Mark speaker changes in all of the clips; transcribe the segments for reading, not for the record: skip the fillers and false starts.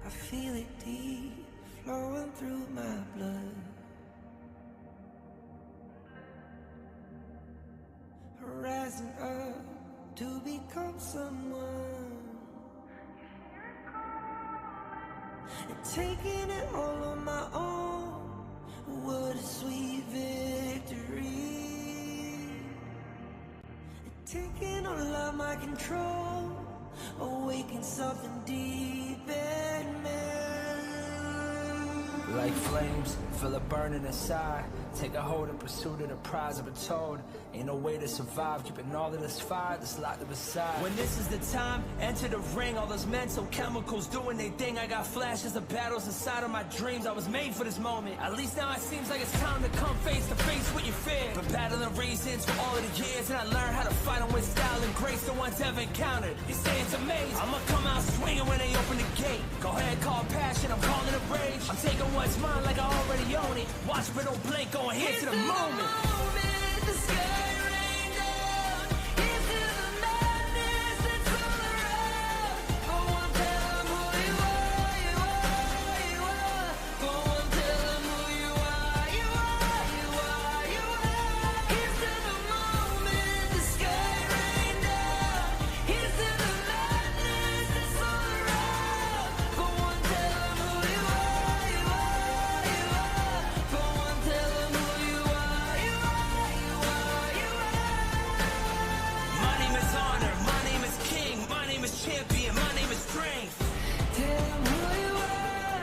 Speaker 1: I feel it deep flowing through my blood. Rising up to become someone, and taking it all on my own. What a sweet victory. And taking all of my control, awaken something deep in me.
Speaker 2: Like flames, feel it burning inside. Take a hold in pursuit of the prize. I've been told, ain't no way to survive. Keeping all of this fire that's locked up inside. When this is the time, enter the ring. All those mental chemicals doing their thing. I got flashes of battles inside of my dreams. I was made for this moment. At least now it seems like it's time to come face to face with your fear. Been battling reasons for all of the years, and I learned how to fight them with style and grace. The ones I've encountered, you say it's amazing. I'ma come out swinging when they open the gate. Go ahead, call passion, I'm calling it rage. I'm taking what's mine like I already own it. Watch but don't blink, going here to the moment.
Speaker 1: The sky rained down into the madness that's all around. Go on, tell them who you are, you are, you are. Go on, tell them who you are, you are, you are, you are. Here's to the moment, the sky rained down. Here's to the madness that's all around. Go on, tell them who you are, you are, you are. Go on, tell them who you are, you are, you are, you are.
Speaker 2: My name is honor, my name is king, my name is champion, my name is strength.
Speaker 1: Tell them who you are.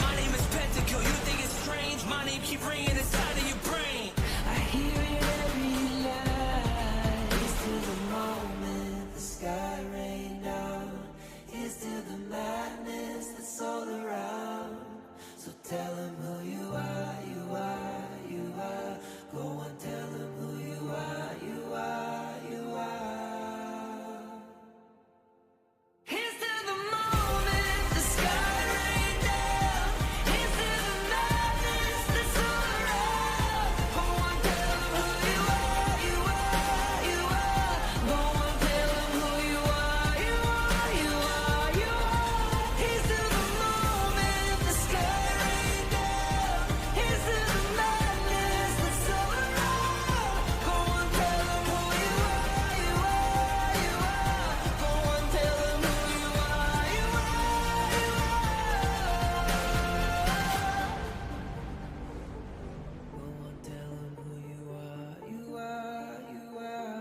Speaker 2: My name is Pentakill, you think it's strange? My name keep ringing inside of your brain.
Speaker 1: I hear it every night. Here's to the moment the sky rained down. Here's to the madness that's all around. So tell them who you are, you are, you are. Go on, tell them who you are, you are, you are. Here's to the moment the sky rained down. Here's to the madness that's all around. Go on, tell them who you are, you are, you are. Go on, tell them who you are, you are, you are, you are. Here's to the moment the sky rained down. Here's to the madness that's all around. Go on, tell them who you are, you are, you are. Go on, tell them who you are, you are, you are. Go on, tell them who you are, you are, you are.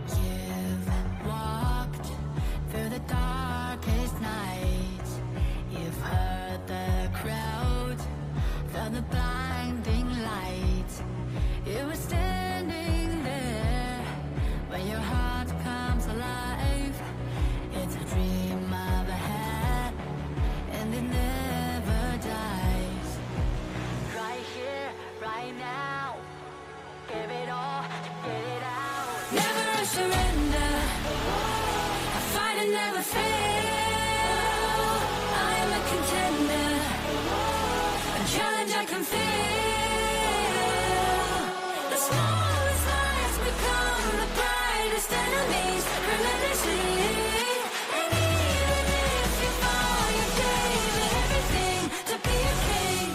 Speaker 3: You've walked through the darkest nights. You've heard the crowd, felt the blinding light. You were standing there when your heart comes alive. It's a dream of a hat, and it never dies. Right here, right now, give it all, get it out. Never a surrender. I fight and never fail. I am a contender. A challenge I can feel. The smallest lies become the brightest enemies. Relentlessly. And even if you fall, you gave it everything to be a king.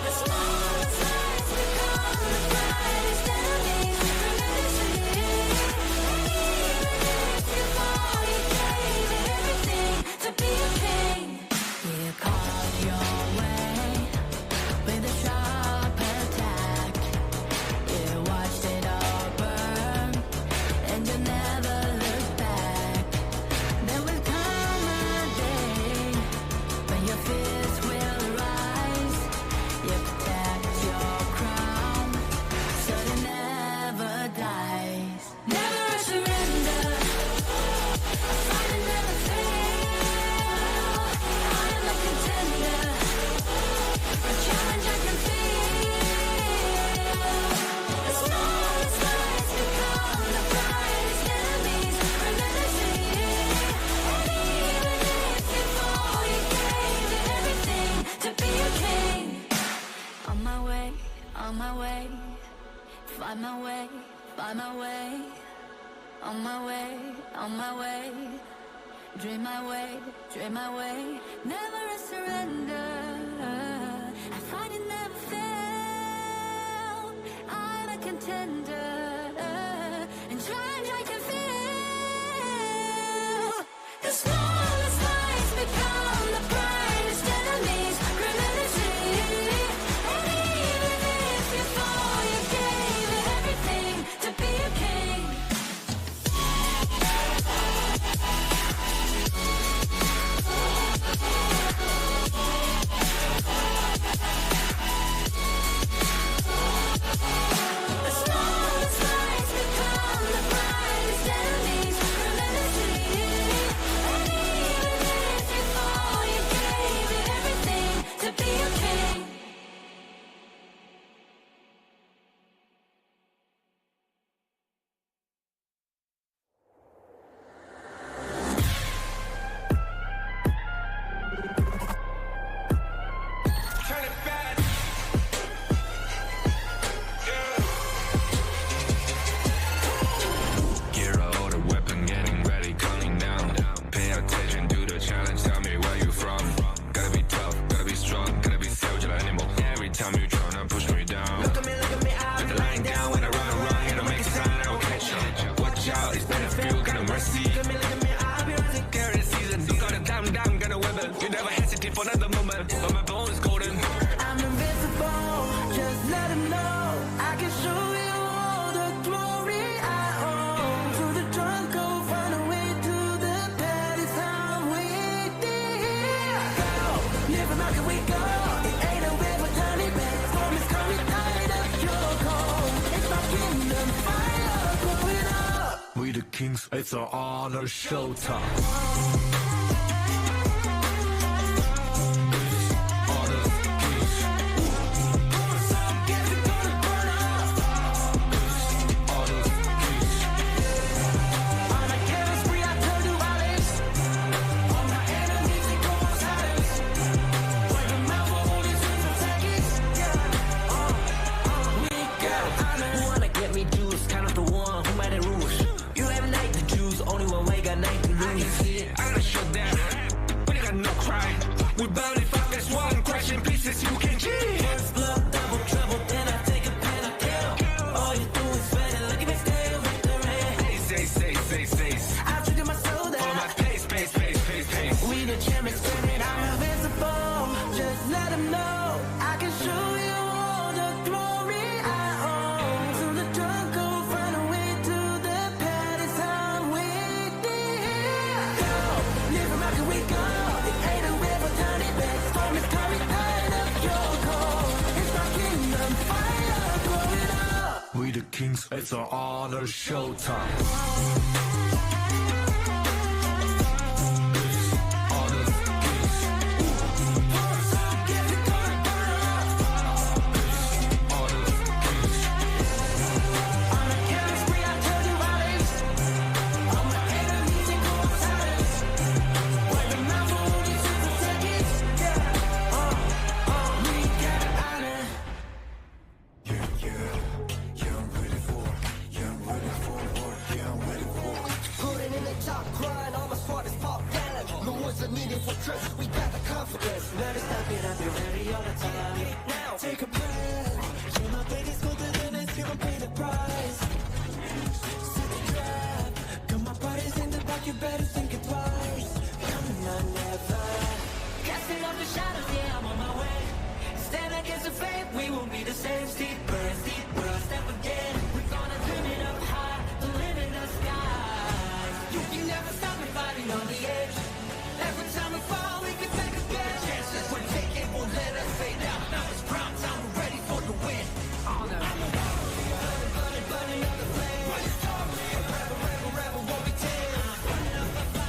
Speaker 3: The smallest lies become the brightest enemies. Relentlessly. And even if you fall, you gave it everything to be a king. You carved your way with a sharp attack. You watched it all burn, and you never looked back. There will come a day when your fears will find my way, find my way. On my way, on my way. Dream my way, dream my way. Never a surrender. I find it never fail. I'm a contender. And times I can feel the smallest lights become the brightest enemies. Remember to see. And even if you fall, you gave it everything to be a king. The smallest lights become the brightest enemies. Remember to see. And even if you fall, you gave it everything to be a king.
Speaker 2: Turn it back.
Speaker 4: Gear out a weapon, getting ready, counting down. Pay attention to the challenge, tell me where you from. Gotta be tough, gotta be strong, gotta be savage like animal. Every time you tryna push me down. Look at me, I'll be lying down when I run around. You don't make a sign, I will catch you. Watch out, it's better feel, got no mercy. Look at me, I'll be rising. Carry the season, you gotta down, gonna weapon. You never hesitate for another moment, but my bone is golden.
Speaker 1: I'm invincible, just let him know. I can show you all the glory I own. Through the jungle, find a way to the palace. How we did go. Live and rock and we go. It ain't a river, tiny bit. Storm is coming, tired of your cold. It's my kingdom, fire, blow it up.
Speaker 4: We the kings, it's our honor, showtime.
Speaker 1: On a careless spree, I turn to violence. All my enemies, they go on silence. Wipe them out for only 2 seconds. We got honor.
Speaker 5: Who wanna get me juice? Kind of the one who made it rules. You have night to choose, only one way, got night to
Speaker 4: I can
Speaker 5: lose.
Speaker 4: see it, I gotta shut down. But you got no cry. We bound if I guess one, crash in pieces, you can cheat.
Speaker 5: First blood, double trouble, then I take a pen, I kill. All you do is sweat and look at me still with the rain.
Speaker 4: Say.
Speaker 1: I trigger my soul
Speaker 4: On my
Speaker 1: down.
Speaker 4: pace.
Speaker 1: We the champions, screaming, I'm invincible. Just let him know. I can show you all the glory I own. Through the jungle, find a way to the palace. How we did go. Live and rock and we go. It ain't a river, tiny bit. Storm is coming, tired of your cold. It's my kingdom, fire, blow it up.
Speaker 4: We the kings, it's our honor, showtime.
Speaker 1: On a careless spree, I turn to violence. All my enemies, they go on silence. Wipe them out for only 2 seconds. We got honor.
Speaker 6: Putting in the top, grind, all my smartest pop talent. No one's a needing for trust, we got the confidence.
Speaker 1: Never stop it, I'll be ready all the time. Now, take a breath. You know that it's colder than this, you gon' pay the price. Set the trap. Got my body's in the back, you better think it twice. Coming on, never. Casting off the shadows, yeah, I'm on my way. Stand against the fate, we won't be the same. Steep burn, step again. We're gonna dream it up high, to live in the sky. You can never stop me fighting on the edge. Every time we fall, we get back again. Chances we're taking won't let us fade out. Now it's prime time, we're ready for the win. Honor. Burning on the flame. Rebel, won't be tamed.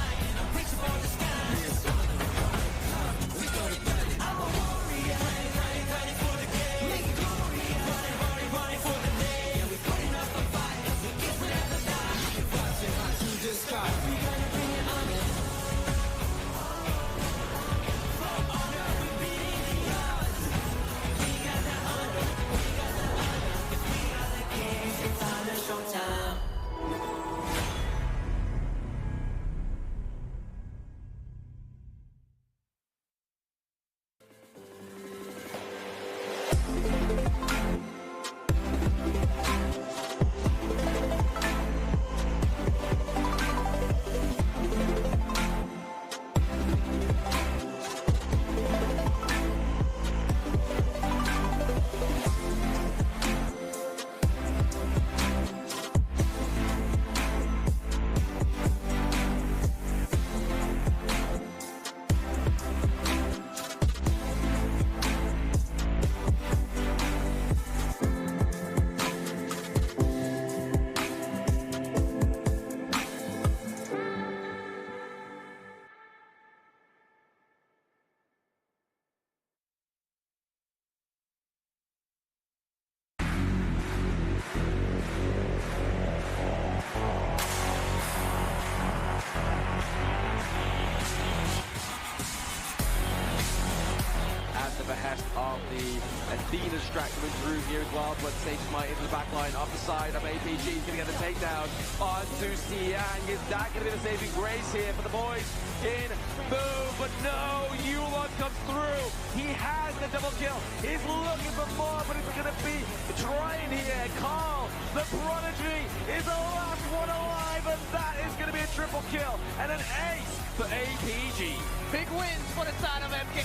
Speaker 7: behest of the Athena strat coming through here as well, but Sage Smite into the back line, off the side of APG, he's going to get the takedown onto Siang. Is that going to be the saving grace here for the boys in Boom? But no, Yulon comes through. He has the double kill. He's looking for more, but it's going to be trying here. Carl, the prodigy, is the last one alive, and that is going to be a triple kill and an ace for APG.
Speaker 8: Big wins for the side of MK.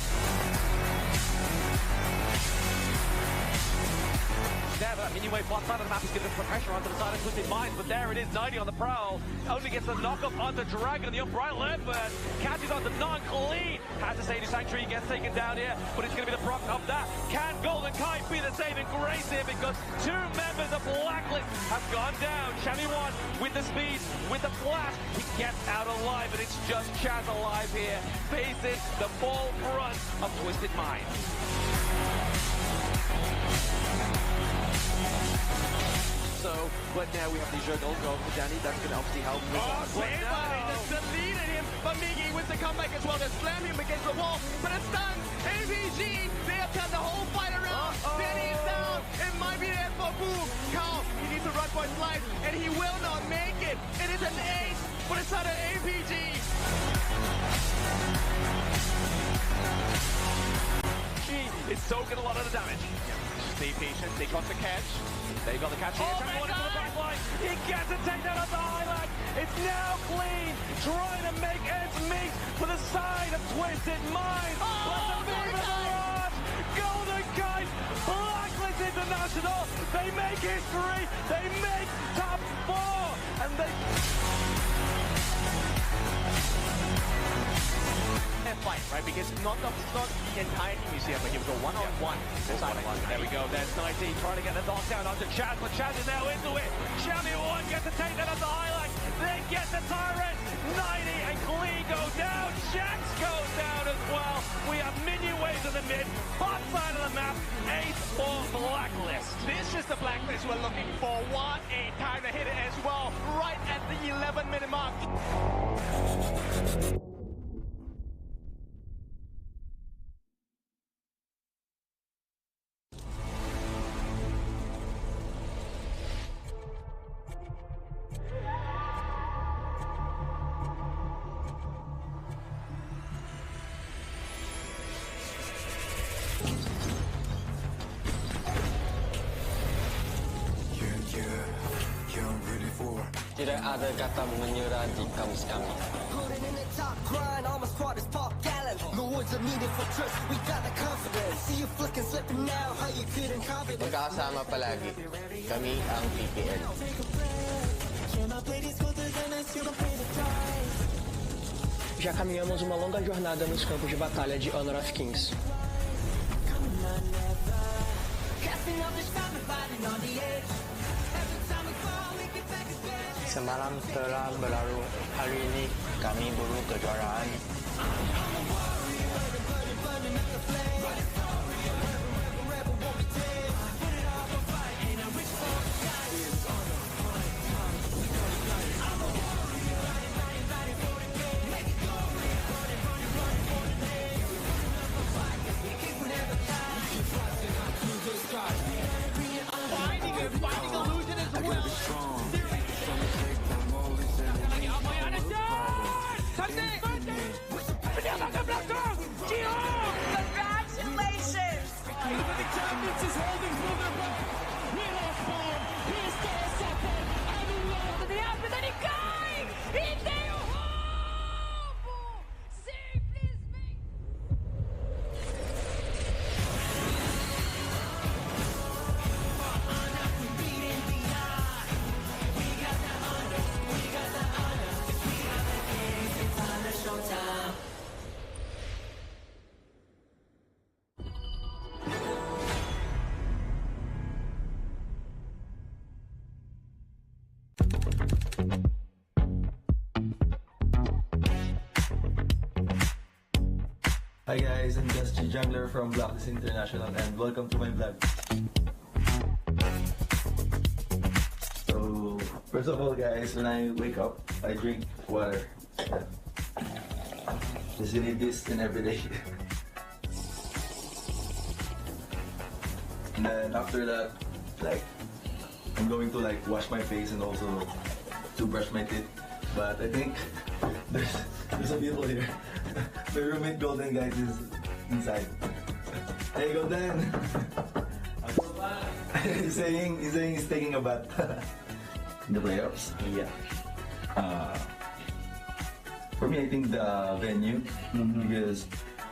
Speaker 7: There, that mini-wave flat side of the map is going to put pressure onto the side of Twisted Minds, but there it is, 90 on the prowl. Only gets the knock-off onto Dragon, the upright left burn. Catches onto non-clean. Has to say the Sanctuary gets taken down here, but it's going to be the proc of that. Can Golden Kite be the saving grace here? Because two members of Blacklist have gone down. Shammy one with the speed, with the flash. He gets out alive, and it's just Chaz alive here. Faces the full front of Twisted Minds. So, but now we have the juggle going for Danny. That's going to obviously help.
Speaker 8: Just deleted him, but Miggy with the comeback as well. They slam him against the wall, but it's done. APG, they have turned the whole fight around. Danny is down. It might be there for Boom. Carl, he needs to run for his life, and he will not make it. It is an ace for the side of APG.
Speaker 7: She is soaking a lot of the damage. Stay patient. They got the catch. They got the catch here.
Speaker 8: Oh my God.
Speaker 7: The back line. He gets a takedown of the highlight. It's now clean. Trying to make ends meet for the side of Twisted Minds.
Speaker 8: Oh my God.
Speaker 7: Golden Kite, Blacklist International. They make history. They make top 4, and they.
Speaker 8: Fight, right? Because not the entire team is here, but he'll go one-on-one.
Speaker 7: There we go. There's 19 trying to get the knockdown onto Chaz, but Chaz is now into it. Shammy one gets to take that up the highlight. They get the Tyrant. 90 and Glee go down. Jax goes down as well. We have minion waves in the mid. Hot side of the map. 8 for Blacklist.
Speaker 8: This is the Blacklist we're looking for. What a time to hit it as well, right at the 11-minute mark.
Speaker 9: Tidak ada kata menyerah di kamus kami.
Speaker 6: Putting in the top grind, all my squad is pop gallant. No words are needed for trust, we got the confidence. See you flicking, slipping now, how you couldn't confidence.
Speaker 9: Magkakasama palagi. Kami ang PPL.
Speaker 10: Já caminhamos uma longa jornada nos campos de batalha de Honor of Kings.
Speaker 9: Semalam telah berlalu, hari ini kami buru kejuaraan.
Speaker 8: Finding illusion as well.
Speaker 3: Congratulations!
Speaker 8: The champions is holding through their breath. We lost form. Here's the second.
Speaker 3: Mas ele cai! E tem o roubo! Simplesmente!
Speaker 11: Hi guys, I'm just a jungler from Blacklist International and welcome to my vlog. So, first of all guys, when I wake up, I drink water. Just need this in every day. And then after that, like, I'm going to like wash my face and also to brush my teeth. But I think there's some people here. My roommate Golden, guys, is inside. Hey Golden! he's saying he's taking a bath in the playoffs.
Speaker 12: Yeah.
Speaker 11: For me, I think the venue, because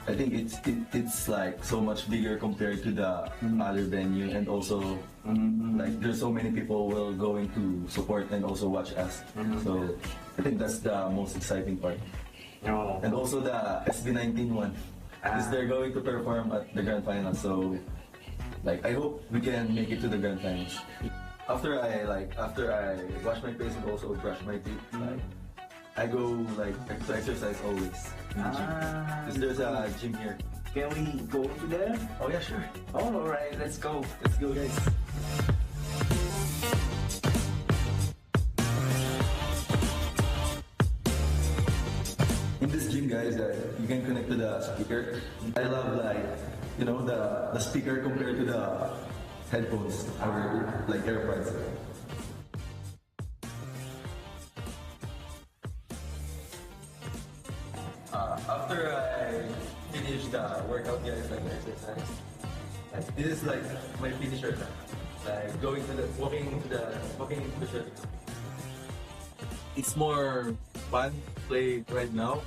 Speaker 11: I think it's like so much bigger compared to the other venue, and also like there's so many people will going to support and also watch us. So I think that's the most exciting part.
Speaker 12: Oh.
Speaker 11: And also the SB19 one, because they're going to perform at the grand final. So like I hope we can make it to the grand finals. After I wash my face and also brush my teeth, like I go like to exercise always in the gym. Because there's a gym here.
Speaker 12: Can we go to there?
Speaker 11: Oh yeah, sure.
Speaker 12: Oh, alright, let's go.
Speaker 11: Let's go, guys. In this gym, guys, you can connect to the speaker. I love like, you know, the speaker compared to the headphones or like AirPods. After I finish the workout, guys, like exercise, this is like my finisher. Like going to the walking into the shirt. It's more fun to play right now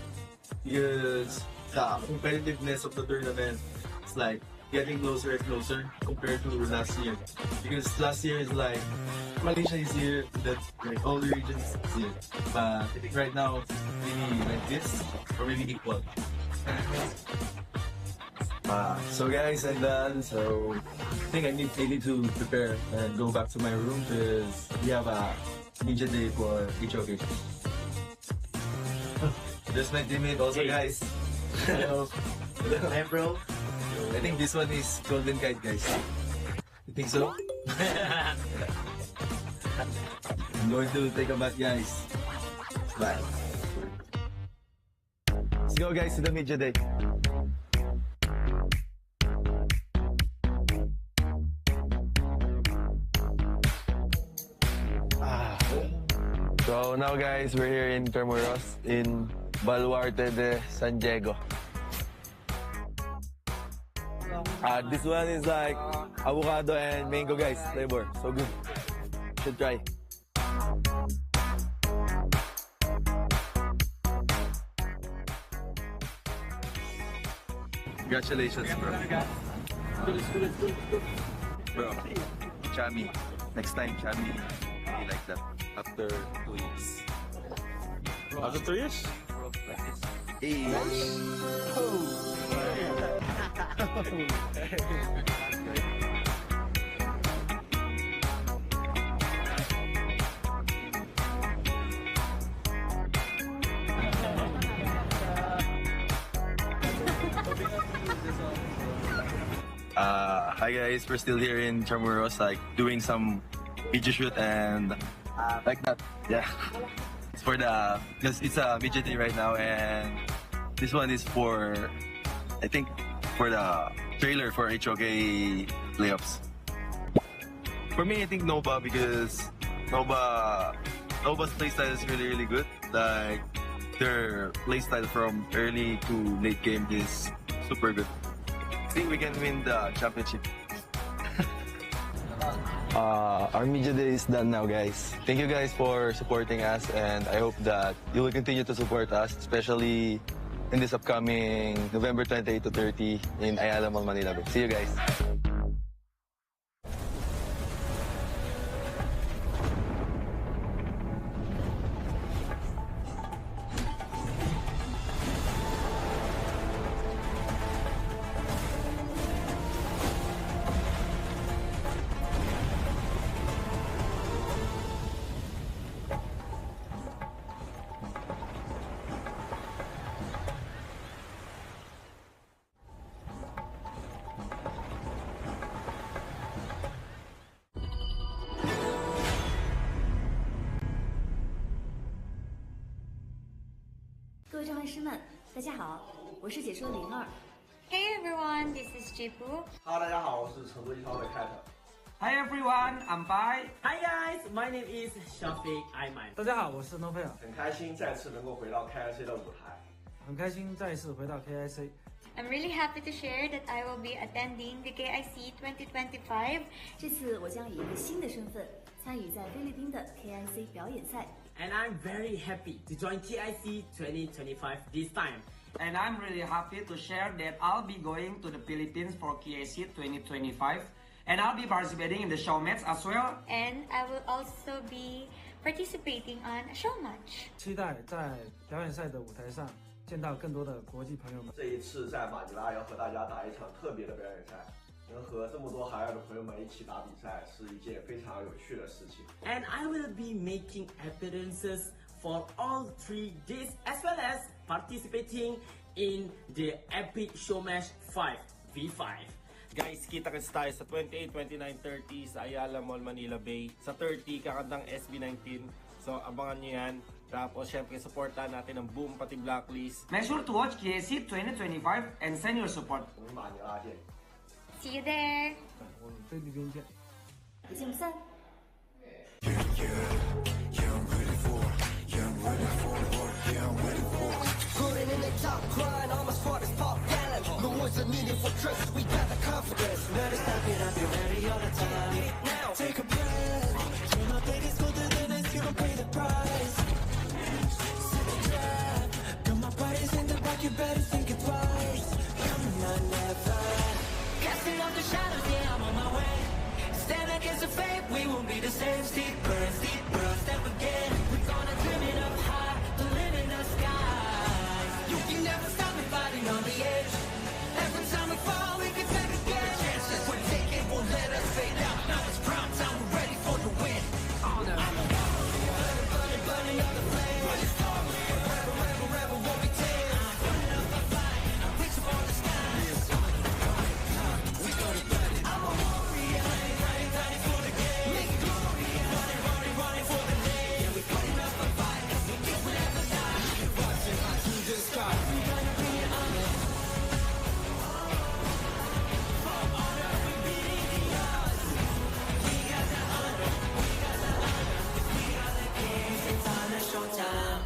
Speaker 11: because the competitiveness of the tournament is like getting closer and closer compared to last year. Because last year is like Malaysia is here, that like all the regions is here. But I think right now it's really like this or really equal. So guys, I'm done. So I think I need to prepare and go back to my room because we have a media day for HOK. There's my teammate also, guys. Hello.
Speaker 12: Hey, bro.
Speaker 11: I think this one is Golden Kite, guys. You think so? I'm going to take a bath, guys. Bye. Let's go, guys, to the media day.
Speaker 13: So now guys, we're here in Intramuros in Baluarte de San Diego. This one is like avocado and mango, guys, flavor. So good. Should try.
Speaker 11: Congratulations, bro. Bro, Chami. Next time, Chami, be like that. After 2 years.
Speaker 13: After 2 years?
Speaker 11: Hey. Hi guys, we're still here in Intramuros, like doing some video shoot and like that. Yeah, it's for the because it's a video day right now, and this one is for I think for the trailer for HOK playoffs. For me, I think Nova because Nova's playstyle is really good. Like their playstyle from early to late game is super good. I think we can win the championship.
Speaker 13: Our media day is done now, guys. Thank you guys for supporting us, and I hope that you will continue to support us, especially in this upcoming November 28 to 30 in Ayala Mall, Manila. See you guys.
Speaker 14: Hey everyone, this is
Speaker 3: Jipu.
Speaker 14: Hello， 大家好，我是成都一超的 Cat。
Speaker 15: Hi everyone, I'm Bai.
Speaker 16: Hi guys, my name is Shafiq Aiman.
Speaker 15: 大家好，我是 No Player。
Speaker 14: 很开心再次能够回到 KIC 的舞台。
Speaker 15: 很开心再次回到 KIC。
Speaker 3: I'm really happy to share that I will be attending the KIC2025.
Speaker 17: 这次我将以一个新的身份参与在菲律宾的 KIC 表演赛。
Speaker 16: And I'm very happy to join KIC 2025 this time.
Speaker 15: And I'm really happy to share that I'll be going to the Philippines for KIC 2025. And I'll be participating in the show match as well.
Speaker 3: And I will also be participating on a show match.
Speaker 15: 期待在表演赛的舞台上见到更多的国际朋友们。
Speaker 14: 这一次在马尼拉要和大家打一场特别的表演赛，能和这么多海外的朋友们一起打比赛，是一件非常有趣的事情。
Speaker 16: And I will be making appearances for all 3 days as well as participating in the epic show match 5v5.
Speaker 18: Guys, kita-kits tayo sa 28, 29, 30 sa Ayala Mall, Manila Bay. Sa 30, kakantang SB19. So, abangan nyo yan. Tapos, syempre, supportan natin ang Boom, pati Blacklist.
Speaker 15: Make sure to watch KIC 2025 and send your support.
Speaker 3: See you there.
Speaker 15: 我们菲律宾见。
Speaker 17: 不见不散。
Speaker 6: Putting in the top, crying, all my squad is pop gallant. No words are needed for trust, we got the confidence. Never stop it, I'll be ready all the time. Now, take a breath. Turn my ladies go to the next, you gon' pay the price. Sit and drive. Got my bodies in the back, you better think it twice. Come on, never. Casting off the shadows, yeah, I'm on my way. Stand against the fate, we won't be the same. Deeper, step again. We're gonna turn it up high, the limit in the sky. You can never stop me fighting on the edge. Every time we fall, we can take again. The chances we're taking won't let us fade out. Now it's prime time, we're ready for the win. I'm a warrior, burning on the flame. Rebel, won't be tamed. I'm burning up a fight, I'm reaching for the skies. We gonna burn it. I'm a warrior, ready for the game. Make it glorious, running for the name. Yeah, we're putting up a fight, we think we'll never die. Rising high to the sky. We gonna be honest. For honor, we beating the odds. We got the honor, we got the honor. We are the kings, it's on a showtime.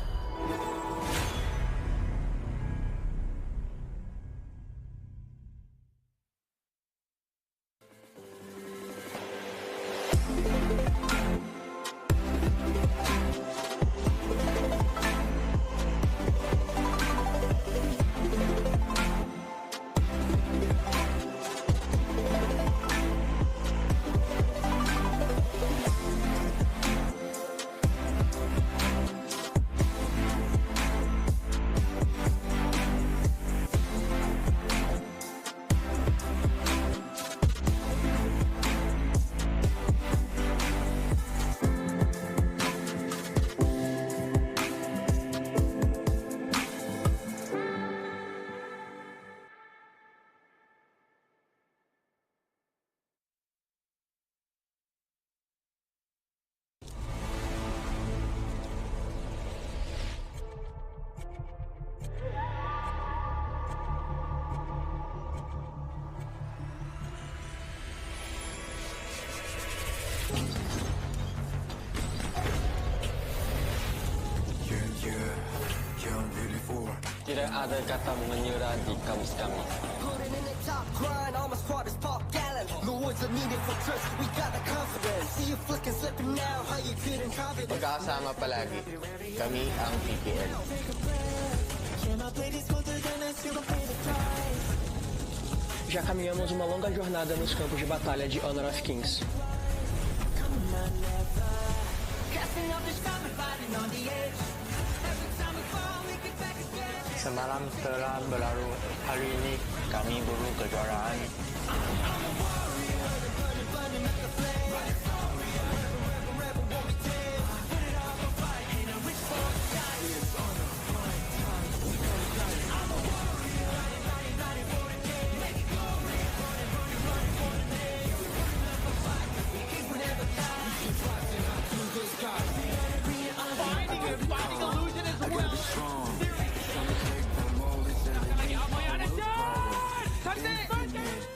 Speaker 9: Tidak ada kata menyerah di kamus kami.
Speaker 6: Putting in the top, crying, all my squad is pop gallant. No words are needed for trust, we got the confidence. See you flicking, slipping now, how you couldn't confidence.
Speaker 9: Magkakasama palagi. Kami ang PPL.
Speaker 10: Já caminhamos uma longa jornada nos campos de batalha de Honor of Kings.
Speaker 9: Semalam telah berlalu, hari ini kami buru kejuaraan.
Speaker 5: Finding illusion as well. Touchdown!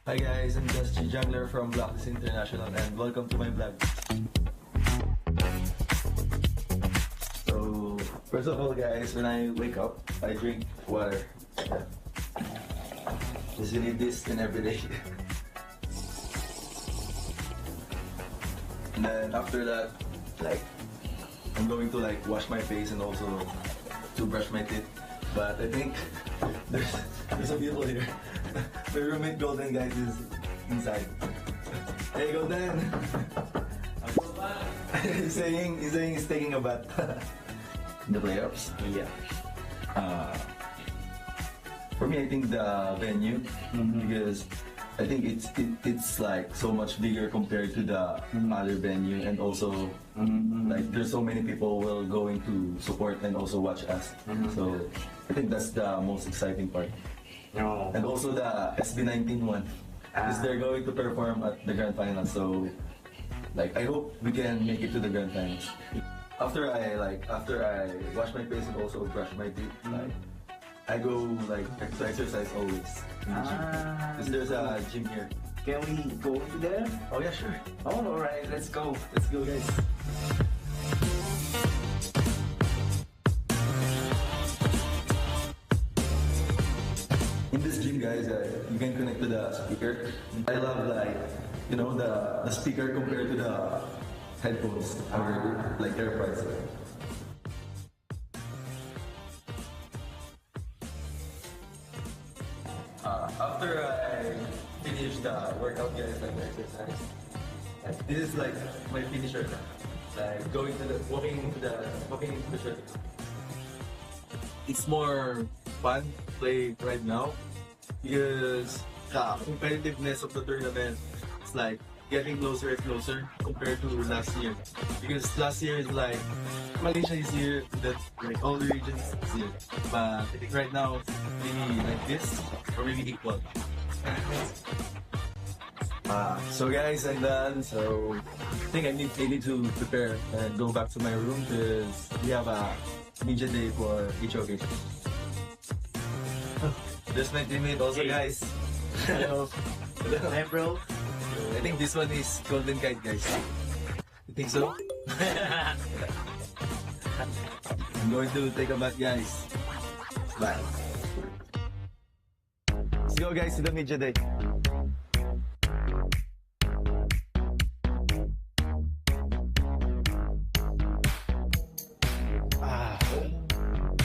Speaker 13: Hi guys, I'm just Jungler from Blacklist International and welcome to my vlog. So, first of all guys, when I wake up, I drink water. Just need this in every day. And then after that, I'm going to wash my face and also to brush my teeth. But I think there's some people here. My roommate Golden guys is inside. Hey Golden! he's saying he's taking a bath. In the playoffs?
Speaker 12: Yeah.
Speaker 13: For me, I think the venue, because I think it's so much bigger compared to the other venue, and also there's so many people will going to support and also watch us. So I think that's the most exciting part.
Speaker 12: Oh.
Speaker 13: And also the SB19 one, because they're going to perform at the grand finals. So I hope we can make it to the grand finals. After I wash my face and also brush my teeth, I go to exercise always in the gym. Because there's a gym here.
Speaker 12: Can we go to there?
Speaker 13: Oh yeah, sure.
Speaker 12: Oh, alright, let's go.
Speaker 13: Let's go guys. In this gym guys, you can connect to the speaker. I love the speaker compared to the headphones or AirPods. After I finish the workout guys, the exercise, this is my finisher. Walking into the shirt. It's more fun to play right now because the competitiveness of the tournament is getting closer and closer compared to last year. Because last year is Malaysia is here, that all the regions is here. But I think right now maybe like this or maybe equal. So guys, I'm done. So I think I need to prepare and go back to my room because we have a media day for each occasion. There's my teammate also, guys. Hello.
Speaker 12: Hey, bro.
Speaker 13: I think this one is Golden Kite, guys. You think so? I'm going to take a bath, guys. Bye. Let's go, guys, to the media day.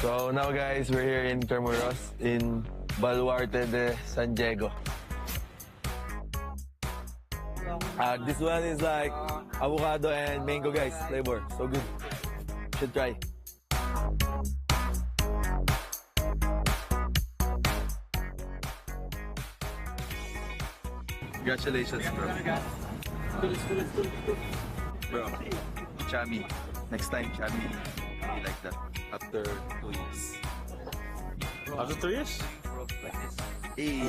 Speaker 13: So now guys, we're here in Carmuros in Baluarte de San Diego. This one is avocado and mango guys, flavor, so good. Should try. Congratulations, bro. Bro, Chami. Next time, Chami be like that. After 2 years.
Speaker 18: After 2 years?
Speaker 13: Like this. Hey.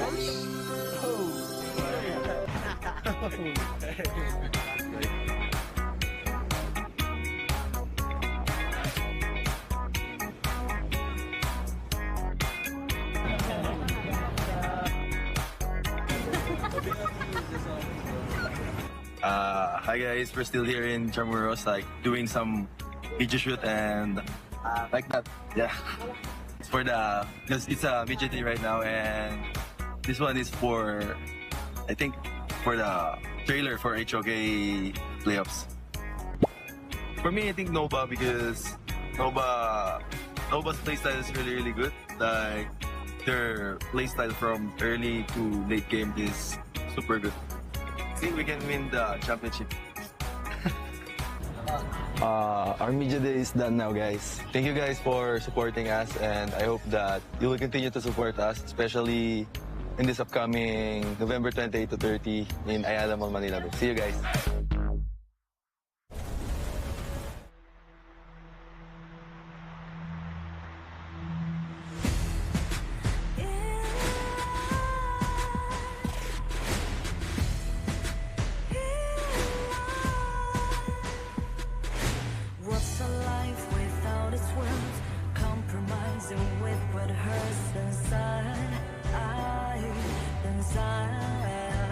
Speaker 13: Hi guys, we're still here in Chamorros, doing some video shoot and like that. Yeah, it's for because it's a midget day right now, and this one is for, I think, for the trailer for HOK playoffs. For me, I think Nova, because Nova's playstyle is really good. Their playstyle from early to late game is super good. I think we can win the championship. Our media day is done now, guys. Thank you guys for supporting us, and I hope that you will continue to support us, especially in this upcoming November 28 to 30 in Ayala Mall, Manila. See you guys.
Speaker 3: What's a life without its worth? Compromising with what hurts inside. Inside.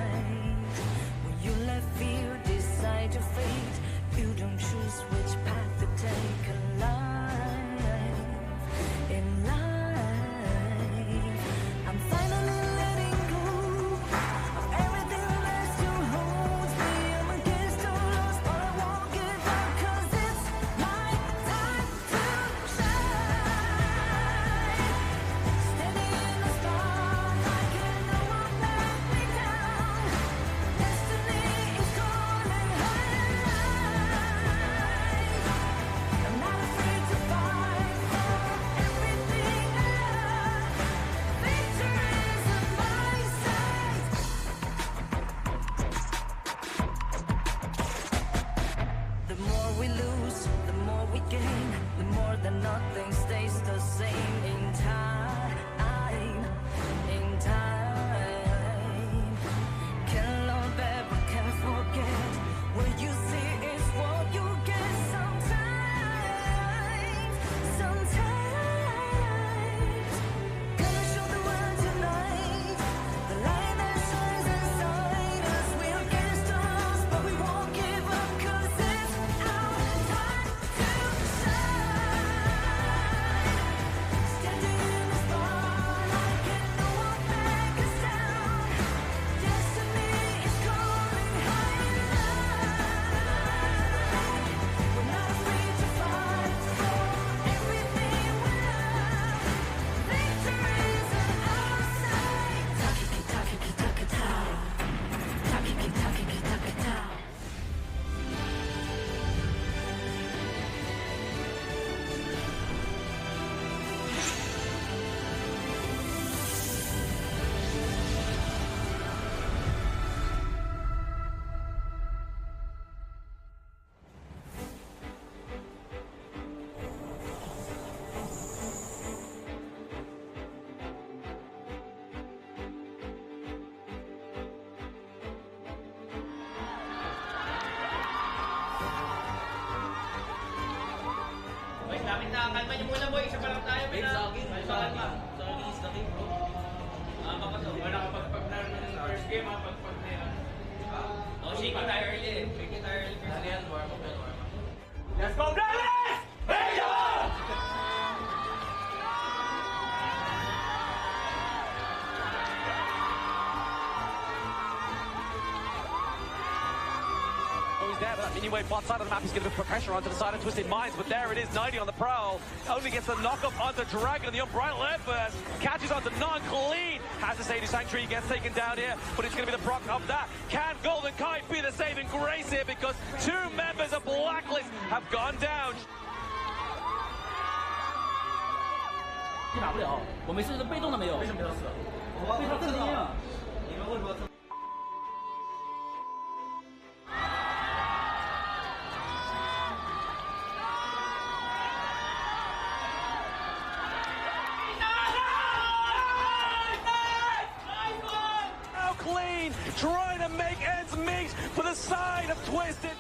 Speaker 16: kanya muna boy, isa pa lang tayo. Wait, sa akin. Sa akin pa. Sa akin is the king bro. Wala kapag na sa first game, pag na yan. Shaking tayo early eh. Shaking tayo early. Ano yan, warm up. Let's go, Blacklist! Hey,
Speaker 7: There, but that mini-wave far side of the map is going to put pressure onto the side of Twisted Minds, but there it is, 90 on the prowl. Only gets the knock-up onto Dragon, the unbridled burst. Catches onto non-clean. Has to say to Sanctuary, gets taken down here, but it's going to be the proc of that. Can Golden Kite be the saving grace here, because two members of Blacklist have gone down.
Speaker 16: 你打不了，我没事，被动的没有。为什么要死？我被他震惊了。你们为什么？
Speaker 7: Trying to make ends meet for the side of Twisted.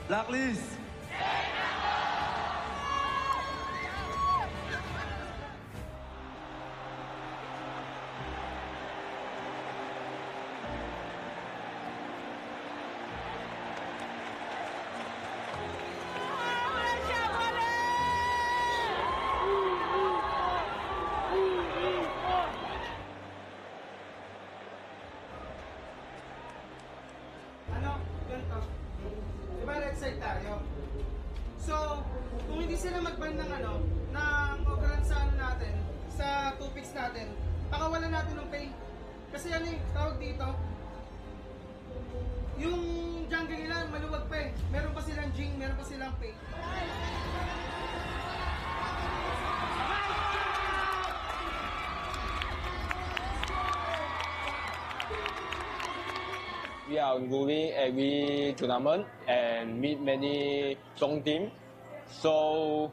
Speaker 11: Blacklist.
Speaker 19: So, kung hindi sila mag-ban ng overrun sa natin, sa 2 picks natin, pakawalan natin ng pay. Kasi tawag dito, yung jungle nila maluwag pa eh. Meron pa silang Jing, meron pa silang pay.
Speaker 10: We are moving every tournament and meet many strong teams, so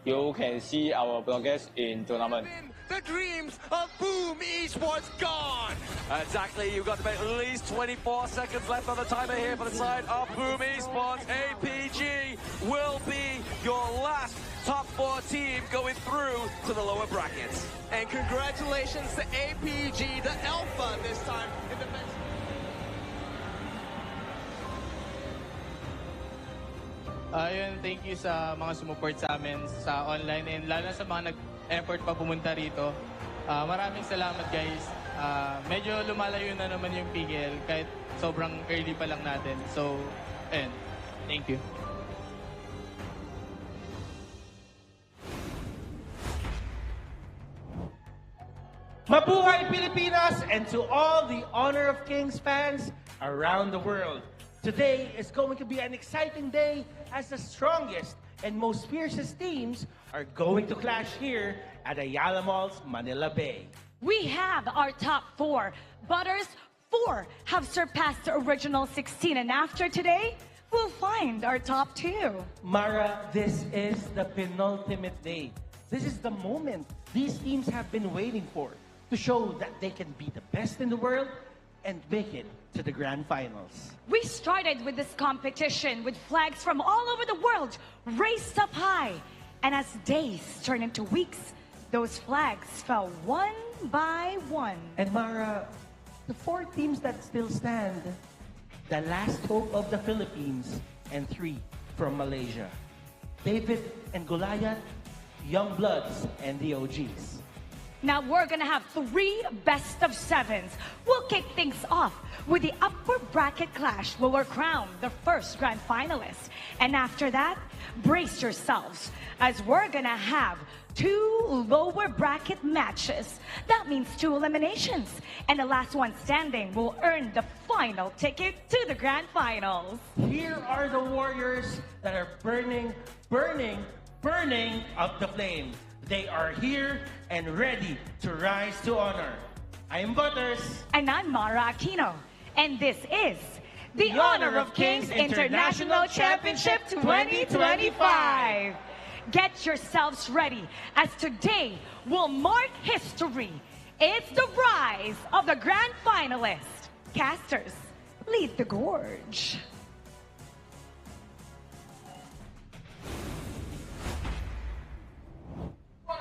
Speaker 10: you can see our progress in tournament.
Speaker 7: The dreams of Boom Esports gone! Exactly, you've got about at least 24 seconds left on the timer here for the side of Boom Esports. APG will be your last top 4 team going through to the lower brackets.
Speaker 8: And congratulations to APG, the alpha this time in the bench.
Speaker 20: Ayun, thank you sa mga sumuport sa amin sa online and lalo sa mga nag-effort pa pumunta rito. Maraming salamat guys. Medyo lumalayo na naman yung PGL kahit sobrang early pa lang natin. So, ayun. Thank you.
Speaker 18: Mabuhay Pilipinas, and to all the Honor of Kings fans around the world. Today is going to be an exciting day as the strongest and most fiercest teams are going to clash here at Ayala Mall's Manila Bay.
Speaker 21: We have our top 4. Butters, 4 have surpassed the original 16, and after today, we'll find our top 2.
Speaker 18: Mara, this is the penultimate day. This is the moment these teams have been waiting for to show that they can be the best in the world and make it to the grand finals.
Speaker 21: We started with this competition with flags from all over the world raised up high. And as days turned into weeks, those flags fell one by one.
Speaker 18: And Mara, the 4 teams that still stand, the last hope of the Philippines and 3 from Malaysia. David and Goliath, Young Bloods, and the OGs.
Speaker 21: Now we're gonna have 3 best of 7s. We'll kick things off with the upper bracket clash where we're crowned the first grand finalist. And after that, brace yourselves as we're gonna have 2 lower bracket matches. That means 2 eliminations. And the last one standing will earn the final ticket to the grand finals.
Speaker 18: Here are the warriors that are burning up the flame. They are here and ready to rise to honor. I'm Butters.
Speaker 21: And I'm Mara Aquino. And this is the Honor of Kings International Championship 2025. Get yourselves ready, as today will mark history. It's the rise of the grand finalists. Casters, lead the gorge.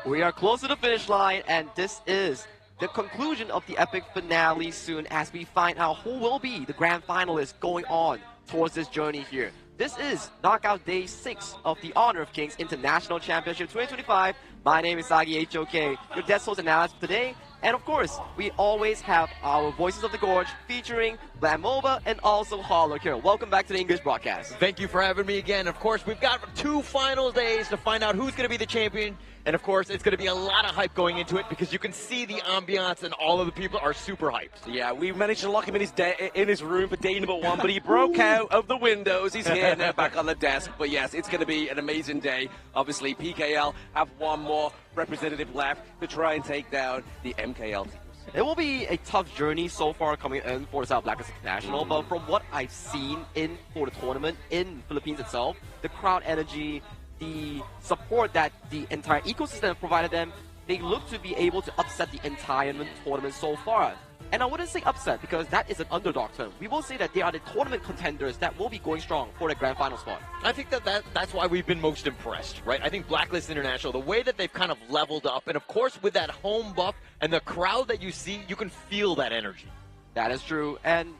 Speaker 2: We are close to the finish line, and this is the conclusion of the epic finale soon as we find out who will be the grand finalists going on towards this journey here. This is Knockout Day 6 of the Honor of Kings International Championship 2025. My name is Sagi HOK, your guest host analyst today. And of course, we always have our Voices of the Gorge featuring Blamoba and also Hollow here. Welcome back to the English broadcast.
Speaker 22: Thank you for having me again. Of course, we've got 2 final days to find out who's going to be the champion. And of course, it's going to be a lot of hype going into it because you can see the ambiance and all of the people are super hyped.
Speaker 7: Yeah, we managed to lock him in his room for day number 1, but he broke out of the windows. He's here now, back on the desk. But yes, it's going to be an amazing day. Obviously, PKL have one more representative left to try and take down the MKL teams.
Speaker 2: It will be a tough journey so far coming in for the South Blacklist International, but from what I've seen for the tournament in Philippines itself, the crowd energy, the support that the entire ecosystem provided them, they look to be able to upset the entire tournament so far. And I wouldn't say upset because that is an underdog term. We will say that they are the tournament contenders that will be going strong for the grand final spot.
Speaker 22: I think that's why we've been most impressed, right? I think Blacklist International, the way that they've kind of leveled up, and of course with that home buff and the crowd that you see, you can feel that energy.
Speaker 2: That is true. And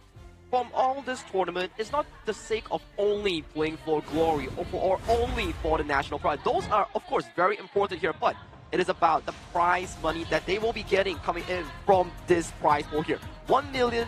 Speaker 2: from all this tournament, it's not the sake of only playing for glory or only for the national pride. Those are, of course, very important here, but it is about the prize money that they will be getting coming in from this prize pool here. $1 million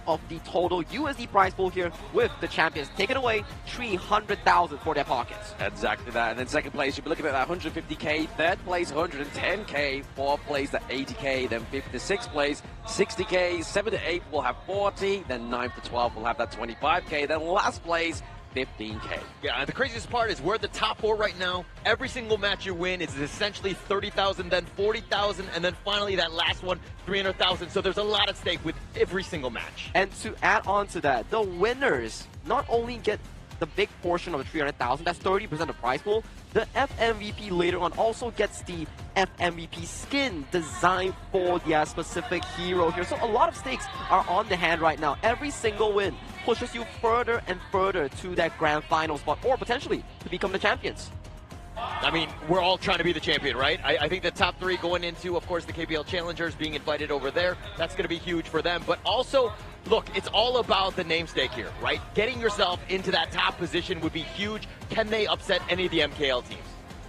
Speaker 2: of the total USD prize pool here with the champions taking away $300,000 for their pockets.
Speaker 7: Exactly that. And then second place, you'll be looking at that 150K. Third place, 110K. Fourth place, the 80K. Then fifth to sixth place, 60K. 7th to 8th will have 40. Then 9th to 12th will have that 25K. Then last place, 15K.
Speaker 22: Yeah, and the craziest part is we're at the top 4 right now. Every single match you win is essentially 30,000, then 40,000, and then finally that last one, 300,000. So there's a lot at stake with every single match.
Speaker 2: And to add on to that, the winners not only get the big portion of the 300,000, that's 30% of the prize pool. The FMVP later on also gets the FMVP skin designed for their specific hero here. So a lot of stakes are on the hand right now. Every single win pushes you further and further to that grand final spot, or potentially to become the champions.
Speaker 22: I mean, we're all trying to be the champion, right? I think the top 3 going into, of course, the KPL Challengers being invited over there, that's going to be huge for them. But also, look, it's all about the name stake here, right? Getting yourself into that top position would be huge. Can they upset any of the MKL teams?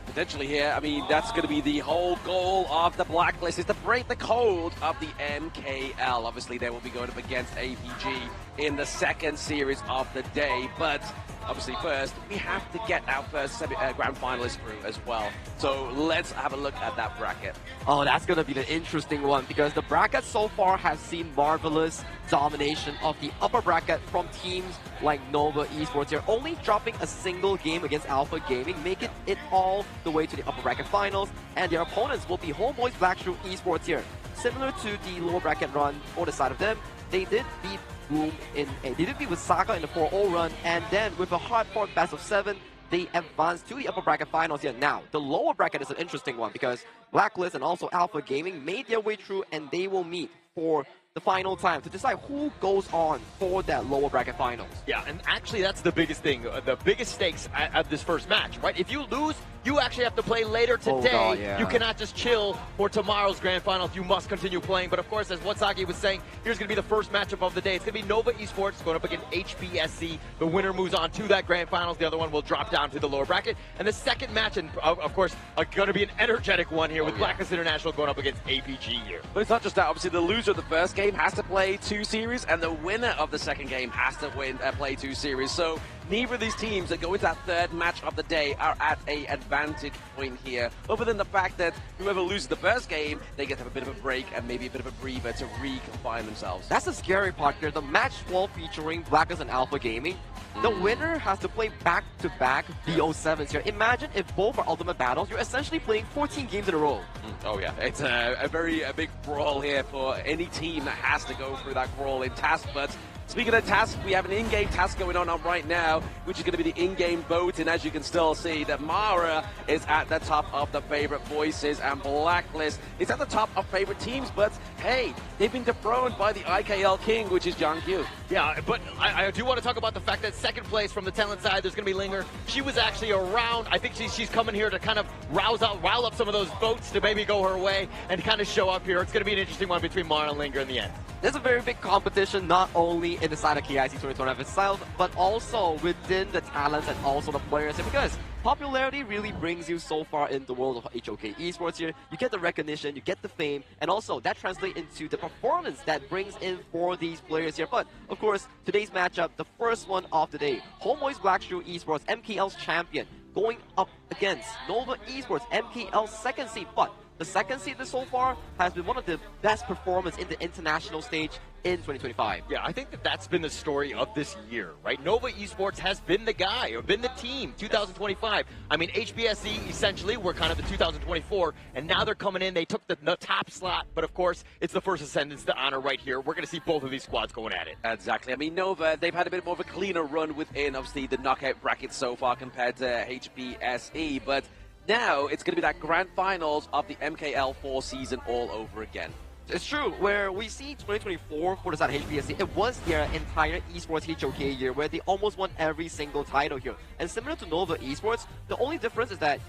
Speaker 7: Potentially here, I mean, that's going to be the whole goal of the Blacklist, is to break the code of the MKL. Obviously, they will be going up against APG in the second series of the day, but obviously first, we have to get our first grand finalist through as well. So let's have a look at that bracket.
Speaker 2: Oh, that's going to be the interesting one, because the bracket so far has seen marvelous domination of the upper bracket from teams like Nova Esports here, only dropping a single game against Alpha Gaming, making it all the way to the upper bracket finals, and their opponents will be HomeBois Blacklist Esports here. Similar to the lower bracket run on the side of them, they did beat Boom they did beat with Saga in the 4-0 run, and then with a hard-fought best of 7, they advanced to the upper bracket finals here. Now, the lower bracket is an interesting one because Blacklist and also Alpha Gaming made their way through, and they will meet for the final time to decide who goes on for that lower bracket finals.
Speaker 22: Yeah, and actually that's the biggest thing, the biggest stakes at this first match, right? If you lose, you actually have to play later today.
Speaker 2: Oh, God, yeah.
Speaker 22: You cannot just chill for tomorrow's grand finals. You must continue playing. But of course, as Watsaki was saying, here's going to be the first matchup of the day. It's going to be Nova Esports going up against HBSC. The winner moves on to that grand finals. The other one will drop down to the lower bracket. And the second match, and of course, going to be an energetic one here with Blacklist International going up against APG here.
Speaker 7: But it's not just that. Obviously, the loser of the first game has to play 2 series, and the winner of the second game has to play 2 series. So
Speaker 1: neither of these teams that go into that third match of the day are at a advantage point here, other than the fact that whoever loses the first game, they get to have a bit of a break and maybe a bit of a breather to recombine themselves.
Speaker 2: That's the scary part here. The match 12 featuring Blacklist and Alpha Gaming. The winner has to play back-to-back BO7s here. Imagine if both are ultimate battles, you're essentially playing 14 games in a row.
Speaker 1: Oh yeah, it's a big brawl here for any team that has to go through that brawl in task. But speaking of tasks, we have an in-game task going on right now, which is going to be the in-game voting. As you can still see, that Mara is at the top of the favorite voices, and Blacklist is at the top of favorite teams. But hey, they've been dethroned by the IKL King, which is John Q.
Speaker 22: Yeah, but I do want to talk about the fact that second place from the talent side, there's going to be Linger. She was actually around. I think she's coming here to kind of rile up some of those votes to maybe go her way and kind of show up here. It's going to be an interesting one between Mara and Linger in the end.
Speaker 2: There's a very big competition, not only in the side of KIC2025 itself, but also within the talents and also the players. Because popularity really brings you so far in the world of HOK Esports here. You get the recognition, you get the fame, and also that translates into the performance that brings in for these players here. But of course, today's matchup, the first one of the day, HomeBois Blacklist Esports, MKL's champion, going up against Nova Esports, MKL's second seed. But the second seed so far has been one of the best performances in the international stage in 2025.
Speaker 22: Yeah, I think that's been the story of this year, right? Nova Esports has been the guy, or been the team, 2025. I mean, HBSE essentially were kind of the 2024, and now they're coming in. They took the top slot, but of course, it's the first ascendance to honor right here. We're going to see both of these squads going at it.
Speaker 1: Exactly. I mean, Nova, they've had a bit more of a cleaner run within, obviously, the knockout bracket so far compared to HBSE, but now it's going to be that grand finals of the MKL4 season all over again.
Speaker 2: It's true, where we see 2024 for the side of HBSC, it was their entire esports HOK year where they almost won every single title here. And similar to Nova Esports, the only difference is that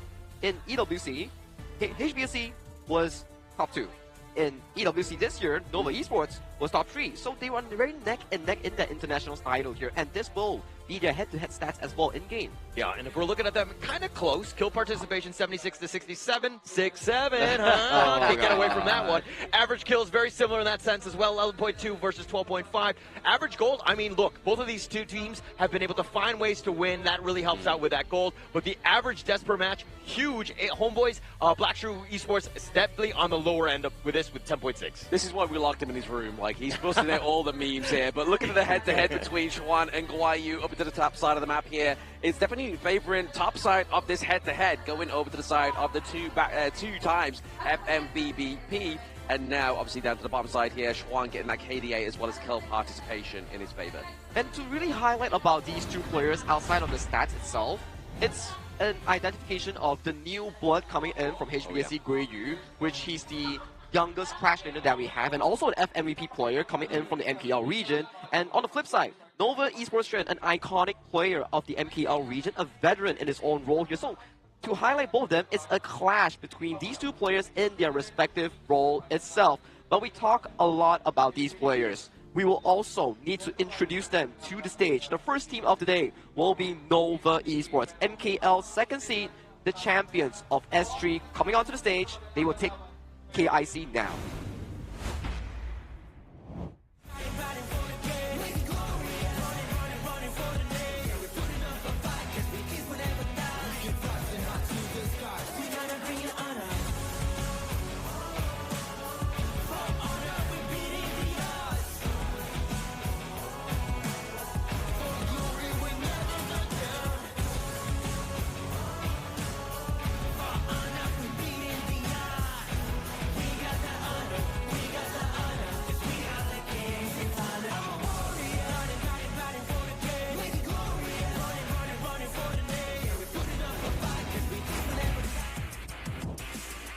Speaker 2: in EWC, HBSC was top 2. In EWC this year, Nova Esports was top 3. So they were very neck and neck in that international title here. And this will be their head-to-head stats as well in-game.
Speaker 22: Yeah, and if we're looking at them, kind of close. Kill participation, 76 to 67. 6-7, huh? Can't get away from that one. Average kills, very similar in that sense as well. 11.2 versus 12.5. Average gold, I mean, look, both of these two teams have been able to find ways to win. That really helps out with that gold. But the average deaths per match, huge. HomeBois, Blacklist Esports is definitely on the lower end with this with 10.6.
Speaker 1: This is why we locked him in his room. Like, he's busting out all the memes here. But looking at the head-to-head between Xuan and Guayu up to the top side of the map here, it's definitely favoring top side of this head-to-head, going over to the side of the two times FMBBP, and now obviously down to the bottom side here, Xuan getting that KDA as well as kill participation in his favor.
Speaker 2: And to really highlight about these two players outside of the stats itself, it's an identification of the new blood coming in from HBSC Guayu, which he's the youngest Crash laner that we have, and also an FMVP player coming in from the MKL region. And on the flip side, Nova Esports Trend, an iconic player of the MKL region, a veteran in his own role here. So to highlight both of them, it's a clash between these two players in their respective role itself. But we talk a lot about these players. We will also need to introduce them to the stage. The first team of the day will be Nova Esports, MKL second seed, the champions of S3 coming onto the stage. They will take KIC now.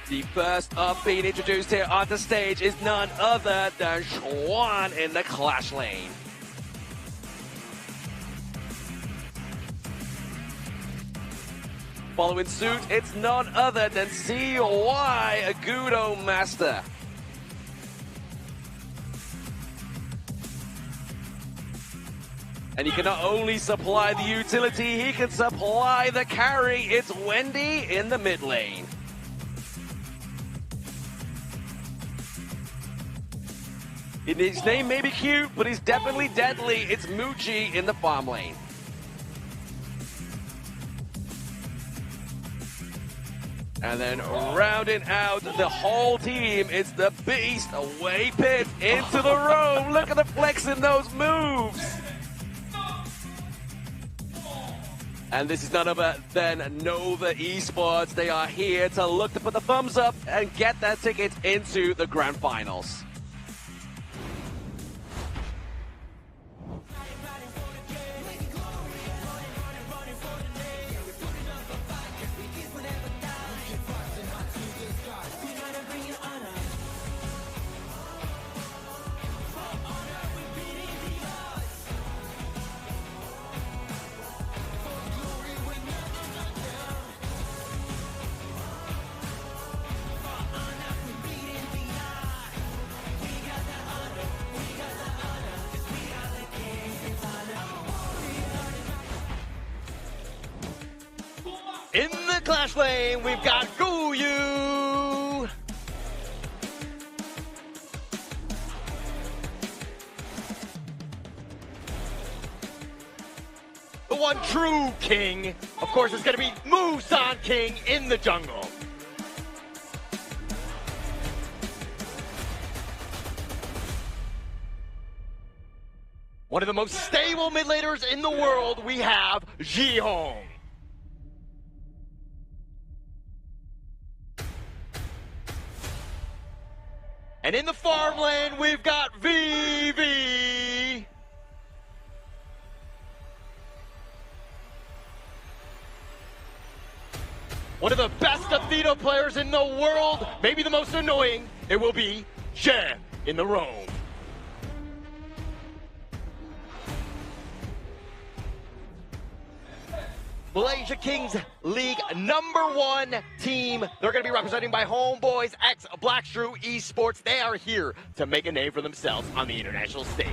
Speaker 1: The first up being introduced here on the stage is none other than Xuan in the Clash lane. Following suit, it's none other than CY, a Gudo Master. And he can not only supply the utility, he can supply the carry. It's Wendy in the mid lane. His name may be cute, but he's definitely deadly. It's Muji in the farm lane. And then rounding out the whole team, it's the Beast, away pit into the roam. Look at the flex in those moves. And this is none other than Nova Esports. They are here to look to put the thumbs up and get their ticket into the grand finals.
Speaker 22: In the Clash lane, we've got Guyu. The one true king, of course, is going to be Musan King in the jungle. One of the most stable mid laners in the world, we have Jihong. And in the farmland, we've got VV. One of the best Athena players in the world, maybe the most annoying, it will be Jen in the roam. Malaysia Kings League #1 team. They're going to be represented by HomeBois x Blacklist Esports. They are here to make a name for themselves on the international stage.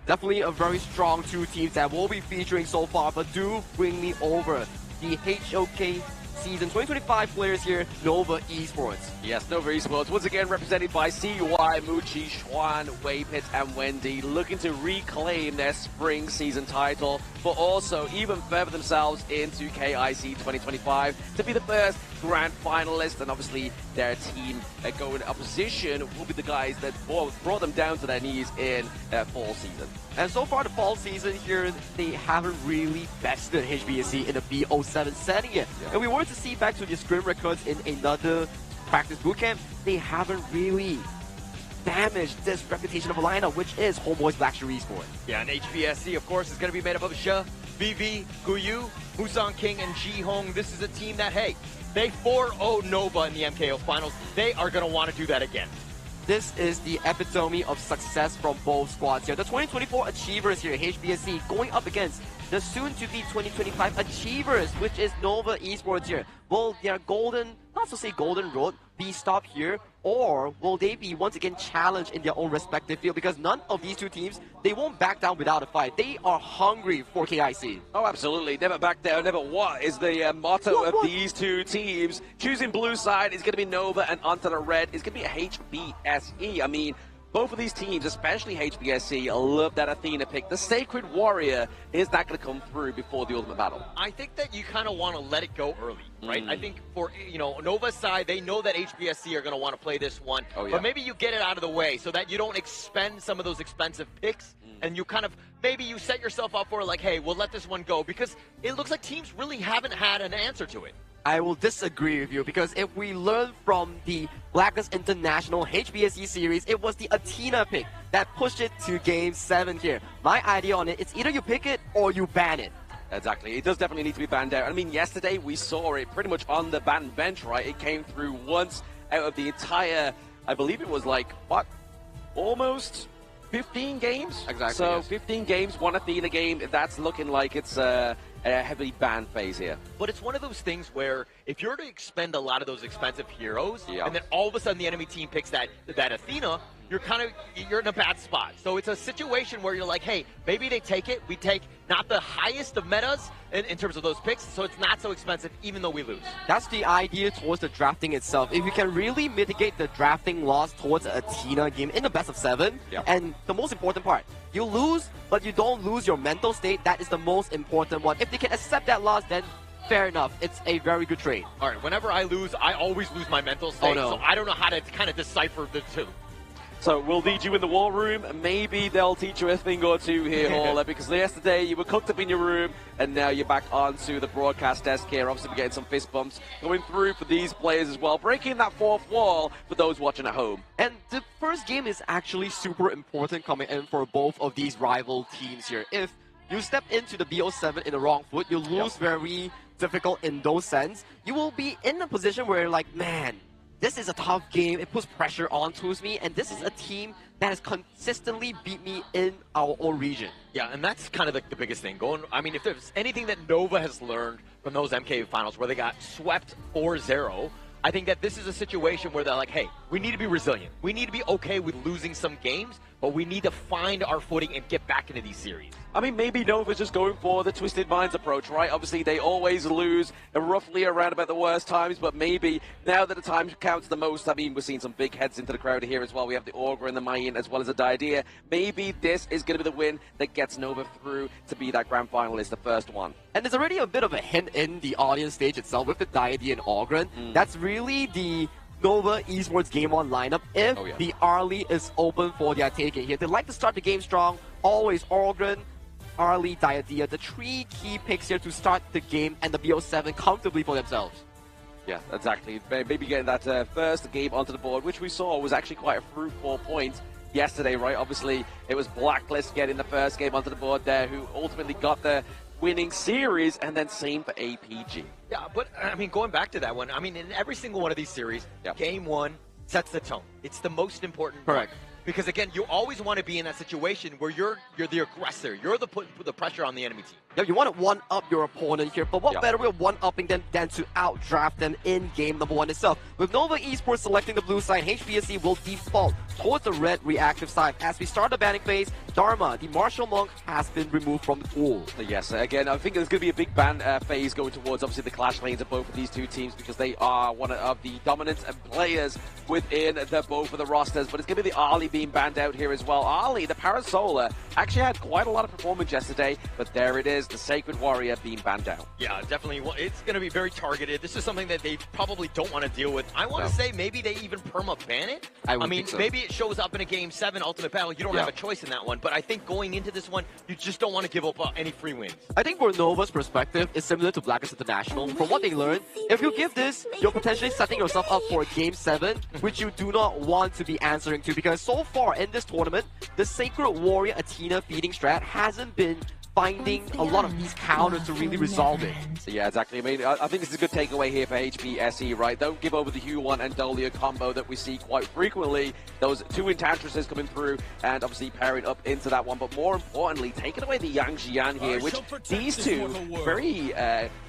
Speaker 2: Definitely a very strong two teams that we'll be featuring so far, but do bring me over the HOK Season 2025 players here, Nova Esports.
Speaker 1: Yes, Nova Esports, once again represented by CY, Muchi, Schwan, Waypit, and Wendy, looking to reclaim their spring season title, but also even further themselves into KIC 2025 to be the first grand finalist, and obviously their team that go in opposition will be the guys that brought them down to their knees in their fall season.
Speaker 2: And so far the fall season here, they haven't really bested HBSC in the B07 setting yet. And we were to see back to the scrim records in another practice bootcamp, they haven't really damaged this reputation of a lineup, which is HomeBois Blacklist Esports.
Speaker 22: Yeah, and HBSC, of course, is going to be made up of Sha, VV, Guyu, Musan King, and Jihong. This is a team that, hey, they 4-0 Nova in the MKO finals. They are going to want to do that again.
Speaker 2: This is the epitome of success from both squads here. The 2024 Achievers here, HBSC, going up against the soon-to-be 2025 Achievers, which is Nova Esports here. Will their golden, not to say golden road, be stopped here, or will they be once again challenged in their own respective field? Because none of these two teams, they won't back down without a fight. They are hungry for KIC.
Speaker 1: Oh, absolutely. Never back down, never what is the motto of these two teams. Choosing blue side is going to be Nova, and onto the red is going to be HBSE. I mean, both of these teams, especially HBSC, love that Athena pick. The Sacred Warrior is not going to come through before the Ultimate Battle.
Speaker 22: I think that you kind of want to let it go early, right? I think for, Nova's side, they know that HBSC are going to want to play this one.
Speaker 1: Oh, yeah.
Speaker 22: But maybe you get it out of the way so that you don't expend some of those expensive picks. And you kind of, maybe you set yourself up for like, hey, we'll let this one go. Because it looks like teams really haven't had an answer to it.
Speaker 2: I will disagree with you, because if we learn from the Blacklist International HBSC series, it was the Athena pick that pushed it to Game 7 here. My idea on it, it's either you pick it or you ban it.
Speaker 1: Exactly. It does definitely need to be banned out. I mean, yesterday we saw it pretty much on the ban bench, right? It came through once out of the entire, I believe it was like, what, almost 15 games?
Speaker 2: Exactly.
Speaker 1: So
Speaker 2: yes.
Speaker 1: 15 games, one Athena game. That's looking like it's a heavily banned phase here.
Speaker 22: But it's one of those things where if you're to expend a lot of those expensive heroes, and then all of a sudden the enemy team picks that Athena, you're in a bad spot. So it's a situation where you're like, hey, maybe they take it. We take not the highest of metas in terms of those picks, so it's not so expensive even though we lose.
Speaker 2: That's the idea towards the drafting itself. If you can really mitigate the drafting loss towards an Athena game in the best of 7, and the most important part, you lose, but you don't lose your mental state. That is the most important one. If they can accept that loss, then fair enough. It's a very good trade.
Speaker 22: All right, whenever I lose, I always lose my mental state.
Speaker 2: Oh, no.
Speaker 22: So I don't know how to kind of decipher the two.
Speaker 1: So we'll lead you in the war room. Maybe they'll teach you a thing or two here, Hauler, because yesterday you were cooked up in your room, and now you're back onto the broadcast desk here. Obviously, we're getting some fist bumps going through for these players as well, breaking that fourth wall for those watching at home.
Speaker 2: And the first game is actually super important coming in for both of these rival teams here. If you step into the BO7 in the wrong foot, you lose very difficult in those sense. You will be in a position where you're like, man, this is a tough game. It puts pressure onto me, and this is a team that has consistently beat me in our own region.
Speaker 22: Yeah, and that's kind of the biggest thing. I mean, if there's anything that Nova has learned from those MK finals where they got swept 4-0, I think that this is a situation where they're like, hey, we need to be resilient. We need to be okay with losing some games, but we need to find our footing and get back into these series.
Speaker 1: I mean, maybe Nova's just going for the Twisted Minds approach, right? Obviously, they always lose roughly around about the worst times, but maybe now that the time counts the most, I mean, we're seeing some big heads into the crowd here as well. We have the Augur and the Mayan as well as the Diadea. Maybe this is going to be the win that gets Nova through to be that grand finalist, the first one.
Speaker 2: And there's already a bit of a hint in the audience stage itself with the Diadea and Augur. That's really the Nova Esports Game On lineup if the Arlie is open for their taking here. They like to start the game strong, always Augur, Arlie, Diadea, the three key picks here to start the game and the BO7 comfortably for themselves.
Speaker 1: Yeah, exactly. Maybe getting that first game onto the board, which we saw was actually quite a fruitful point yesterday, right? Obviously, it was Blacklist getting the first game onto the board there, who ultimately got the winning series, and then same for APG.
Speaker 22: Yeah, but I mean, going back to that one, I mean, in every single one of these series, game one sets the tone. It's the most important.
Speaker 2: Correct.
Speaker 22: One. Because again, you always want to be in that situation where you're the aggressor. You're the put the pressure on the enemy team.
Speaker 2: Yeah, you want to one-up your opponent here, but what better way of one-upping them than to outdraft them in game number one itself? With Nova Esports selecting the blue side, HBSC will default towards the red reactive side. As we start the banning phase, Dharma, the martial monk, has been removed from the pool.
Speaker 1: Yes, again, I think there's going to be a big ban phase going towards, obviously, the clash lanes of both of these two teams because they are one of the dominant players within both of the rosters, but it's going to be the Arlie being banned out here as well. Arlie, the Parasolar, actually had quite a lot of performance yesterday, but there it is, the Sacred Warrior being banned out.
Speaker 22: Yeah, definitely. Well, it's going to be very targeted. This is something that they probably don't want to deal with. I want to say maybe they even perma-ban it. I mean, maybe it shows up in a Game 7 Ultimate Battle. You don't have a choice in that one, but I think going into this one, you just don't want to give up any free wins.
Speaker 2: I think for Nova's perspective, it's similar to Blacklist International. From what they learned, if you give this, you're potentially setting yourself up for a Game 7, which you do not want to be answering to, because so far in this tournament, the Sacred Warrior Athena feeding strat hasn't been finding a lot of these counters to really resolve it.
Speaker 1: So yeah, exactly. I mean, I think this is a good takeaway here for HBSE, right? Don't give over the Hue1 and Dolia combo that we see quite frequently. Those two Enchantresses coming through and obviously pairing up into that one. But more importantly, taking away the Yang Jian here, which these two very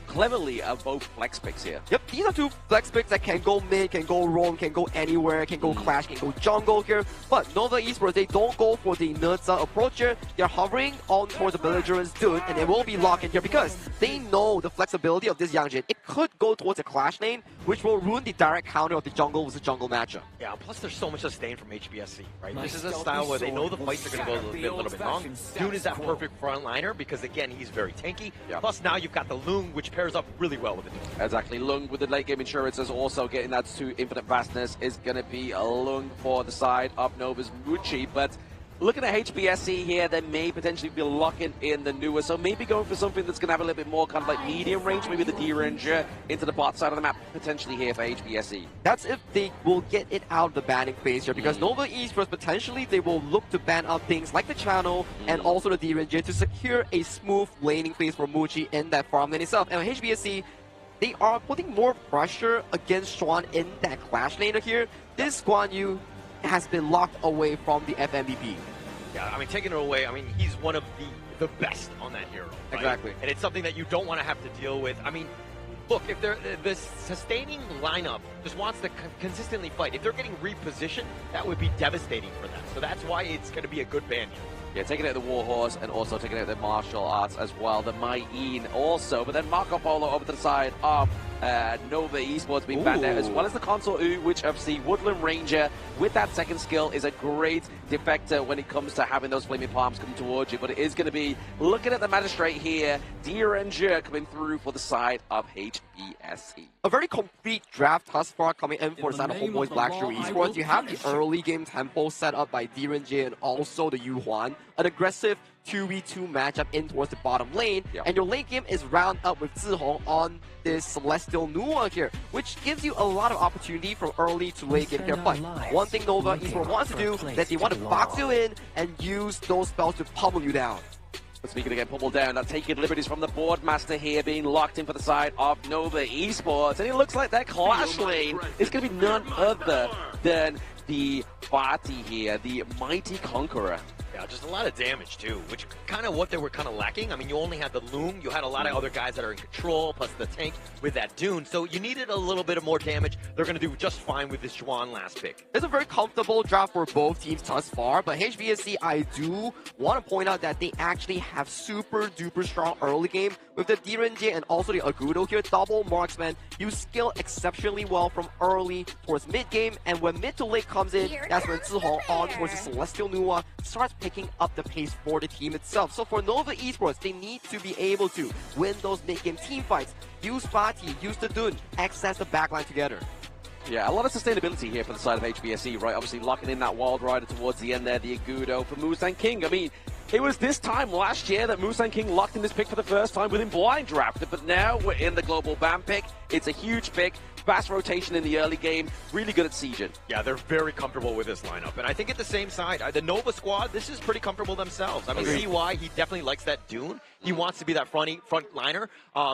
Speaker 1: cleverly are both flex picks here.
Speaker 2: Yep, these are two flex picks that can go mid, can go roam, can go anywhere, can go clash, can go jungle here. But Nova Esports, they don't go for the Nurza approach here. They're hovering on towards the Belligerent's Dune, and they will be locked in here because they know the flexibility of this Yang Jin. It could go towards a clash lane, which will ruin the direct counter of the jungle with the jungle matchup.
Speaker 22: Yeah, plus there's so much sustain from HBSC, right? This is a style where they know the fights are going to go a little bit long. Dune is that perfect frontliner because, again, he's very tanky. Plus now you've got the Lung, which pairs up really well with it.
Speaker 1: Exactly. Lung with the late game insurance is also getting that to infinite vastness is going to be a Lung for the side of Nova's Muchi, but looking at HBSC here, they may potentially be locking in the newer, so maybe going for something that's going to have a little bit more kind of like medium range, maybe the D-Ranger into the bot side of the map potentially here for HBSC.
Speaker 2: That's if they will get it out of the banning phase here, because Nova Esports, potentially they will look to ban out things like the channel and also the D-Ranger to secure a smooth laning phase for Muchi in that farm lane itself. And HBSC, they are putting more pressure against Swan in that clash lane here. This Guan Yu has been locked away from the FMVP.
Speaker 22: Yeah, I mean, taking it away, I mean, he's one of the best on that hero. Right?
Speaker 2: Exactly.
Speaker 22: And it's something that you don't want to have to deal with. I mean, look, if they're the sustaining lineup just wants to consistently fight, if they're getting repositioned, that would be devastating for them. So that's why it's going to be a good ban here.
Speaker 1: Yeah, taking out the Warhorse and also taking out the martial arts as well. The Mayin also, but then Marco Polo over to the side of Nova Esports being banned out, as well as the console U, which obviously Woodland Ranger with that second skill is a great defector when it comes to having those flaming palms come towards you. But it is going to be looking at the magistrate here, Ranger coming through for the side of HBSC.
Speaker 2: A very complete draft thus far coming in for the side of HomeBois Blackstream Esports. You have the early game tempo set up by Ranger and also the Yuhuan, an aggressive 2v2 matchup in towards the bottom lane, and your late game is round up with Zihong on this Celestial Nua here, which gives you a lot of opportunity from early to late game here. But one thing Nova Esports wants to do is that they want to box you in and use those spells to pummel you down.
Speaker 1: But speaking again, pummel down, now taking liberties from the Boardmaster here, being locked in for the side of Nova Esports, and it looks like that clash lane is going to be none other than the Party here, the Mighty Conqueror.
Speaker 22: Yeah, just a lot of damage too, which kind of what they were kind of lacking. I mean, you only had the Loom, you had a lot of other guys that are in control, plus the tank with that Dune, so you needed a little bit of more damage. They're going to do just fine with this Juan last pick.
Speaker 2: It's a very comfortable draft for both teams thus far, but HBSC, I do want to point out that they actually have super duper strong early game with the Direnji and also the Agudo here. Double marksman, you skill exceptionally well from early towards mid game, and when mid to late comes in, that's when Zihong on towards the Celestial Nua starts picking up the pace for the team itself. So for Nova Esports, they need to be able to win those mid-game team fights, use Fati, use the Dun, access the backline together.
Speaker 1: Yeah, a lot of sustainability here for the side of HBSC, right? Obviously locking in that Wild Rider towards the end there, the Agudo for Mustang King. I mean, it was this time last year that Mustang King locked in this pick for the first time within blind drafted, but now we're in the global ban pick. It's a huge pick. Fast rotation in the early game, really good at sieging.
Speaker 22: Yeah, they're very comfortable with this lineup. And I think at the same side, the Nova squad, this is pretty comfortable themselves. I mean, see why he definitely likes that Dune. He wants to be that front liner.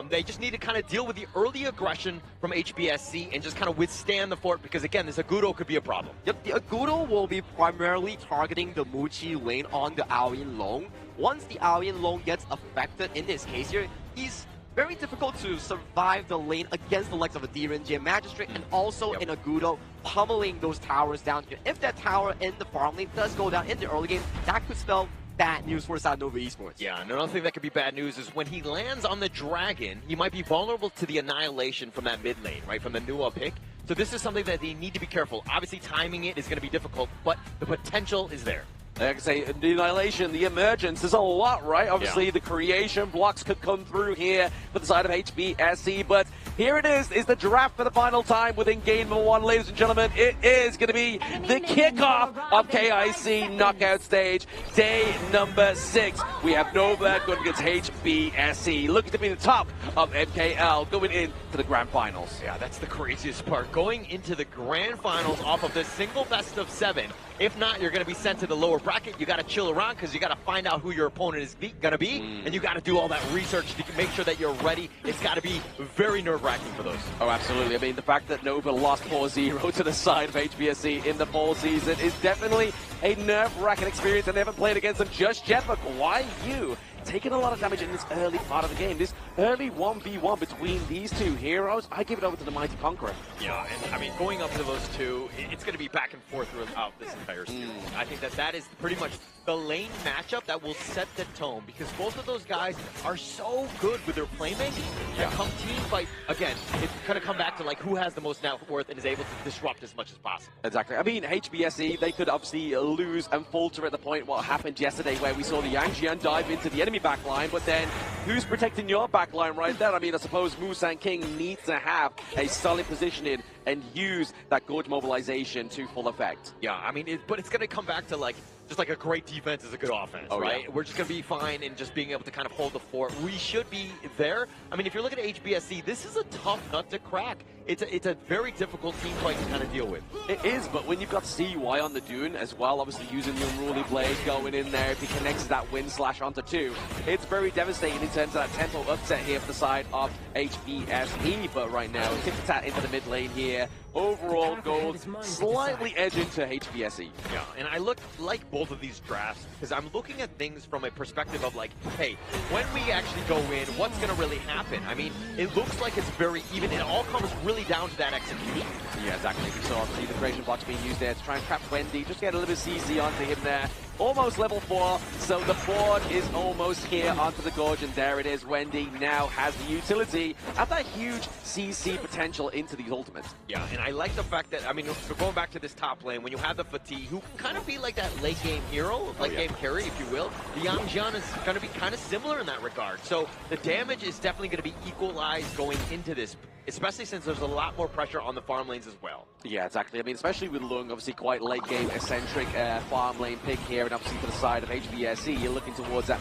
Speaker 22: They just need to kind of deal with the early aggression from HBSC and just kind of withstand the fort, because again, this Agudo could be a problem.
Speaker 2: Yep, the Agudo will be primarily targeting the Muchi lane on the Aoyin Long. Once the Aoyin Long gets affected, in this case here, he's very difficult to survive the lane against the likes of a Direnji Magistrate and also in Agudo pummeling those towers down here. If that tower in the farm lane does go down in the early game, that could spell bad news for South Nova Esports.
Speaker 22: Yeah, and another thing that could be bad news is when he lands on the Dragon, he might be vulnerable to the annihilation from that mid lane, right, from the Nua pick. So this is something that they need to be careful. Obviously, timing it is going to be difficult, but the potential is there.
Speaker 1: Like I say, the annihilation, the emergence, there's a lot, right? Obviously, the creation blocks could come through here for the side of HBSC, but here it is the draft for the final time within game number 1, ladies and gentlemen. It is going to be the kickoff of KIC knockout stage, day number 6. We have Nova going against HBSC, looking to be the top of MKL going into the grand finals.
Speaker 22: Yeah, that's the craziest part. Going into the grand finals off of this single best of 7. If not, you're going to be sent to the lower bracket. You got to chill around because you got to find out who your opponent is going to be, and you got to do all that research to make sure that you're ready. It's got to be very nerve-wracking for those.
Speaker 1: Oh, absolutely. I mean, the fact that Nova lost 4-0 to the side of HBSC in the fall season is definitely a nerve-wracking experience, and they haven't played against them just yet. But why you? Taking a lot of damage in this early part of the game. This early 1v1 between these two heroes, I give it over to the Mighty Conqueror.
Speaker 22: Yeah, and I mean, going up to those two, it's going to be back and forth throughout this entire series. I think that is pretty much the lane matchup that will set the tone, because both of those guys are so good with their playmaking. And come team fight, again, it's going to come back to like who has the most net worth and is able to disrupt as much as possible.
Speaker 1: Exactly. I mean, HBSC, they could obviously lose and falter at the point what happened yesterday where we saw the Yangjian dive into the enemy backline, but then who's protecting your backline right there? I mean, I suppose Mustang King needs to have a solid positioning and use that gorge mobilization to full effect.
Speaker 22: Yeah, I mean, but it's going to come back to like, just like a great defense is a good offense, right? Yeah. We're just going to be fine in just being able to kind of hold the fort. We should be there. I mean, if you're looking at HBSC, this is a tough nut to crack. It's a very difficult team fight to kind of deal with.
Speaker 1: It is, but when you've got CY on the Dune as well, obviously using the Unruly Blade, going in there, if he connects that wind slash onto 2, it's very devastating in terms of that tempo upset here for the side of HBSE. But right now, tit-tat into the mid lane here. Overall gold slightly edging to HBSE.
Speaker 22: Yeah, and I look like both of these drafts because I'm looking at things from a perspective of like, hey, when we actually go in, what's going to really happen? I mean, it looks like it's very even. It all comes really down to that execution.
Speaker 1: Yeah, exactly. We saw obviously the creation blocks being used there to try and trap Wendy, just get a little bit CZ onto him there. almost level 4, so the board is almost here onto the gorge, and there it is. Wendy now has the utility at that huge CC potential into these ultimates.
Speaker 22: Yeah, and I like the fact that, I mean, going back to this top lane, when you have the Fatigue, who can kind of be like that late game hero, late game carry, if you will, the Yang Jian is going to be kind of similar in that regard. So the damage is definitely going to be equalized going into this, especially since there's a lot more pressure on the farm lanes as well.
Speaker 1: Yeah, exactly. I mean, especially with Lung, obviously quite late game eccentric farm lane pick here, and obviously to the side of HBSE, you're looking towards that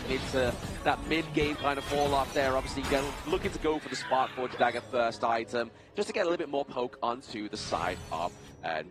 Speaker 1: mid game kind of fall off there. Obviously, looking to go for the Spark Forge Dagger first item, just to get a little bit more poke onto the side of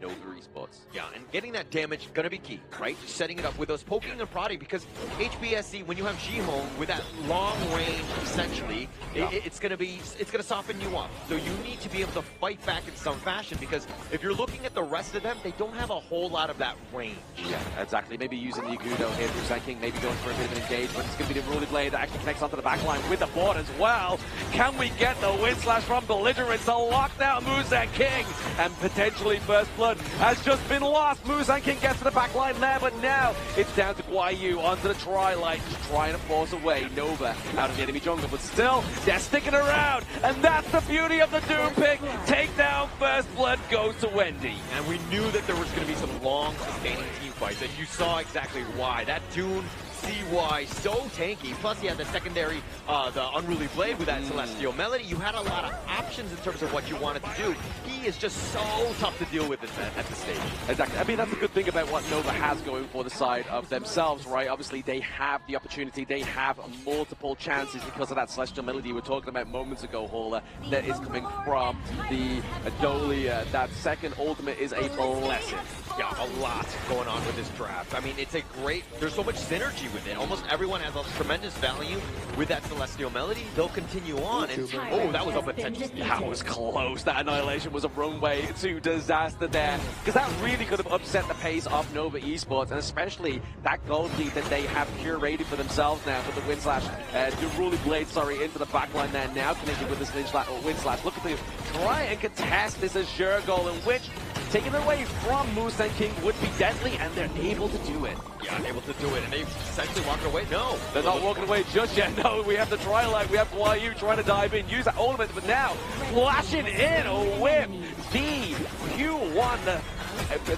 Speaker 1: Nova Esports.
Speaker 22: Yeah, and getting that damage gonna be key, right? Setting it up with those poking and prodding, because HBSE, when you have Jihong with that long range, essentially, it's gonna soften you up. So you need to be able to fight back in some fashion, because if you're looking at the rest of them, they don't have a whole lot of that range.
Speaker 1: Yeah, exactly. Maybe using the Yagudo here through Zen King, maybe going for a bit of an engagement. It's going to be the Ruly Blade that actually connects onto the backline with the board as well. Can we get the Wind Slash from Belligerent to lock down Muzan King? And potentially First Blood has just been lost. Muzan King gets to the backline there, but now it's down to Guayu onto the Tri-Light, just trying to force away Nova out of the enemy jungle. But still, they're sticking around, and that's the beauty of the Doom pick. Take down First Blood goes to Wendy.
Speaker 22: And we knew that there was going to be some long, sustaining team fights, and you saw exactly why. That Dune CY so tanky, plus he had the secondary, the Unruly Blade with that Celestial Melody. You had a lot of options in terms of what you wanted to do. He is just so tough to deal with at this stage.
Speaker 1: Exactly. I mean, that's a good thing about what Nova has going for the side of themselves, right? Obviously, they have the opportunity. They have multiple chances because of that Celestial Melody we were talking about moments ago, Hauler, that is coming from the Adolia. That second ultimate is a blessing.
Speaker 22: Yeah, a lot going on with this draft. I mean, it's a great, there's so much synergy with it. Almost everyone has a tremendous value with that Celestial Melody. They'll continue on, and oh, that was a potential.
Speaker 1: That was close. That Annihilation was a runway to disaster there, because that really could have upset the pace of Nova Esports, and especially that gold lead that they have curated for themselves now with the Wind Slash, the Ruly Blade, sorry, into the backline there now, connected with this Wind Slash. Looking to try and contest this Azure Golem, which, taken away from Muzan King, would be deadly, and they're able to do it.
Speaker 22: Yeah, able to do it, and they essentially walked away. No,
Speaker 1: they're not walking away just yet. No, we have the Tri-Light, we have Guayu trying to dive in, use that ultimate, but now flashing in with the Q1,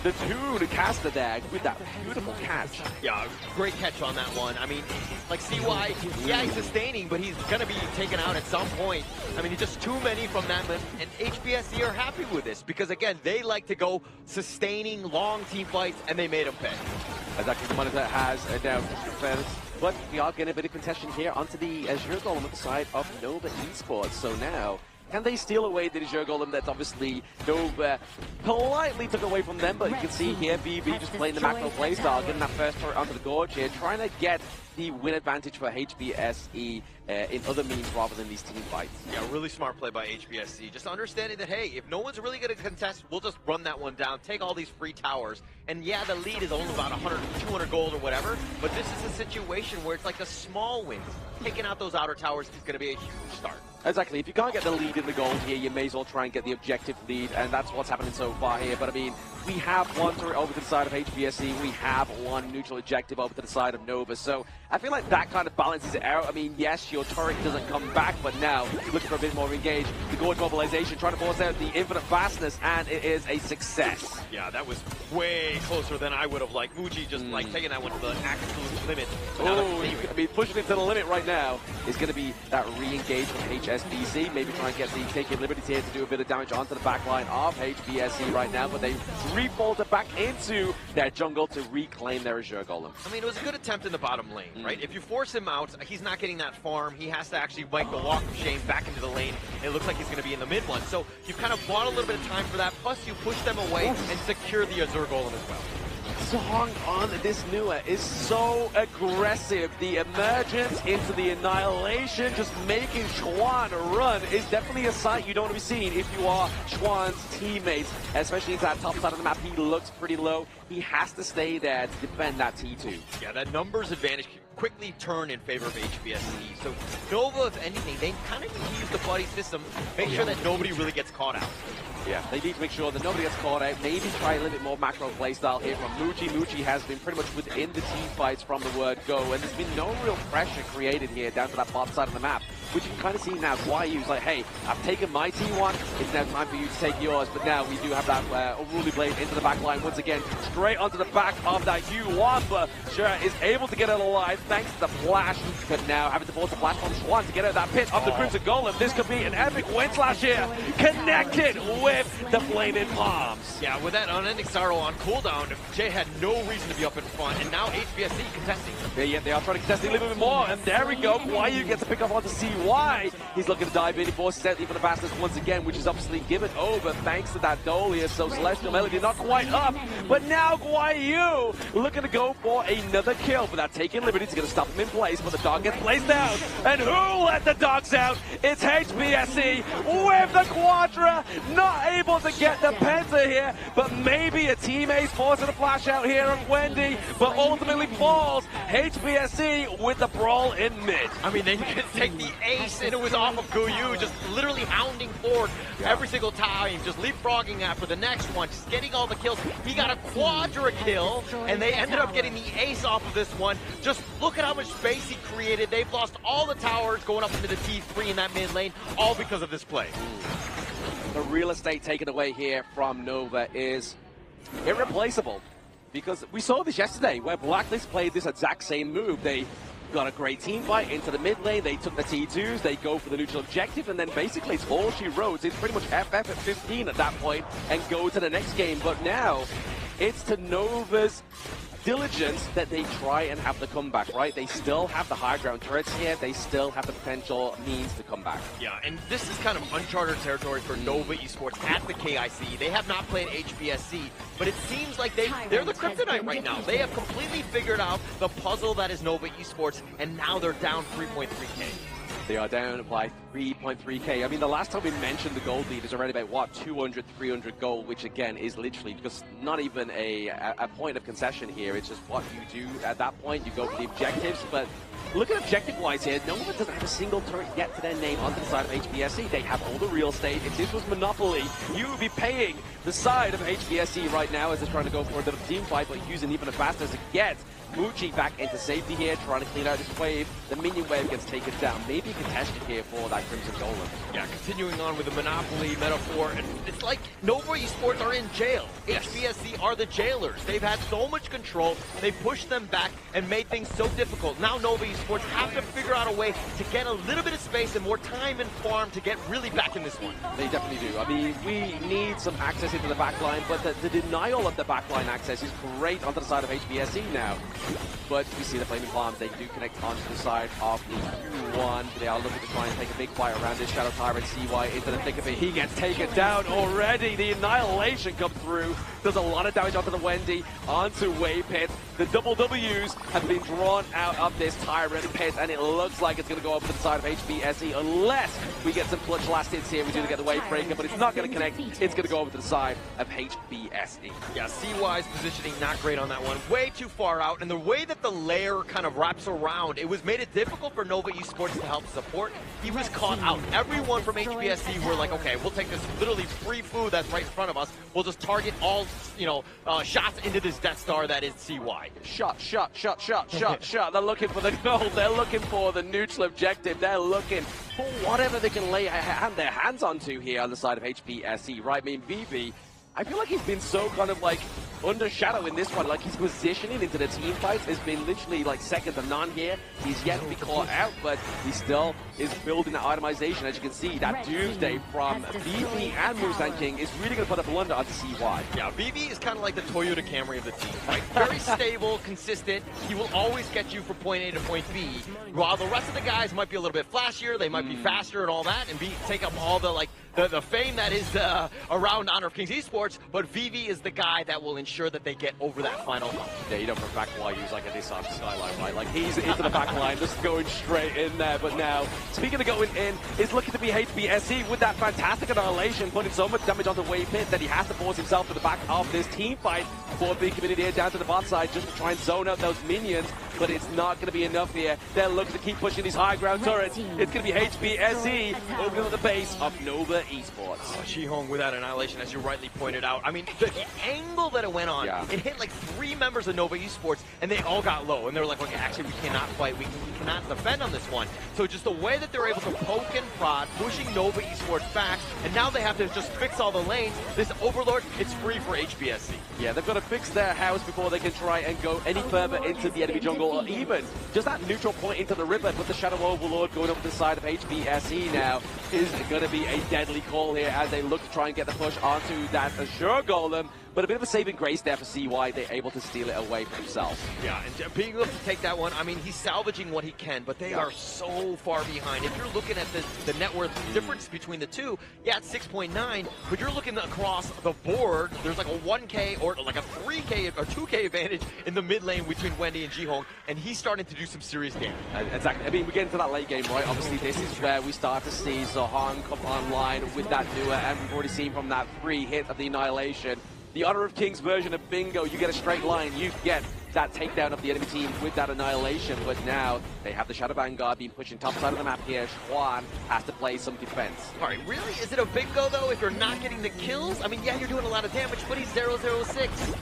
Speaker 1: the two to cast the dag with that beautiful catch.
Speaker 22: Yeah, great catch on that one. I mean, like CY, yeah, he's sustaining, but he's gonna be taken out at some point. I mean, just too many from that, and HBSE are happy with this, because again, they like to go sustaining long team fights, and they made them pay.
Speaker 1: Exactly, the money that has now, but we are getting a bit of contention here onto the Azure Golem at the side of Nova Esports. So now, can they steal away the Azure Golem that's obviously Nova politely took away from them? But you can see here, BB just playing the macro playstyle, getting that first turret onto the gorge here, trying to get the win advantage for HBSE in other means rather than these team fights.
Speaker 22: Yeah, really smart play by HBSE. Just understanding that, hey, if no one's really going to contest, we'll just run that one down, take all these free towers. And yeah, the lead is only about 100, 200 gold or whatever, but this is a situation where it's like a small win. Taking out those outer towers is going to be a huge start.
Speaker 1: Exactly. If you can't get the lead in the gold here, you may as well try and get the objective lead, and that's what's happening so far here. But I mean, we have one turret over to the side of HBSE, we have one neutral objective over to the side of Nova, so I feel like that kind of balances it out. I mean, yes, your turret doesn't come back, but now looking for a bit more engage. The gorge mobilization, trying to force out the infinite fastness, and it is a success.
Speaker 22: Yeah, that was way closer than I would have liked. Muji just like taking that one to the absolute limit.
Speaker 1: Oh, I mean, pushing it to the limit right now is going to be that re-engage from HSBC. Maybe try and get the taking liberties here to do a bit of damage onto the backline of HBSE right now, but they re-folded back into their jungle to reclaim their Azure Golem.
Speaker 22: I mean, it was a good attempt in the bottom lane, right? If you force him out, he's not getting that farm. He has to actually make the walk of shame back into the lane. It looks like he's going to be in the mid one. So you've kind of bought a little bit of time for that, plus you push them away and secure the Azure Golem as well.
Speaker 1: Song on this Nua is so aggressive. The emergence into the annihilation, just making Chuan run, is definitely a sight you don't want to be seeing if you are Chuan's teammates, especially into that top side of the map. He looks pretty low. He has to stay there to defend that T2.
Speaker 22: Yeah, that numbers advantage can quickly turn in favor of HBSE. So Nova, if anything, they kind of need to use the buddy system, make sure that nobody really gets caught out.
Speaker 1: Yeah, they need to make sure that nobody gets caught out. Maybe try a little bit more macro playstyle here from Muji. Muji has been pretty much within the team fights from the word go, and there's been no real pressure created here down to that bottom side of the map, which you can kind of see now. Guayu's like, hey, I've taken my T1, it's now time for you to take yours, but now we do have that Unruly Blade into the back line once again, straight onto the back of that U1, but Sure is able to get it alive thanks to the flash, but now having to force the flash from Swan to get out of that pit of the Crimson Golem. This could be an epic win slash here, connected with the Flaming Palms.
Speaker 22: Yeah, with that unending sorrow on cooldown, Jay had no reason to be up in front, and now HBSC contesting.
Speaker 1: Yeah, they are trying to contest a little bit more, and there we go. Guayu gets to pick up onto CY. He's looking to dive in, he forces out even the fastest once again, which is obviously given over thanks to that Dole here. So Celestial Melody not quite up, but now Guayu looking to go for another kill, but that taking liberty to get to stop him in place, but the dog gets placed down. And who let the dogs out? It's HBSC with the Quadra, not able to get the Penta here, but maybe a teammate's forcing a flash out here on Wendy, but ultimately falls. HBSC with the brawl in mid.
Speaker 22: I mean, they could take the ace, and it was off of Guyu, just literally hounding forward every single time, just leapfrogging after the next one, just getting all the kills. He got a Quadra kill, and they ended up getting the ace off of this one. Just look at how much space he created. They've lost all the towers going up into the T3 in that mid lane, all because of this play.
Speaker 1: The real estate taken away here from Nova is irreplaceable, because we saw this yesterday where Blacklist played this exact same move. They got a great team fight into the mid lane, they took the T2s, they go for the neutral objective, and then basically it's all she wrote. It's pretty much FF at 15 at that point and go to the next game. But now it's to Nova's diligence that they try and have the comeback, right? They still have the high ground turrets here, they still have the potential means to come back.
Speaker 22: Yeah, and this is kind of uncharted territory for Nova Esports at the KIC. They have not played HBSC, but it seems like they're the kryptonite right now. They have completely figured out the puzzle that is Nova Esports, and now they're down 3.3k.
Speaker 1: They are down by 3.3k. I mean, the last time we mentioned the gold lead is around about, what, 200, 300 gold, which again is literally just not even a point of concession here. It's just what you do at that point. You go for the objectives, but look at objective-wise here. Nova doesn't have a single turret yet to their name onto the side of HBSC. They have all the real estate. If this was Monopoly, you would be paying the side of HBSC right now as they're trying to go for a bit of a team fight, but using even the fastest to get Muji back into safety here, trying to clean out this wave. The minion wave gets taken down. Maybe contested here for that Crimson Golem.
Speaker 22: Yeah, continuing on with the Monopoly metaphor, and it's like Nova Esports are in jail. Yes. HBSC are the jailers. They've had so much control, they pushed them back and made things so difficult. Now Nova Esports have to figure out a way to get a little bit of space and more time and farm to get really back in this one.
Speaker 1: They definitely do. I mean, we need some access into the backline, but the denial of the backline access is great onto the side of HBSC now. But we see the Flaming Palms, they do connect onto the side of the Q1. They are looking to try and take a big fight around this Shadow Tyrant. CY into the thick of it. He gets taken down already. The Annihilation comes through. Does a lot of damage onto the Wendy, onto Wave Pit. The double W's have been drawn out of this Tyrant Pit, and it looks like it's going to go over to the side of HBSC unless we get some clutch last hits here. We do get the Wave Breaker, but it's not going to connect. It's going to go over to the side of HBSC.
Speaker 22: Yeah, CY's positioning not great on that one. Way too far out, and the way that the layer kind of wraps around, it made it difficult for Nova Esports to help support. He was caught out. Everyone from HBSC were like, okay, we'll take this literally free food that's right in front of us. We'll just target all, shots into this Death Star that is CY.
Speaker 1: Shot. They're looking for the gold. They're looking for the neutral objective. They're looking for whatever they can lay their hands onto here on the side of HBSC, right? I mean, VV, I feel like he's been so kind of like under shadow in this one. Like his positioning into the team fights has been literally like second to none here. He's yet to be caught out, but he still is building that itemization. As you can see, that Doomsday from VV and Musan King is really going to put a blunder onto CY.
Speaker 22: Yeah, VV is kind of like the Toyota Camry of the team, right? Very stable, consistent. He will always get you from point A to point B, while the rest of the guys might be a little bit flashier, they might be faster and all that, and take up all the fame that is around Honor of Kings Esports, but VV is the guy that will ensure sure that they get over that final hump.
Speaker 1: Yeah, you know for a fact why he's like a Nissan Skyline, right? Like he's into the back line, just going straight in there. But now, speaking of going in, it's looking to be HBSC with that fantastic annihilation, putting so much damage onto Wave Pit that he has to force himself to the back of this team fight for being committed here down to the bot side just to try and zone out those minions. But it's not going to be enough here. They're looking to keep pushing these high ground turrets. It's going to be HBSC opening up the base of Nova Esports.
Speaker 22: Oh, Jihong with that annihilation, as you rightly pointed out. I mean, the angle that it went on, it hit like 3 members of Nova Esports, and they all got low. And they were like, okay, actually, we cannot fight. We cannot defend on this one. So just the way that they're able to poke and prod, pushing Nova Esports back, and now they have to just fix all the lanes. This Overlord, it's free for HBSC.
Speaker 1: Yeah, they've got to fix their house before they can try and go any further into the enemy jungle, or even just that neutral point into the river. But the Shadow Overlord going up the side of HBSC now is going to be a deadly call here as they look to try and get the push onto that Azure Golem. But a bit of a saving grace there for CY. They're able to steal it away from themselves.
Speaker 22: Yeah, and being able to take that one, I mean, he's salvaging what he can, but they are so far behind. If you're looking at the net worth difference between the two, yeah, it's 6.9, but you're looking across the board, there's like a 1K or like a 3K or 2K advantage in the mid lane between Wendy and Jihong, and he's starting to do some serious damage.
Speaker 1: Exactly. I mean, we get into that late game, right? Obviously, this is where we start to see Zohan come online with that newer, and we've already seen from that free hit of the Annihilation. The Honor of Kings version of Bingo, you get a straight line, you get that takedown of the enemy team with that Annihilation, but now they have the Shadow Vanguard being pushed in top side of the map here. Juan has to play some defense.
Speaker 22: All right, really? Is it a Bingo, though, if you're not getting the kills? I mean, yeah, you're doing a lot of damage, but he's 006.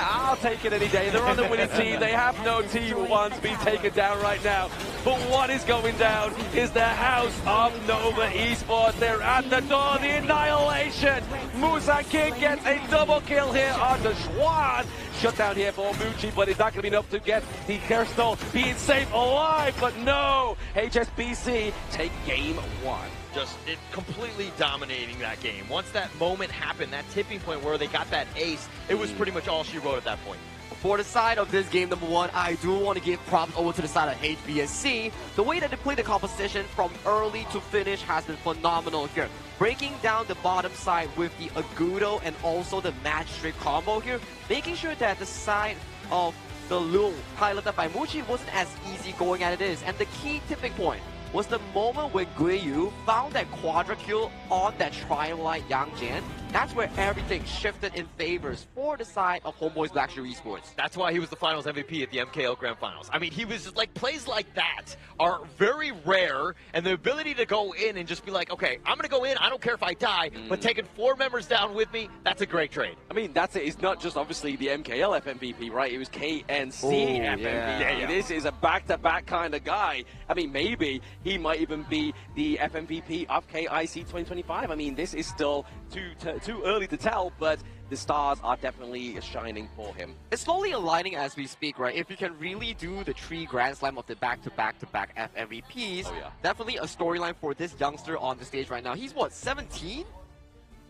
Speaker 1: I'll take it any day. They're on the winning team. They have no T1s being taken down right now. But what is going down is the house of Nova Esports. They're at the door. The Annihilation. Musa King gets a double kill here on the Schwan. Shut down here for Muchi, but it's not going to be enough to get the Kerstal being safe alive. But no, HSBC take game 1.
Speaker 22: Just completely dominating that game. Once that moment happened, that tipping point where they got that ace, it was pretty much all she wrote at that point.
Speaker 2: For the side of this game, number 1, I do want to give props over to the side of HBSC. The way that they play the competition from early to finish has been phenomenal here. Breaking down the bottom side with the Agudo and also the match straight combo here, making sure that the side of the Loom piloted by Muchi wasn't as easy going as it is. And the key tipping point was the moment when Guiyu found that quadra kill on that Tri-Line Yang Jian. That's where everything shifted in favors for the side of HomeBois Blackshire Esports.
Speaker 22: That's why he was the finals MVP at the MKL Grand Finals. I mean, he was just like, plays like that are very rare, and the ability to go in and just be like, okay, I'm going to go in, I don't care if I die, but taking 4 members down with me, that's a great trade.
Speaker 1: I mean, that's it. It's not just obviously the MKL FMVP, right? It was KNC FMVP.
Speaker 22: yeah.
Speaker 1: This is a back-to-back kind of guy. I mean, maybe he might even be the FMVP of KIC2025. I mean, this is still too early to tell, but the stars are definitely shining for him.
Speaker 2: It's slowly aligning as we speak, right? If you can really do the 3 Grand Slam of the back-to-back FMVPs, definitely a storyline for this youngster on the stage right now. He's what, 17?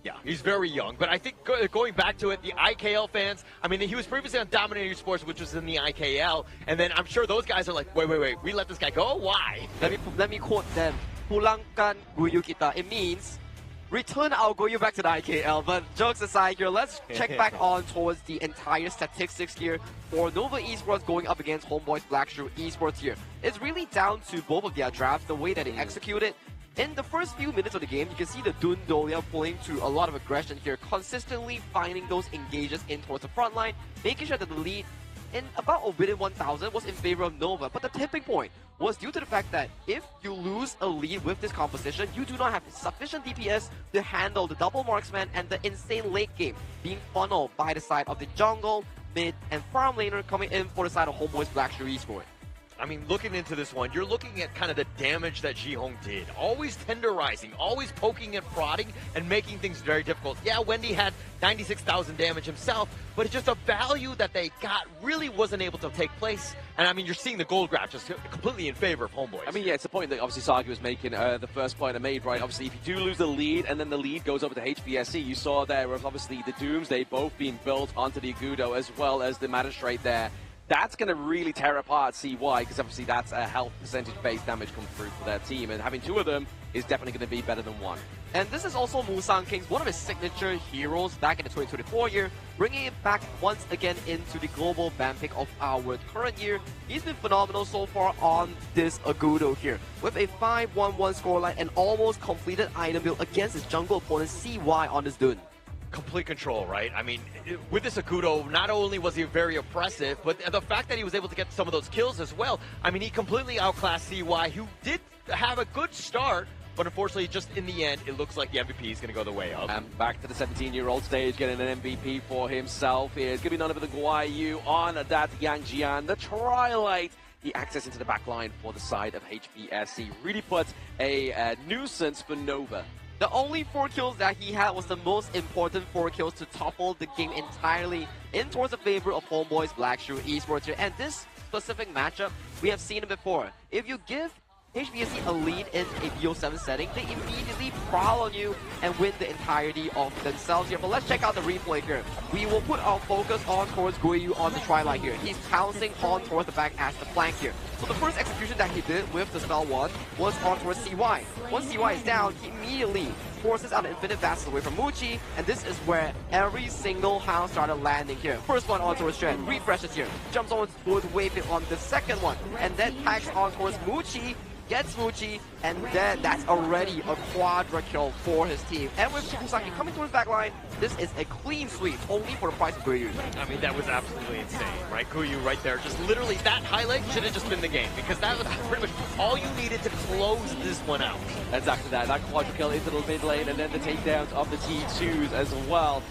Speaker 22: Yeah, he's very young, but I think going back to it, the IKL fans, I mean, he was previously on Dominator Sports, which was in the IKL, and then I'm sure those guys are like, wait, we let this guy go? Why?
Speaker 2: Let me quote them. Pulangkan Guyu kita. It means, return our Goyu back to the IKL. But jokes aside here, let's check back on towards the entire statistics here for Nova Esports going up against HomeBois Blackshire Esports here. It's really down to both of their drafts, the way that they execute it. In the first few minutes of the game, you can see the Dun Dolia pulling to a lot of aggression here, consistently finding those engages in towards the front line, making sure that the lead in about within 1,000 was in favor of Nova. But the tipping point was due to the fact that if you lose a lead with this composition, you do not have sufficient DPS to handle the double marksman and the insane late game being funneled by the side of the jungle, mid, and farm laner coming in for the side of HomeBois Blackshire Esports.
Speaker 22: I mean, looking into this one, you're looking at kind of the damage that Jihong did. Always tenderizing, always poking and prodding, and making things very difficult. Yeah, Wendy had 96,000 damage himself, but it's just a value that they got really wasn't able to take place. And I mean, you're seeing the gold graph just completely in favor of HomeBois.
Speaker 1: I mean, yeah, it's the point that obviously Sagi was making, the first point I made, right? Obviously, if you do lose the lead, and then the lead goes over to HBSC, you saw there was obviously the Doomsday both being built onto the Agudo as well as the Magistrate there. That's going to really tear apart CY, because obviously that's a health percentage-based damage come through for their team, and having 2 of them is definitely going to be better than 1.
Speaker 2: And this is also Musang King's one of his signature heroes back in the 2024 year, bringing it back once again into the global ban pick of our current year. He's been phenomenal so far on this Agudo here, with a 5-1-1 scoreline and almost completed item build against his jungle opponent CY on this Dune.
Speaker 22: Complete control, right? I mean, with this Agudo, not only was he very oppressive, but the fact that he was able to get some of those kills as well. I mean, he completely outclassed CY, who did have a good start, but unfortunately, just in the end, it looks like the MVP is going to go the way of.
Speaker 1: And back to the 17-year-old stage, getting an MVP for himself here. It's going to be none other than Guai Yu on that Yang Jian. The Twilight, the access into the back line for the side of HBSC really puts a nuisance for Nova.
Speaker 2: The only 4 kills that he had was the most important 4 kills to topple the game entirely in towards the favor of HomeBois Blackstreet Esports here. And this specific matchup, we have seen it before. If you give HBSC a lead in a BO7 setting, they immediately prowl on you and win the entirety of themselves here. But let's check out the replay here. We will put our focus on towards Guiyu on the Twilight here. He's pouncing on towards the back as the flank here. So the first execution that he did with the spell 1 was on towards CY. Once CY is down, he immediately forces out an Infinite Vassal away from Muchi, and this is where every single house started landing here. First one on towards Shen, refreshes here, jumps on towards Wayfit on the second one, and then tags on towards Muchi, gets Muchi, and then that's already a quadra kill for his team. And with Kusaki coming towards back line, this is a clean sweep, only for the price of Guiyu.
Speaker 22: I mean, that was absolutely insane, right? Guiyu right there, just literally, that highlight should have just been the game, because that was pretty much all you needed to close this one out.
Speaker 1: Exactly that quadra kill into the mid lane, and then the takedowns of the T2s as well.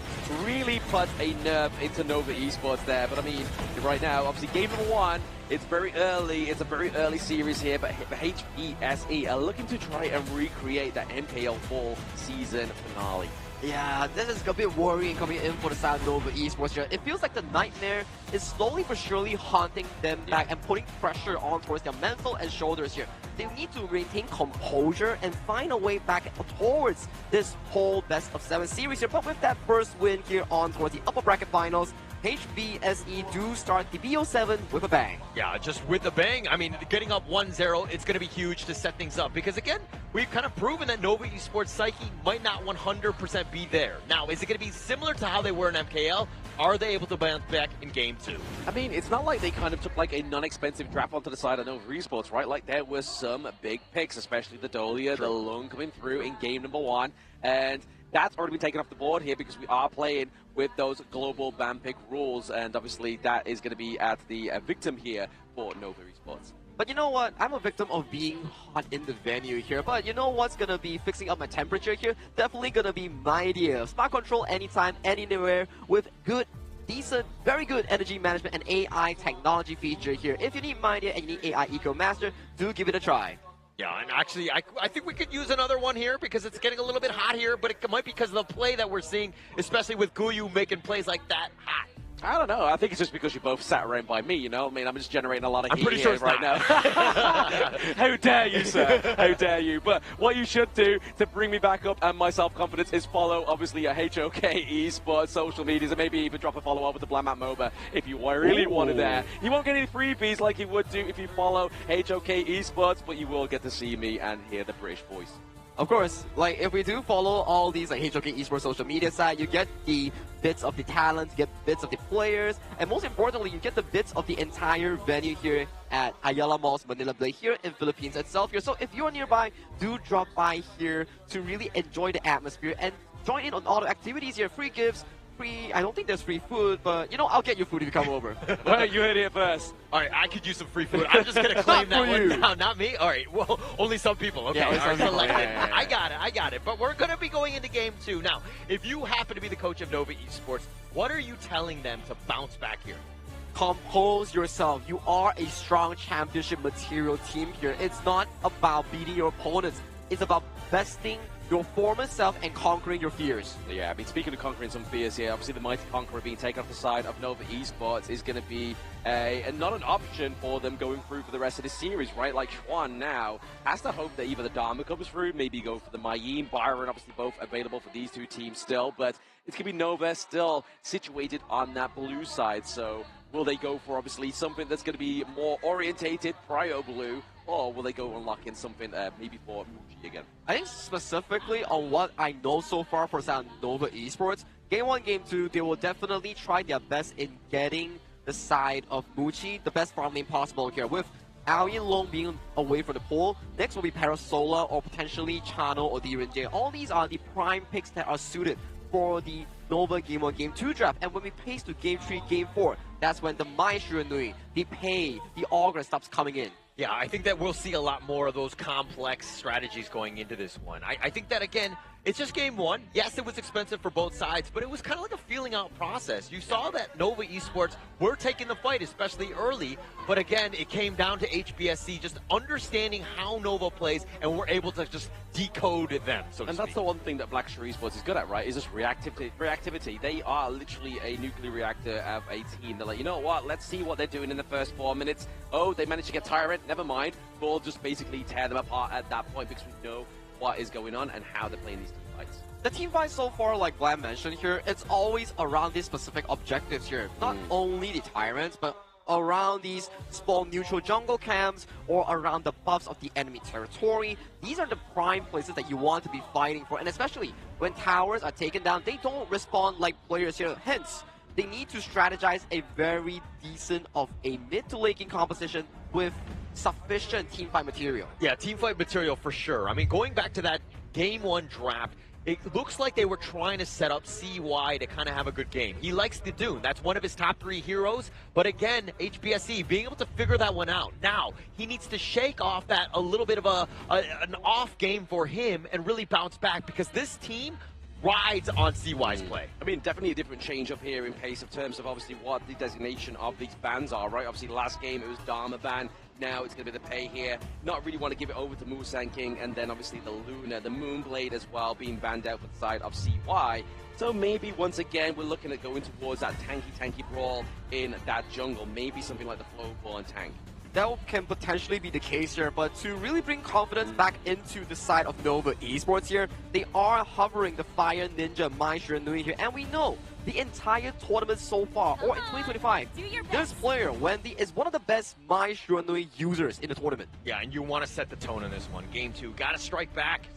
Speaker 1: Really put a nerve into Nova Esports there. But I mean, right now, obviously game number 1, it's very early, it's a very early series here, but HBSE are looking to try and recreate that MKL Fall season finale.
Speaker 2: Yeah, this is a bit worrying coming in for the side of Nova Esports here. It feels like the nightmare is slowly but surely haunting them back and putting pressure on towards their mental and shoulders here. They need to maintain composure and find a way back towards this whole best of 7 series here. But with that first win here on towards the upper bracket finals, HBSE do start the BO7 with a bang.
Speaker 22: Yeah, just with a bang. I mean, getting up 1-0, it's going to be huge to set things up. Because again, we've kind of proven that Nova Esports Psyche might not 100% be there. Now, is it going to be similar to how they were in MKL? Are they able to bounce back in Game 2?
Speaker 1: I mean, it's not like they kind of took like a non-expensive draft onto the side of Nova Esports, right? Like there was some big picks, especially the Dolia, the Lung coming through in game number 1. And that's already been taken off the board here because we are playing with those global ban pick rules, and obviously that is going to be at the victim here for Nova Esports.
Speaker 2: But you know what? I'm a victim of being hot in the venue here. But you know what's going to be fixing up my temperature here? Definitely going to be Mightier. Smart control anytime, anywhere with good, decent, very good energy management and AI technology feature here. If you need Mightier and you need AI Eco Master, do give it a try.
Speaker 22: Yeah, and actually, I think we could use another one here because it's getting a little bit hot here, but it might be because of the play that we're seeing, especially with Guiyu making plays like that hot.
Speaker 1: I don't know. I think it's just because you both sat around by me, you know? I mean, I'm just generating a lot of heat
Speaker 22: pretty sure
Speaker 1: here right now. How dare you, sir? How dare you? But what you should do to bring me back up and my self-confidence is follow, obviously, a HOK Esports social medias, and maybe even drop a follow over to Blamat MOBA if you really want it there. You won't get any freebies like you would do if you follow HOK Esports, but you will get to see me and hear the British voice.
Speaker 2: Of course, like if we do follow all these like HOK Esports social media side, you get the bits of the talent, you get bits of the players, and most importantly, you get the bits of the entire venue here at Ayala Mall's Manila Blade here in Philippines itself here. So if you're nearby, do drop by here to really enjoy the atmosphere and join in on all the activities here. Free gifts, free, I don't think there's free food, but you know, I'll get you food if you come over.
Speaker 1: Well, you heard it here first.
Speaker 22: All right, I could use some free food. I'm just going to claim that one now. Not me? All right, well, only some people. Okay,
Speaker 1: yeah,
Speaker 22: all right, selected. I got it. But we're going to be going into Game 2. Now, if you happen to be the coach of Nova Esports, what are you telling them to bounce back here?
Speaker 2: Compose yourself. You are a strong championship material team here. It's not about beating your opponents. It's about besting your former self and conquering your fears.
Speaker 1: Yeah, I mean, speaking of conquering some fears here, obviously the Mighty Conqueror being taken off the side of Nova Esports is going to be not an option for them going through for the rest of the series, right? Like, Schwan now has to hope that either the Dharma comes through, maybe go for the Mayin, Byron, obviously both available for these two teams still, but it's going to be Nova still situated on that blue side, so Will they go for obviously something that's going to be more orientated, Prio Blue, or will they go and lock in something maybe for Muji again?
Speaker 2: I think specifically on what I know so far for Nova Esports, Game 1, Game 2, they will definitely try their best in getting the side of Muji the best farm lane possible here, with Alien Long being away from the pool. Next will be Parasola or potentially Channel or J. All these are the prime picks that are suited for the Nova Game 1, Game 2 draft. And when we pace to Game 3, Game 4, that's when the Mai Shiranui, the Pei, the Augur stops coming in.
Speaker 22: Yeah, I think that we'll see a lot more of those complex strategies going into this one. I think that, again, it's just Game 1. Yes, it was expensive for both sides, but it was kind of like a feeling out process. You saw that Nova Esports were taking the fight, especially early, but again, it came down to HBSC just understanding how Nova plays, and we're able to just decode them, so to speak.
Speaker 1: And that's the one thing that Blackshire Esports is good at, right? Is just reactivity. They are literally a nuclear reactor of a team. They're like, you know what? Let's see what they're doing in the first 4 minutes. Oh, they managed to get Tyrant. Never mind. We'll just basically tear them apart at that point because we know what is going on and how they're playing these team fights.
Speaker 2: The team fight so far, like Vlad mentioned here, it's always around these specific objectives here. Not only the Tyrants, but around these small neutral jungle camps or around the buffs of the enemy territory. These are the prime places that you want to be fighting for, and especially when towers are taken down, they don't respond like players here. Hence, they need to strategize a very decent of a mid to late game composition with sufficient team fight material.
Speaker 22: Yeah, team fight material for sure. I mean, going back to that Game 1 draft, it looks like they were trying to set up CY to kind of have a good game. He likes the Dune. That's one of his top 3 heroes. But again, HBSC being able to figure that one out. Now, he needs to shake off that a little bit of an off game for him and really bounce back, because this team rides on CY's play.
Speaker 1: I mean, definitely a different change up here in pace of terms of obviously what the designation of these bans are, right? Obviously, last game it was Dharma ban. Now it's going to be the Pei here. Not really want to give it over to Musan King, and then obviously the Luna, the Moonblade as well, being banned out for the side of CY. So maybe once again we're looking at going towards that tanky brawl in that jungle. Maybe something like the Flow Ball and Tank.
Speaker 2: That can potentially be the case here, but to really bring confidence back into the side of Nova Esports here, they are hovering the Fire Ninja Mai Shiranui here, and we know the entire tournament so far, or in 2025, this player, Wendy, is one of the best Mai Shiranui users in the tournament.
Speaker 22: Yeah, and you want to set the tone in this one. Game 2, got to strike back.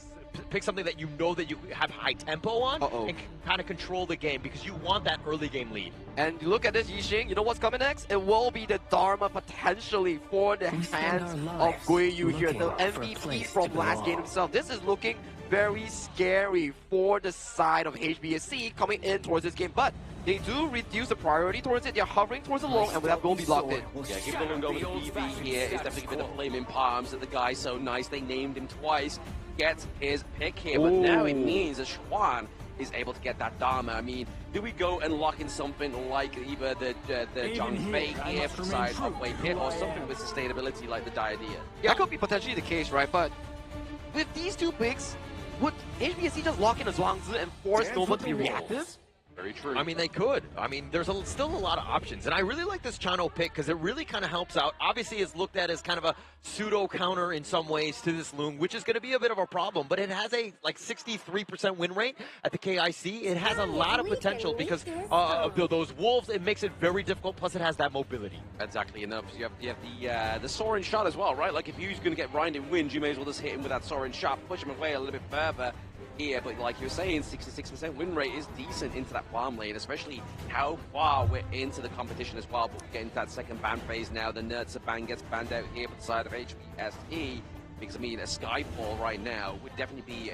Speaker 22: Pick something that you know that you have high tempo on and kind of control the game, because you want that early game lead.
Speaker 2: And you look at this Yixing, you know what's coming next? It will be the Dharma potentially for the hands of Guiyu here, the MVP from last game himself. This is looking very scary for the side of HBSC coming in towards this game, but they do reduce the priority towards it. They're hovering towards the long, and that will be locked in.
Speaker 1: Yeah, give the long over the BB here. It's definitely been a flaming palms that the guy's so nice. They named him twice. Gets his pick here, but now it means that Schwan is able to get that Dharma. I mean, do we go and lock in something like either the John Fei here for the side of Wei Pit, or something with sustainability like the Diadea?
Speaker 2: Yeah, that could be potentially the case, right? But with these two picks, would HBSC just lock in a Zhuangzi and force Nova to be reactive?
Speaker 1: Very true.
Speaker 22: I mean, they could. I mean, there's still a lot of options. And I really like this Chano pick because it really kind of helps out. Obviously, it's looked at as kind of a pseudo counter in some ways to this Loon, which is going to be a bit of a problem. But it has a 63% win rate at the KIC. It has a lot of potential because of those wolves. It makes it very difficult. Plus, it has that mobility.
Speaker 1: Exactly. And you have the soaring shot as well, right? Like if he's going to get Ryan in wins, you may as well just hit him with that soaring shot, push him away a little bit further. Here, but like you were saying, 66% win rate is decent into that farm lane, especially how far we're into the competition as well. But we're getting to that second ban phase now. The Nerdsa ban gets banned out here for the side of HBSE, because I mean, a Skyfall right now would definitely be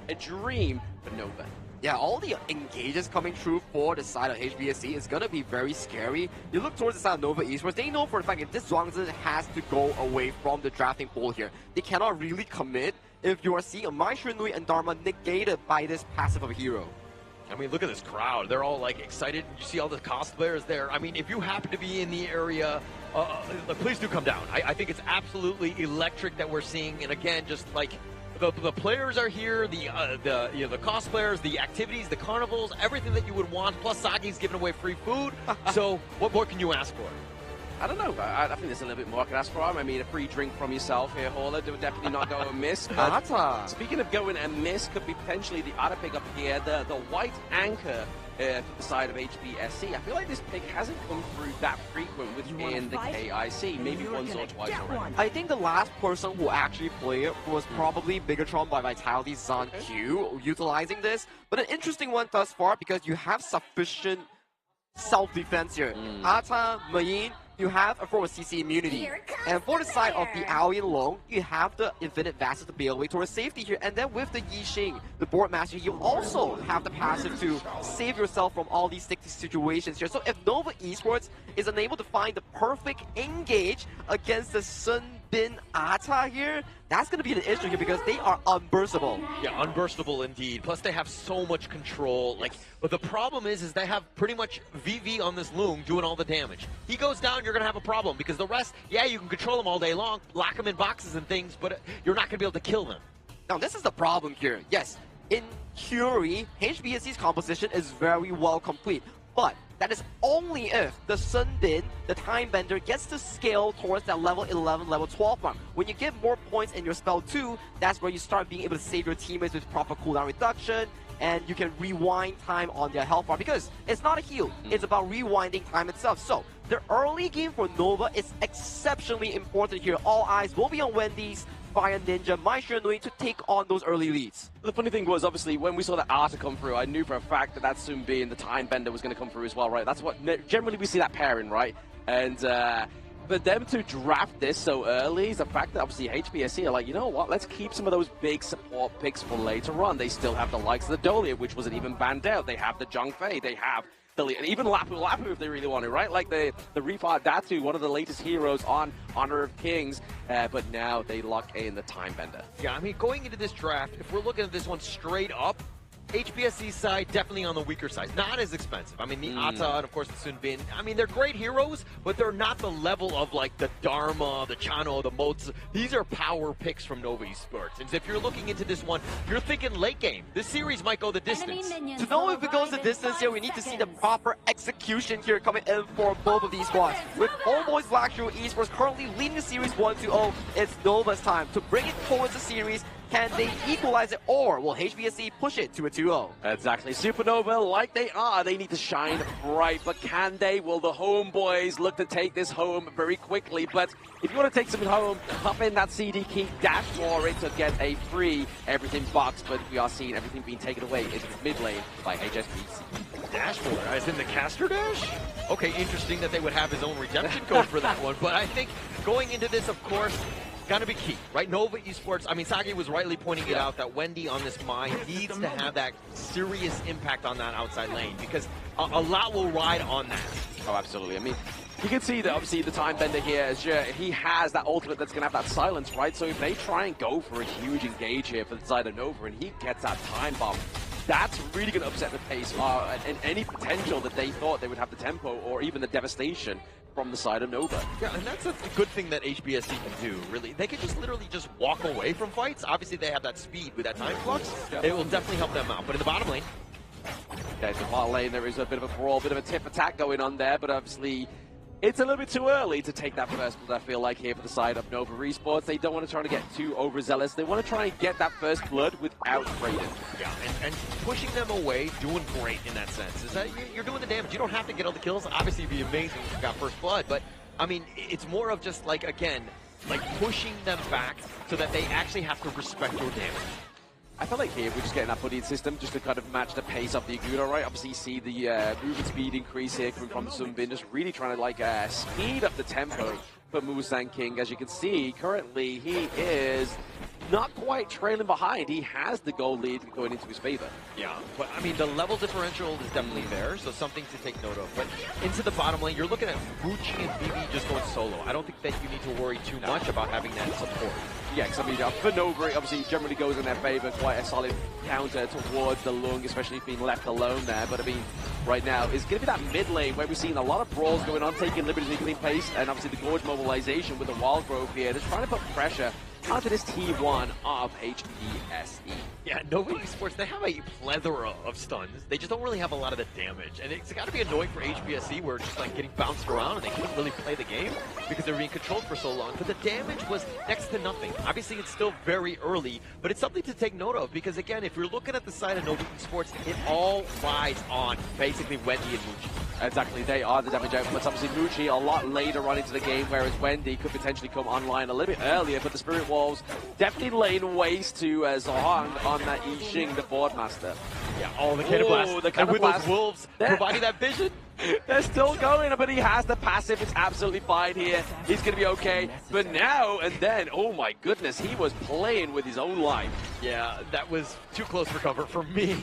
Speaker 1: a dream for Nova.
Speaker 2: Yeah, all the engages coming through for the side of HBSC is going to be very scary. You look towards the side of Nova Esports, they know for a fact that this Zhuangzi has to go away from the drafting pool here. They cannot really commit if you are seeing a Mai Shiranui and Dharma negated by this passive of a hero.
Speaker 22: I mean, look at this crowd. They're all like excited. You see all the cosplayers there. I mean, if you happen to be in the area, please do come down. I think it's absolutely electric that we're seeing. And again, just like the players are here, the cosplayers, the activities, the carnivals, everything that you would want. Plus, Sagi's giving away free food. So what more can you ask for?
Speaker 1: I don't know. I think there's a little bit more I can ask for. I mean, a free drink from yourself here, Hauler, would definitely not go amiss. Speaking of going amiss, could be potentially the other pick up here, the white anchor for the side of HBSC. I feel like this pick hasn't come through that frequent within the KIC, maybe once or twice already.
Speaker 2: I think the last person who actually played it was probably Bigatron by Vitality Zan Q, utilizing this. But an interesting one thus far because you have sufficient self-defense here. Ata, Mayin, you have a form of CC immunity. And for the side of the Aoi and Long, you have the Infinite Vassal to bail away towards safety here. And then with the Yixing, the Board Master, you also have the passive to save yourself from all these sticky situations here. So if Nova Esports is unable to find the perfect engage against the Sun Bin Ata here, that's going to be an issue here because they are unburstable.
Speaker 22: Yeah, unburstable indeed. Plus they have so much control. But the problem is they have pretty much VV on this Loom doing all the damage. He goes down, you're going to have a problem because the rest, yeah, you can control them all day long, lock them in boxes and things, but you're not going to be able to kill them.
Speaker 2: Now this is the problem here. Yes, in theory, HBSC's composition is very well complete, but that is only if the Sun Bin, the Time Bender, gets to scale towards that level 11, level 12 mark. When you get more points in your spell 2, that's where you start being able to save your teammates with proper cooldown reduction, and you can rewind time on their health bar. Because it's not a heal, it's about rewinding time itself. So, the early game for Nova is exceptionally important here. All eyes will be on Wendy's, Fire Ninja, Maestro Nui to take on those early leads.
Speaker 1: The funny thing was, obviously, when we saw that Arta come through, I knew for a fact that that Sun Bin, the Time Bender, was going to come through as well, right? That's what generally we see that pairing, right? And for them to draft this so early is the fact that obviously HBSC are like, you know what, let's keep some of those big support picks for later on. They still have the likes of the Dolia, which wasn't even banned out. They have the Zhongfei, they have and even Lapu if they really want it, right? Like the Rifat Datu, one of the latest heroes on Honor of Kings, but now they lock in the Time Bender.
Speaker 22: Yeah, I mean, going into this draft, if we're looking at this one straight up, HBSC's side definitely on the weaker side. Not as expensive. I mean, the Ata and of course the Sun Bin. I mean, they're great heroes, but they're not the level of like the Dharma, the Chano, the Motes. These are power picks from Nova Esports. And if you're looking into this one, you're thinking late game. This series might go the distance.
Speaker 2: To know if it goes the distance here, we need to see the proper execution here coming in for both of these squads. With HomeBois Blackstreet Esports currently leading the series 1-0, it's Nova's time to bring it towards the series. Can they equalize it, or will HBSC push it to a 2-0?
Speaker 1: Exactly. Supernova, like they are, they need to shine bright, but can they? Will the HomeBois look to take this home very quickly? But if you want to take something home, pop in that CD key, dash for it to get a free everything box, but we are seeing everything being taken away into the mid lane by HSBC.
Speaker 22: Dash for it, as in the caster dash? Okay, interesting that they would have his own redemption code for that one, but I think going into this, of course, gonna be key, right? Nova Esports, I mean, Sagi was rightly pointing it out that Wendy on this mine needs to have that serious impact on that outside lane because a lot will ride on that.
Speaker 1: Oh, absolutely. I mean, you can see that obviously the Time Bender here, he has that ultimate that's going to have that silence, right? So if they try and go for a huge engage here for the side of Nova and he gets that time bomb, that's really going to upset the pace and any potential that they thought they would have the tempo or even the devastation from the side of Nova.
Speaker 22: Yeah, and that's a good thing that HBSC can do, really. They can just literally just walk away from fights. Obviously, they have that speed with that time flux. Yeah. It will definitely help them out. But in the bottom lane...
Speaker 1: Okay, the bottom lane, there is a bit of a brawl, bit of a tip attack going on there, but obviously it's a little bit too early to take that first blood, I feel like, here for the side of Nova Esports. They don't want to try to get too overzealous. They want to try and get that first blood without trading.
Speaker 22: Yeah, and pushing them away, doing great in that sense. Is that you're doing the damage. You don't have to get all the kills. Obviously, it'd be amazing if you got first blood, but, I mean, it's more of just, like, again, like pushing them back so that they actually have to respect your damage.
Speaker 1: I feel like here we're just getting that buddying system just to kind of match the pace of the Aguna, right? Obviously you see the movement speed increase here coming from the Sun Bin, just really trying to like speed up the tempo for Musan King. As you can see, currently he is not quite trailing behind. He has the goal lead going into his favor.
Speaker 22: Yeah, but I mean the level differential is definitely there, so something to take note of. But into the bottom lane, you're looking at Bucci and BB just going solo. I don't think that you need to worry too much about having that support.
Speaker 1: Yeah, because I mean, for Nova, obviously generally goes in their favor, quite a solid counter towards the Lung, especially being left alone there. But I mean, right now, it's going to be that mid lane where we're seeing a lot of brawls going on, taking liberties in clean pace, and obviously the Gorge mobilization with the Wild Growth here, just trying to put pressure onto this T1 of HPSE.
Speaker 22: Yeah, Nova Esports, they have a plethora of stuns. They just don't really have a lot of the damage. And it's got to be annoying for HPSE where it's just like getting bounced around and they couldn't really play the game because they were being controlled for so long. But the damage was next to nothing. Obviously, it's still very early, but it's something to take note of because, again, if you're looking at the side of Nova Esports, it all rides on basically Wendy and Muchi.
Speaker 1: Exactly, they are the damage outputs. Obviously, Muchi a lot later on into the game, whereas Wendy could potentially come online a little bit earlier, but the Spirit Wolves definitely laying waste to Zohang on that Yixing, the Boardmaster.
Speaker 22: Yeah, the Cannon Blast.
Speaker 1: The Cannon
Speaker 22: with
Speaker 1: Blast.
Speaker 22: those wolves providing that vision.
Speaker 1: They're still going, but he has the passive. It's absolutely fine here. He's going to be okay. But now and then, oh my goodness, he was playing with his own life.
Speaker 22: Yeah, that was too close for comfort for me.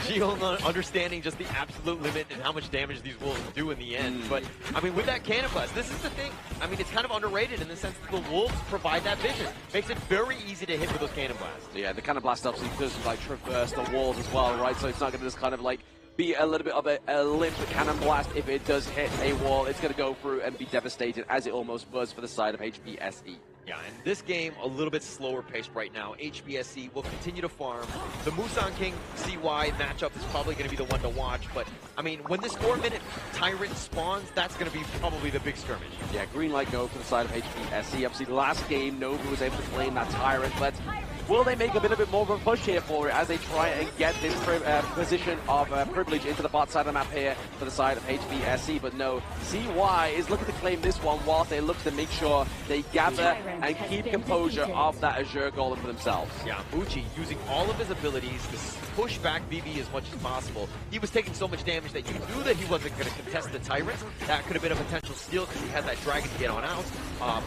Speaker 22: Jihoung understanding just the absolute limit and how much damage these wolves do in the end. But, I mean, with that Cannon Blast, this is the thing. I mean, it's kind of underrated in the sense that the wolves provide that vision. Makes it very easy to hit with those Cannon Blasts.
Speaker 1: Yeah, the Cannon Blast obviously does like traverse the walls as well, right? So it's not going to just kind of like be a little bit of a limp Cannon Blast. If it does hit a wall, it's going to go through and be devastated, as it almost was for the side of HPSE.
Speaker 22: Yeah, and this game, a little bit slower paced right now. HBSC will continue to farm. The Musan King CY matchup is probably going to be the one to watch, but, I mean, when this 4-minute Tyrant spawns, that's going to be probably the big skirmish.
Speaker 1: Yeah, green light go for the side of HPSC. Obviously, last game, Nova was able to claim that Tyrant, but will they make a bit more of a push here for it as they try and get this position of privilege into the bot side of the map here for the side of HBSC? But no, CY is looking to claim this one whilst they look to make sure they gather and keep composure of that Azure Golem for themselves.
Speaker 22: Yeah, Muchi using all of his abilities to push back BB as much as possible. He was taking so much damage that you knew that he wasn't going to contest the Tyrant. That could have been a potential steal because he had that Dragon to get on out.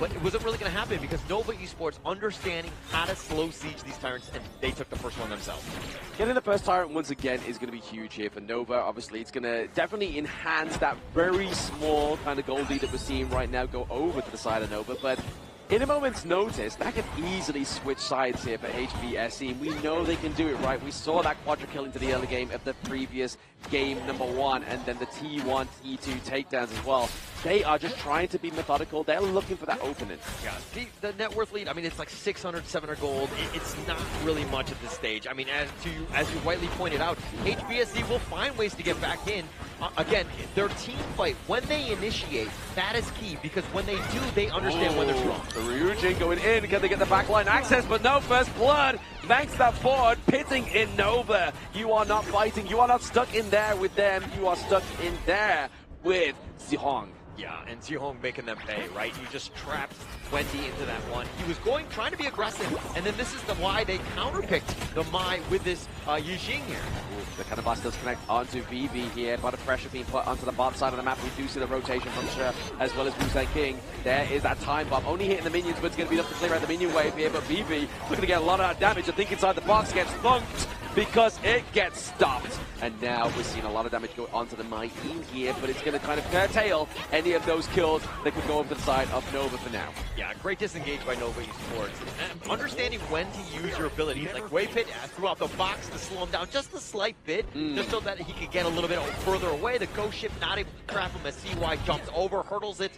Speaker 22: But it wasn't really going to happen because Nova Esports understanding how to slow siege these Tyrants, and they took the first one themselves.
Speaker 1: Getting the first Tyrant once again is going to be huge here for Nova. Obviously, it's going to definitely enhance that very small kind of gold lead that we're seeing right now go over to the side of Nova. But in a moment's notice, that could easily switch sides here for HBSC, and we know they can do it, right? We saw that quadra kill into the early game of the previous game #1, and then the T1, T2 takedowns as well. They are just trying to be methodical. They're looking for that opening.
Speaker 22: Yeah, the net worth lead, I mean, it's like 600, 700 gold. It's not really much at this stage. I mean, as you rightly pointed out, HBSC will find ways to get back in. Again, their team fight, when they initiate, that is key, because when they do, they understand when they're strong.
Speaker 1: The Ryujin going in, can they get the backline access? But no, first blood, thanks to that forward, pitting in Nova. You are not fighting, you are not stuck in there with them, you are stuck in there with Zihoang.
Speaker 22: Yeah, and Jihoung making them pay, right? You just trapped Wendy into that one. He was trying to be aggressive, and then this is why they counterpicked the Mai with this Yixing here.
Speaker 1: The Cannon Blast does connect onto VV here. A lot of pressure being put onto the bot side of the map. We do see the rotation from Sher as well as Musan King. There is that time bomb. Only hitting the minions, but it's going to be enough to clear out the minion wave here. But VV looking to get a lot of that damage. I think inside the box gets thunked because it gets stopped. And now we're seeing a lot of damage go onto the Mai team here, but it's going to kind of curtail any of those kills that could go over to the side of Nova for now.
Speaker 22: Yeah, great disengage by Nova Esports. And understanding when to use your abilities, like Wave Hit throughout the box to slow him down just a slight bit, just so that he could get a little bit further away. The Ghost Ship not able to trap him as CY jumps over, hurdles it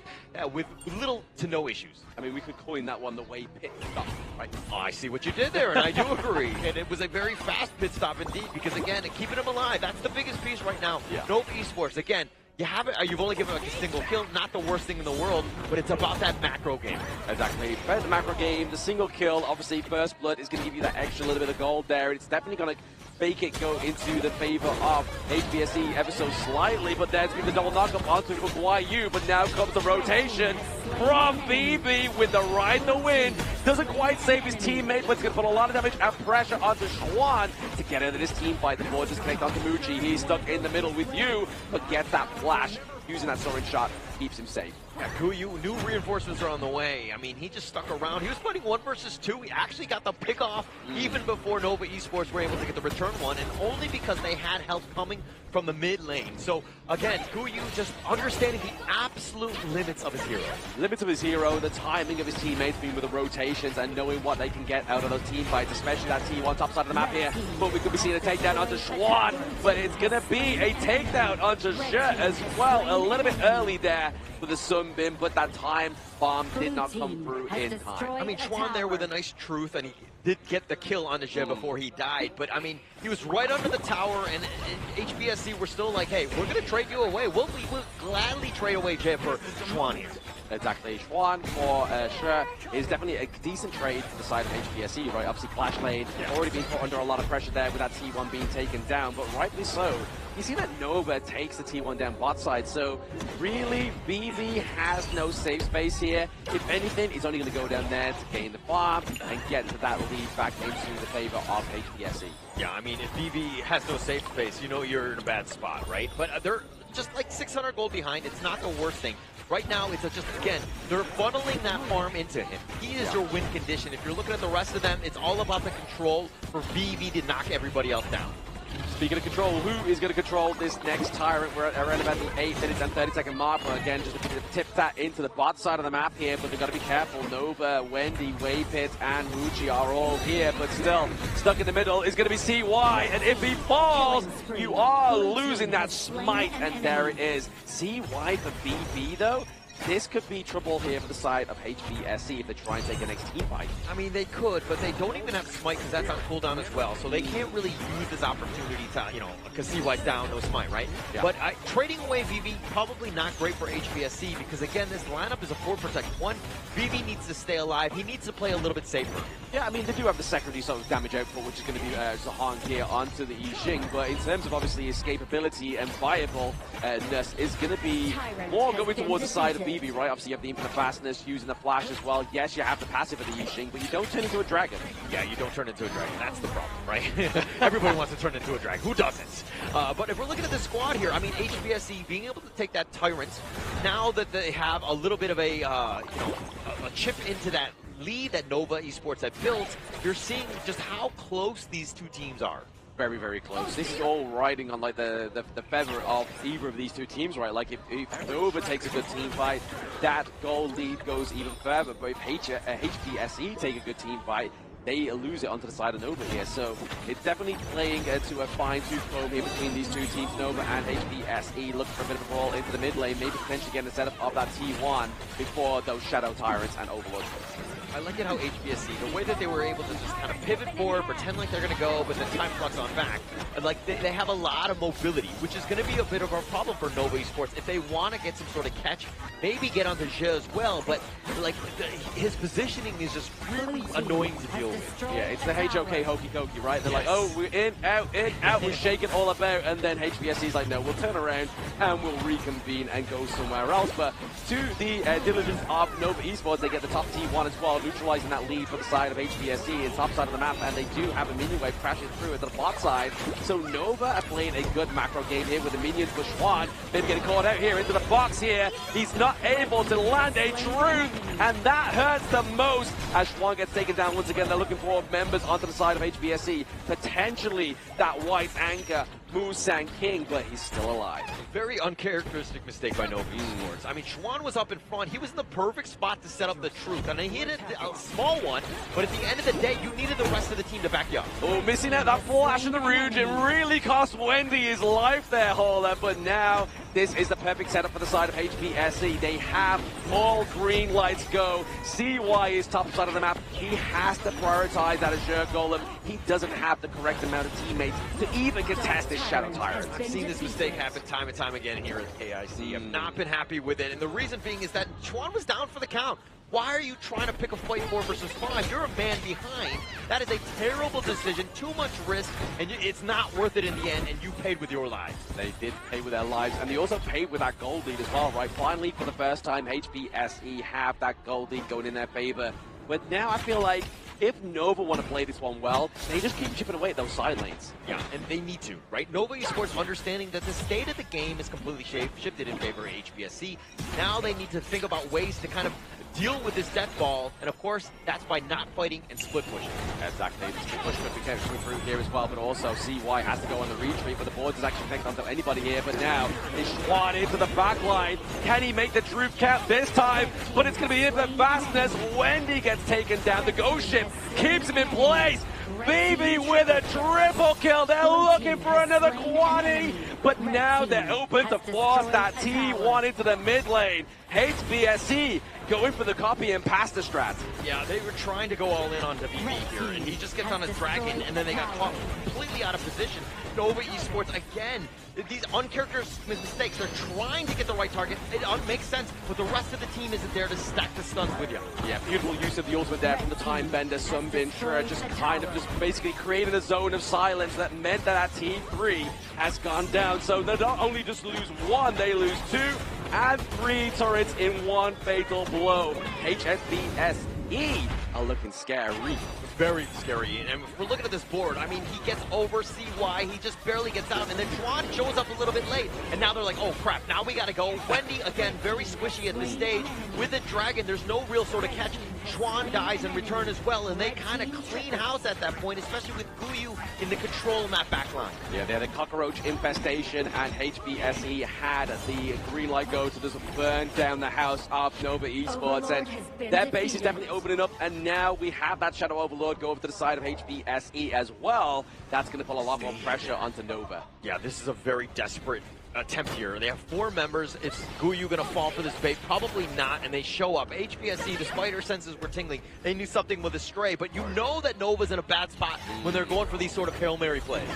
Speaker 22: with little to no issues.
Speaker 1: I mean, we could coin that one the Wave Pit stop, right?
Speaker 22: Oh, I see what you did there, and I do agree. And it was a very fast pit stop indeed, because again, keeping him alive, that's the biggest piece right now.
Speaker 1: Yeah.
Speaker 22: Nova Esports, again, you've only given like a single kill, not the worst thing in the world, but it's about that macro game.
Speaker 1: Exactly. The macro game, the single kill, obviously first blood is going to give you that extra little bit of gold there. It's definitely going to make it go into the favor of HBSC ever so slightly, but there's been the double knockup onto Guayu, but now comes the rotation from BB with the ride the win. Doesn't quite save his teammate, but it's going to put a lot of damage and pressure onto Schwan to get into this team fight. The board just connect onto Muchi. He's stuck in the middle with you, but gets that flash. Using that soaring shot keeps him safe.
Speaker 22: Yeah, Kuyu, new reinforcements are on the way. I mean, he just stuck around. He was fighting 1 versus 2. He actually got the pick off even before Nova Esports were able to get the return one, and only because they had help coming from the mid lane. So again, Guyu just understanding the absolute limits of his hero.
Speaker 1: Limits of his hero, the timing of his teammates being with the rotations and knowing what they can get out of those team fights, especially that T1 top side of the map here. But we could be seeing a takedown onto Schwan, but it's going to be a takedown onto Zhe as well. A little bit early there with the Sunbin, but that time bomb did not come through in time.
Speaker 22: I mean, Schwan there with a nice truth, and he did get the kill on Zhe before he died, but I mean, he was right under the tower, and HBSC were still like, hey, we're going to trade you away. We'll gladly trade away Zhe for Schwan here.
Speaker 1: Exactly. Schwan for Zhe is definitely a decent trade to the side of HBSC, right? Obviously, Clash Lane already being put under a lot of pressure there with that T1 being taken down, but rightly so. You see that Nova takes the T1 down bot side, so really, BB has no safe space here. If anything, he's only going to go down there to gain the farm and get to that lead back into the favor of HBSC.
Speaker 22: Yeah, I mean, if BB has no safe space, you know you're in a bad spot, right? But they're just like 600 gold behind. It's not the worst thing. Right now, it's just, again, they're funneling that farm into him. He is your win condition. If you're looking at the rest of them, it's all about the control for BB to knock everybody else down.
Speaker 1: Speaking of control, who is going to control this next Tyrant? We're at around about the 8 minutes and 30-second mark. But again, just to tip that into the bot side of the map here, but they've got to be careful. Nova, Wendy, Waypit, and Muji are all here, but still stuck in the middle is going to be CY. And if he falls, you are losing that smite. And there it is. CY for BB, though. This could be trouble here for the side of HBSC if they try and take a next team fight.
Speaker 22: I mean, they could, but they don't even have Smite because that's on cooldown as well. So they can't really use this opportunity to, you know, because CY's down, no Smite, right?
Speaker 1: Yeah.
Speaker 22: But trading away VV, probably not great for HBSC because, again, this lineup is a 4 protect 1. VV needs to stay alive. He needs to play a little bit safer.
Speaker 1: Yeah, I mean, they do have the secondary sort of damage output, which is going to be Zahong here onto the Yixing, but in terms of obviously escapability and viableness is going to be more going towards the side of BB, right? Obviously, you have the infinite fastness, using the flash as well. Yes, you have the passive of the Yixing, but you don't turn into a dragon.
Speaker 22: Yeah, you don't turn into a dragon. That's the problem, right? Everybody wants to turn into a dragon. Who doesn't? But if we're looking at the squad here, I mean, HBSC being able to take that Tyrant, now that they have a little bit of a, a chip into that lead that Nova Esports had built, you're seeing just how close these two teams are.
Speaker 1: Very, very close. This is all riding on like the feather of either of these two teams, right? Like if Nova takes a good team fight, that gold lead goes even further. But if HBSC take a good team fight, they lose it onto the side of Nova here. So it's definitely playing to a fine-tooth comb here between these two teams, Nova and HBSE, looking for a bit of a ball into the mid lane, maybe potentially getting the setup of that T1 before those Shadow Tyrants and Overlords.
Speaker 22: I like it how HBSC, the way that they were able to just kind of pivot forward, pretend like they're going to go, but then time flux on back. And like they have a lot of mobility, which is going to be a bit of a problem for Nova Esports. If they want to get some sort of catch, maybe get onto Zhe as well, but like his positioning is just really annoying to deal with.
Speaker 1: Yeah, it's the HOK hokey cokey, right? They're like, oh, we're in, out, we're shaking all about, and then HBSC's like, no, we'll turn around and we'll reconvene and go somewhere else. But to the diligence of Nova Esports, they get the top T1 as well, neutralizing that lead for the side of HBSC in top side of the map, and they do have a minion wave crashing through at the bot side. So Nova are playing a good macro game here with the minions for Schwan. Maybe getting caught out here into the box here. He's not able to land a truth, and that hurts the most as Schwan gets taken down once again. They're looking for members onto the side of HBSC. Potentially that white anchor, Musang King, but he's still alive.
Speaker 22: Very uncharacteristic mistake by Nova Esports. I mean, Schwan was up in front. He was in the perfect spot to set up the truth. And he hit a small one, but at the end of the day, you needed the rest of the team to back you up.
Speaker 1: Oh, missing out that flash in the Rouge. It really cost Wendy his life there, Holler. But now, this is the perfect setup for the side of HBSC. They have all green lights go. CY is top side of the map. He has to prioritize that Azure Golem. He doesn't have the correct amount of teammates to even contest this Shadow Tyrant.
Speaker 22: I've seen this mistake happen time and time again here at KIC. I've not been happy with it, and the reason being is that Schwan was down for the count. Why are you trying to pick a fight 4 versus 5? You're a man behind. That is a terrible decision, too much risk, and it's not worth it in the end, and you paid with your lives.
Speaker 1: They did pay with their lives, and they also paid with that gold lead as well, right? Finally, for the first time, HBSE have that gold lead going in their favor. But now I feel like if Nova want to play this one well, they just keep chipping away at those side lanes.
Speaker 22: Yeah, and they need to, right? Nova Esports understanding that the state of the game is completely shifted in favor of HBSC. Now they need to think about ways to kind of deal with this death ball, and of course, that's by not fighting and split pushing.
Speaker 1: Exactly, the split push could be coming through here as well, but also CY has to go on the retreat, but the board does actually pick onto anybody here, but now it's Schwan into the back line. Can he make the Droop cap this time? But it's going to be in the fastness. Wendy gets taken down. The Ghost Ship keeps him in place. BB with a triple kill. They're looking for another Kwani, but now they're open to force that T1 into the mid lane. HBSC going for the copy and pasta strat.
Speaker 22: Yeah, they were trying to go all in on BB here, and he just gets on his dragon, and then they got caught completely out of position. Nova Esports, again, these uncharacteristic mistakes. They're trying to get the right target. It makes sense, but the rest of the team isn't there to stack the stuns with you.
Speaker 1: Yeah, beautiful use of the ultimate there from the Time Bender. Sunbin Shura just basically created a zone of silence that meant that T3 has gone down. So they not only just lose one, they lose two and three turrets in one fatal blow. HSBSE are looking scary.
Speaker 22: Very scary, and if we're looking at this board, I mean, he gets over CY, he just barely gets out, and then Chuan shows up a little bit late, and now they're like, oh crap, now we gotta go. Wendy, again, very squishy at this stage. With the dragon, there's no real sort of catch. Chuan dies in return as well, and they kind of clean house at that point, especially with Guyu in the control in that back line.
Speaker 1: Yeah, they're the cockroach infestation, and HBSE had the green light go to just burn down the house of Nova Esports, and their base is definitely opening up, and now we have that Shadow Overlord go over to the side of HBSE as well. That's going to put a lot more pressure onto Nova.
Speaker 22: Yeah, this is a very desperate attempt here. They have 4 members. Is Guyu going to fall for this bait? Probably not, and they show up. HBSE, despite her senses were tingling, they knew something with a stray, but you know that Nova's in a bad spot when they're going for these sort of Hail Mary plays.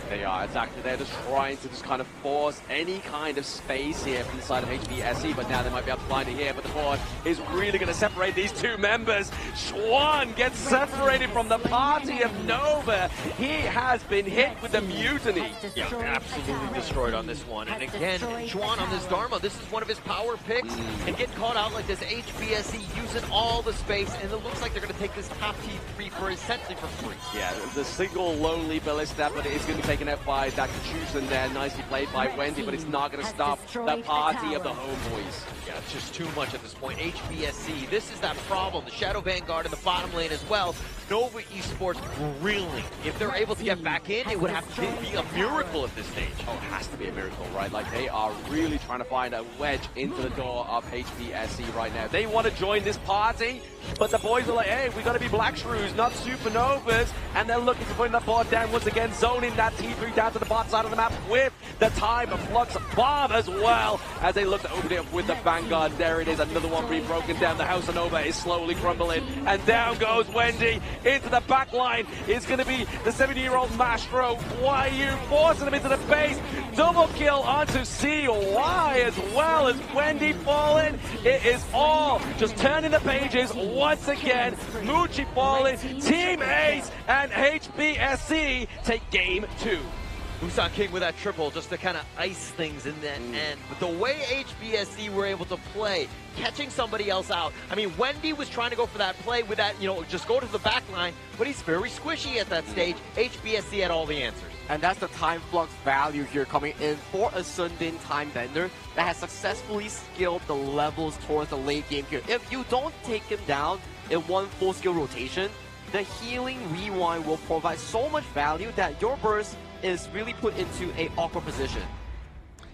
Speaker 1: They are, exactly. They're just trying to just kind of force any kind of space here from the side of HBSE, but now they might be able to find it here, but the board is really going to separate these two members. Schwan gets separated from the party of Nova. He has been hit with the mutiny.
Speaker 22: Yeah, absolutely destroyed on this one. And again, Schwan on this Dharma, this is one of his power picks, and get caught out like this. HBSE using all the space, and it looks like they're going to take this top T3 for essentially for free.
Speaker 1: Yeah, the single lonely ballista, but it is going to be taken out by that Kachusen there, nicely played by Wendy, but it's not going to stop the party of the HomeBois.
Speaker 22: Yeah, it's just too much at this point. HBSE, this is that problem. The Shadow Vanguard in the bottom lane as well. Nova Esports reeling. If they're able to get back in, it would have to be a miracle at this stage.
Speaker 1: Oh, it has to be a miracle, right? Like, they are really trying to find a wedge into the door of HBSE right now. They want to join this party, but the boys are like, hey, we got to be Black Shrews, not Supernovas, and they're looking to bring that board down once again, zoning that T3 down to the bottom side of the map with the Time of Flux bomb as well, as they look to open it up with the Vanguard. There it is, another one being broken down. The House of Nova is slowly crumbling, and down goes Wendy into the back line. It's going to be the 70-year-old Mastro. Why are you forcing him into the base? Double kill onto CY as well as Wendy falling. It is all just turning the pages once again. Muchi falling, Team Ace and HBSE take game 2.
Speaker 22: Busan King with that triple just to kind of ice things in that end. But the way HBSE were able to play, catching somebody else out. I mean, Wendy was trying to go for that play with that, just go to the back line, but he's very squishy at that stage. HBSE had all the answers.
Speaker 2: And that's the time flux value here coming in for a Sundin Time Bender that has successfully scaled the levels towards the late game here. If you don't take him down in one full skill rotation, the healing rewind will provide so much value that your burst is really put into an awkward position.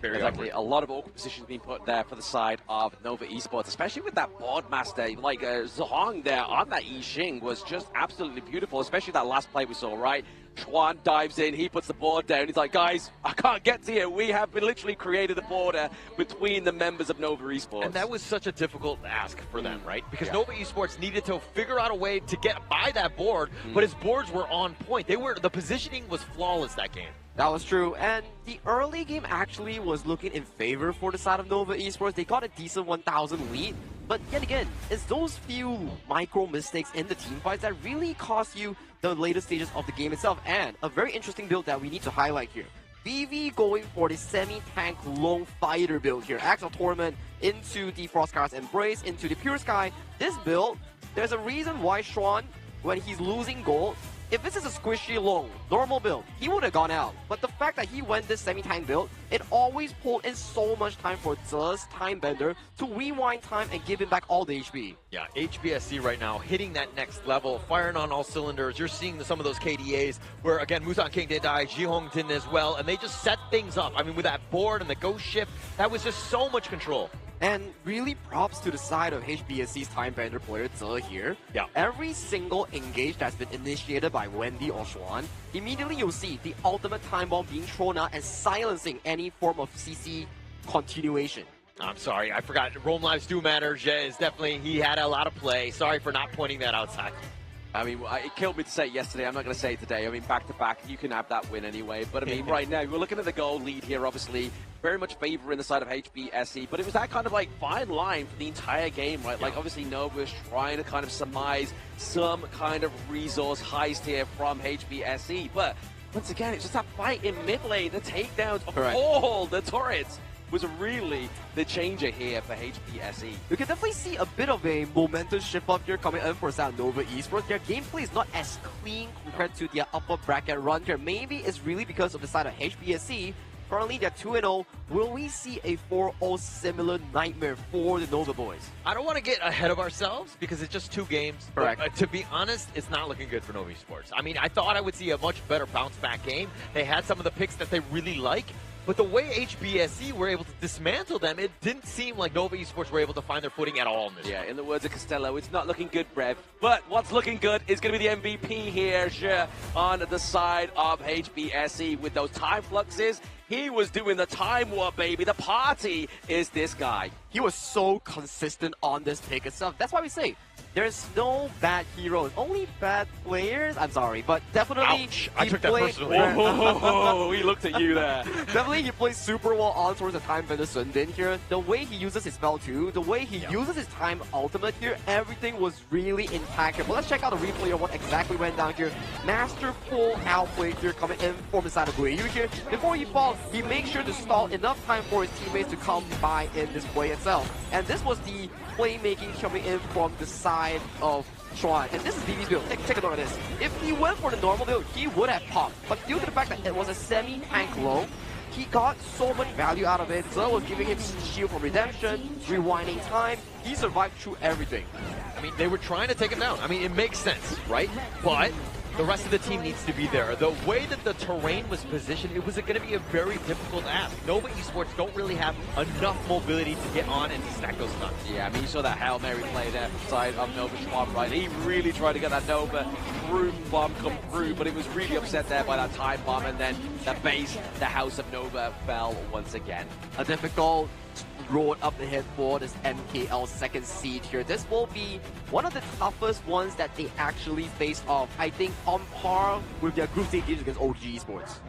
Speaker 1: Exactly, a lot of awkward positions being put there for the side of Nova Esports, especially with that board master. Like Zhong there on that Yixing was just absolutely beautiful, especially that last play we saw, right? Chuan dives in, he puts the board down, he's like, guys, I can't get to you. We have literally created a border between the members of Nova Esports.
Speaker 22: And that was such a difficult ask for them, right? Because Nova Esports needed to figure out a way to get by that board, but his boards were on point. The positioning was flawless that game.
Speaker 2: That was true, and the early game actually was looking in favor for the side of Nova Esports. They got a decent 1,000 lead, but yet again, it's those few micro mistakes in the team fights that really cost you the later stages of the game itself. And a very interesting build that we need to highlight here. BV going for the semi-tank lone fighter build here. Axel Torment into the Frostguard's Embrace, into the Pure Sky. This build, there's a reason why Schwan, when he's losing gold, If this is a squishy low, normal build, he would have gone out. But the fact that he went this semi-tank build, it always pulled in so much time for Ze's Time Bender to rewind time and give him back all the HP.
Speaker 22: Yeah, HBSC right now hitting that next level, firing on all cylinders. You're seeing some of those KDAs where, again, Musan King did die, Jihong didn't as well, and they just set things up. I mean, with that board and the ghost shift, that was just so much control.
Speaker 2: And really props to the side of HBSC's Time Bender player Ze here.
Speaker 22: Yeah.
Speaker 2: Every single engage that's been initiated by Wendy or Xuan, immediately you'll see the ultimate time bomb being thrown out and silencing any form of CC continuation.
Speaker 22: I'm sorry, I forgot. Roam lives do matter. Zhe is definitely, he had a lot of play. Sorry for not pointing that out, Zach.
Speaker 1: I mean, it killed me to say it yesterday. I'm not going to say it today. I mean, back-to-back, you can have that win anyway. But, I mean, right now, we're looking at the goal lead here, obviously. Very much favoring the side of HBSC. But it was that kind of, like, fine line for the entire game, right? Like, obviously, Nova was trying to kind of surmise some kind of resource heist here from HBSC. But, once again, it's just that fight in mid lane, the takedowns of all the turrets was really the changer here for HBSE.
Speaker 2: You can definitely see a bit of a momentum shift up here coming in for Nova Esports. Their gameplay is not as clean compared to their upper bracket run here. Maybe it's really because of the side of HBSE. Currently, they're 2-0. Will we see a 4-0 similar nightmare for the Nova boys?
Speaker 22: I don't want to get ahead of ourselves because it's just 2 games.
Speaker 2: Correct.
Speaker 22: But, to be honest, it's not looking good for Nova Esports. I mean, I thought I would see a much better bounce-back game. They had some of the picks that they really like. But the way HBSC were able to dismantle them, it didn't seem like Nova Esports were able to find their footing at all in this.
Speaker 1: Yeah, in the words of Costello, it's not looking good, Brev. But what's looking good is going to be the MVP here, on the side of HBSC with those time fluxes. He was doing the time warp, baby. The party is this guy.
Speaker 2: He was so consistent on this pick itself. That's why we say there's no bad heroes, only bad players. I'm sorry, but definitely.
Speaker 22: Ouch. I took that personally.
Speaker 1: Whoa, he looked at you there.
Speaker 2: Definitely, he plays super well on towards the Time Bender Sundin here. The way he uses his spell too, the way he uses his time ultimate here, everything was really intact here. But let's check out the replay of what exactly went down here. Masterful outplay here coming in from the side of Guiyu here. Before he falls, he makes sure to stall enough time for his teammates to come by in this play itself. And this was the playmaking coming in from the side of Xuan. And this is BB's build. Take a look at this. If he went for the normal build, he would have popped. But due to the fact that it was a semi-tank low, he got so much value out of it. Ze was giving him shield for redemption, rewinding time. He survived through everything.
Speaker 22: I mean, they were trying to take him down. I mean, it makes sense, right? But the rest of the team needs to be there. The way that the terrain was positioned, it was going to be a very difficult ask. Nova Esports don't really have enough mobility to get on and to stack those stunts.
Speaker 1: Yeah, I mean, you saw that Hail Mary play there from the side of Nova Schwab, right? He really tried to get that Nova bomb come through, but it was really upset there by that time bomb, and then the base, the House of Nova, fell once again.
Speaker 2: A difficult road up ahead for this MKL second seed here. This will be one of the toughest ones that they actually face off, I think, on par with their group stage games against OG Esports.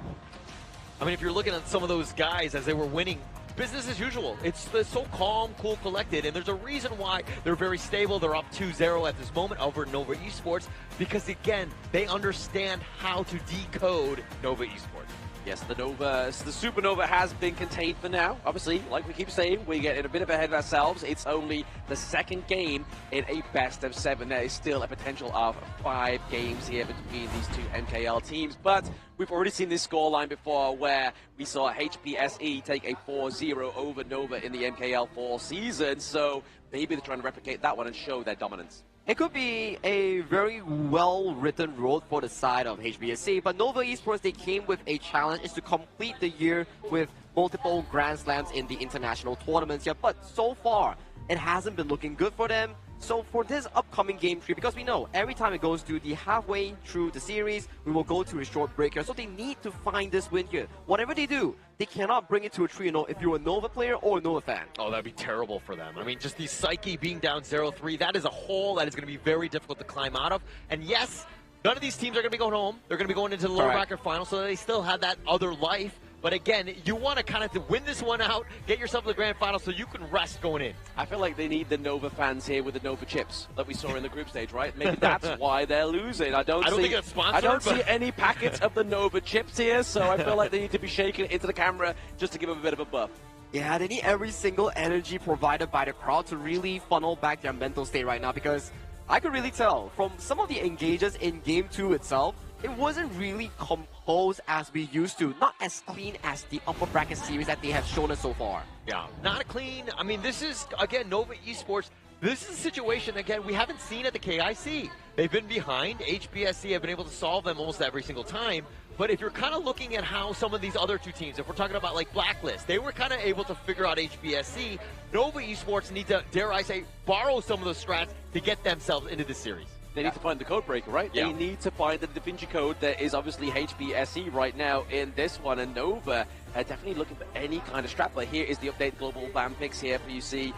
Speaker 22: I mean, if you're looking at some of those guys as they were winning, business as usual. It's so calm, cool, collected, and there's a reason why they're very stable. They're up 2-0 at this moment over Nova Esports because, again, they understand how to decode Nova Esports.
Speaker 1: Yes, the Supernova has been contained for now. Obviously, like we keep saying, we get a bit of ahead of ourselves. It's only the second game in a best of 7. There is still a potential of 5 games here between these two MKL teams. But we've already seen this scoreline before where we saw HBSE take a 4-0 over Nova in the MKL fall season. So maybe they're trying to replicate that one and show their dominance.
Speaker 2: It could be a very well-written road for the side of HBSC, but Nova Esports, they came with a challenge is to complete the year with multiple Grand Slams in the international tournaments here, but so far, it hasn't been looking good for them. So for this upcoming game 3, because we know every time it goes to the halfway through the series, we will go to a short break here. So they need to find this win here. Whatever they do, they cannot bring it to a 3-0 if you're a Nova player or a Nova fan.
Speaker 22: Oh, that'd be terrible for them. I mean, just the Psyche being down 0-3, that is a hole that is going to be very difficult to climb out of. And yes, none of these teams are going to be going home. They're going to be going into the lower bracket final, so they still have that other life. But again, you want to kind of win this one out, get yourself to the grand final so you can rest going in.
Speaker 1: I feel like they need the Nova fans here with the Nova chips that we saw in the group stage, right? Maybe that's why they're losing. I don't
Speaker 22: think it's sponsored.
Speaker 1: I don't see any packets of the Nova chips here, so I feel like they need to be shaking it into the camera just to give them a bit of a buff.
Speaker 2: Yeah, they need every single energy provided by the crowd to really funnel back their mental state right now, because I could really tell from some of the engages in Game 2 itself, it wasn't really composed as we used to. Not as clean as the upper bracket series that they have shown us so far.
Speaker 22: Yeah, not clean. I mean, this is, again, Nova Esports. This is a situation, again, we haven't seen at the KIC. They've been behind. HBSC have been able to solve them almost every single time. But if you're kind of looking at how some of these other two teams, if we're talking about like Blacklist, they were kind of able to figure out HBSC. Nova Esports need to, dare I say, borrow some of those strats to get themselves into this series.
Speaker 1: They need to find the code breaker, right?
Speaker 22: Yeah.
Speaker 1: They need to find the Da Vinci code that is obviously HBSE right now in this one. And Nova definitely looking for any kind of strat. But here is the update global ban picks here for you see.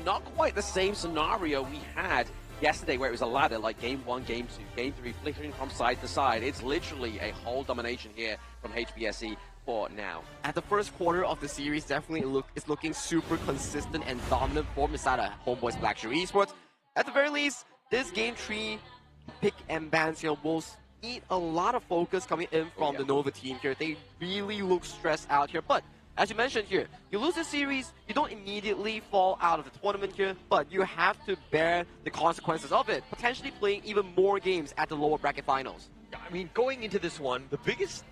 Speaker 1: Not quite the same scenario we had yesterday where it was a ladder like game 1, game 2, game 3, flickering from side to side. It's literally a whole domination here from HBSE for now.
Speaker 2: At the first quarter of the series, definitely it's looking super consistent and dominant for Misada HomeBois Black Shoe Esports. At the very least, this game 3 pick and bans here will need a lot of focus coming in from the Nova team here. They really look stressed out here, but as you mentioned here, you lose the series, you don't immediately fall out of the tournament here, but you have to bear the consequences of it, potentially playing even more games at the lower bracket finals.
Speaker 22: I mean, going into this one, the biggest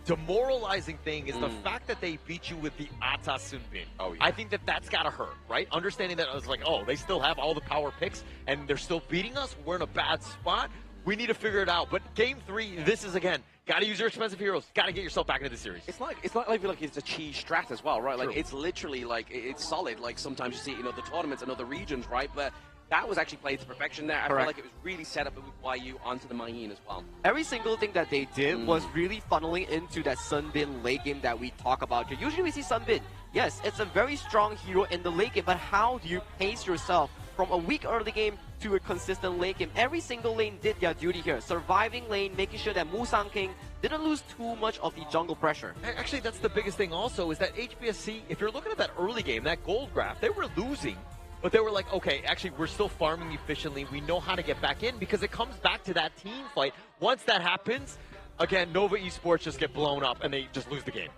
Speaker 22: demoralizing thing is the fact that they beat you with the Ata Sunbin.
Speaker 1: Oh, yeah.
Speaker 22: I think that that's got to hurt, right? Understanding that it was like, oh, they still have all the power picks and they're still beating us. We're in a bad spot. We need to figure it out. But game 3, this is, again, got to use your expensive heroes. Got to get yourself back into the series.
Speaker 1: It's not like it's a cheese strat as well, right? Like,
Speaker 22: True.
Speaker 1: it's literally like, it's solid. Like, sometimes you see it in other tournaments and other regions, right? But that was actually played to perfection there. I feel like it was really set up with YU onto the Mayin as well.
Speaker 2: Every single thing that they did was really funneling into that Sunbin late game that we talk about here. Usually we see Sunbin. Yes, it's a very strong hero in the late game, but how do you pace yourself from a weak early game to a consistent late game? Every single lane did their duty here. Surviving lane, making sure that Musang King didn't lose too much of the jungle pressure.
Speaker 22: Actually, that's the biggest thing also, is that HBSC, if you're looking at that early game, that gold graph, they were losing. But they were like, okay, actually, we're still farming efficiently. We know how to get back in, because it comes back to that team fight. Once that happens, again, Nova Esports just get blown up and they just lose the game.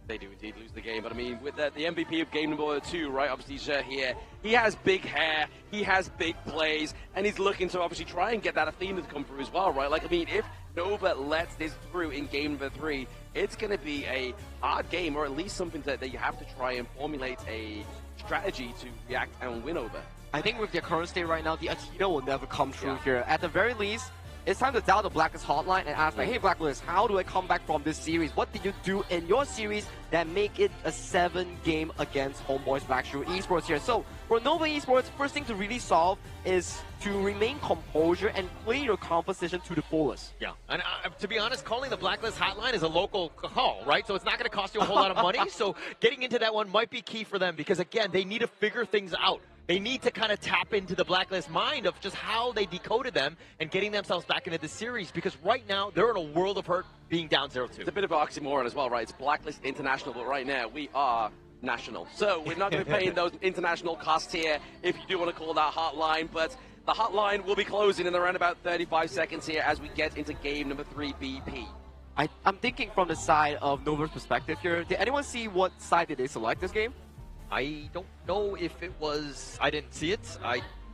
Speaker 1: They do indeed lose the game, but I mean, with the MVP of game number 2, right, obviously Zhe here, he has big hair, he has big plays, and he's looking to obviously try and get that Athena to come through as well, right? Like, I mean, if Nova lets this through in game number 3, it's going to be a hard game, or at least something that you have to try and formulate a strategy to react and win over.
Speaker 2: I think with their current state right now, the Athena will never come through here. At the very least, it's time to dial the Blacklist hotline and ask, like, hey, Blacklist, how do I come back from this series? What did you do in your series that make it a 7-game against HomeBois Black Shoe Esports here? So, for Nova Esports, first thing to really solve is to remain composure and play your composition to the fullest.
Speaker 22: Yeah, and to be honest, calling the Blacklist hotline is a local call, right? So it's not going to cost you a whole lot of money. So getting into that one might be key for them, because, again, they need to figure things out. They need to kind of tap into the Blacklist mind of just how they decoded them and getting themselves back into the series, because right now they're in a world of hurt being down 0-2.
Speaker 1: It's a bit of an oxymoron as well, right? It's Blacklist International, but right now we are national. So we're not going to be paying those international costs here if you do want to call that hotline, but the hotline will be closing in around about 35 seconds here as we get into game number 3 BP.
Speaker 2: I'm thinking from the side of Nova's perspective here. Did anyone see what side did they select this game?
Speaker 22: I don't know if it was. I didn't see it.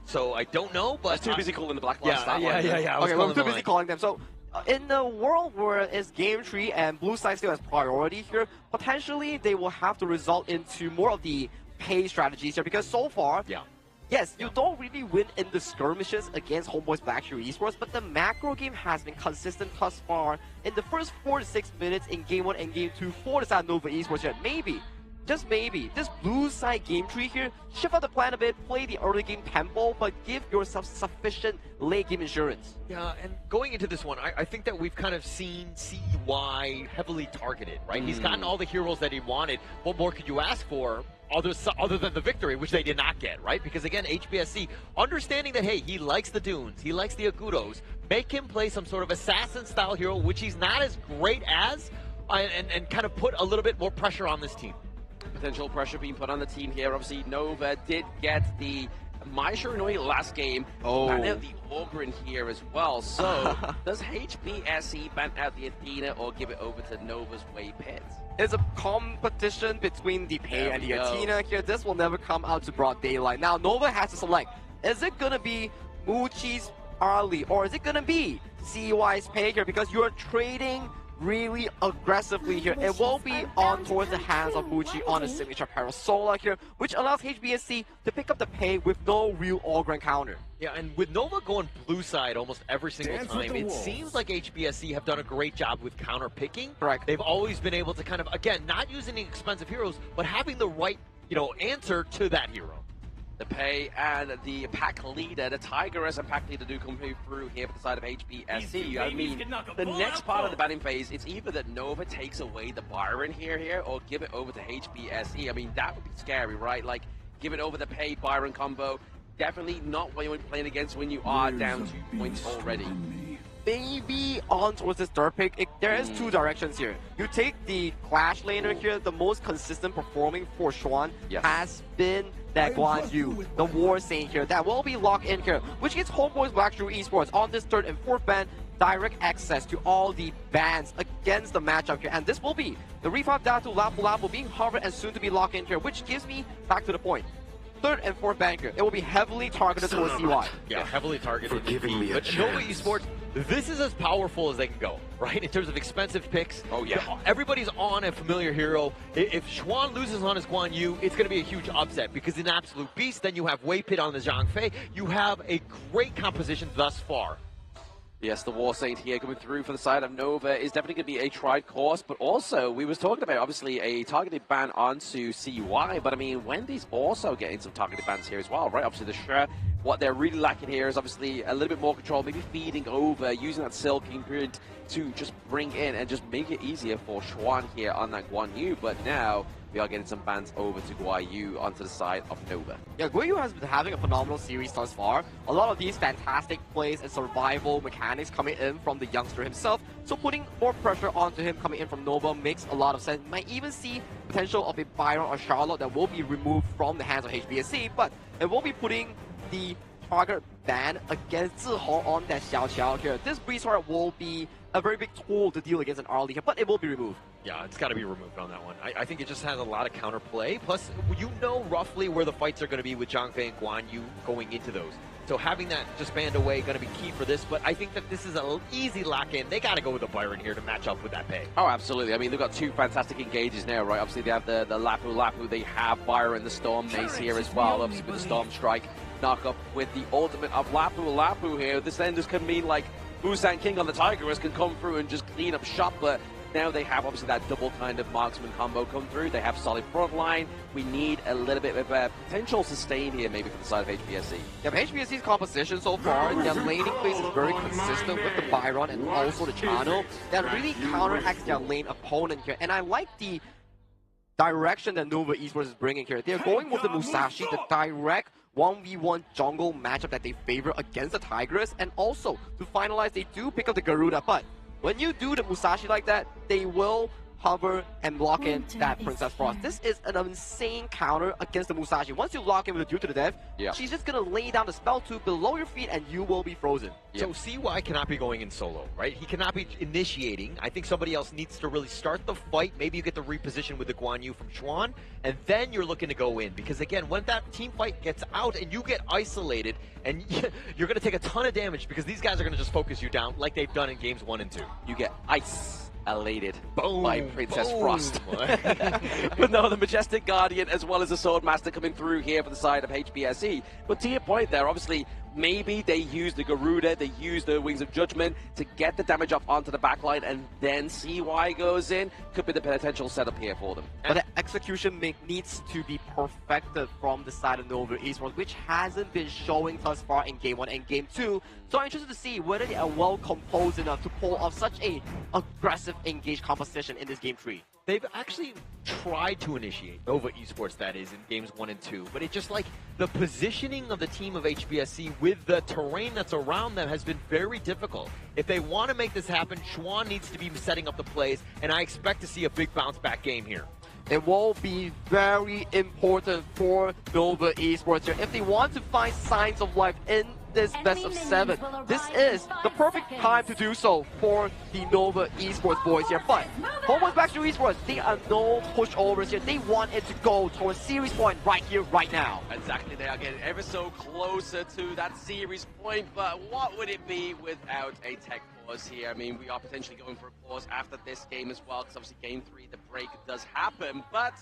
Speaker 22: So I don't know. But
Speaker 1: I was too busy calling the Blacklist.
Speaker 22: Yeah.
Speaker 2: Okay, well, I'm too busy calling them. So, in the world where it's game 3 and blue side still has priority here, potentially they will have to result into more of the pay strategies here, because so far, yes, you don't really win in the skirmishes against HomeBois Black Shoe Esports, but the macro game has been consistent thus far in the first 4 to 6 minutes in game 1 and game 2 for the side Nova Esports here. Maybe, just maybe, this blue side game 3 here, shift out the plan a bit, play the early game tempo, but give yourself sufficient late game insurance.
Speaker 22: Yeah, and going into this one, I think that we've kind of seen CY heavily targeted, right? He's gotten all the heroes that he wanted. What more could you ask for other than the victory, which they did not get, right? Because again, HBSC, understanding that, hey, he likes the Dunes, he likes the Agudos, make him play some sort of assassin-style hero, which he's not as great as, and kind of put a little bit more pressure on this team.
Speaker 1: Potential pressure being put on the team here. Obviously, Nova did get the Mai Shiranui last game. Ban out the Ogre here as well. So, does HBSC ban out the Athena or give it over to Nova's Way Pit?
Speaker 2: It's a competition between the Pei and the Athena here. This will never come out to broad daylight. Now, Nova has to select. Is it going to be Muchi's Arlie, or is it gonna be CY's pay here? Because you're trading really aggressively here. It will be on towards the hands of Bucci on a signature Parasola here, which allows HBSC to pick up the pay with no real all-ground counter.
Speaker 22: Yeah, and with Nova going blue side almost every single time, it seems like HBSC have done a great job with counter picking.
Speaker 2: Correct.
Speaker 22: They've always been able to kind of, again, not using expensive heroes, but having the right, answer to that hero.
Speaker 1: The pay and the pack leader, the Tigress and pack leader do come through here for the side of HBSC. I mean, the next part of the batting phase, it's either that Nova takes away the Byron here, or give it over to HBSC. I mean, that would be scary, right? Like, give it over the pay Byron combo. Definitely not what you want to be playing against when you are down 2 points already.
Speaker 2: Maybe on towards this third pick, there is two directions here. You take the Clash laner here, the most consistent performing for Xuan has been that Guan Yu, the War Saint here, that will be locked in here, which gives HomeBois Blackstreet Esports on this third and fourth ban direct access to all the bans against the matchup here. And this will be the Revive Datu Lapu Lapu being hovered and soon to be locked in here, which gives me back to the point. Third and fourth banker, it will be heavily targeted towards CY.
Speaker 22: Yeah, heavily targeted. But Nova Esports, this is as powerful as they can go, right? In terms of expensive picks.
Speaker 1: Oh, yeah.
Speaker 22: Everybody's on a familiar hero. If Xuan loses on his Guan Yu, it's going to be a huge upset because in Absolute Beast, then you have Wei Pit on the Zhang Fei. You have a great composition thus far.
Speaker 1: Yes, the War Saint here coming through for the side of Nova is definitely going to be a tried course, but also we was talking about obviously a targeted ban onto CY, but I mean Wendy's also getting some targeted bans here as well, right? Obviously the Shure, what they're really lacking here is obviously a little bit more control, maybe feeding over, using that Silking Print to just bring in and just make it easier for Xuan here on that Guan Yu, but now we are getting some bans over to Guan Yu onto the side of Nova.
Speaker 2: Yeah, Guan Yu has been having a phenomenal series thus far. A lot of these fantastic plays and survival mechanics coming in from the youngster himself, so putting more pressure onto him coming in from Nova makes a lot of sense. Might even see potential of a Byron or Charlotte that will be removed from the hands of HBSC, but it will be putting the target ban against Zihong on that Xiao Qiao here. This Breeze Heart will be a very big tool to deal against an Arlie here, but it will be removed.
Speaker 22: Yeah, it's got to be removed on that one. I think it just has a lot of counterplay. Plus, you know roughly where the fights are going to be with Zhang Fei and Guan Yu going into those. So having that just banned away going to be key for this, but I think that this is an easy lock-in. They got to go with the Byron here to match up with that pay.
Speaker 1: Oh, absolutely. I mean, they've got two fantastic engages now, right? Obviously, they have the Lapu Lapu. They have Byron, the Storm Mace here as well, obviously with the Storm Strike knock up with the ultimate of Lapu Lapu here. This then just can mean, like, Busan King on the Tigress can come through and just clean up shop, but now they have obviously that double kind of marksman combo come through. They have solid front line. We need a little bit of a potential sustain here maybe for the side of HBSC.
Speaker 2: Yeah, but HBSC's composition so far, their laning plays is very consistent with the Byron and also the Channel. That really counteracts their lane opponent here. And I like the direction that Nova Esports is bringing here. They're going with the Musashi, the direct 1v1 jungle matchup that they favor against the Tigress, and also to finalize, they do pick up the Garuda, but when you do the Musashi like that, they will hover and lock in that Princess Frost. This is an insane counter against the Musashi. Once you lock in with the Due to the Death, she's just going to lay down the spell 2 below your feet and you will be frozen.
Speaker 22: So CY cannot be going in solo, right? He cannot be initiating. I think somebody else needs to really start the fight. Maybe you get the reposition with the Guan Yu from Xuan, and then you're looking to go in. Because again, when that team fight gets out and you get isolated, and you're going to take a ton of damage because these guys are going to just focus you down like they've done in games 1 and 2.
Speaker 1: You get isolated by Princess
Speaker 22: Boom.
Speaker 1: Frost. But no, the Majestic Guardian as well as the Swordmaster coming through here for the side of HBSE. But to your point there, obviously, maybe they use the Garuda, they use the Wings of Judgment to get the damage up onto the backline, and then CY goes in. Could be the potential setup here for them.
Speaker 2: But the execution needs to be perfected from the side of Nova Esports, which hasn't been showing thus far in Game 1 and Game 2. So I'm interested to see whether they are well composed enough to pull off such a aggressive engaged composition in this Game 3.
Speaker 22: They've actually tried to initiate, Nova Esports that is, in games 1 and 2, but it just like the positioning of the team of HBSC with the terrain that's around them has been very difficult. If they want to make this happen, Xuan needs to be setting up the plays, and I expect to see a big bounce back game here.
Speaker 2: It will be very important for Nova Esports here if they want to find signs of life in this best of 7. This is the perfect time to do so for the Nova Esports boys here. But HomeBois back to Esports, they are no pushovers here. They want it to go towards series point right here, right now.
Speaker 1: Exactly, they are getting ever so closer to that series point, but what would it be without a tech pause here? I mean, we are potentially going for a pause after this game as well, because obviously game 3, the break does happen, but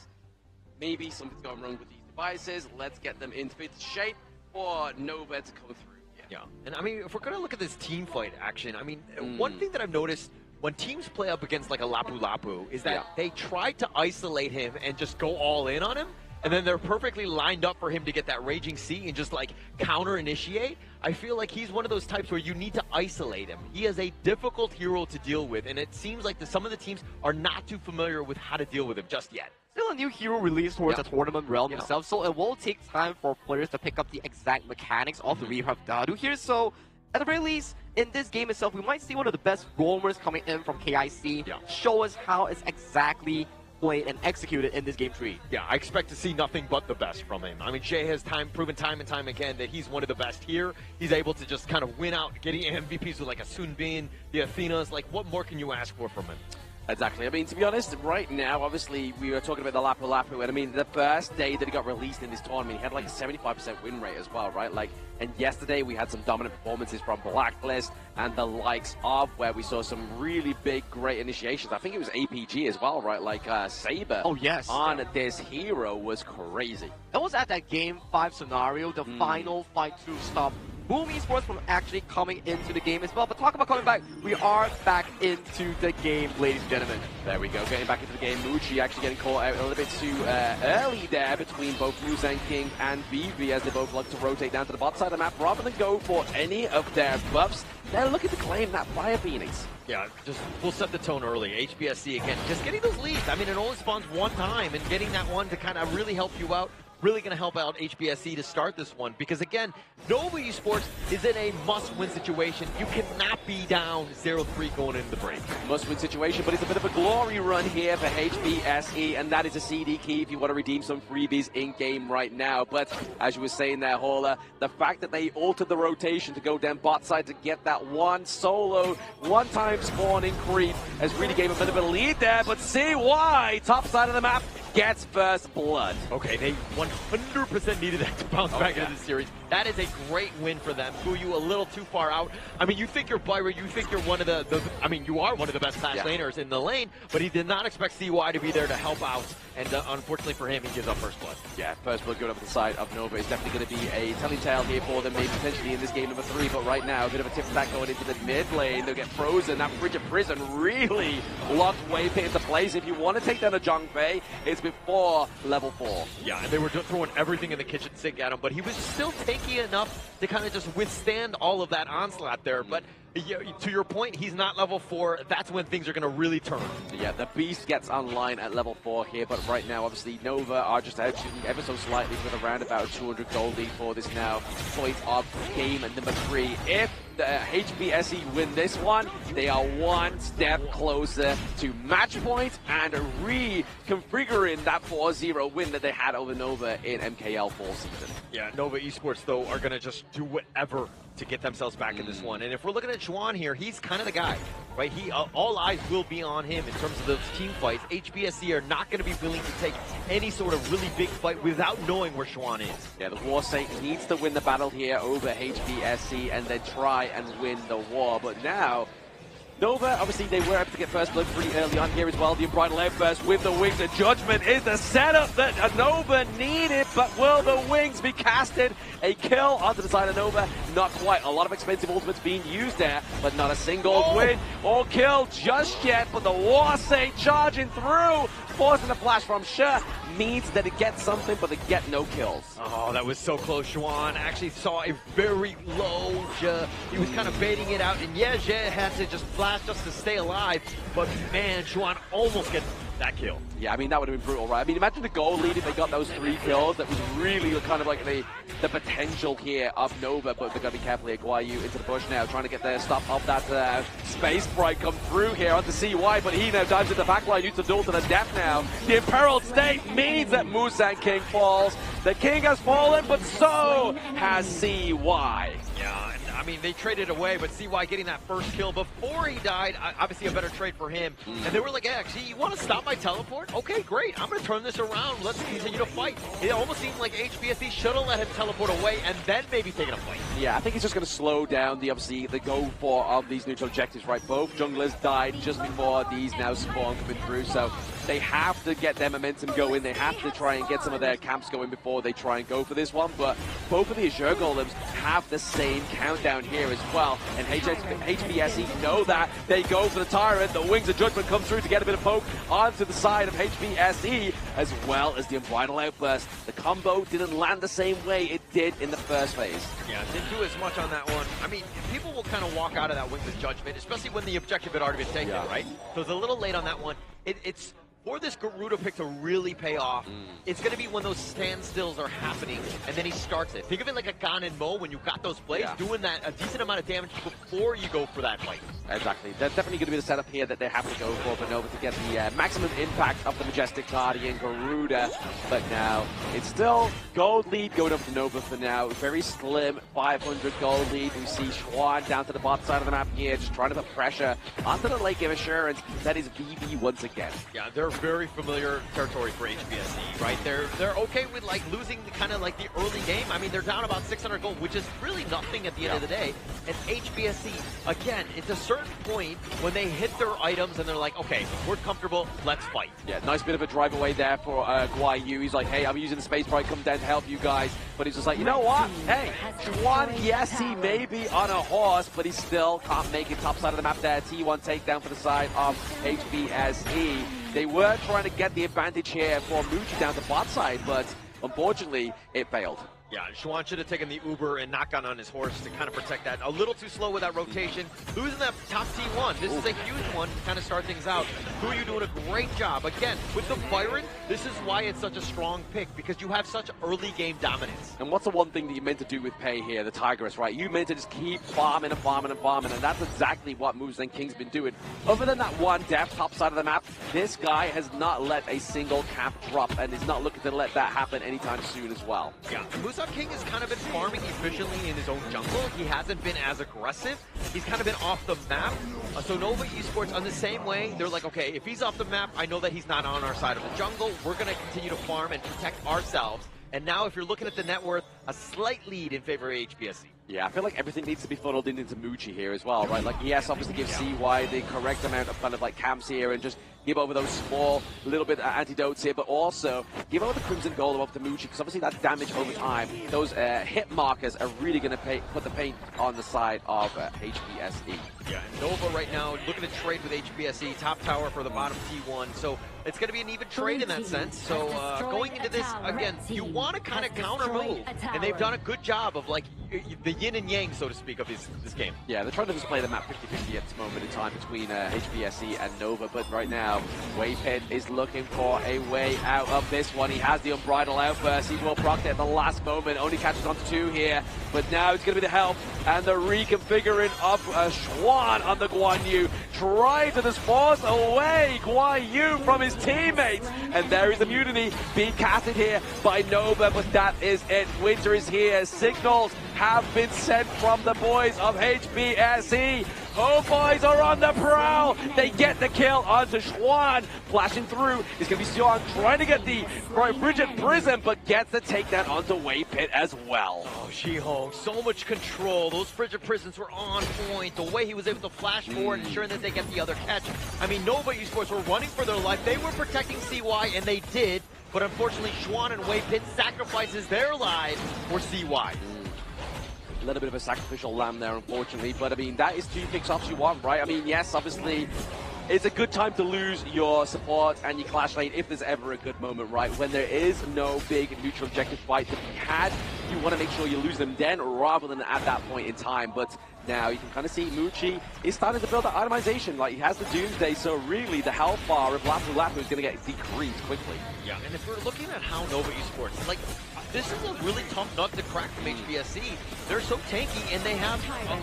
Speaker 1: maybe something's going wrong with these devices. Let's get them in fit shape for Nova to come through.
Speaker 22: Yeah, and I mean, if we're going to look at this team fight action, I mean, one thing that I've noticed when teams play up against like a Lapu Lapu is that they try to isolate him and just go all in on him, and then they're perfectly lined up for him to get that Raging Sea and just like counter initiate. I feel like he's one of those types where you need to isolate him. He is a difficult hero to deal with, and it seems like some of the teams are not too familiar with how to deal with him just yet.
Speaker 2: Still a new hero released towards the tournament realm itself, so it will take time for players to pick up the exact mechanics of the Rehav Dadu here. So, at the very least, in this game itself, we might see one of the best roamers coming in from KIC. Show us how it's exactly played and executed in this game 3.
Speaker 22: Yeah, I expect to see nothing but the best from him. I mean, Jay has proven time and time again that he's one of the best here. He's able to just kind of win out, getting MVPs with like a Sunbin, the Athenas. Like, what more can you ask for from him?
Speaker 1: Exactly. I mean, to be honest, right now, obviously, we were talking about the Lapu Lapu, and I mean, the first day that he got released in this tournament, he had like a 75% win rate as well, right? Like, and yesterday we had some dominant performances from Blacklist and the likes of, where we saw some really big, great initiations. I think it was APG as well, right? Like, Saber on this hero was crazy.
Speaker 2: That was at that game 5 scenario, the final fight to stop Boom Esports from actually coming into the game as well. But talk about coming back, we are back into the game, ladies and gentlemen.
Speaker 1: There we go, getting back into the game. Muji actually getting caught out a little bit too early there between both Muzan King and BV, as they both like to rotate down to the bot side of the map rather than go for any of their buffs. They're looking to claim that Fire Phoenix.
Speaker 22: Yeah, just we'll set the tone early. HBSC again, just getting those leads. I mean, it only spawns one time, and getting that one to kind of really help you out. Really going to help out HBSC to start this one, because again, Nova Esports is in a must-win situation. You cannot be down 0-3 going into the break.
Speaker 1: Must-win situation, but it's a bit of a glory run here for HBSE, and that is a CD key if you want to redeem some freebies in-game right now. But as you were saying there, Hauler, the fact that they altered the rotation to go down bot side to get that one solo, one-time spawning creep has really gave a bit of a lead there, but CY, top side of the map, gets first blood.
Speaker 22: Okay, they 100% needed that to bounce back into the series. That is a great win for them. Guyu a little too far out. I mean, you think you're Byra, you think you're one of the I mean, you are one of the best fast laners in the lane, but he did not expect CY to be there to help out, and unfortunately for him, he gives up first blood.
Speaker 1: Yeah, first blood going up the side of Nova is definitely going to be a telling tale here for them, maybe potentially in this game number 3, but right now, a bit of a tip stack going into the mid lane. They'll get frozen. That Bridge of Prison really locked Wave Pit into place. If you want to take down a Zhongfei, it's before level 4.
Speaker 22: Yeah, and they were just throwing everything in the kitchen sink at him, but he was still tanky enough to kind of just withstand all of that onslaught there. But to your point, he's not level 4. That's when things are going to really turn.
Speaker 1: Yeah, the Beast gets online at level 4 here, but right now, obviously, Nova are just edging ever so slightly with around about 200 gold lead for this now point of game number 3. If the HBSE win this one, they are one step closer to match point and reconfiguring that 4-0 win that they had over Nova in MKL fall season.
Speaker 22: Yeah, Nova Esports, though, are going to just do whatever to get themselves back in this one. And if we're looking at Xuan here, he's kind of the guy, right? He all eyes will be on him in terms of those team fights. HBSC are not going to be willing to take any sort of really big fight without knowing where Xuan is.
Speaker 1: Yeah, the War Saint needs to win the battle here over HBSC and then try and win the war. But now, Nova, obviously, they were able to get first blood pretty early on here as well. The Unbridled Air Burst with the wings. The Judgment is the setup that Nova needed, but will the wings be casted? A kill onto the side of Nova. Not quite. A lot of expensive ultimates being used there, but not a single win or kill just yet. But the War Saint charging through, forcing the flash from Sher. Means that it gets something, but they get no kills.
Speaker 22: Oh, that was so close. Xuan actually saw a very low Je. He was kind of baiting it out, and yeah, Je had to just flash just to stay alive, but man, Xuan almost gets that kill.
Speaker 1: Yeah, I mean, that would have been brutal, right? I mean, imagine the goal lead if they got those 3 kills. That was really kind of like the potential here of Nova, but they've got to be careful here. Guayu into the bush now, trying to get their stop of that Space Sprite come through here onto CY, but he now dives into the backline, used to duel to the death now. The Imperiled State means that Muzan King falls. The King has fallen, but so has CY.
Speaker 22: Yeah, mean, they traded away, but CY getting that first kill before he died, obviously a better trade for him. And they were like, hey, actually, you want to stop my teleport? Okay, great. I'm going to turn this around. Let's continue to fight. It almost seemed like HBSC should have let him teleport away and then maybe taken a fight.
Speaker 1: Yeah, I think it's just going to slow down the go for of these neutral objectives, right? Both junglers died just before these now spawn coming through, so they have to get their momentum going. They have to try and get some of their camps going before they try and go for this one. But both of the Azure Golems have the same countdown here as well. And HBSE know that. They go for the Tyrant. The Wings of Judgment come through to get a bit of poke onto the side of HBSE, as well as the Unbridled Outburst. The combo didn't land the same way it did in the first phase.
Speaker 22: Yeah, didn't do as much on that one. I mean, people will kind of walk out of that Wings of Judgment, especially when the objective had already been taken, right? So it's a little late on that one. It's for this Garuda pick to really pay off, it's going to be when those standstills are happening, and then he starts it. Think of it like a Gan and Mo when you got those plays, doing that a decent amount of damage before you go for that fight.
Speaker 1: Exactly. That's definitely going to be the setup here that they have to go for Nova to get the maximum impact of the Majestic Guardian Garuda. But now, it's still gold lead going up to Nova for now. Very slim 500 gold lead. We see Schwan down to the bottom side of the map here, just trying to put pressure onto the late game assurance. That is VV once again.
Speaker 22: Yeah, they're very familiar territory for HBSE, right? They're okay with like losing kind of like the early game. I mean, they're down about 600 gold, which is really nothing at the end of the day. And HBSE, again, it's a certain point when they hit their items and they're like, okay, we're comfortable, let's fight.
Speaker 1: Yeah, nice bit of a drive away there for Guayu. He's like, hey, I'm using the space probably come down to help you guys. But he's just like, you know what? Hey, Schwan, yes, he may be on a horse, but he still can't make it top side of the map there. T1 takedown for the side of HBSE. They were trying to get the advantage here for Muji down the bot side, but unfortunately, it failed.
Speaker 22: Yeah, Schwan should have taken the Uber and not gone on his horse to kind of protect that. A little too slow with that rotation. Losing that top T1, this is a huge one to kind of start things out. Who are you doing a great job. Again, with the Byron, this is why it's such a strong pick, because you have such early game dominance.
Speaker 1: And what's the one thing that you meant to do with Pei here, the Tigress, right? You meant to just keep farming and farming and farming, and that's exactly what Moves and King's been doing. Other than that one death top side of the map, this guy has not let a single camp drop, and is not looking to let that happen anytime soon as well.
Speaker 22: Yeah, Musa King has kind of been farming efficiently in his own jungle. He hasn't been as aggressive. He's kind of been off the map. So Nova Esports, on the same way, they're like, okay, if he's off the map, I know that he's not on our side of the jungle. We're going to continue to farm and protect ourselves. And now, if you're looking at the net worth, a slight lead in favor of HBSE.
Speaker 1: Yeah, I feel like everything needs to be funneled into Muji here as well, right? Like, yes, obviously give CY the correct amount of kind of like camps here and just give over those small little bit antidotes here, but also give over the Crimson Golem up to Muji, because obviously that damage over time, those hit markers are really going to put the paint on the side of HBSE.
Speaker 22: Yeah, Nova right now looking to trade with HBSE, top tower for the bottom T1, so it's going to be an even trade in that sense. So going into this, again, you want to kind of counter move, and they've done a good job of like the yin and yang, so to speak, of this game.
Speaker 1: Yeah, they're trying to just play the map 50-50 at this moment in time between HBSE and Nova, but right now, Waypit is looking for a way out of this one. He has the Unbridled Outburst. He will proc it at the last moment, only catches on to 2 here, but now it's going to be the help and the reconfiguring of Schwan on the Guan Yu. Try to just force away Guan Yu from his teammates, and there is a mutiny being casted here by Nova, but that is it. Winter is here. Signals have been sent from the boys of HBSE. HomeBois are on the prowl. They get the kill onto Schwan. Flashing through is going to be Sion trying to get the Frigid Prism, but gets the takedown onto Waypit as well.
Speaker 22: Oh, She-Hulk, so much control. Those Frigid Prisons were on point. The way he was able to flash forward, ensuring that they get the other catch. I mean, Nova Esports were running for their life. They were protecting CY, and they did. But unfortunately, Schwan and Waypit sacrifices their lives for CY.
Speaker 1: A little bit of a sacrificial lamb there, unfortunately, but I mean, that is 2 picks off you want, right? I mean, yes, obviously, it's a good time to lose your support and your clash lane if there's ever a good moment, right? When there is no big neutral objective fight to be had, you want to make sure you lose them then rather than at that point in time. But now you can kind of see Muji is starting to build that itemization. Like, he has the Doomsday, so really the health bar of Lapu Lapu is going to get decreased quickly.
Speaker 22: Yeah, and if we're looking at how Nova Esports, like, this is a really tough nut to crack from HBSE. They're so tanky, and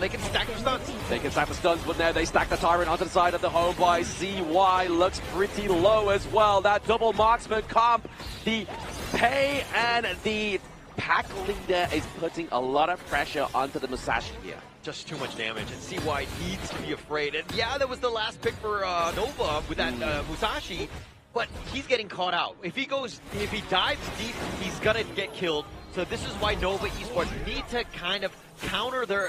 Speaker 22: they can stack the stuns.
Speaker 1: They can stack the stuns, but now they stack the Tyrant onto the side of the HomeBois. CY looks pretty low as well. That double marksman comp, the Pei and the Pack leader is putting a lot of pressure onto the Musashi here.
Speaker 22: Just too much damage, and CY needs to be afraid. And yeah, that was the last pick for Nova with that Musashi, but he's getting caught out. If he dives deep, he's gonna get killed. So this is why Nova Esports need to kind of counter the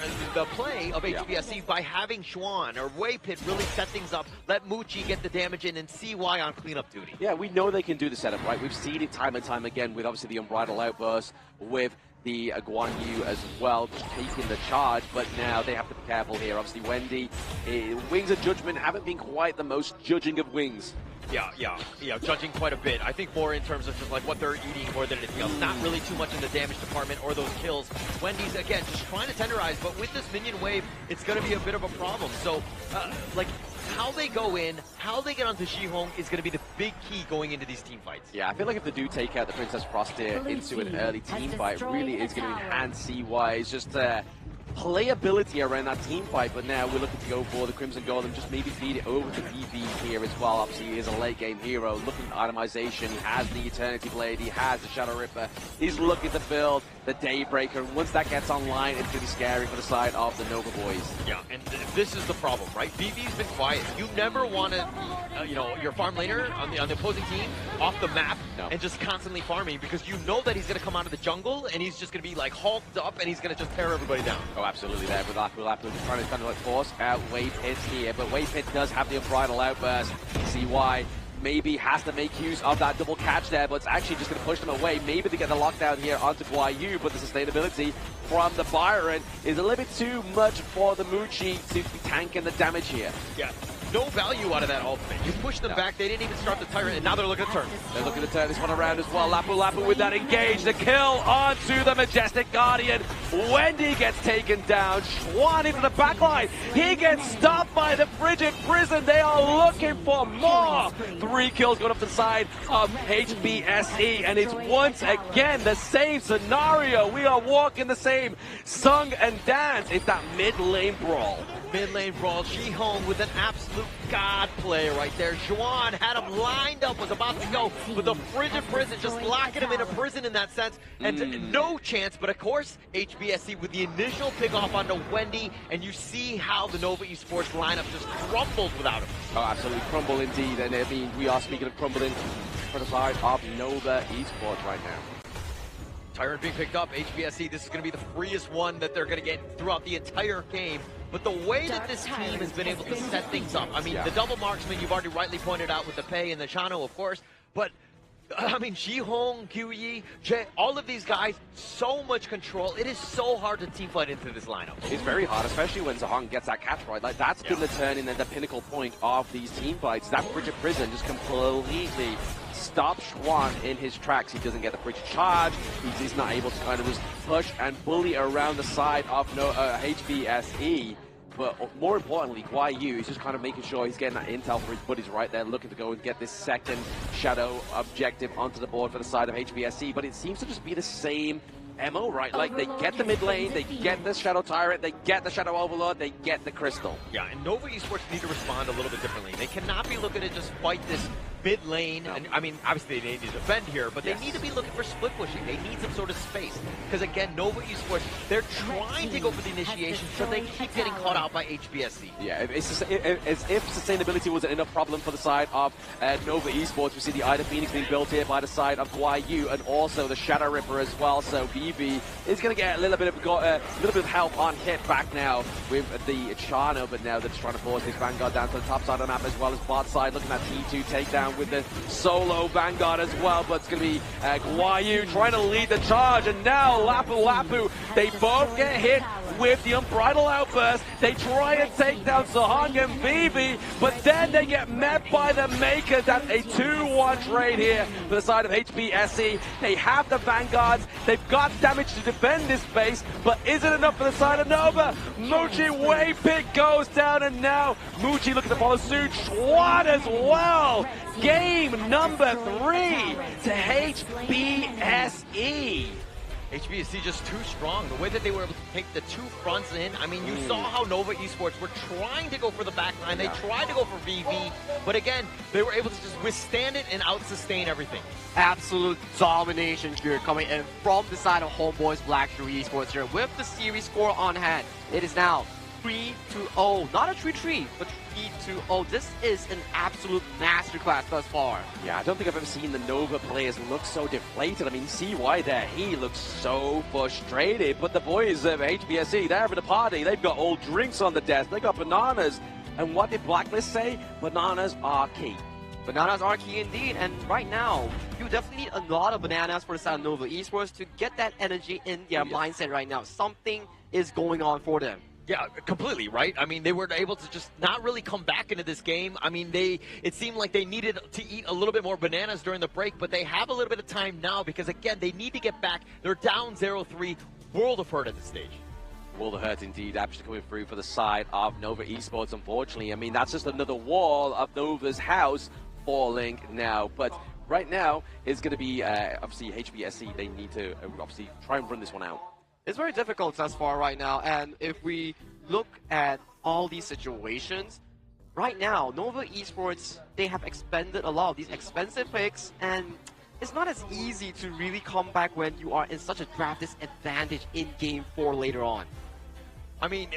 Speaker 22: play of HBSC by having Xuan or Waypit really set things up, let Muchi get the damage in, and CY on cleanup duty.
Speaker 1: Yeah, we know they can do the setup, right? We've seen it time and time again with obviously the Unbridled Outburst, with the Guan Yu as well, just taking the charge, but now they have to be careful here. Obviously, Wendy, Wings of Judgment haven't been quite the most judging of Wings.
Speaker 22: Yeah, judging quite a bit. I think more in terms of just like what they're eating more than anything else. Not really too much in the damage department or those kills. Wendy's, again, just trying to tenderize, but with this minion wave, it's going to be a bit of a problem. So, like, how they go in, how they get onto Shihong is going to be the big key going into these team fights.
Speaker 1: Yeah, I feel like if they do take out the Princess Frost here into an early team fight, really is going to enhance CY's just playability around that team fight, but now we're looking to go for the Crimson Golem, just maybe feed it over to BB here as well. Obviously, he is a late game hero, looking at itemization, he has the Eternity Blade, he has the Shadow Ripper, he's looking to build the Daybreaker, and once that gets online, it's going to be scary for the side of the Nova boys.
Speaker 22: Yeah, and this is the problem, right? BB's been quiet. You never want to, your farm laner on the opposing team off the map and just constantly farming, because you know that he's going to come out of the jungle and he's just going to be like hulked up and he's going to just tear everybody down.
Speaker 1: Oh, absolutely there, but we'll have to trying to kind of like force out Waypit here, but Waypit does have the Unbridled Outburst. CY maybe has to make use of that double catch there, but it's actually just going to push them away. Maybe they get the lockdown here onto Guan Yu, but the sustainability from the Byron is a little bit too much for the Muchi to be tanking the damage here.
Speaker 22: Yeah, no value out of that ultimate. You push them back, they didn't even start the Tyrant, and now they're looking to turn.
Speaker 1: They're looking to turn this one around as well. Lapu with that engage, the kill onto the Majestic Guardian. Wendy gets taken down. Xuan into the backline. He gets stopped by the Frigid Prison. They are looking for more. 3 kills going up the side of HBSE, and it's once again the same scenario. We are walking the same song and dance. It's that mid lane brawl.
Speaker 22: Mid lane brawl, Shihong with an absolute god play right there. Xuan had him lined up, was about to go, but the Frigid Prison just locking him in a prison in that sense, and no chance. But of course, HBSC with the initial pick off onto Wendy, and you see how the Nova Esports lineup just crumbled without him.
Speaker 1: Oh, absolutely crumble indeed, and I mean, we are speaking of crumbling for the side of Nova Esports right now.
Speaker 22: Tyrant being picked up, HBSC, this is going to be the freest one that they're going to get throughout the entire game. But the way that this team has been able to set things up, I mean, the double marksman you've already rightly pointed out with the Pei and the Chano, of course, but I mean, Shihong, QE, Jay, all of these guys, so much control. It is so hard to team fight into this lineup.
Speaker 1: It's very hard, especially when Zahong gets that catch right. Like, that's been the turn in the pinnacle point of these team fights. That Frigid Prison just completely stops Xuan in his tracks. He doesn't get the Frigid charge. He's not able to kind of just push and bully around the side of HBSE. But more importantly, Guan Yu is just kind of making sure he's getting that intel for his buddies right there, looking to go and get this second Shadow objective onto the board for the side of HBSC. But it seems to just be the same MO, right? Like, they get the mid lane, they get the Shadow Tyrant, they get the Shadow Overlord, they get the Crystal.
Speaker 22: Yeah, and Nova Esports need to respond a little bit differently. They cannot be looking to just fight this mid lane, and I mean, obviously they need to defend here, but they need to be looking for split pushing. They need some sort of space, because again, Nova Esports, they're trying to go for the initiation, so they keep getting caught out by HBSC.
Speaker 1: Yeah, it's as if sustainability was enough problem for the side of Nova Esports. We see the Ida Phoenix being built here by the side of Guan Yu, and also the Shadow Ripper as well, so BB is going to get a little bit of help on hit back now with the Chano, but now they're just trying to force his Vanguard down to the top side of the map as well as bot side, looking at T2 takedown with the solo Vanguard as well, but it's going to be Guan Yu trying to lead the charge, and now Lapu, they both get hit with the Unbridled Outburst. They try and take down Zahong and BB, but then they get met by the Makers. That's a 2-1 trade here for the side of HBSC. They have the Vanguards, they've got damage to defend this base, but is it enough for the side of Nova? Muchi Waypit goes down, and now Muchi looking to follow suit. Xuan as well. Game number 3 to HBSE.
Speaker 22: HBSC just too strong. The way that they were able to take the two fronts in, I mean, you saw how Nova Esports were trying to go for the back line. They tried to go for VV, but again, they were able to just withstand it and out-sustain everything.
Speaker 2: Absolute domination here coming in from the side of HomeBois Blacklist Esports here with the series score on hand. It is now 3-0, not a 3-3, but 3-0. This is an absolute masterclass thus far.
Speaker 1: Yeah, I don't think I've ever seen the Nova players look so deflated. I mean, CY there, he looks so frustrated. But the boys of HBSC, they're having a party. They've got all drinks on the desk. They got bananas. And what did Blacklist say? Bananas are key.
Speaker 2: Bananas are key indeed, and right now, you definitely need a lot of bananas for the side of Nova Esports to get that energy in their mindset right now. Something is going on for them.
Speaker 22: Yeah, completely, right? I mean, they were able to just not really come back into this game. I mean, it seemed like they needed to eat a little bit more bananas during the break, but they have a little bit of time now because, again, they need to get back. They're down 0-3, world of hurt at this stage.
Speaker 1: World of hurt indeed, actually coming through for the side of Nova Esports, unfortunately. I mean, that's just another wall of Nova's house falling now. But right now, it's going to be, obviously, HBSC. They need to, obviously, try and run this one out.
Speaker 2: It's very difficult thus far right now, and if we look at all these situations, right now, Nova Esports, they have expended a lot of these expensive picks, and it's not as easy to really come back when you are in such a draft disadvantage in Game 4 later on.
Speaker 22: I mean,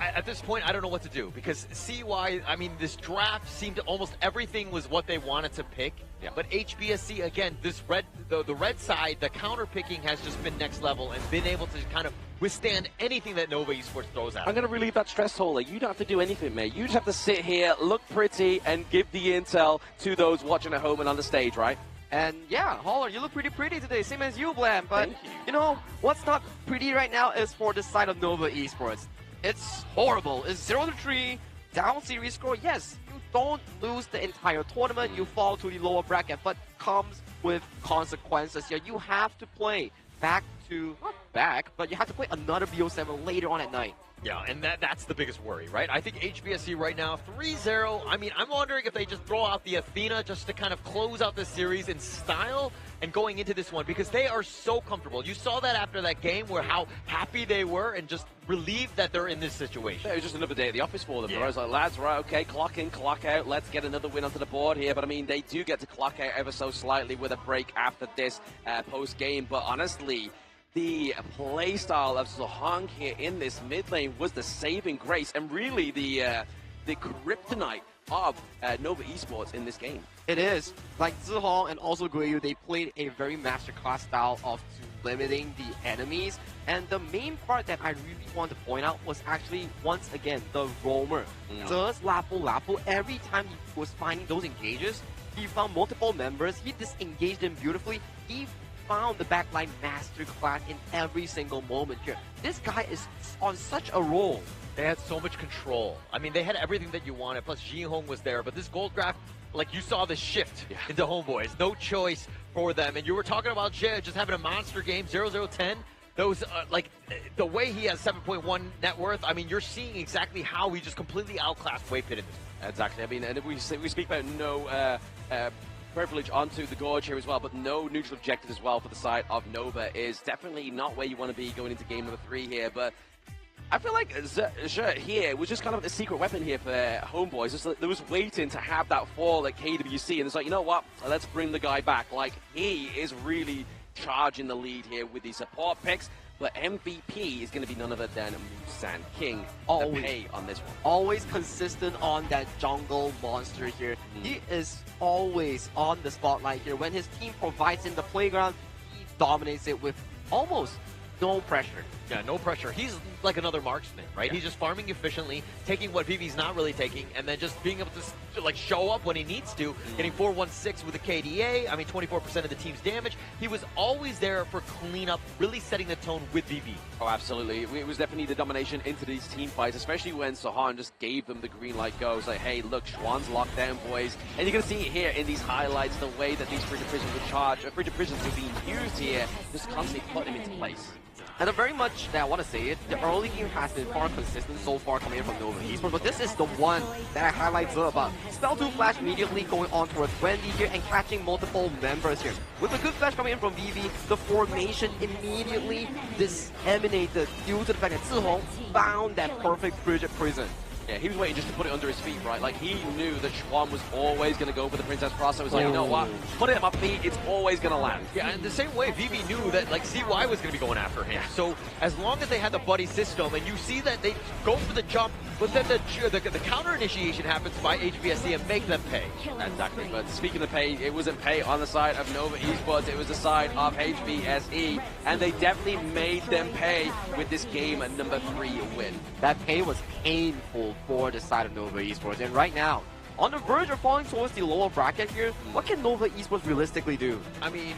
Speaker 22: at this point, I don't know what to do because CY, I mean, this draft seemed to almost everything was what they wanted to pick. Yeah. But HBSC, again, this the red side, the counter picking has just been next level and been able to kind of withstand anything that Nova Esports throws at.
Speaker 1: I'm going to relieve that stress, Holler. You don't have to do anything, mate. You just have to sit here, look pretty, and give the intel to those watching at home and on the stage, right?
Speaker 2: And yeah, Holler, you look pretty today, same as you, Blam. But you know, what's not pretty right now is for the side of Nova Esports. It's horrible. It's 0-3, down series score. Yes, you don't lose the entire tournament. You fall to the lower bracket, but comes with consequences here. You have to play not back, but you have to play another BO7 later on at night.
Speaker 22: Yeah, and that's the biggest worry, right? I think HBSC right now, 3-0. I mean, I'm wondering if they just throw out the Athena just to kind of close out this series in style and going into this one because they are so comfortable. You saw that after that game where how happy they were and just relieved that they're in this situation.
Speaker 1: Yeah, it was just another day at the office for them. Yeah. I was like, lads, right, okay, clock in, clock out. Let's get another win onto the board here. But, I mean, they do get to clock out ever so slightly with a break after this post-game. But, honestly, the playstyle of Sohang here in this mid lane was the saving grace and really the kryptonite of Nova Esports in this game.
Speaker 2: It is. Like Zihong and also Guiyu, they played a very masterclass style of limiting the enemies. And the main part that I really want to point out was actually, once again, the roamer. Just Lapu, every time he was finding those engages, he found multiple members, he disengaged them beautifully, he found the backline masterclass in every single moment here. This guy is on such a roll.
Speaker 22: They had so much control. I mean, they had everything that you wanted, plus Jinhong was there, but this gold draft, like you saw the shift into HomeBois. No choice for them, and you were talking about Jay just having a monster game, 0-0-10. Those, like, the way he has 7.1 net worth, I mean, you're seeing exactly how he just completely outclassed Waypit in this.
Speaker 1: Exactly. I mean, and if we speak about no privilege onto the Gorge here as well, but no neutral objective as well for the side of Nova is definitely not where you want to be going into game number 3 here, but I feel like Zhe here was just kind of the secret weapon here for HomeBois. Just there was waiting to have that fall at KWC, and it's like, you know what, let's bring the guy back. Like, he is really charging the lead here with these support picks, but MVP is going to be none other than Musan King.
Speaker 2: Always
Speaker 1: pay on this one.
Speaker 2: Always consistent on that jungle monster here. He is always on the spotlight here. When his team provides him the playground, he dominates it with almost no pressure.
Speaker 22: Yeah, no pressure. He's like another marksman, right? Yeah. He's just farming efficiently, taking what Vivi's not really taking, and then just being able to like show up when he needs to, getting 416 with a KDA, I mean 24% of the team's damage. He was always there for cleanup, really setting the tone with Vivi.
Speaker 1: Oh, absolutely. It was definitely the domination into these team fights, especially when Sohan just gave them the green light go. It's like, hey, look, Schwann's locked down, boys. And you're going to see it here in these highlights, the way that these free-to-prisons were charged, free-to-prisons were being used here, just constantly putting them into place.
Speaker 2: And the very much that I want to say it, the early game has been far consistent so far coming in from Nova Esports, but this is the one that I highlight about. Spell 2 flash immediately going on towards Wendy here and catching multiple members here. With a good flash coming in from Vivi, the formation immediately disseminated due to the fact that Zihong found that perfect Bridget prison.
Speaker 1: Yeah, he was waiting just to put it under his feet, right? Like, he knew that Schwan was always going to go for the Princess Cross. So it was like, you know what? Put it at my feet, it's always going to land.
Speaker 22: Yeah, and the same way, Vivi knew that, like, CY was going to be going after him. So as long as they had the buddy system, and you see that they go for the jump, but then the counter initiation happens by HBSC and make them pay.
Speaker 1: Exactly, but speaking of pay, it wasn't pay on the side of Nova Esports, it was the side of HBSE, and they definitely made them pay with this game at number 3 win.
Speaker 2: That pay was painful for the side of Nova Esports, and right now, on the verge of falling towards the lower bracket here, what can Nova Esports realistically do?
Speaker 22: I mean,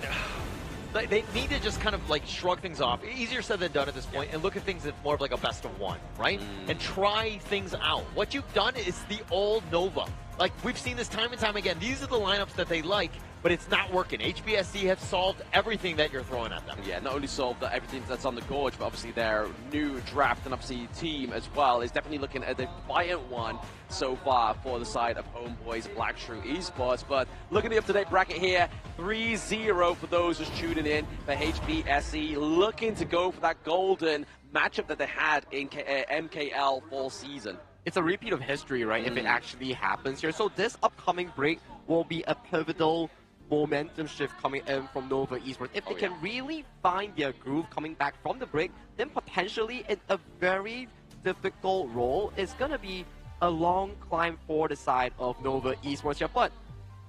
Speaker 22: they need to just kind of like shrug things off. Easier said than done at this point, and look at things as more of like a best of one, right? And try things out. What you've done is the old Nova. Like, we've seen this time and time again. These are the lineups that they like, but it's not working. HBSC have solved everything that you're throwing at them.
Speaker 1: Yeah, not only solved everything that's on the Gorge, but obviously their new draft and obviously team as well is definitely looking at a defiant one so far for the side of HomeBois Blacklist Esports. But looking at the up-to-date bracket here, 3-0 for those just tuning in for HBSC, looking to go for that golden matchup that they had in MKL fall season.
Speaker 2: It's a repeat of history, right, if it actually happens here. So this upcoming break will be a pivotal momentum shift coming in from Nova Esports. If they can really find their groove coming back from the break, then potentially in a very difficult role, it's going to be a long climb for the side of Nova Esports here. But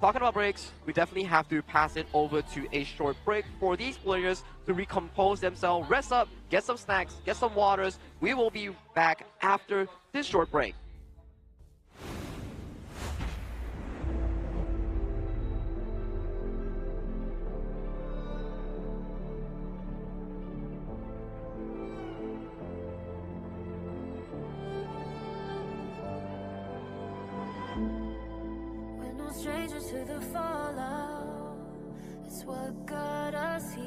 Speaker 2: talking about breaks, we definitely have to pass it over to a short break for these players to recompose themselves, rest up, get some snacks, get some waters. We will be back after this short break.
Speaker 3: We're no strangers to the fallout. It's what got us here.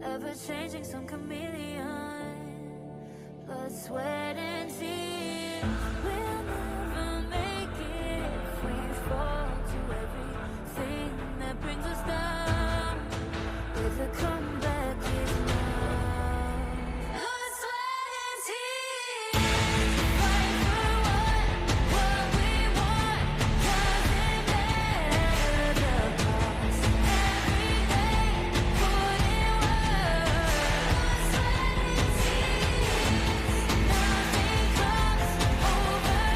Speaker 3: Ever changing, some chameleon. Blood, sweat, and tears. We'll never make it if we fall to everything that brings us down. With a comeback is now. Blood, sweat, and tears. Fight for what we want. 'Cause it matters the cost. Every day, put in work. Blood, sweat, and tears. Nothing comes overnight.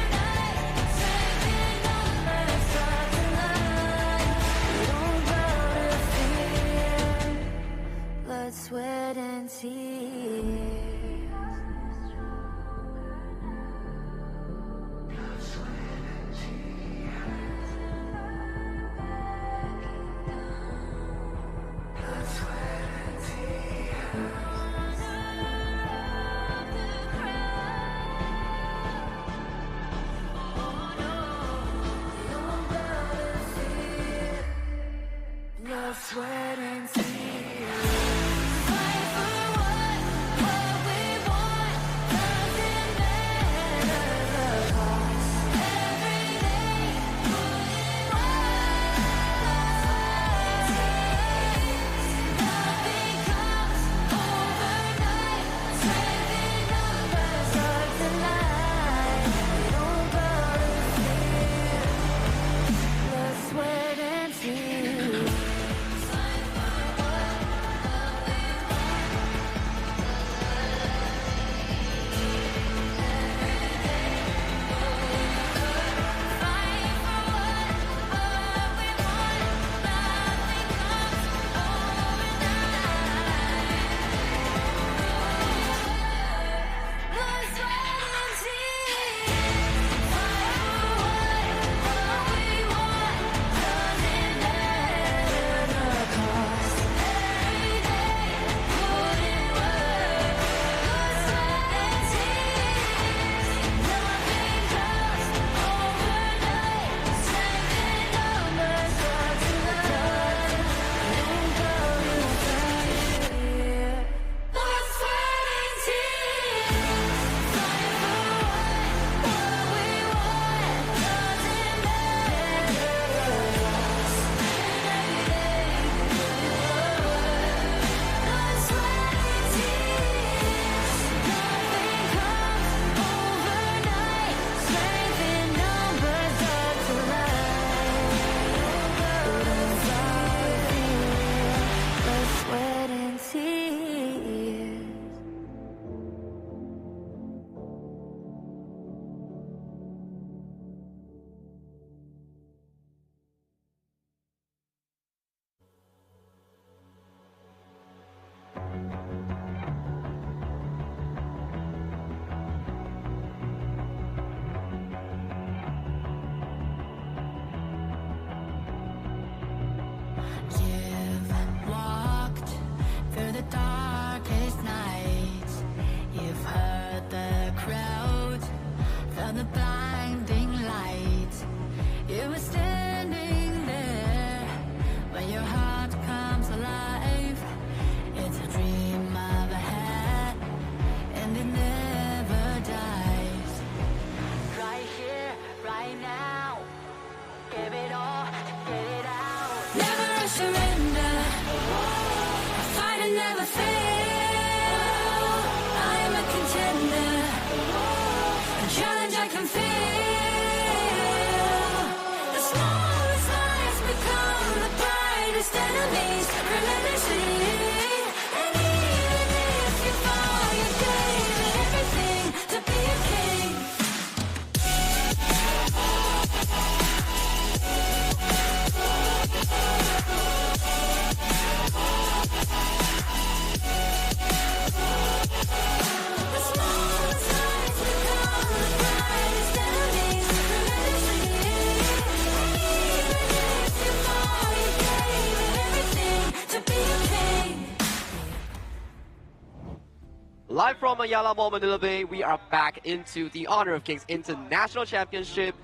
Speaker 2: Live from Ayala Mall, Manila Bay, we are back into the Honor of Kings International Championship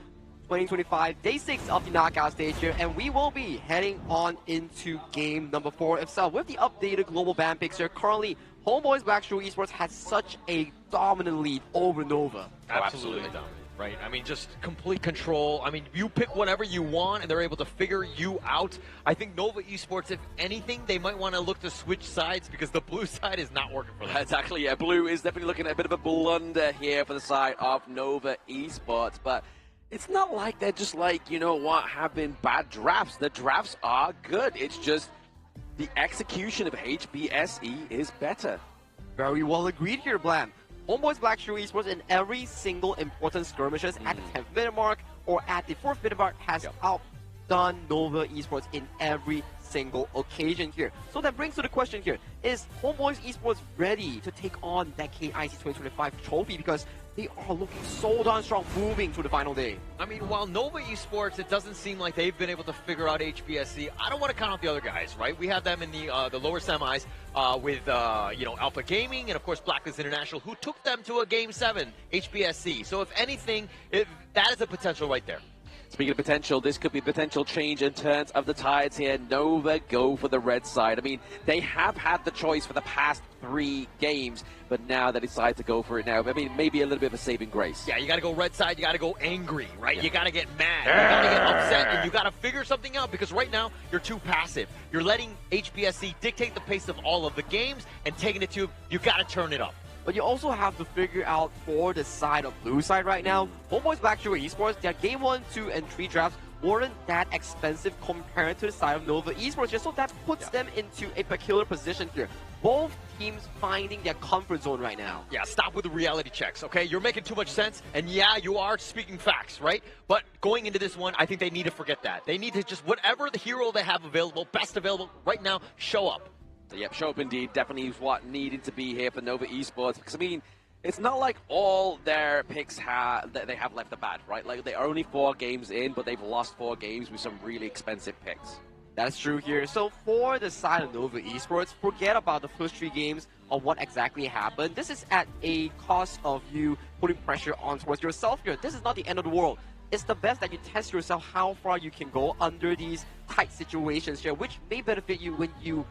Speaker 2: 2025, day 6 of the knockout stage here, and we will be heading on into game number 4 itself with the updated global ban picks here. Currently, HomeBois Blackstreet Esports has such a dominant lead over Nova.
Speaker 22: Absolutely dominant, right? I mean, just complete control. I mean, you pick whatever you want, and they're able to figure you out. I think Nova Esports, if anything, they might want to look to switch sides because the blue side is not working for them.
Speaker 1: Exactly, yeah. Blue is definitely looking at a bit of a blunder here for the side of Nova Esports, but it's not like they're just like, you know what, having bad drafts. The drafts are good. It's just the execution of HBSE is better.
Speaker 2: Very well agreed here, Blam. HomeBois Blackstreet Esports in every single important skirmishes at the 10th minute mark or at the 4th minute mark has outdone Nova Esports in every single occasion here. So that brings to the question here, is HomeBois Esports ready to take on that KIC 2025 trophy? Because they are looking so darn strong moving to the final day.
Speaker 22: I mean, while Nova Esports, it doesn't seem like they've been able to figure out HBSC. I don't want to count out the other guys, right? We have them in the lower semis with you know, Alpha Gaming and of course Blacklist International, who took them to a Game 7 HBSC. So if anything, that is a potential right there.
Speaker 1: Speaking of potential, this could be potential change in turns of the tides here. Nova go for the red side. I mean, they have had the choice for the past 3 games, but now they decide to go for it now. I mean, maybe a little bit of a saving grace.
Speaker 22: Yeah, you got to go red side. You got to go angry, right? Yeah. You got to get mad. You got to get upset, and you got to figure something out because right now you're too passive. You're letting HBSC dictate the pace of all of the games and taking it to you got to turn it up.
Speaker 2: But you also have to figure out for the side of blue side right now, HomeBois Blackstreet Esports, their game 1, 2, and 3 drafts weren't that expensive compared to the side of Nova Esports here, so that puts them into a peculiar position here. Both teams finding their comfort zone right now.
Speaker 22: Yeah, stop with the reality checks, okay? You're making too much sense, and yeah, you are speaking facts, right? But going into this one, I think they need to forget that. They need to just, whatever the hero they have available, best available right now, show up.
Speaker 1: Yep, show up indeed. Definitely is what needed to be here for Nova Esports. Because, I mean, it's not like all their picks they have left the bat, right? Like, they're only 4 games in, but they've lost 4 games with some really expensive picks.
Speaker 2: That's true here. So for the side of Nova Esports, forget about the first 3 games of what exactly happened. This is at a cost of you putting pressure on towards yourself here. This is not the end of the world. It's the best that you test yourself how far you can go under these tight situations here, which may benefit you when you,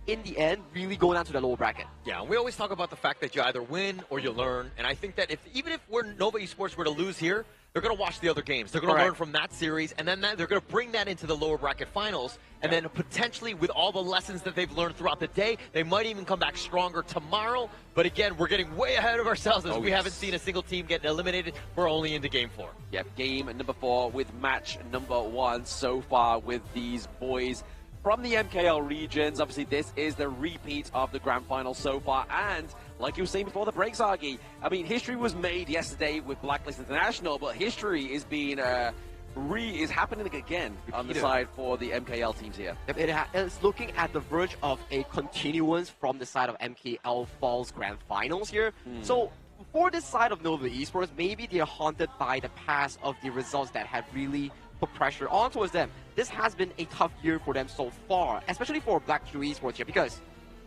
Speaker 2: in the end, really go down to the lower bracket.
Speaker 22: Yeah, we always talk about the fact that you either win or you learn, and I think that even if Nova Esports were to lose here, they're going to watch the other games. They're going to learn from that series, and then they're going to bring that into the lower bracket finals, and then potentially with all the lessons that they've learned throughout the day, they might even come back stronger tomorrow. But again, we're getting way ahead of ourselves as we haven't seen a single team get eliminated. We're only into game 4.
Speaker 1: Yep, game number 4 with match number 1 so far with these boys from the MKL regions. Obviously, this is the repeat of the grand final so far, and like you were saying before the breaks, Argy, I mean, history was made yesterday with Blacklist International, but history is being is happening again on the side for the MKL teams here.
Speaker 2: It's looking at the verge of a continuance from the side of MKL Falls Grand Finals here. So for this side of Nova Esports, maybe they're haunted by the past of the results that have really put pressure on towards them. This has been a tough year for them so far, especially for Blackstreet Esports here, because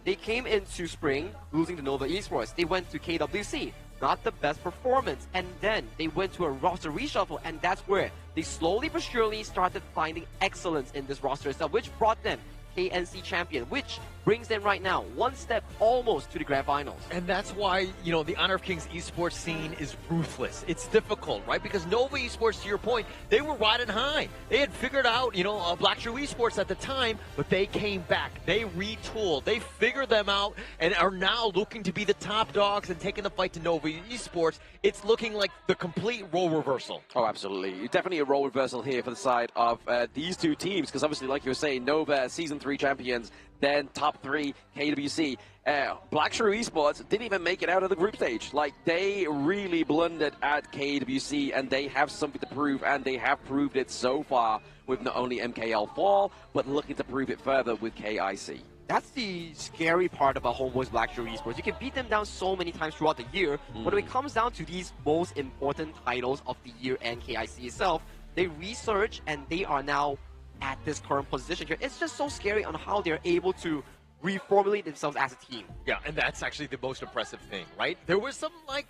Speaker 2: they came into spring losing to Nova Esports. They went to KWC, not the best performance, and then they went to a roster reshuffle, and that's where they slowly but surely started finding excellence in this roster itself, which brought them KNC champion, which brings them right now 1 step almost to the grand finals.
Speaker 22: And that's why, you know, the Honor of Kings esports scene is ruthless. It's difficult, right? Because Nova Esports, to your point, they were riding high. They had figured out, you know, Blackstreet Esports at the time, but they came back. They retooled. They figured them out and are now looking to be the top dogs and taking the fight to Nova Esports. It's looking like the complete role reversal.
Speaker 1: Oh, absolutely. Definitely a role reversal here for the side of these 2 teams, because obviously, like you were saying, Nova Season 3 champions, then top 3 KWC. Blackstreet Esports didn't even make it out of the group stage. Like, they really blundered at KWC, and they have something to prove, and they have proved it so far with not only MKL Fall, but looking to prove it further with KIC.
Speaker 2: That's the scary part about HomeBois Blackstreet Esports. You can beat them down so many times throughout the year, but when it comes down to these most important titles of the year and KIC itself, they research and they are now at this current position here. It's just so scary on how they're able to reformulate themselves as a team.
Speaker 22: Yeah, and that's actually the most impressive thing, right? There was some like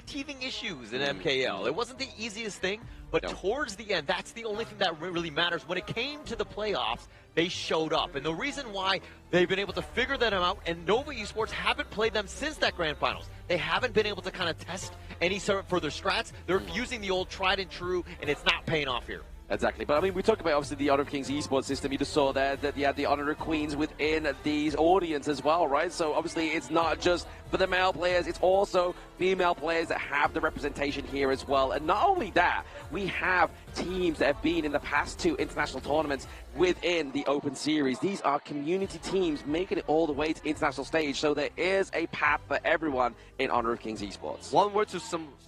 Speaker 22: teething issues in MKL. It wasn't the easiest thing, but towards the end, that's the only thing that really matters. When it came to the playoffs, they showed up. And the reason why they've been able to figure them out, and Nova Esports haven't played them since that Grand Finals. They haven't been able to kind of test any sort of further strats. They're using the old tried and true, and it's not paying off here.
Speaker 1: Exactly, but I mean, we talked about obviously the Honor of Kings esports system. You just saw there that you had the Honor of Queens within these audience as well, right? So obviously, it's not just for the male players; it's also female players that have the representation here as well. And not only that, we have teams that have been in the past 2 international tournaments within the Open Series. These are community teams making it all the way to international stage. So there is a path for everyone in Honor of Kings esports.
Speaker 2: One word to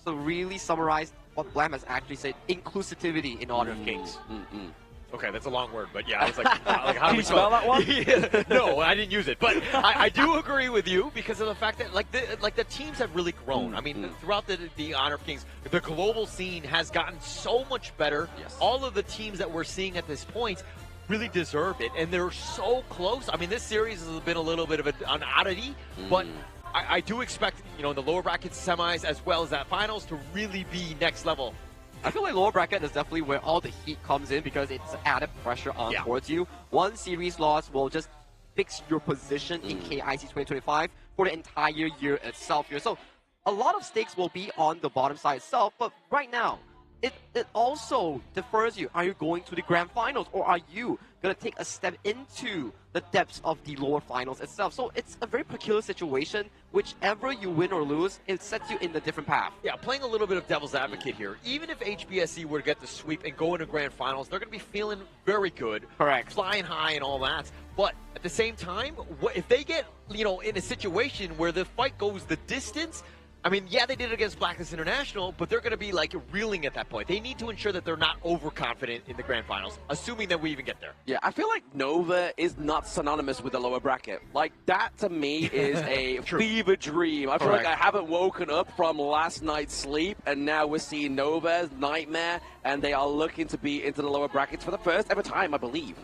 Speaker 2: really summarize what Blam has actually said: inclusivity in Honor of Kings.
Speaker 22: Okay, that's a long word, but yeah, I was like how do we
Speaker 1: spell that one?
Speaker 22: Yeah, no, I didn't use it, but I do agree with you because of the fact that the teams have really grown. I mean, throughout the Honor of Kings, the global scene has gotten so much better.
Speaker 1: Yes.
Speaker 22: All of the teams that we're seeing at this point really deserve it, and they're so close. I mean, this series has been a little bit of an oddity, but I do expect, in the lower bracket semis as well as that finals to really be next level.
Speaker 2: I feel like lower bracket is definitely where all the heat comes in because it's added pressure on towards you. One series loss will just fix your position in KIC 2025 for the entire year itself here. So a lot of stakes will be on the bottom side itself, but right now, it also defers you. Are you going to the grand finals, or are you going to take a step into the depths of the lower finals itself? So it's a very peculiar situation. Whichever you win or lose, it sets you in a different path.
Speaker 22: Yeah, playing a little bit of devil's advocate here. Even if HBSC were to get the sweep and go into grand finals, they're going to be feeling very good.
Speaker 2: Correct.
Speaker 22: Flying high and all that. But at the same time, if they get, in a situation where the fight goes the distance, I mean, yeah, they did it against Blacklist International, but they're going to be reeling at that point. They need to ensure that they're not overconfident in the grand finals, assuming that we even get there.
Speaker 1: Yeah, I feel like Nova is not synonymous with the lower bracket. Like, that to me is a fever dream. I feel like I haven't woken up from last night's sleep, and now we're seeing Nova's nightmare, and they are looking to be into the lower brackets for the first ever time, I believe.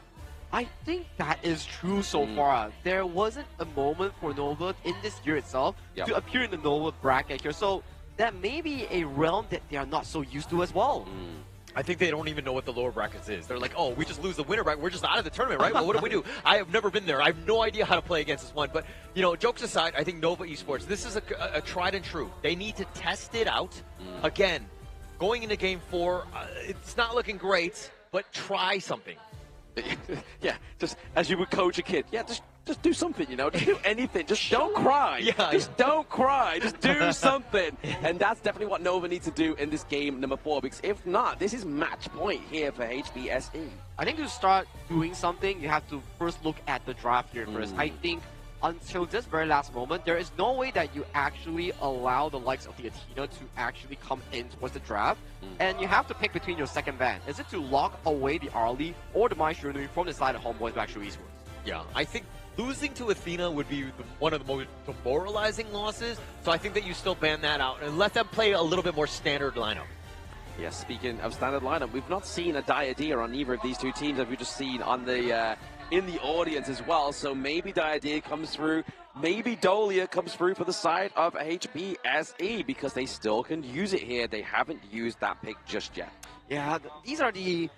Speaker 2: I think that is true so far. There wasn't a moment for Nova in this year itself to appear in the Nova bracket here. So that may be a realm that they are not so used to as well.
Speaker 22: I think they don't even know what the lower brackets is. They're like, oh, we just lose the winner bracket. We're just out of the tournament, right? Well, what do we do? I have never been there. I have no idea how to play against this one. But, jokes aside, I think Nova Esports, this is a tried and true. They need to test it out. Again, going into Game 4, it's not looking great, but try something.
Speaker 1: Yeah, just as you would coach a kid. Yeah, just do something, Just do anything. Just don't cry.
Speaker 22: Yeah,
Speaker 1: just don't cry. Just do something. And that's definitely what Nova needs to do in this game number 4, because if not, this is match point here for HBSE.
Speaker 2: I think to start doing something, you have to first look at the draft here first. I think until this very last moment, there is no way that you actually allow the likes of the Athena to actually come in towards the draft. And you have to pick between your second ban. Is it to lock away the Arlie or the Maestro from the side of HomeBois to actually Esports?
Speaker 22: Yeah, I think losing to Athena would be one of the most demoralizing losses. So I think that you still ban that out and let them play a little bit more standard lineup.
Speaker 1: Yeah, speaking of standard lineup, we've not seen a Diadea on either of these two teams, as we've just seen on the in the audience as well. So maybe Diadea comes through, maybe Dolia comes through for the side of HBSE, because they still can use it here. They haven't used that pick just yet.
Speaker 2: Yeah, these are the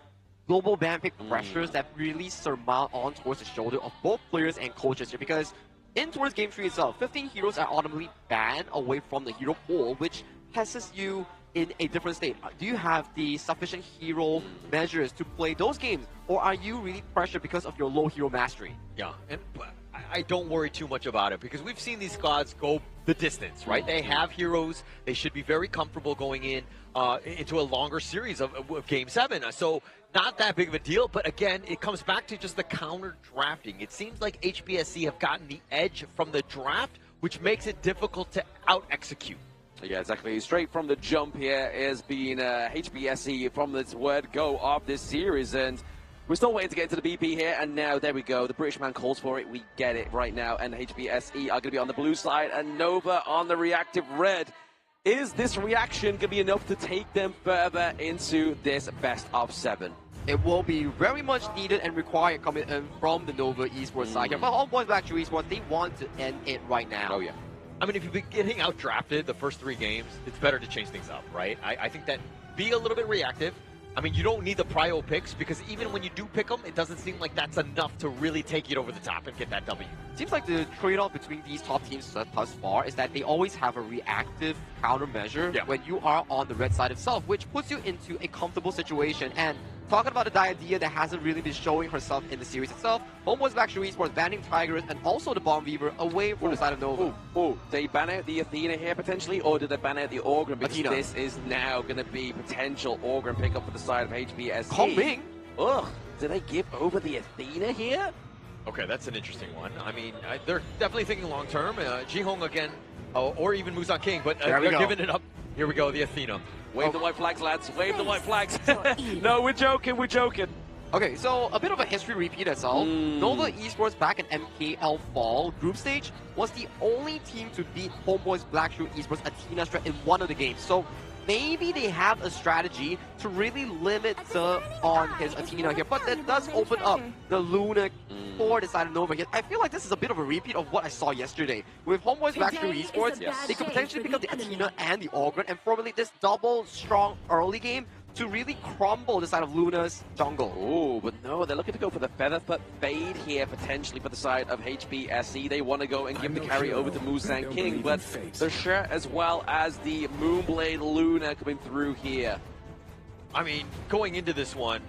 Speaker 2: global ban pick pressures that really surmount on towards the shoulder of both players and coaches here, because in towards Game 3 itself, 15 heroes are automatically banned away from the hero pool, which places you in a different state. Do you have the sufficient hero measures to play those games, or are you really pressured because of your low hero mastery?
Speaker 22: Yeah, and I don't worry too much about it, because we've seen these squads go the distance, right? They have heroes. They should be very comfortable going into a longer series of Game 7. So not that big of a deal, but again, it comes back to just the counter drafting. It seems like HBSC have gotten the edge from the draft, which makes it difficult to out-execute.
Speaker 1: Yeah, exactly. Straight from the jump here is being HBSE from this word go of this series, and we're still waiting to get into the BP here, and now there we go. The British man calls for it. We get it right now, and HBSE are going to be on the blue side, and Nova on the reactive red. Is this reaction going to be enough to take them further into this best of 7?
Speaker 2: It will be very much needed and required coming in from the Nova Esports side here. But HomeBois Blackstreet Esports, they want to end it right now.
Speaker 22: Oh, yeah. I mean, if you've been getting out-drafted the first 3 games, it's better to change things up, right? I think that be a little bit reactive. I mean, you don't need the prio picks because even when you do pick them, it doesn't seem like that's enough to really take it over the top and get that W.
Speaker 2: Seems like the trade-off between these top teams thus far is that they always have a reactive countermeasure when you are on the red side itself, which puts you into a comfortable situation. And talking about the idea that hasn't really been showing herself in the series itself, HomeBois Blackstreet Esports banning Tigers and also the Bomb Weaver away from the side of Nova.
Speaker 1: They ban out the Athena here potentially, or did they ban out the Orgrim? Because
Speaker 2: Athena.
Speaker 1: this is now going to be potential Orgrim pickup for the side of HBSC.
Speaker 2: Coming.
Speaker 1: Ugh, do they give over the Athena here?
Speaker 22: Okay, that's an interesting one. I mean, they're definitely thinking long-term. Jihong again, or even Muzan King, but they're giving it up. Here we go, the Athena.
Speaker 1: Wave the white flags, lads. Wave the white flags. No, we're joking. We're joking.
Speaker 2: Okay, so a bit of a history repeat as well. Nova Esports back in MKL Fall group stage was the only team to beat HomeBois Blackstreet Esports Athena Strat in one of the games. So maybe they have a strategy to really limit on his Athena here, but that does open up the Luna for the side of Nova here. I feel like this is a bit of a repeat of what I saw yesterday. With HomeBois Blackstreet Esports, they could potentially pick up the Athena and the Orgrim and formulate this double strong early game to really crumble the side of Luna's jungle.
Speaker 1: Oh, but no, they're looking to go for the Featherfoot Fade here, potentially for the side of HBSC. They want to go and give the carry over to Muzan King, but the Sher as well as the Moonblade Luna coming through here.
Speaker 22: I mean, going into this one,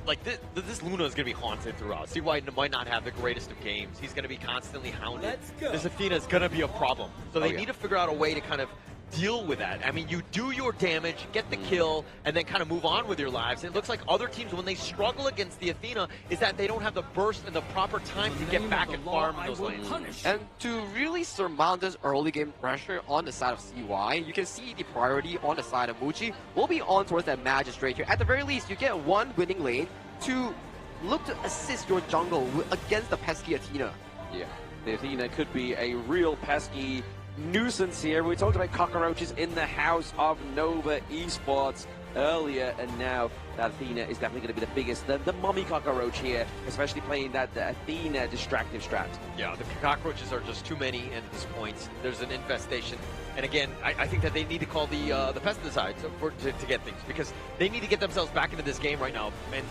Speaker 22: like this Luna is going to be haunted throughout. See why might not have the greatest of games. He's going to be constantly hounded. This Athena is going to be a problem. So they need to figure out a way to kind of deal with that. I mean, you do your damage, get the kill, and then kind of move on with your lives. And it looks like other teams, when they struggle against the Athena, is that they don't have the burst and the proper time to get back and farm those lanes.
Speaker 2: And to really surmount this early game pressure on the side of CY, you can see the priority on the side of Muchi will be on towards that Magistrate here. At the very least, you get one winning lane to look to assist your jungle against the pesky Athena.
Speaker 1: Yeah, the Athena could be a real pesky nuisance here. We talked about cockroaches in the house of Nova Esports earlier, and now that Athena is definitely going to be the biggest, the mummy cockroach here, especially playing that Athena distractive strat.
Speaker 22: Yeah, the cockroaches are just too many at this point. There's an infestation. And again, I think that they need to call the pesticides to get things, because they need to get themselves back into this game right now. And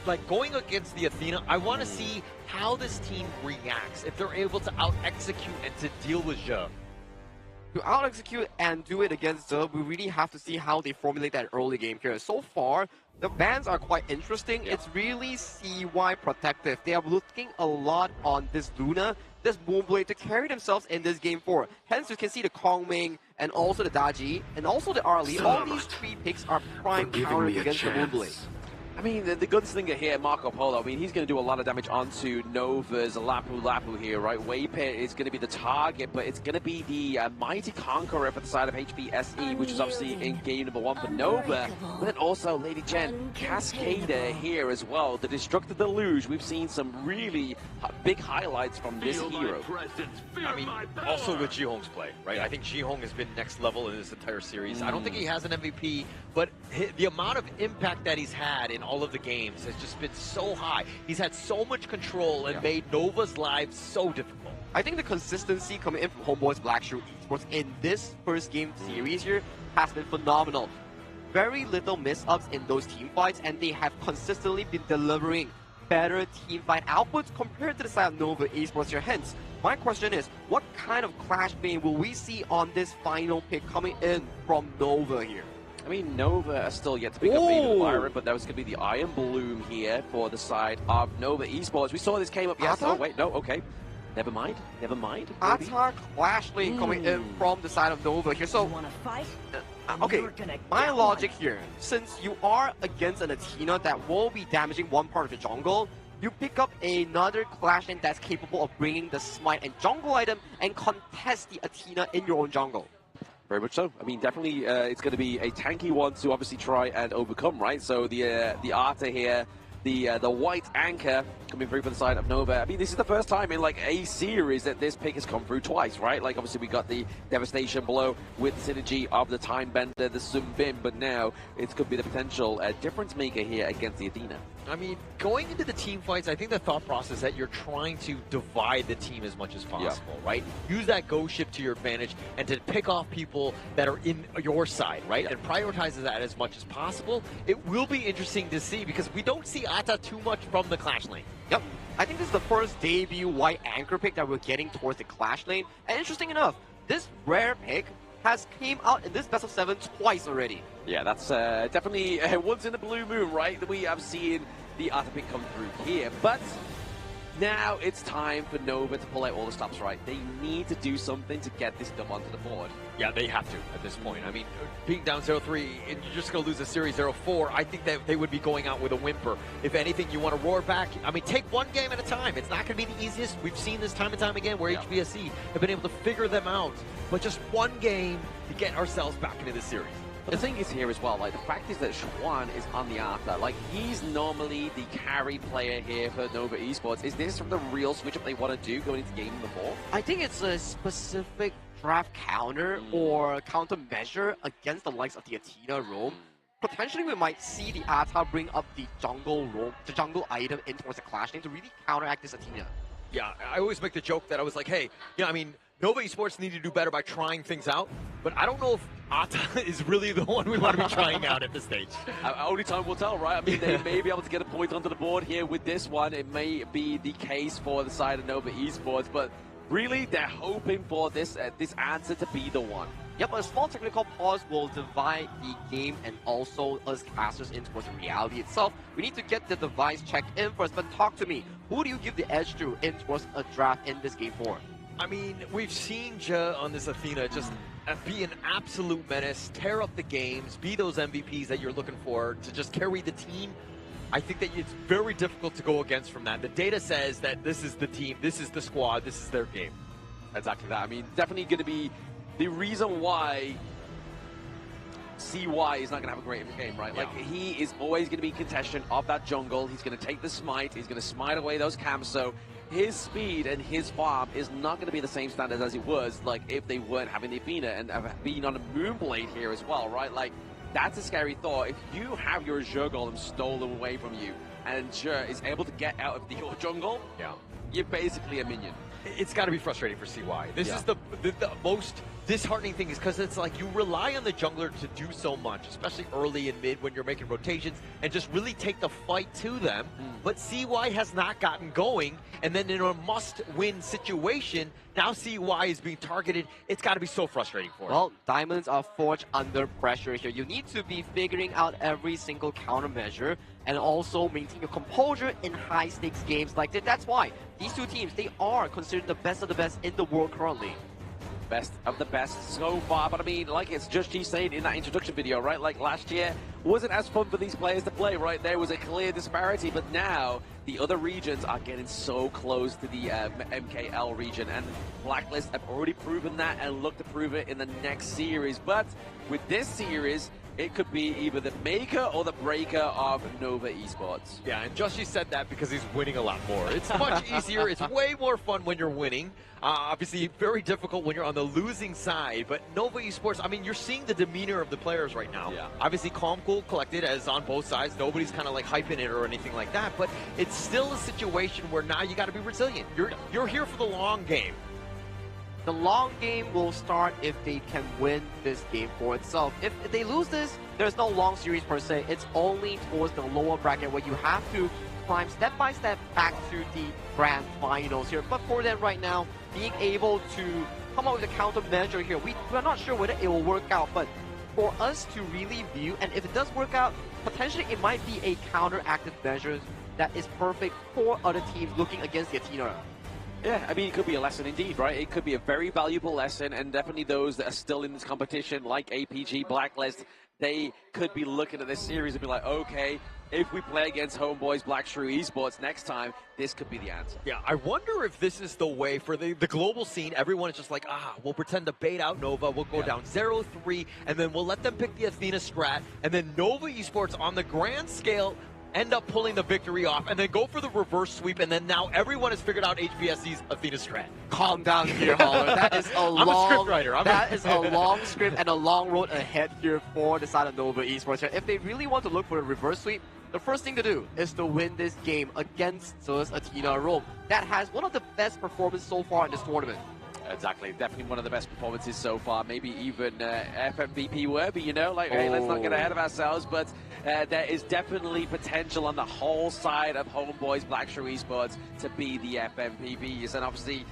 Speaker 22: like going against the Athena, I want to see how this team reacts, if they're able to out-execute and to deal with Zhe.
Speaker 2: To out-execute and do it against Zhe, we really have to see how they formulate that early game here. So far, the bans are quite interesting. It's really CY protective. They are looking a lot on this Luna, this Moonblade to carry themselves in this game 4. Hence, you can see the Kongming and also the Daji and also the Arlie. All these 3 picks are prime counters against the Moonblade.
Speaker 1: I mean, the gunslinger here, Marco Polo, I mean, he's going to do a lot of damage onto Nova's Lapu Lapu here, right? Waypit is going to be the target, but it's going to be the Mighty Conqueror for the side of HBSE, which is obviously in game number 1 for Nova. But then also, Lady Jen, Cascader here as well. The Destructor Deluge, we've seen some really big highlights from this hero.
Speaker 22: I mean, also with Jihong's play, right? I think Jihong has been next level in this entire series. I don't think he has an MVP, but the amount of impact that he's had in all of the games has just been so high. He's had so much control and made Nova's lives so difficult.
Speaker 2: I think the consistency coming in from HomeBois Blackstreet Esports in this first game series here has been phenomenal. Very little miss-ups in those team fights, and they have consistently been delivering better team fight outputs compared to the side of Nova Esports here. Hence, my question is, what kind of clash bane will we see on this final pick coming in from Nova here?
Speaker 1: I mean, Nova are still yet to pick up Maven Byron, but that was going to be the Iron Bloom here for the side of Nova Esports. We saw this came up. Oh, wait, no, okay. Never mind. Never mind.
Speaker 2: Atar Clash Lane coming in from the side of Nova here. So, okay, my logic here, since you are against an Athena that will be damaging one part of the jungle, you pick up another Clash Lane that's capable of bringing the Smite and jungle item and contest the Athena in your own jungle.
Speaker 1: Very much so. I mean, definitely it's going to be a tanky one to obviously try and overcome, right? So the Arta here the white anchor coming through for the side of Nova. I mean, this is the first time in like a series that this pick has come through twice, right? Like obviously we got the devastation blow with the synergy of the time bender, the Sunbin, but now it could be the potential difference maker here against the Athena.
Speaker 22: I mean, going into the team fights, I think the thought process that you're trying to divide the team as much as possible, right? Use that go ship to your advantage and to pick off people that are in your side, right? And prioritize that as much as possible. It will be interesting to see because we don't see Ata too much from the Clash lane.
Speaker 2: Yep. I think this is the first debut white anchor pick that we're getting towards the Clash lane. And interesting enough, this rare pick has came out in this best of 7 twice already.
Speaker 1: Yeah, that's definitely once in a blue moon, right? That we have seen the Ata pick come through here. But now it's time for Nova to pull out all the stops, right? They need to do something to get this dub onto the board.
Speaker 22: Yeah, they have to at this point. I mean, being down 0-3 and you're just going to lose a series 0-4, I think that they would be going out with a whimper. If anything, you want to roar back. I mean, take one game at a time. It's not going to be the easiest. We've seen this time and time again where HBSC have been able to figure them out. But just one game to get ourselves back into the series.
Speaker 1: But the thing is here as well, like the fact is that Schwan is on the Ata. Like he's normally the carry player here for Nova Esports. Is this the real switch up they want to do going into game number 4?
Speaker 2: I think it's a specific draft counter or countermeasure against the likes of the Athena roam. Potentially we might see the Ata bring up the jungle roam, the jungle item in towards the Clash lane to really counteract this Athena.
Speaker 22: Yeah, I always make the joke that I was like, hey, I mean, Nova Esports need to do better by trying things out, but I don't know if Ata is really the one we want to be trying out at this stage.
Speaker 1: Only time will tell, right? I mean, they may be able to get a point onto the board here with this one. It may be the case for the side of Nova Esports, but really, they're hoping for this this answer to be the one.
Speaker 2: Yep, a small technical pause will divide the game and also us casters in towards the reality itself. We need to get the device checked in first, but talk to me. Who do you give the edge to in towards a draft in this game 4?
Speaker 22: I mean, we've seen Ja on this Athena just be an absolute menace, tear up the games, be those MVPs that you're looking for to just carry the team. I think that it's very difficult to go against from that. The data says that this is the team, this is the squad, this is their game.
Speaker 1: Exactly that. I mean, definitely going to be the reason why CY is not going to have a great game, right?
Speaker 22: Yeah.
Speaker 1: Like, he is always going to be contestant of that jungle. He's going to take the smite. He's going to smite away those camps. So his speed and his farm is not going to be the same standard as it was, like, if they weren't having the Athena and being on a Moonblade here as well, right? Like, that's a scary thought. If you have your Azure Golem stolen away from you and Azure is able to get out of your jungle, you're basically a minion.
Speaker 22: It's got to be frustrating for CY. This is the most disheartening thing is because it's like you rely on the jungler to do so much, especially early and mid when you're making rotations and just really take the fight to them. But CY has not gotten going, and then in a must-win situation, now CY is being targeted. It's got to be so frustrating for them.
Speaker 2: Well, diamonds are forged under pressure here. You need to be figuring out every single countermeasure and also maintain your composure in high-stakes games like this. That's why these two teams, they are considered the best of the best in the world currently.
Speaker 1: Best of the best so far, but I mean, like it's just G saying in that introduction video, right? Like last year wasn't as fun for these players to play, right? There was a clear disparity, but now the other regions are getting so close to the MKL region, and Blacklist have already proven that and look to prove it in the next series. But with this series, it could be either the maker or the breaker of Nova Esports.
Speaker 22: Yeah, and Joshi said that because he's winning a lot more. It's much easier. It's way more fun when you're winning. Obviously, very difficult when you're on the losing side. But Nova Esports, I mean, you're seeing the demeanor of the players right now.
Speaker 1: Yeah.
Speaker 22: Obviously, calm, cool, collected, as on both sides. Nobody's kind of like hyping it or anything like that. But it's still a situation where now you got to be resilient. You're here for the long game.
Speaker 2: The long game will start if they can win this game for itself. If they lose this, there's no long series per se. It's only towards the lower bracket where you have to climb step by step back to the grand finals here. But for them right now, being able to come up with a countermeasure here, we're not sure whether it will work out, but for us to really view, and if it does work out, potentially it might be a counteractive measure that is perfect for other teams looking against the Athena.
Speaker 1: Yeah, I mean, it could be a lesson indeed, right? It could be a very valuable lesson, and definitely those that are still in this competition, like APG, Blacklist, they could be looking at this series and be like, okay, if we play against HomeBois, Black Shrew Esports next time, this could be the answer.
Speaker 22: Yeah, I wonder if this is the way for the global scene. Everyone is just like, we'll pretend to bait out Nova. We'll go down 0-3, and then we'll let them pick the Athena strat, and then Nova Esports on the grand scale end up pulling the victory off, and then go for the reverse sweep, and then now everyone has figured out HBSC's Athena strat.
Speaker 2: Calm down here, Holler. That is a
Speaker 22: I'm a script writer.
Speaker 2: That is a long script and a long road ahead here for the side of Nova Esports. If they really want to look for a reverse sweep, the first thing to do is to win this game against Zeus Athena Rome. That has one of the best performances so far in this tournament.
Speaker 1: Exactly, definitely one of the best performances so far. Maybe even FMVP worthy, you know? Like, hey, let's not get ahead of ourselves, but there is definitely potential on the whole side of HomeBois Blackstream Esports to be the FMVPs. And obviously,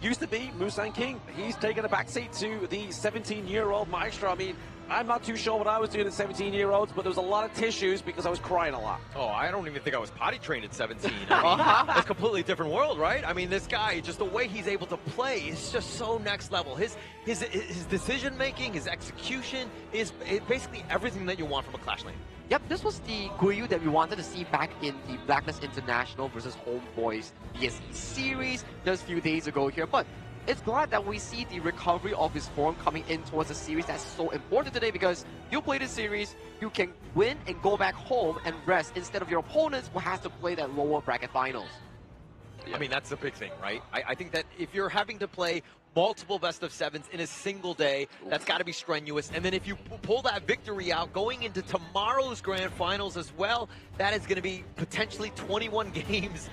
Speaker 1: used to be Musan King. He's taken a backseat to the 17-year-old Maestro. I mean, I'm not too sure what I was doing at 17-year-olds, but there was a lot of tissues because I was crying a lot.
Speaker 22: Oh, I don't even think I was potty trained at 17. I mean, it's a completely different world, right? I mean, this guy, just the way he's able to play is just so next level. His decision making, his execution is basically everything that you want from a Clash lane.
Speaker 2: Yep, this was the Guiyu that we wanted to see back in the Blacklist International versus HomeBois BSE series just a few days ago here, but it's glad that we see the recovery of his form coming in towards a series that's so important today, because you play this series, you can win and go back home and rest instead of your opponents who has to play that lower bracket finals.
Speaker 22: I mean, that's the big thing, right? I think that if you're having to play multiple best-of-7s in a single day, that's got to be strenuous. And then if you pull that victory out going into tomorrow's grand finals as well, that is going to be potentially 21 games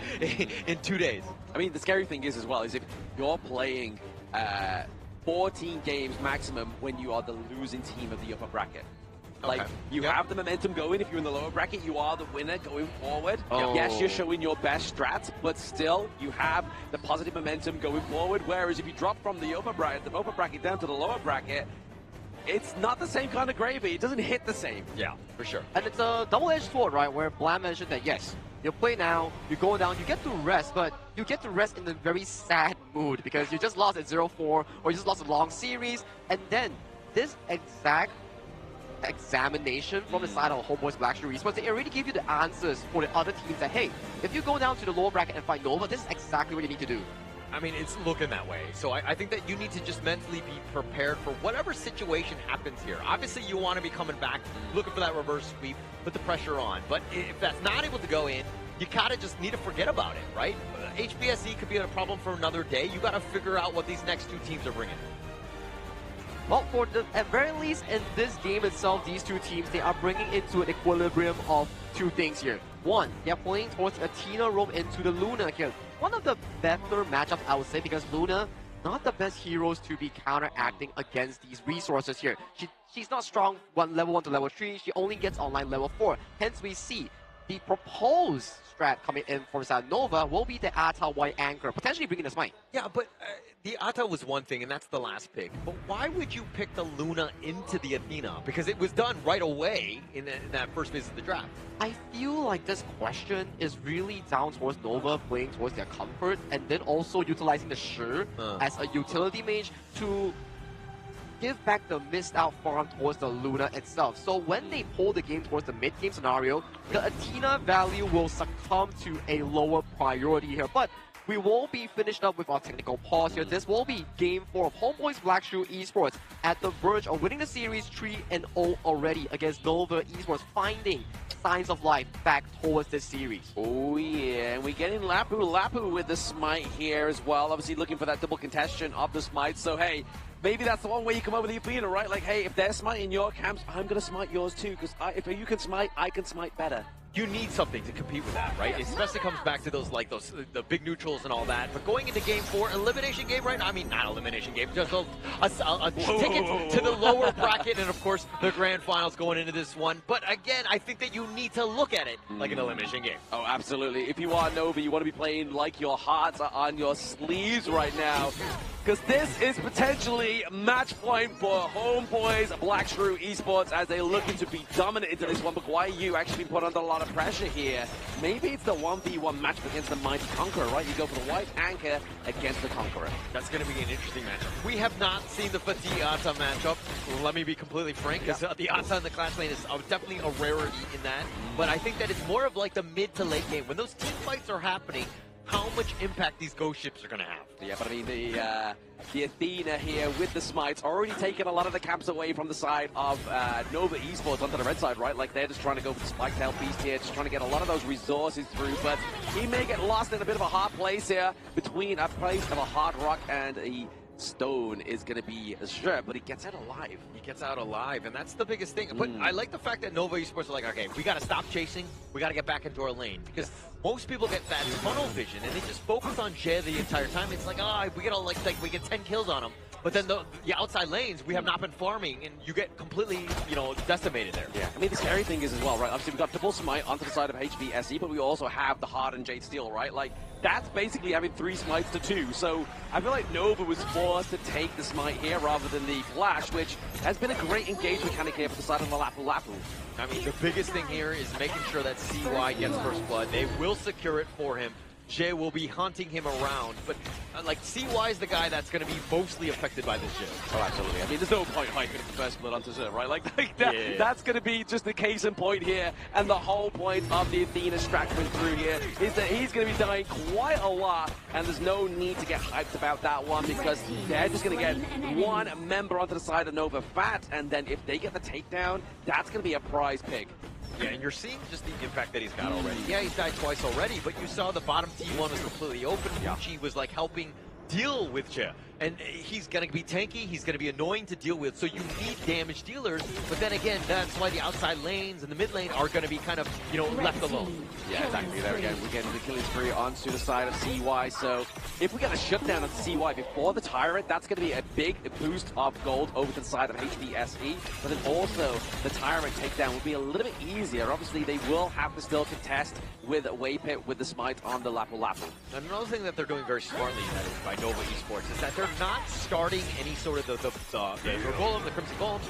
Speaker 22: in 2 days.
Speaker 1: I mean, the scary thing is as well, is if you're playing 14 games maximum when you are the losing team of the upper bracket. Like, you have the momentum going. If you're in the lower bracket, you are the winner going forward. Yes, you're showing your best strats, but still, you have the positive momentum going forward. Whereas if you drop from the upper bracket down to the lower bracket, it's not the same kind of gravy. It doesn't hit the same.
Speaker 22: Yeah, for sure.
Speaker 2: And it's a double-edged sword, right? Where Blam mentioned that, yes, you play now, you go down, you get to rest, but you get to rest in a very sad mood because you just lost at 0-4 or you just lost a long series. And then this exact examination from the side of HomeBois Blackstream Esports, they already give you the answers for the other teams that, hey, if you go down to the lower bracket and fight Nova, this is exactly what you need to do.
Speaker 22: I mean, it's looking that way. So I think that you need to just mentally be prepared for whatever situation happens here. Obviously, you want to be coming back, looking for that reverse sweep, put the pressure on. But if that's not able to go in, you kind of just need to forget about it, right? HBSE could be a problem for another day. You got to figure out what these next two teams are bringing.
Speaker 2: Well, at very least in this game itself, these two teams, they are bringing into an equilibrium of two things here. One, they're playing towards Athena Rome into the Luna here. One of the better matchups, I would say, because Luna, not the best heroes to be counteracting against these resources here. She's not strong level 1 to level 3. She only gets online level 4. Hence, we see the proposed strat coming in from San Nova will be the Ata White Anchor, potentially bringing the smite.
Speaker 22: Yeah, but the Ata was one thing, and that's the last pick. But why would you pick the Luna into the Athena? Because it was done right away in that first phase of the draft.
Speaker 2: I feel like this question is really down towards Nova playing towards their comfort, and then also utilizing the Shi as a utility mage to give back the missed out farm towards the Luna itself. So when they pull the game towards the mid-game scenario, the Athena value will succumb to a lower priority here. But we will be finished up with our technical pause here. This will be Game 4 of HomeBois Blackstream Esports at the verge of winning the series 3-0 already against Nova Esports, finding signs of life back towards this series.
Speaker 1: Oh yeah, and we're getting Lapu with the smite here as well. Obviously looking for that double contestation of the smite. So hey, maybe that's the one way you come over the Athena, right? Like, hey, if they're smiting your camps, I'm going to smite yours too, because if you can smite, I can smite better.
Speaker 22: You need something to compete with that, right? It especially comes back to those the big neutrals and all that. But going into Game 4, elimination game right now, I mean, not elimination game, just a ticket to the lower bracket, and of course, the grand finals going into this one. But again, I think that you need to look at it like an elimination game.
Speaker 1: Oh, absolutely. If you are Nova, you want to be playing like your hearts are on your sleeves right now, because this is potentially match point for HomeBois Blackstream Esports as they're looking to be dominant into this one. But Guiyu actually been put under a lot of pressure here. Maybe it's the 1v1 matchup against the Mighty Conqueror, right? You go for the White Anchor against the Conqueror.
Speaker 22: That's going to be an interesting matchup. We have not seen the Fatih Ata matchup. Well, let me be completely frank, because the Ata in the Clash lane is definitely a rarity in that. But I think that it's more of like the mid to late game. When those team fights are happening, how much impact these ghost ships are going to have.
Speaker 1: Yeah, but I mean, the Athena here with the smites already taking a lot of the camps away from the side of Nova Esports onto the red side, right? Like, they're just trying to go for the spike tail beast here, just trying to get a lot of those resources through, but he may get lost in a bit of a hard place here between a place of a hard rock and a stone is going to be Azure, but he gets out alive.
Speaker 22: He gets out alive, and that's the biggest thing. But I like the fact that Nova Esports are like, okay, we got to stop chasing. We got to get back into our lane. Because most people get that tunnel vision, and they just focus on Jay the entire time. It's like, oh, we get we get 10 kills on him. But then the outside lanes, we have not been farming, and you get completely, decimated there.
Speaker 1: Yeah, I mean, the scary thing is as well, right? Obviously, we've got double smite onto the side of HBSE, but we also have the hardened Jade Steel, right? Like, that's basically having 3 smites to 2. So I feel like Nova was forced to take the smite here rather than the flash, which has been a great engage mechanic here for the side of the Lapu Lapu.
Speaker 22: I mean, the biggest thing here is making sure that CY gets first blood. They will secure it for him. Jay will be hunting him around, but CY is the guy that's going to be mostly affected by this Jay.
Speaker 1: Oh, absolutely. I mean, there's no point hyping the first blood onto Zerg, right? Like that, that's going to be just the case in point here, and the whole point of the Athena strat coming through here is that he's going to be dying quite a lot, and there's no need to get hyped about that one because they're just going to get one member onto the side of Nova Fat, and then if they get the takedown, that's going to be a prize pick.
Speaker 22: Yeah, and you're seeing just the impact that he's got already. Yeah, he's died twice already, but you saw the bottom T1 was completely open. Muchi was like helping deal with Jay. And he's going to be tanky, he's going to be annoying to deal with, so you need damage dealers, but then again, that's why the outside lanes and the mid lane are going to be kind of, left alone.
Speaker 1: Yeah, exactly. There again, we're getting the killing spree onto the side of CY, so if we get a shutdown on CY before the Tyrant, that's going to be a big boost of gold over to the side of HBSE, but then also the Tyrant takedown will be a little bit easier. Obviously, they will have to still contest with Waypit with the smite on the Lapu Lapu.
Speaker 22: And another thing that they're doing very smartly by Nova Esports is that they're not starting any sort of the Golem, the Crimson Golem,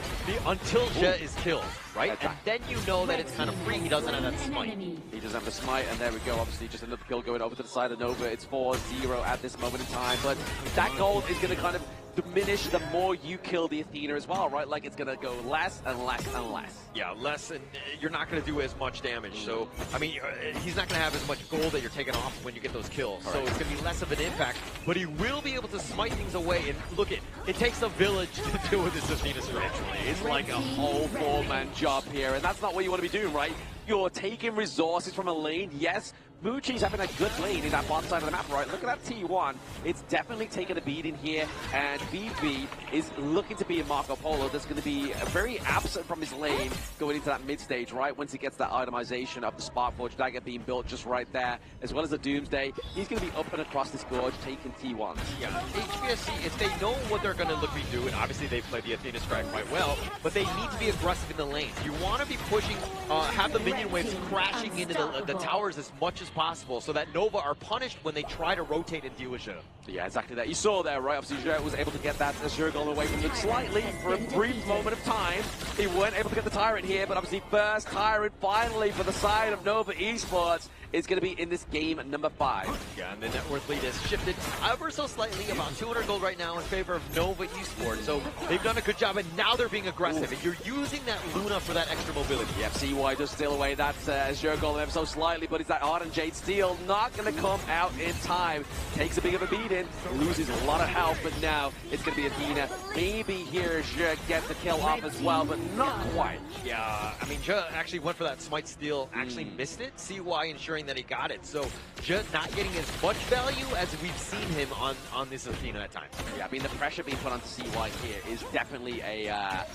Speaker 22: until Jett is killed, right? And then you know that it's kind of free. He doesn't have that smite.
Speaker 1: He doesn't have the smite, and there we go. Obviously, just another kill going over to the side of Nova. It's 4-0 at this moment in time, but that gold is going to kind of diminish the more you kill the Athena as well, right? Like, it's going to go less and less and less.
Speaker 22: Yeah, less, and you're not going to do as much damage. So, I mean, he's not going to have as much gold that you're taking off when you get those kills. So it's going to be less of an impact, but he will be able to smite things away. And look, it takes a village to deal with this Athena stretch.
Speaker 1: It's like a whole 4-man job here, and that's not what you want to be doing, right? You're taking resources from a lane, yes. Muchi's having a good lane in that bottom side of the map, right? Look at that T1. It's definitely taking a beating here, and BB is looking to be a Marco Polo that's going to be very absent from his lane going into that mid stage, right? Once he gets that itemization of the Sparkforge dagger being built just right there, as well as the Doomsday, he's going to be up and across this gorge taking T1s.
Speaker 22: Yeah, HBSC, if they know what they're going to look to do, and obviously they played the Athena strike quite well, but they need to be aggressive in the lanes. You want to be pushing, have the minion waves crashing into the towers as much as possible so that Nova are punished when they try to rotate and deal with Azure.
Speaker 1: Yeah, exactly that. You saw there, right? Obviously, Azure was able to get that Azure golem away from them slightly for a brief moment of time. They weren't able to get the Tyrant here, but obviously first Tyrant finally for the side of Nova Esports is going to be in this game number 5.
Speaker 22: Yeah, and the net worth lead has shifted ever so slightly, about 200 gold right now in favor of Nova Esports. So they've done a good job, and now they're being aggressive. And you're using that Luna for that extra mobility.
Speaker 1: Yep, CY does steal away that Azure golem ever so slightly, but it's that Ardent Jade Steel not going to come out in time. Takes a big of a beating, loses a lot of health, but now it's going to be Athena. Maybe here Azure gets the kill off as well, but not quite.
Speaker 22: Yeah, I mean, Jett actually went for that Smite Steal, actually missed it. CY ensuring that he got it. So Jett not getting as much value as we've seen him on this Athena at times.
Speaker 1: Yeah, I mean, the pressure being put onto CY here is definitely a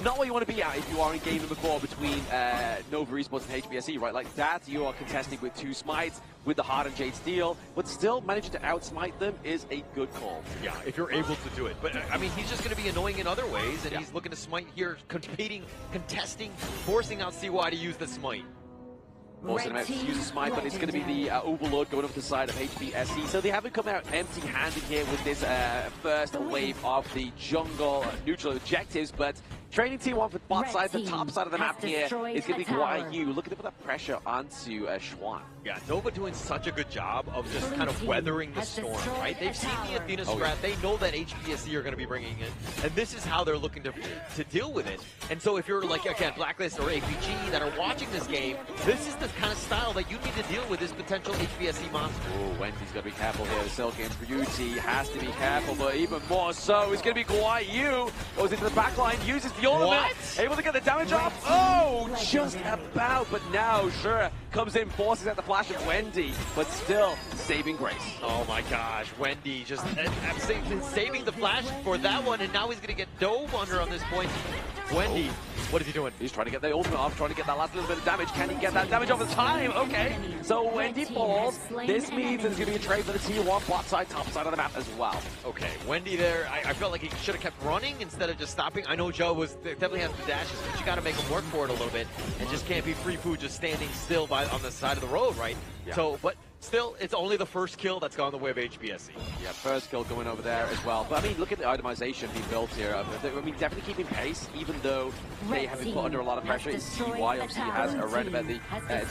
Speaker 1: not what you want to be at if you are in game number 4 between Nova Esports and HBSE, right? Like that, you are contesting with 2 smites, with the Hardened Jade Steel, but still managing to outsmite them is a good call.
Speaker 22: Yeah, if you're able to do it. But, I mean, he's just going to be annoying in other ways, and he's looking to smite here, competing, contesting, forcing out CY to use the smite.
Speaker 1: Forcing him out to use a smite, but it's going to be the Overlord going up to the side of HBSE. So they haven't come out empty-handed here with this first wave of the jungle neutral objectives, but Training T1 for bot
Speaker 21: Red
Speaker 1: side, the
Speaker 21: team
Speaker 1: top side of the map
Speaker 21: has
Speaker 1: here
Speaker 21: destroyed
Speaker 1: is going to be
Speaker 21: a tower.
Speaker 1: YU looking to put that pressure onto Schwan.
Speaker 22: Yeah, Nova doing such a good job of just
Speaker 21: Blue
Speaker 22: kind of
Speaker 21: team
Speaker 22: weathering the
Speaker 21: has
Speaker 22: storm,
Speaker 21: destroyed
Speaker 22: right?
Speaker 21: a
Speaker 22: They've seen the
Speaker 21: tower.
Speaker 22: Athena
Speaker 1: Oh,
Speaker 22: strat. They know that HPSC are going to be bringing it, and this is how they're looking to deal with it. And so if you're like, again, Blacklist or APG that are watching this game, this is the kind of style that you need to deal with this potential HPSC monster.
Speaker 1: Oh, Wendy's got to be careful here. Silk and Beauty has to be careful, but even more so, it's going to be YU. Goes into the back line, uses the ornament, able to get the damage off. Oh, just about, but now, sure, comes in, forces out the flash of Wendy, but still saving grace.
Speaker 22: Oh my gosh, Wendy just saving the flash for that one, and now he's going to get dove under on this point. Wendy, what is he doing?
Speaker 1: He's trying to get the ultimate off, trying to get that last little bit of damage. Can he get that damage over time? Okay, so Wendy falls. This means there's going to be a trade for the T1 bot side, top side of the map as well.
Speaker 22: Okay, Wendy there, I felt like he should have kept running instead of just stopping. I know Joe definitely has the dashes, but you got to make him work for it a little bit, and just can't be free food just standing still on the side of the road, right?
Speaker 1: Yeah.
Speaker 22: So, but still, it's only the first kill that's gone the way of HPSC.
Speaker 1: Yeah, first kill going over there as well. But I mean, look at the itemization being built here. I mean, definitely keeping pace, even though they have been put under a lot of pressure. CY obviously has around about the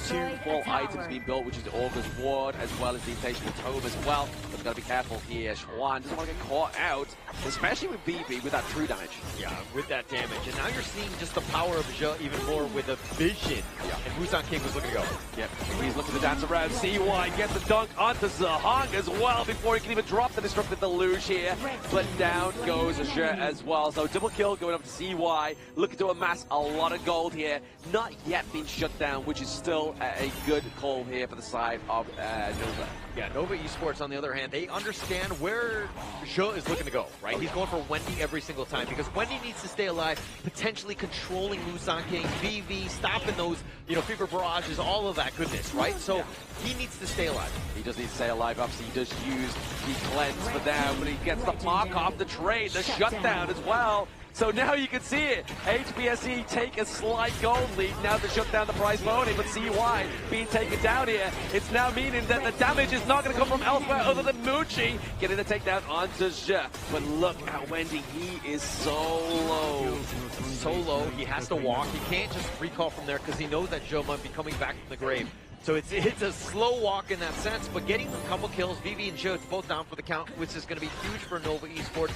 Speaker 1: two full items being built, which is Augur's Ward as well as the Insatiable Tome as well. But they've got to be careful here. Schwan doesn't want to get caught out, especially with BB with that true damage.
Speaker 22: Yeah, with that damage. And now you're seeing just the power of Zhe even more with the vision. Yeah. And Busan King was looking to go.
Speaker 1: Yep, he's looking to dance around. CY gets the dunk onto Zahang as well before he can even drop the Destructive Deluge here. But down goes Zhe as well. So double kill going up to CY. Looking to amass a lot of gold here. Not yet being shut down, which is still a good call here for the side of Nova.
Speaker 22: Yeah, Nova Esports, on the other hand, they understand where Zhe is looking to go, right? He's going for Wendy every single time because Wendy needs to stay alive, potentially controlling Busan King, VV, stopping those, Fever Barrages, all of that goodness, right? So he needs to stay alive.
Speaker 1: He does need to stay alive. Obviously, he does use the cleanse for them, but he gets the mark off the trade, the shutdown as well. So now you can see it. HPSC take a slight gold lead. Now to shut down the prize money, but CY being taken down here. It's now meaning that the damage is not going to come from elsewhere other than Mucci getting the takedown onto Zhe. But look at Wendy. He is so low.
Speaker 22: So low. He has to walk. He can't just recall from there because he knows that Zhe might be coming back from the grave. So it's a slow walk in that sense, but getting a couple kills, VV and Zhe both down for the count, which is going to be huge for Nova Esports.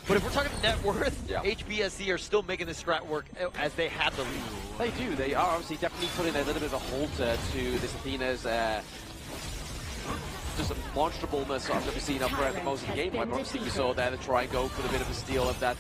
Speaker 22: But if we're talking net worth, HPSC are still making this strat work as they had the lead.
Speaker 1: They do. They are obviously definitely putting a little bit of a halter to this Athena's just a monstrableness I've never seen up throughout the most of the game. Like obviously you saw there to try and go for a bit of a steal of that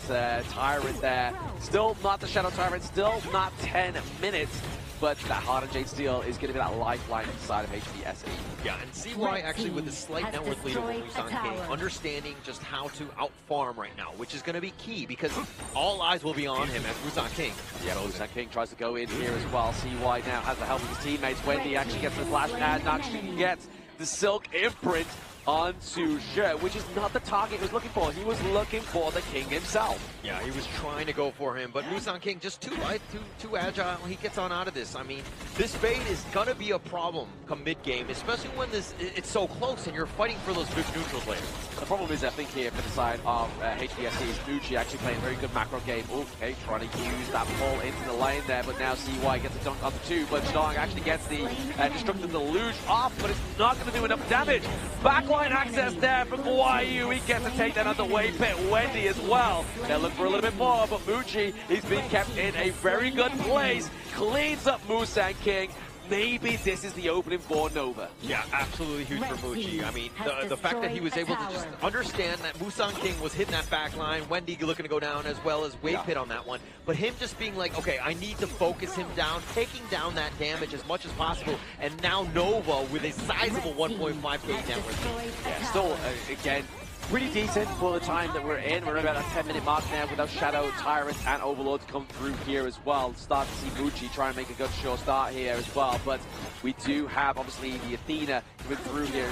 Speaker 1: Tyrant there. Still not the Shadow Tyrant, still not 10 minutes. But that Hardened Jade Steel is going to be that lifeline inside of HPSC.
Speaker 22: Yeah, and CY actually with a slight net worth lead over Busan King, understanding just how to out-farm right now, which is going to be key because all eyes will be on him as Busan King.
Speaker 1: Yeah, Busan King tries to go in here as well. CY now has the help of his teammates. Wendy actually gets the flash and actually gets the Silk imprint onto Zhe, which is not the target he was looking for. He was looking for the King himself.
Speaker 22: Yeah, he was trying to go for him, but Busan King just too light, too agile. He gets on out of this. I mean, this fade is going to be a problem come mid-game, especially when it's so close and you're fighting for those big neutrals later.
Speaker 1: The problem is, I think, here for the side of HPSC is Mucci actually playing a very good macro game. Okay, trying to use that pull into the lane there, but now CY gets a dunk on the two, but Zhang actually gets the Destructive Deluge off, but it's not going to do enough damage. Backline access there from YU. He gets to take that on the way pit. Wendy as well. They'll look for a little bit more, but Mucci, he's been kept in a very good place. Cleans up Busan King. Maybe this is the opening for Nova.
Speaker 22: Yeah, absolutely huge for Mucci. I mean, the fact that he was able to just understand that Busan King was hitting that back line, Wendy looking to go down as well as Wave Pit on that one. But him just being like, okay, I need to focus him down, taking down that damage as much as possible. And now Nova with a sizable 1.5K net worth.
Speaker 1: Yeah, still, again, pretty decent for the time that we're in. We're about a 10-minute mark now without Shadow, Tyrant, and Overlord to come through here as well. Start to see Mucci try and make a good sure start here as well. But we do have, obviously, the Athena coming through here.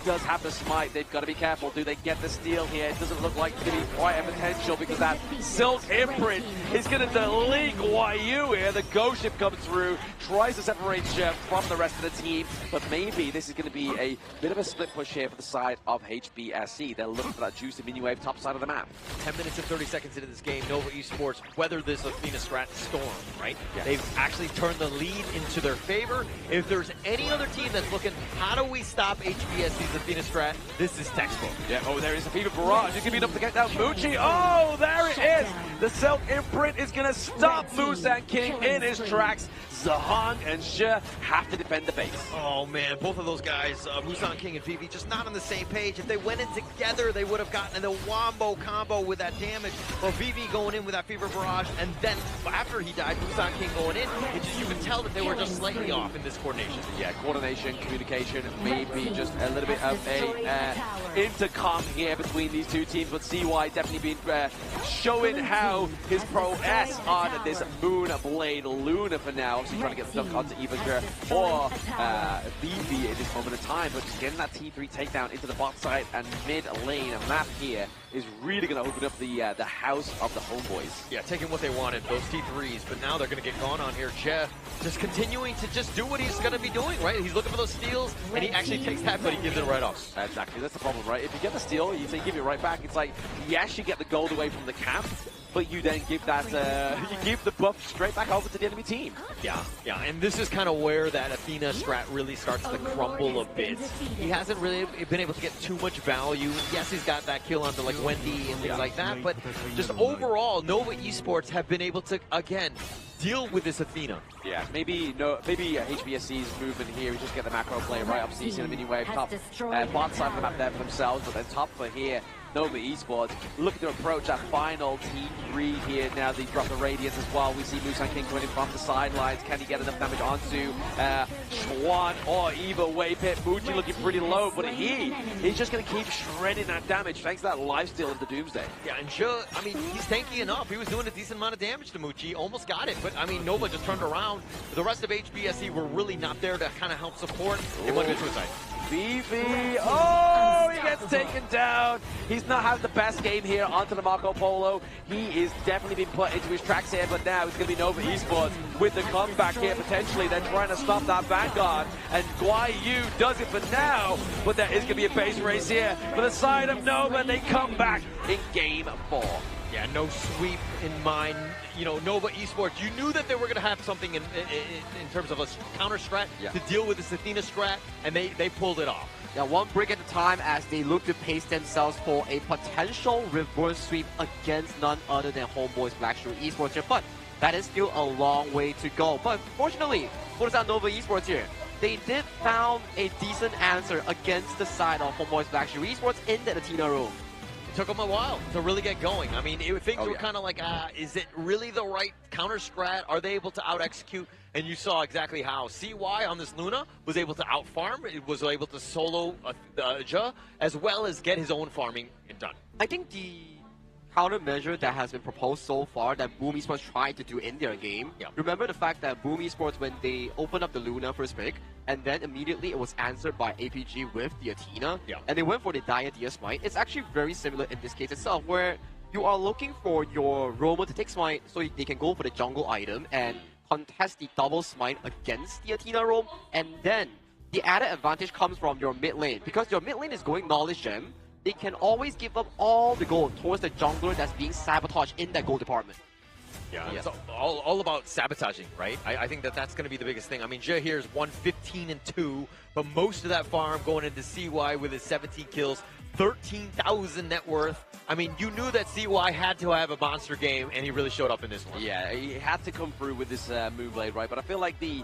Speaker 1: does have the smite. They've got to be careful. Do they get the steal here? It doesn't look like it's going to be quite a potential because that Silk imprint is going to delete YU here. The ghost ship comes through, tries to separate Chef from the rest of the team, but maybe this is going to be a bit of a split push here for the side of HBSC. They're looking for that juicy mini wave top side of the map.
Speaker 22: 10 minutes and 30 seconds into this game, Nova Esports weather this Athena Strat storm, right?
Speaker 1: Yes.
Speaker 22: They've actually turned the lead into their favor. If there's any other team that's looking, how do we stop HBSC's Athena Strat? This is textbook.
Speaker 1: Yeah, oh, there is a Fever Barrage. It's going to be enough to get down Mucci. Oh, there it is. The Silk imprint is going to stop Musan King in his tracks. Zahang and She have to defend the base.
Speaker 22: Oh man, both of those guys, Musan King and Vivi, just not on the same page. If they went in together, they would have gotten the wombo combo with that damage. Well, Vivi going in with that Fever Barrage, and then after he died, Musan King going in, you could tell that they were just slightly off in this coordination.
Speaker 1: Yeah, coordination, communication, maybe just a little bit of a intercom here between these two teams, but CY definitely been showing how his prowess on this Moon Blade Luna for now. Obviously trying to get stuck onto Eva or Vivi at this moment of time, but just getting that T3 takedown into the bot side and mid lane map here is really going to open up the house of the HomeBois.
Speaker 22: Yeah, taking what they wanted, those T3s, but now they're going to get gone on here. Jeff just continuing to just do what he's going to be doing, right? He's looking for those steals, and he actually takes that, but he gives it right off.
Speaker 1: Exactly, that's the problem, right? If you get the steal, you say give it right back. It's like, yes, you get the gold away from the camp, but you then give that, you give the buff straight back over to the enemy team.
Speaker 22: Yeah, and this is kind of where that Athena strat really starts to crumble a bit. He hasn't really been able to get too much value. Yes, he's got that kill onto like Wendy and things like that, but just overall, Nova Esports have been able to, again, deal with this Athena.
Speaker 1: Yeah, maybe HBSC's movement here is just get the macro play right up CC and a mini wave top bot side of the map there for themselves, but then top for here. Nova Esports looking to approach that final T3 here. Now they drop the Radiance as well. We see Musan King coming in from the sidelines. Can he get enough damage onto Schwan or Eva Waypit? Mucci looking pretty low, but he's just going to keep shredding that damage thanks to that lifesteal into Doomsday.
Speaker 22: Yeah, and sure, I mean, he's tanky enough. He was doing a decent amount of damage to Mucci. Almost got it, but I mean, Nova just turned around. The rest of HBSC were really not there to kind of help support. It went to suicide.
Speaker 1: Vivi, oh, he gets taken down. He's not having the best game here onto the Marco Polo. He is definitely being put into his tracks here, but now it's going to be Nova Esports with the comeback here potentially. They're trying to stop that Vanguard, and YU does it for now, but there is going to be a base race here for the side of Nova. They come back in game 4.
Speaker 22: Yeah, no sweep in mind. You know, Nova Esports, you knew that they were going to have something in terms of a counter strat to deal with this Athena strat, and they pulled it off.
Speaker 2: Yeah, one break at a time as they look to pace themselves for a potential reverse sweep against none other than HomeBois Blacklist Esports here. But that is still a long way to go. But fortunately, for the Nova Esports here, they did found a decent answer against the side of HomeBois Blacklist Esports in the Athena room.
Speaker 22: It took them a while to really get going. I mean, things were kind of like, is it really the right counter strat? Are they able to out-execute? And you saw exactly how. CY on this Luna was able to out-farm. It was able to solo Ja, as well as get his own farming done.
Speaker 2: I think the countermeasure that has been proposed so far that Boom Esports tried to do in their game. Remember the fact that Boom Esports, when they opened up the Luna first pick, and then immediately it was answered by APG with the Athena, and they went for the Dia Smite. It's actually very similar in this case itself, where you are looking for your roamer to take Smite so they can go for the jungle item and contest the double Smite against the Athena roam, and then the added advantage comes from your mid lane. Because your mid lane is going Knowledge Gem, they can always give up all the gold towards the jungler that's being sabotaged in that gold department.
Speaker 22: Yeah, it's all about sabotaging, right? I think that's going to be the biggest thing. I mean, Jay here is 115-2, but most of that farm going into CY with his 17 kills, 13,000 net worth. I mean, you knew that CY had to have a monster game, and he really showed up in this one.
Speaker 1: Yeah, he had to come through with this Moonblade, right? But I feel like the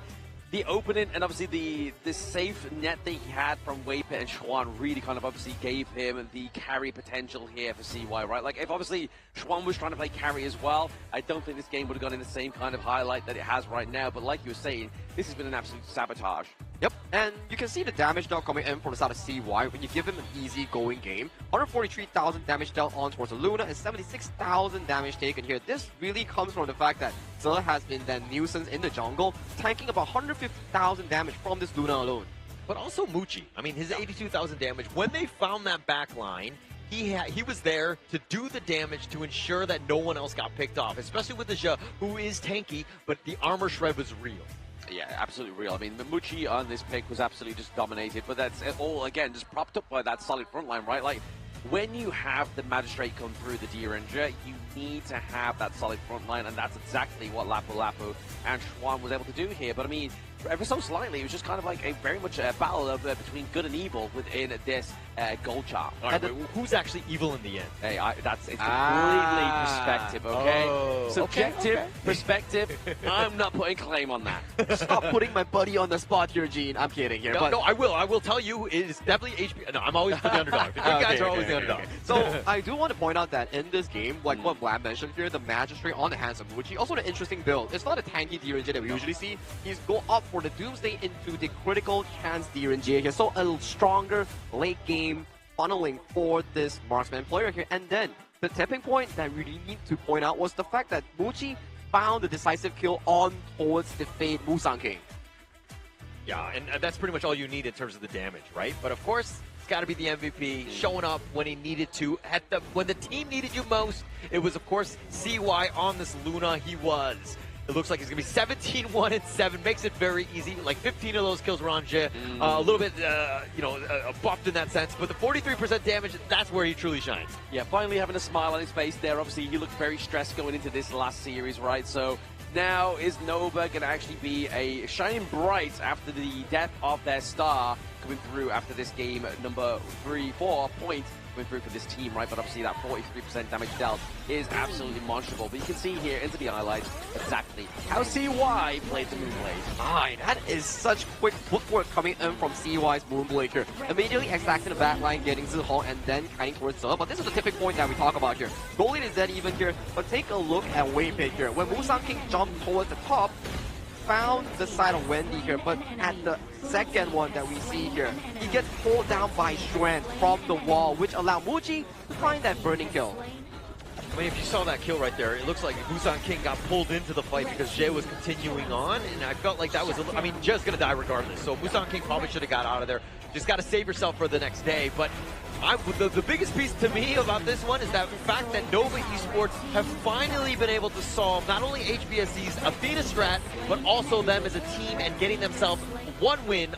Speaker 1: opening and obviously the safe net that he had from Waypit and Schwan really kind of obviously gave him the carry potential here for CY, right? Like if obviously Schwan was trying to play carry as well, I don't think this game would have gone in the same kind of highlight that it has right now. But like you were saying, this has been an absolute sabotage.
Speaker 2: Yep, and you can see the damage now coming in from the side of CY when you give him an easy going game. 143,000 damage dealt on towards the Luna and 76,000 damage taken here. This really comes from the fact that Zhe has been that nuisance in the jungle, tanking about 150,000 damage from this Luna alone.
Speaker 22: But also Mucci. I mean, his 82,000 damage. When they found that back line, he was there to do the damage to ensure that no one else got picked off, especially with the Zhe, who is tanky, but the armor shred was real.
Speaker 1: Yeah, absolutely real. I mean, Mucci on this pick was absolutely just dominated, but that's all, again, just propped up by that solid front line, right? Like, when you have the Magistrate come through the D-Ranger, you need to have that solid front line, and that's exactly what Lapu Lapu and Schwan was able to do here. But I mean, ever so slightly, it was just kind of like a very much a battle of between good and evil within this gold chart.
Speaker 22: All right, who's actually evil in the end?
Speaker 1: Hey, it's completely perspective, okay?
Speaker 22: Oh,
Speaker 1: Subjective
Speaker 22: okay.
Speaker 1: perspective. I'm not putting claim on that.
Speaker 2: Stop putting my buddy on the spot here, Gene. I'm kidding here.
Speaker 22: No, I will tell you, it is definitely HP. No, I'm always for the underdog. The good guys are always the underdog.
Speaker 2: So I do want to point out that in this game, like what Vlad mentioned here, the Magistrate on the hands of Mucci, also an interesting build. It's not a tanky D-Ranger that we usually see. He's go up for the Doomsday into the critical chance D-Ranger here. So a stronger late game funneling for this marksman player here. And then the tipping point that we really need to point out was the fact that Mucci found the decisive kill on towards the Fade Musang King.
Speaker 22: Yeah, and that's pretty much all you need in terms of the damage, right? But of course, it's got to be the MVP, showing up when he needed to. When the team needed you most, it was, of course, CY on this Luna. He was. It looks like he's going to be 17-1-7. Makes it very easy. Like 15 of those kills were on Zhe. A little bit, buffed in that sense. But the 43% damage, that's where he truly shines.
Speaker 1: Yeah, finally having a smile on his face there. Obviously, he looked very stressed going into this last series, right? So now is Nova going to actually be a shining bright after the death of their star coming through after this game number 4 points coming through for this team, right? But obviously that 43% damage dealt is absolutely monstrable. But you can see here into the highlights exactly how CY played the Moonblade.
Speaker 2: That is such quick footwork coming in from CY's Moonblade here. Immediately exacting the back line, getting Zihong, and then kiting towards Zhe. But this is the tipping point that we talk about here. Goalie is dead even here, but take a look at Waypick here. When Musang King jumped towards the top, found the side of Wendy here, but at the second one that we see here, he gets pulled down by Xuan from the wall, which allowed Mucci to find that burning kill.
Speaker 22: I mean, if you saw that kill right there, it looks like Musang King got pulled into the fight because Zhe was continuing on, and I felt like that was, I mean, Zhe's going to die regardless, so Musang King probably should have got out of there. Just got to save yourself for the next day, but the biggest piece to me about this one is that fact that Nova Esports have finally been able to solve not only HBSC's Athena strat, but also them as a team and getting themselves one win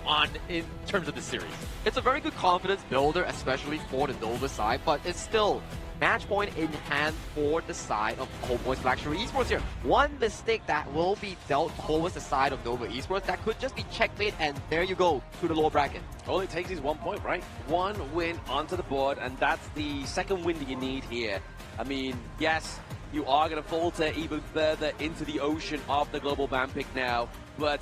Speaker 22: in terms of the series.
Speaker 2: It's a very good confidence builder, especially for the Nova side, but it's still match point in hand for the side of HomeBois Black Shuri Esports here. One mistake that will be dealt towards the side of Nova Esports that could just be checkmate, and there you go to the lower bracket.
Speaker 1: All it takes is 1 point, right? One win onto the board, and that's the second win that you need here. I mean, yes, you are going to falter even further into the ocean of the global ban pick now, but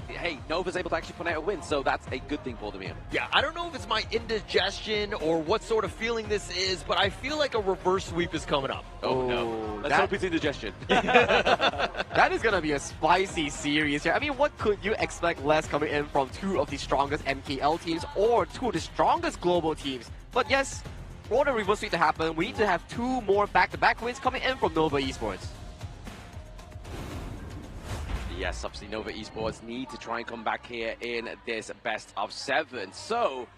Speaker 1: hey, Nova's able to actually put out a win, so that's a good thing for them here.
Speaker 22: Yeah, I don't know if it's my indigestion or what sort of feeling this is, but I feel like a reverse sweep is coming up.
Speaker 1: Oh no. Let's hope it's indigestion.
Speaker 2: That is going to be a spicy series here. I mean, what could you expect less coming in from two of the strongest MKL teams or two of the strongest global teams? But yes, for the reverse sweep to happen, we need to have two more back-to-back wins coming in from Nova Esports.
Speaker 1: Yes, obviously Nova Esports need to try and come back here in this best of 7. So,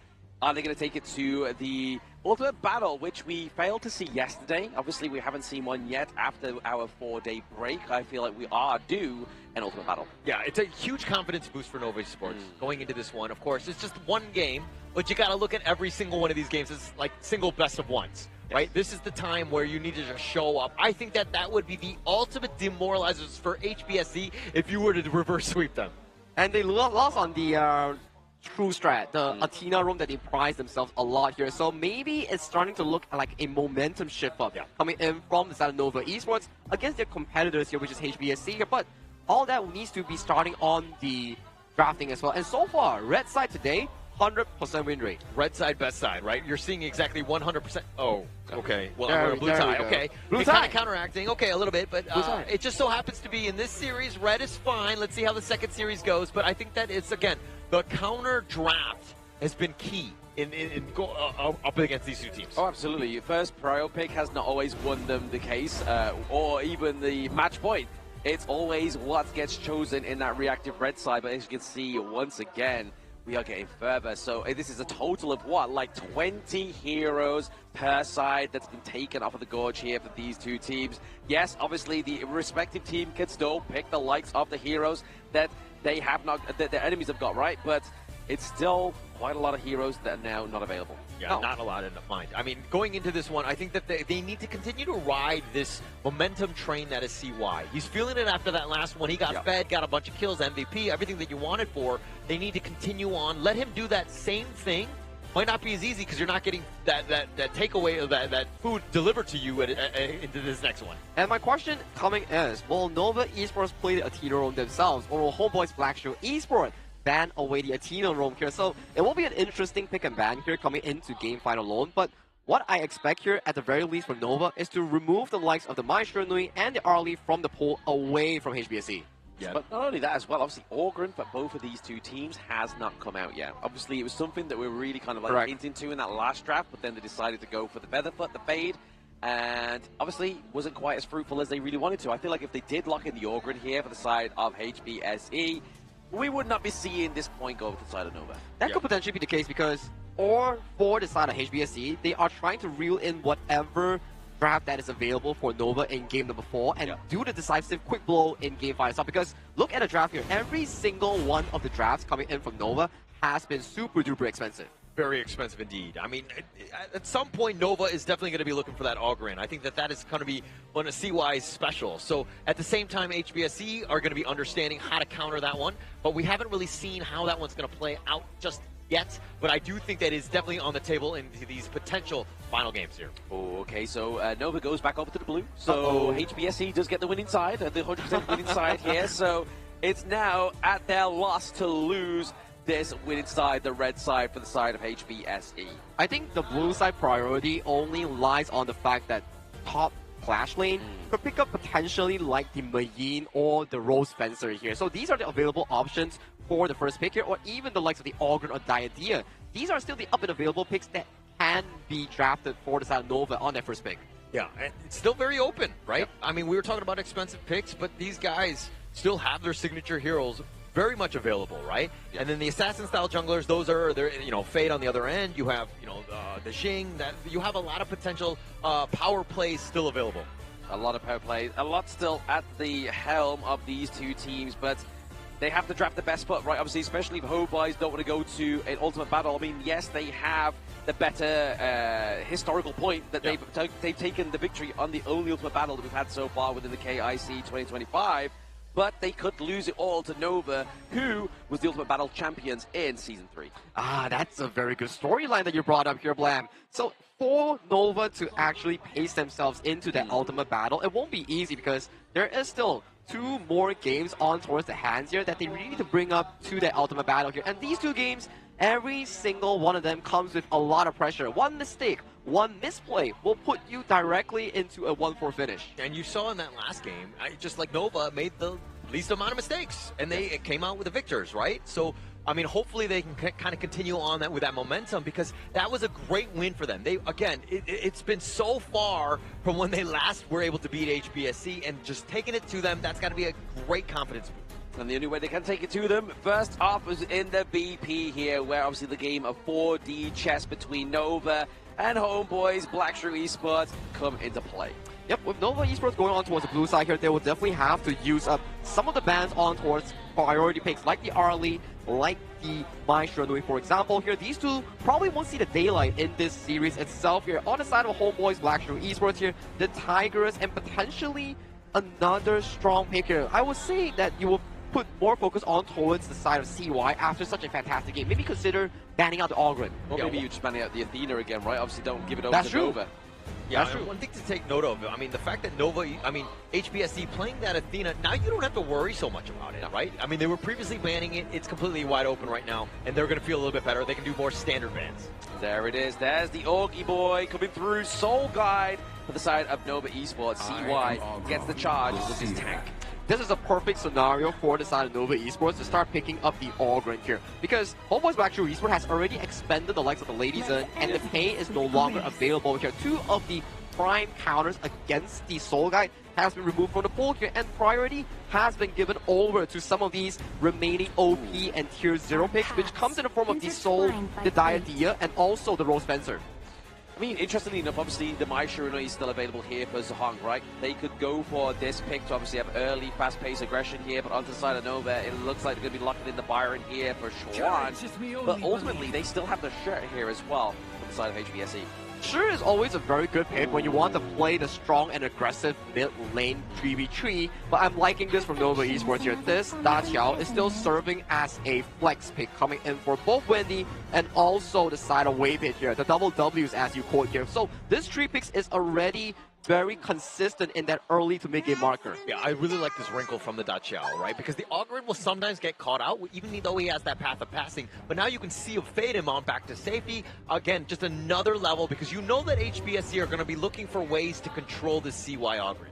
Speaker 1: are they going to take it to the ultimate battle, which we failed to see yesterday? Obviously, we haven't seen one yet after our 4-day break. I feel like we are due an ultimate battle.
Speaker 22: Yeah, it's a huge confidence boost for Nova Esports going into this one. Of course, it's just one game, but you got to look at every single one of these games as like single best of ones. Right? This is the time where you need to just show up. I think that would be the ultimate demoralizers for HBSC if you were to reverse sweep them.
Speaker 2: And they lost on the true strat, the Athena roam that they prized themselves a lot here. So maybe it's starting to look like a momentum shift up coming in from the side of Nova Esports against their competitors here, which is HBSC here. But all that needs to be starting on the drafting as well. And so far, red side today, 100% win rate.
Speaker 22: Red side, best side, right? You're seeing exactly 100%. Oh, okay. Well,
Speaker 2: There
Speaker 22: we're a blue tie.
Speaker 2: we go.
Speaker 22: Okay.
Speaker 2: Blue
Speaker 22: Kind
Speaker 2: tie.
Speaker 22: of counteracting. Okay, a little bit, but
Speaker 2: Blue tie.
Speaker 22: it just so happens to be in this series, red is fine. Let's see how the second series goes. But I think that it's, again, the counter draft has been key in up against these two teams.
Speaker 1: Oh, absolutely. Your first prio pick has not always won them the case, or even the match point. It's always what gets chosen in that reactive red side. But as you can see, once again, We are getting further. So this is a total of what, like 20 heroes per side that's been taken off of the gorge here for these two teams. Yes, obviously the respective team can still pick the likes of the heroes that they have not, that their enemies have got, right? But it's still quite a lot of heroes that are now not available.
Speaker 22: Yeah, not a lot in the mind. I mean, going into this one, I think that they need to continue to ride this momentum train that is CY. He's feeling it after that last one. He got fed, got a bunch of kills, MVP, everything that you wanted for. They need to continue on. Let him do that same thing. Might not be as easy because you're not getting that takeaway of that food delivered to you into this next one.
Speaker 2: And my question coming is, will Nova Esports play the Athena roam themselves, or will HomeBois Blacklist Esports ban away the Athena roam here? So it will be an interesting pick and ban here coming into game final alone. But what I expect here, at the very least from Nova, is to remove the likes of the Maestro Nui and the Arlie from the pool away from HBSE.
Speaker 1: Yeah. But not only that as well, obviously Orgren for both of these two teams has not come out yet. Obviously it was something that we were really kind of like hinting to in that last draft, but then they decided to go for the Featherfoot, the Fade, and obviously wasn't quite as fruitful as they really wanted to. I feel like if they did lock in the Orgren here for the side of HBSE, we would not be seeing this point go to the side of Nova.
Speaker 2: That could potentially be the case because, or for the side of HBSE, they are trying to reel in whatever draft that is available for Nova in game number 4 and do the decisive quick blow in game 5 itself. Because look at the draft here. Every single one of the drafts coming in from Nova has been super duper expensive.
Speaker 22: Very expensive indeed. I mean, at some point, Nova is definitely going to be looking for that Augurin. I think that is going to be one of CY's special. So at the same time, HBSE are going to be understanding how to counter that one. But we haven't really seen how that one's going to play out just yet. But I do think that is definitely on the table into these potential final games here.
Speaker 1: Oh, okay, so Nova goes back over to the blue. So HBSE does get the winning side, the 100% winning side here. So it's now at their loss to lose this winning side, the red side, for the side of HBSE.
Speaker 2: I think the blue side priority only lies on the fact that top Clash lane could pick up potentially like the Mayin or the Rose Fencer here. So these are the available options for the first pick here, or even the likes of the Augurin or Diadea. These are still the up and available picks that can be drafted for the side of Nova on their first pick.
Speaker 22: Yeah, and it's still very open, right? I mean, we were talking about expensive picks, but these guys still have their signature heroes very much available, right? And then the assassin-style junglers, those are, Fade on the other end. You have, the Xing. That you have a lot of potential power plays still available.
Speaker 1: A lot of power plays, a lot still at the helm of these two teams, but they have to draft the best spot, right? Obviously, especially if HomeBois don't want to go to an ultimate battle. I mean, yes, they have the better historical point that they've taken the victory on the only ultimate battle that we've had so far within the KIC 2025. But they could lose it all to Nova, who was the Ultimate Battle champions in Season 3.
Speaker 2: Ah, that's a very good storyline that you brought up here, Blam. So for Nova to actually pace themselves into that Ultimate Battle, it won't be easy because there is still 2 more games on towards the hands here that they really need to bring up to that Ultimate Battle here. And these 2 games, every single one of them comes with a lot of pressure. One mistake, one misplay will put you directly into a 1-4 finish.
Speaker 22: And you saw in that last game, just like Nova made the least amount of mistakes, and they came out with the victors, right? So, I mean, hopefully they can kind of continue on that with that momentum, because that was a great win for them. They, again, it's been so far from when they last were able to beat HBSE, and just taking it to them, that's got to be a great confidence boost.
Speaker 1: And the only way they can take it to them, first off, is in the BP here, where obviously the game of 4D chess between Nova and HomeBois, Blacklist Esports, come into play.
Speaker 2: Yep, with Nova Esports going on towards the blue side here, they will definitely have to use up some of the bans on towards priority picks, like the Arlie, like the Maestro Nui, for example. Here, these 2 probably won't see the daylight in this series itself here. On the side of HomeBois, Blacklist Esports here, the Tigers, and potentially another strong pick here. I would say that you will put more focus on towards the side of CY after such a fantastic game. Maybe consider banning out the Augurin.
Speaker 1: Well, maybe you just banning out the Athena again, right? Obviously, don't give it over to Nova.
Speaker 22: Yeah, that's true. One thing to take note of, I mean, the fact that Nova, HBSE playing that Athena, now you don't have to worry so much about it, right? I mean, they were previously banning it. It's completely wide open right now, and they're going to feel a little bit better. They can do more standard bans.
Speaker 1: There it is. There's the Augie boy coming through. Soul Guide for the side of Nova Esports. CY gets the charge with his tank.
Speaker 2: This is a perfect scenario for the side of Nova Esports to start picking up the Augurin here. Because HomeBois Blacklist Esports has already expended the likes of the Ladies and the pay is no longer available here. 2 of the prime counters against the Soul Guide has been removed from the pool here, and priority has been given over to some of these remaining OP and tier 0 picks, which comes in the form of the Soul, the Diadia, and also the Rose Fencer.
Speaker 1: I mean, interestingly enough, obviously the Mai Shirunoi is still available here for Zhang, right? They could go for this pick to obviously have early, fast-paced aggression here, but onto the side of Nova, it looks like they're going to be locking in the Byron here for Schwan. But ultimately, they still have the shirt here as well on the side of HBSE.
Speaker 2: Sure is always a very good pick when you want to play the strong and aggressive mid lane 3v3, but I'm liking this from Nova Esports here. This Da Xiao is still serving as a flex pick coming in for both Wendy and also the side of Waypit here, the double W's as you quote here. So this 3 picks is already very consistent in that early to mid game marker.
Speaker 22: Yeah, I really like this wrinkle from the Da Xiao, right? Because the Ogren will sometimes get caught out, even though he has that path of passing. But now you can see him fade him on back to safety. Again, just another level, because you know that HBSC are going to be looking for ways to control the CY Ogren.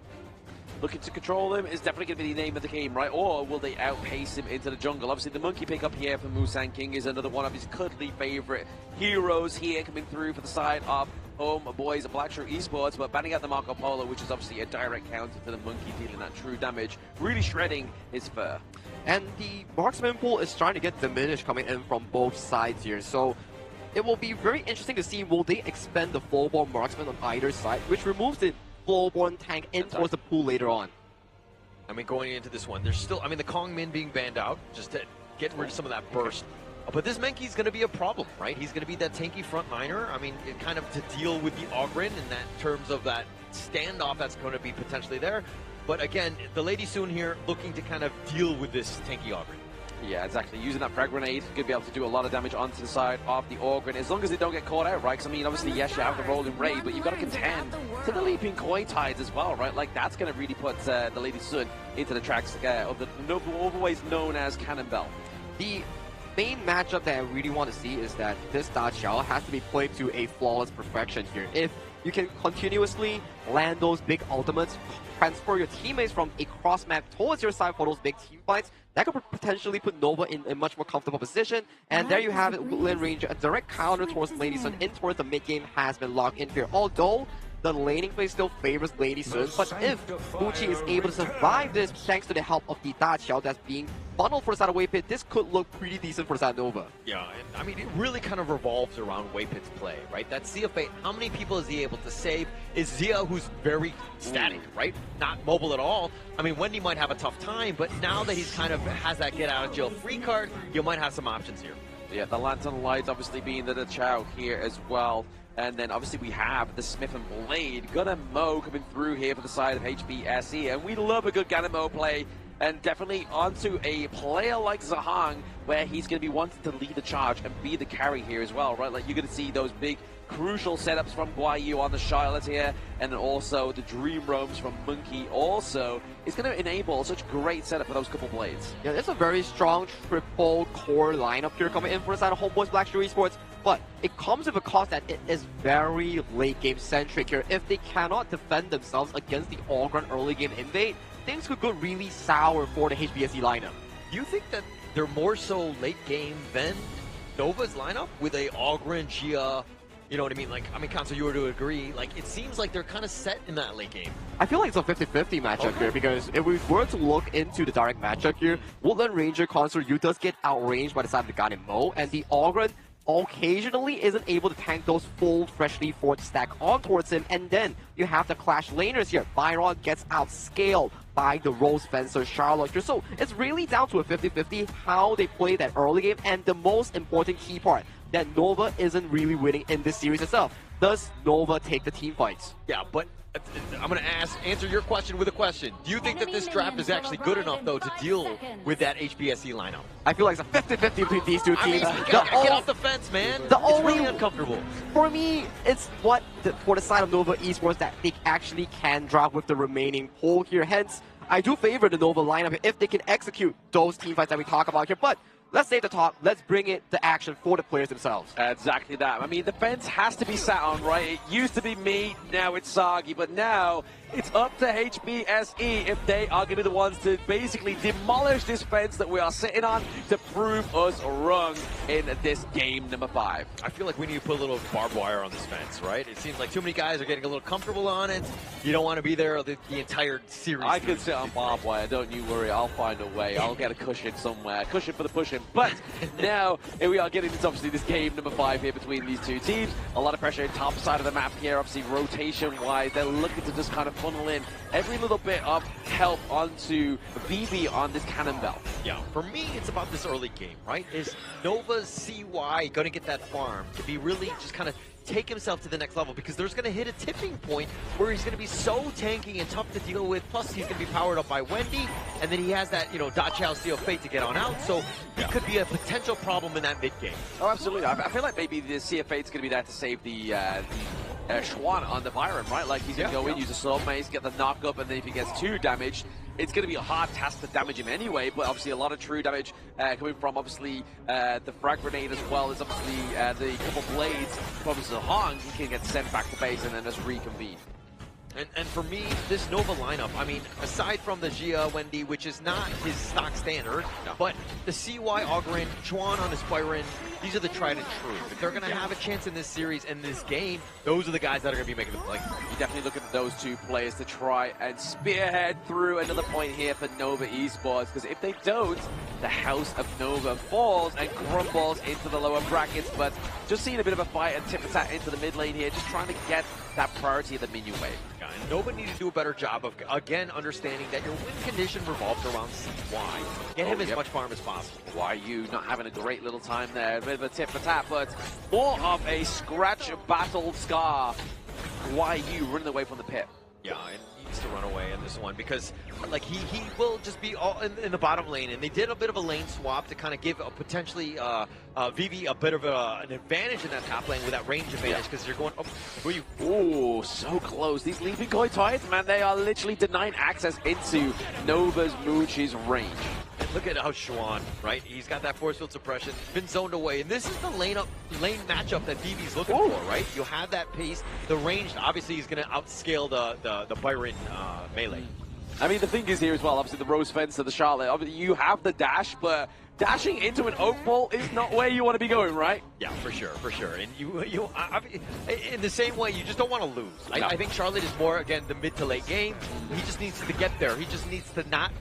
Speaker 1: Looking to control him is definitely going to be the name of the game, right? Or will they outpace him into the jungle? Obviously, the monkey pickup here for Musang King is another one of his cuddly favorite heroes here coming through for the side of HomeBois and Blacklist Esports, but banning out the Marco Polo, which is obviously a direct counter to the monkey dealing that true damage, really shredding his fur.
Speaker 2: And the marksman pool is starting to get diminished coming in from both sides here, so it will be very interesting to see will they expand the full-born marksman on either side, which removes the full-born tank in towards the pool later on.
Speaker 22: I mean, going into this one, there's still, I mean, the Kong Min being banned out, just to get rid of some of that burst. But this Menki's going to be a problem, right? He's going to be that tanky frontliner. I mean, it kind of to deal with the Ogren in that terms of that standoff that's going to be potentially there. But again, the Lady Soon here looking to kind of deal with this tanky Ogren.
Speaker 1: Yeah, exactly. Using that frag grenade, could be able to do a lot of damage onto the side of the Ogren, as long as they don't get caught out, right? Because, I mean, obviously, yes, you have the rolling raid, but you've got to contend to the leaping koi tides as well, right? Like, that's going to really put the Lady Sun into the tracks of the always known as Cannonball.
Speaker 2: The main matchup that I really want to see is that this Da Xiao has to be played to a flawless perfection here. If you can continuously land those big ultimates, transfer your teammates from a cross map towards your side for those big team fights, that could potentially put Nova in a much more comfortable position. And there you have it, Woodland Ranger, a direct counter towards Lady Sun in towards the mid game has been locked in here. Although the laning play still favors Lady Sun, but if Bucci is able to survive this thanks to the help of the Da Xiao that's being bundled for the side of Waypit, this could look pretty decent for the side of Nova.
Speaker 22: Yeah, and I mean, it really kind of revolves around Waypit's play, right? That Sea of Fate, how many people is he able to save? Is Zia, who's very static, right? Not mobile at all. I mean, Wendy might have a tough time, but now that he's kind of has that get out of jail free card, you might have some options here.
Speaker 1: Yeah, the Lantern Lights obviously being the Chow here as well. And then obviously we have the Smith and Blade. Gunnar Mo coming through here for the side of HBSE. And we love a good Gunnar Mo play. And definitely onto a player like Zhang, where he's going to be wanting to lead the charge and be the carry here as well, right? Like, you're going to see those big, crucial setups from Guayu on the Charlotte here, and then also the Dream Roams from Monkey also is going to enable such great setup for those couple blades.
Speaker 2: Yeah, it's a very strong triple core lineup here coming in for the side of HomeBois Blacklist Esports, but it comes with a cost that it is very late game centric here. If they cannot defend themselves against the Ogren early game invade, things could go really sour for the HBSE lineup.
Speaker 22: Do you think that they're more so late game than Nova's lineup with a Ogren, Gia, you know what I mean? Like, I mean, Kanso, you were to agree, like, it seems like they're kind of set in that late game.
Speaker 2: I feel like it's a 50-50 matchup here, because if we were to look into the direct matchup here, Woodland Ranger Consort, you does get outranged by the side of the Gunnar Mo, and the Ogren occasionally isn't able to tank those full freshly forged stack on towards him, and then you have the clash laners here. Byron gets outscaled by the Rose Fencer Charlotte here. So it's really down to a 50-50 how they play that early game, and the most important key part, that Nova isn't really winning in this series itself. Does Nova take the team fights?
Speaker 22: Yeah, but I'm going to answer your question with a question. Do you think that this draft is actually good enough, though, to deal with that HBSE lineup?
Speaker 2: I feel like it's a 50-50 between these two teams.
Speaker 22: I mean, get off the fence, man. It's really uncomfortable.
Speaker 2: For me, it's what for the side of Nova Esports that they actually can draft with the remaining pool here. Hence, I do favor the Nova lineup if they can execute those team fights that we talk about here. But let's save the talk. Let's bring it to action for the players themselves.
Speaker 1: Exactly that. I mean, the fence has to be sat on, right? It used to be me, now it's Sagi, but now It's up to HBSE if they are going to be the ones to basically demolish this fence that we are sitting on to prove us wrong in this game number 5.
Speaker 22: I feel like we need to put a little barbed wire on this fence, right? It seems like too many guys are getting a little comfortable on it. You don't want to be there the entire series.
Speaker 1: I can sit on barbed wire, don't you worry. I'll find a way. I'll get a cushion somewhere. Cushion for the pushing. But now, here we are getting into obviously this game number 5 here between these two teams. A lot of pressure in top side of the map here, obviously rotation-wise. They're looking to just kind of funnel in every little bit of help onto VB on this cannon belt.
Speaker 22: Yeah, for me, it's about this early game, right? Is Nova's CY going to get that farm to be really just kind of take himself to the next level, because there's going to hit a tipping point where he's going to be so tanky and tough to deal with, plus he's going to be powered up by Wendy, and then he has that, you know, Da Chao Seal Fate to get on out, so he could be a potential problem in that mid game.
Speaker 1: Oh, absolutely. I feel like maybe the Sea of Fate's going to be there to save the Schwan on the Byron, right? Like, he's going to go in, use a Sword Mace, get the knock up, and then if he gets 2 damaged, it's going to be a hard task to damage him anyway, but obviously a lot of true damage coming from obviously the frag grenade, as well as obviously the couple blades from Zahong. He can get sent back to base and then just reconvene.
Speaker 22: And for me, this Nova lineup, I mean, aside from the Gia Wendy, which is not his stock standard, but the CY Ogren, Chuan on his Byron, these are the tried and true. If they're going to have a chance in this series and this game, those are the guys that are going to be making the play.
Speaker 1: You definitely look at those 2 players to try and spearhead through another point here for Nova Esports, because if they don't, the House of Nova falls and crumbles into the lower brackets. But just seeing a bit of a fight and tip attack into the mid lane here, just trying to get that priority of the minion wave.
Speaker 22: Yeah, and Nova needs to do a better job of, again, understanding that your win condition revolves around CY. Get him as much farm as possible.
Speaker 1: Why you not having a great little time there? A bit of a tip for tap, but more of a scratch battle Scar. Why you running away from the pit?
Speaker 22: Yeah, and he needs to run away in this one, because like he will just be all in the bottom lane, and they did a bit of a lane swap to kind of give a potentially VV a bit of an advantage in that top lane with that range advantage, because you're going, oh, who are you?
Speaker 1: Oh, so close. These Leaping Koi Titans, man, they are literally denying access into Nova's Moochie's range.
Speaker 22: And look at how Schwan, right? He's got that force field suppression, been zoned away, and this is the lane matchup that VV's looking for, right? You'll have that pace. The range, obviously, is going to outscale the Byron melee.
Speaker 1: I mean, the thing is here as well, obviously the Rose Fence and the Charlotte, obviously you have the dash, but dashing into an Oak Ball is not where you want to be going, right?
Speaker 22: Yeah, for sure. And in the same way, you just don't want to lose. I think Charlotte is more, again, the mid to late game. He just needs to get there. He just needs to not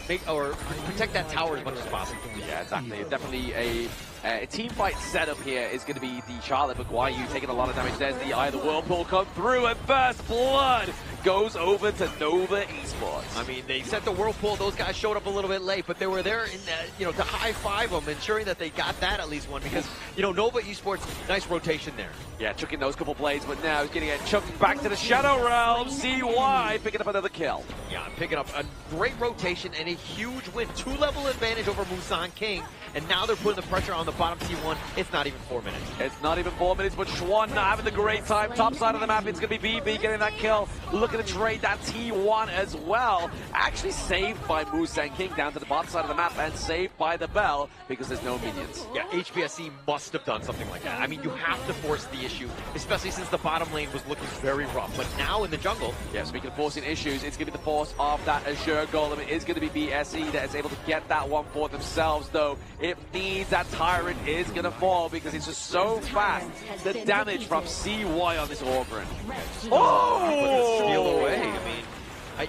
Speaker 22: make or protect that tower as much as possible.
Speaker 1: Yeah, exactly. Definitely a team fight setup here is going to be the Charlotte, but Guayu taking a lot of damage. There's the Eye of the Whirlpool come through, and first blood goes over to Nova Esports.
Speaker 22: I mean, they set the Whirlpool. Those guys showed up a little bit late, but they were there, to high-five them, ensuring that they got that at least one, because, Nova Esports, nice rotation there.
Speaker 1: Yeah, chucking those couple blades, but now he's getting it chucked back to the Shadow Realm. CY picking up another kill.
Speaker 22: Yeah, picking up a great rotation and a huge win. 2-level advantage over Musan King, and now they're putting the pressure on the bottom T1. It's not even 4 minutes.
Speaker 1: It's not even 4 minutes, but Schwan not having the great time. Top side of the map, it's going to be BB getting that kill. Looking to trade that T1 as well. Actually saved by Musan King down to the bottom side of the map, and saved by the Bell because there's no minions.
Speaker 22: Yeah, HBSE must have done something like that. I mean, you have to force the issue, especially since the bottom lane was looking very rough. But now in the jungle...
Speaker 1: Yeah, speaking of forcing issues, it's going to be the force of that Azure Golem. It is going to be BSE that is able to get that one for themselves, though. It needs that Tyrant is going to fall because it's just so fast. The damage from CY on this Orgrin.
Speaker 22: Oh! Steal away. I mean,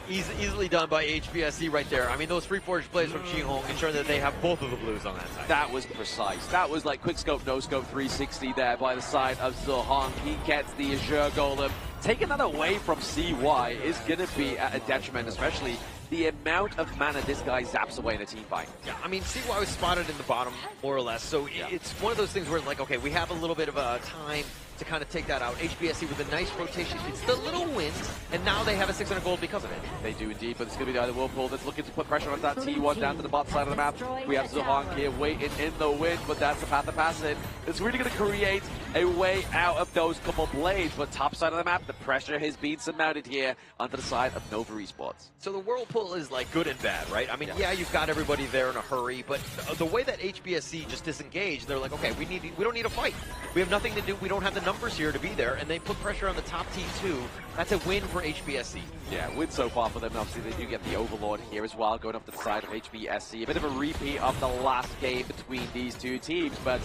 Speaker 22: easily done by HBSE right there. I mean, those free forge plays from Chi-Hong ensuring that they have both of the blues on that side.
Speaker 1: That was precise. That was like quick scope, no scope 360 there by the side of Zahong. He gets the Azure Golem. Taking that away from CY is going to be at a detriment, especially the amount of mana this guy zaps away in a team fight.
Speaker 22: Yeah, I mean, CY was spotted in the bottom, more or less, so it's one of those things where, like, okay, we have a little bit of a time to kind of take that out. HBSE with a nice rotation. It's the little wins, and now they have a 600 gold because of it.
Speaker 1: They do indeed, but it's going to be the other Whirlpool that's looking to put pressure on that T1 down to the bottom side of the map. We have Zahong here waiting in the wind, but that's the path to pass it. It's really going to create a way out of those couple blades, but top side of the map, the pressure has been surmounted here onto the side of Nova Esports.
Speaker 22: So the Whirlpool is like good and bad, right? I mean, yeah, you've got everybody there in a hurry, but the way that HBSE just disengaged, they're like, okay, we don't need a fight. We have nothing to do. We don't have the numbers numbers here to be there, and they put pressure on the top team too. That's a win for HBSC.
Speaker 1: Yeah, win so far for them. Obviously, they do get the Overlord here as well, going up to the side of HBSC. A bit of a repeat of the last game between these two teams, but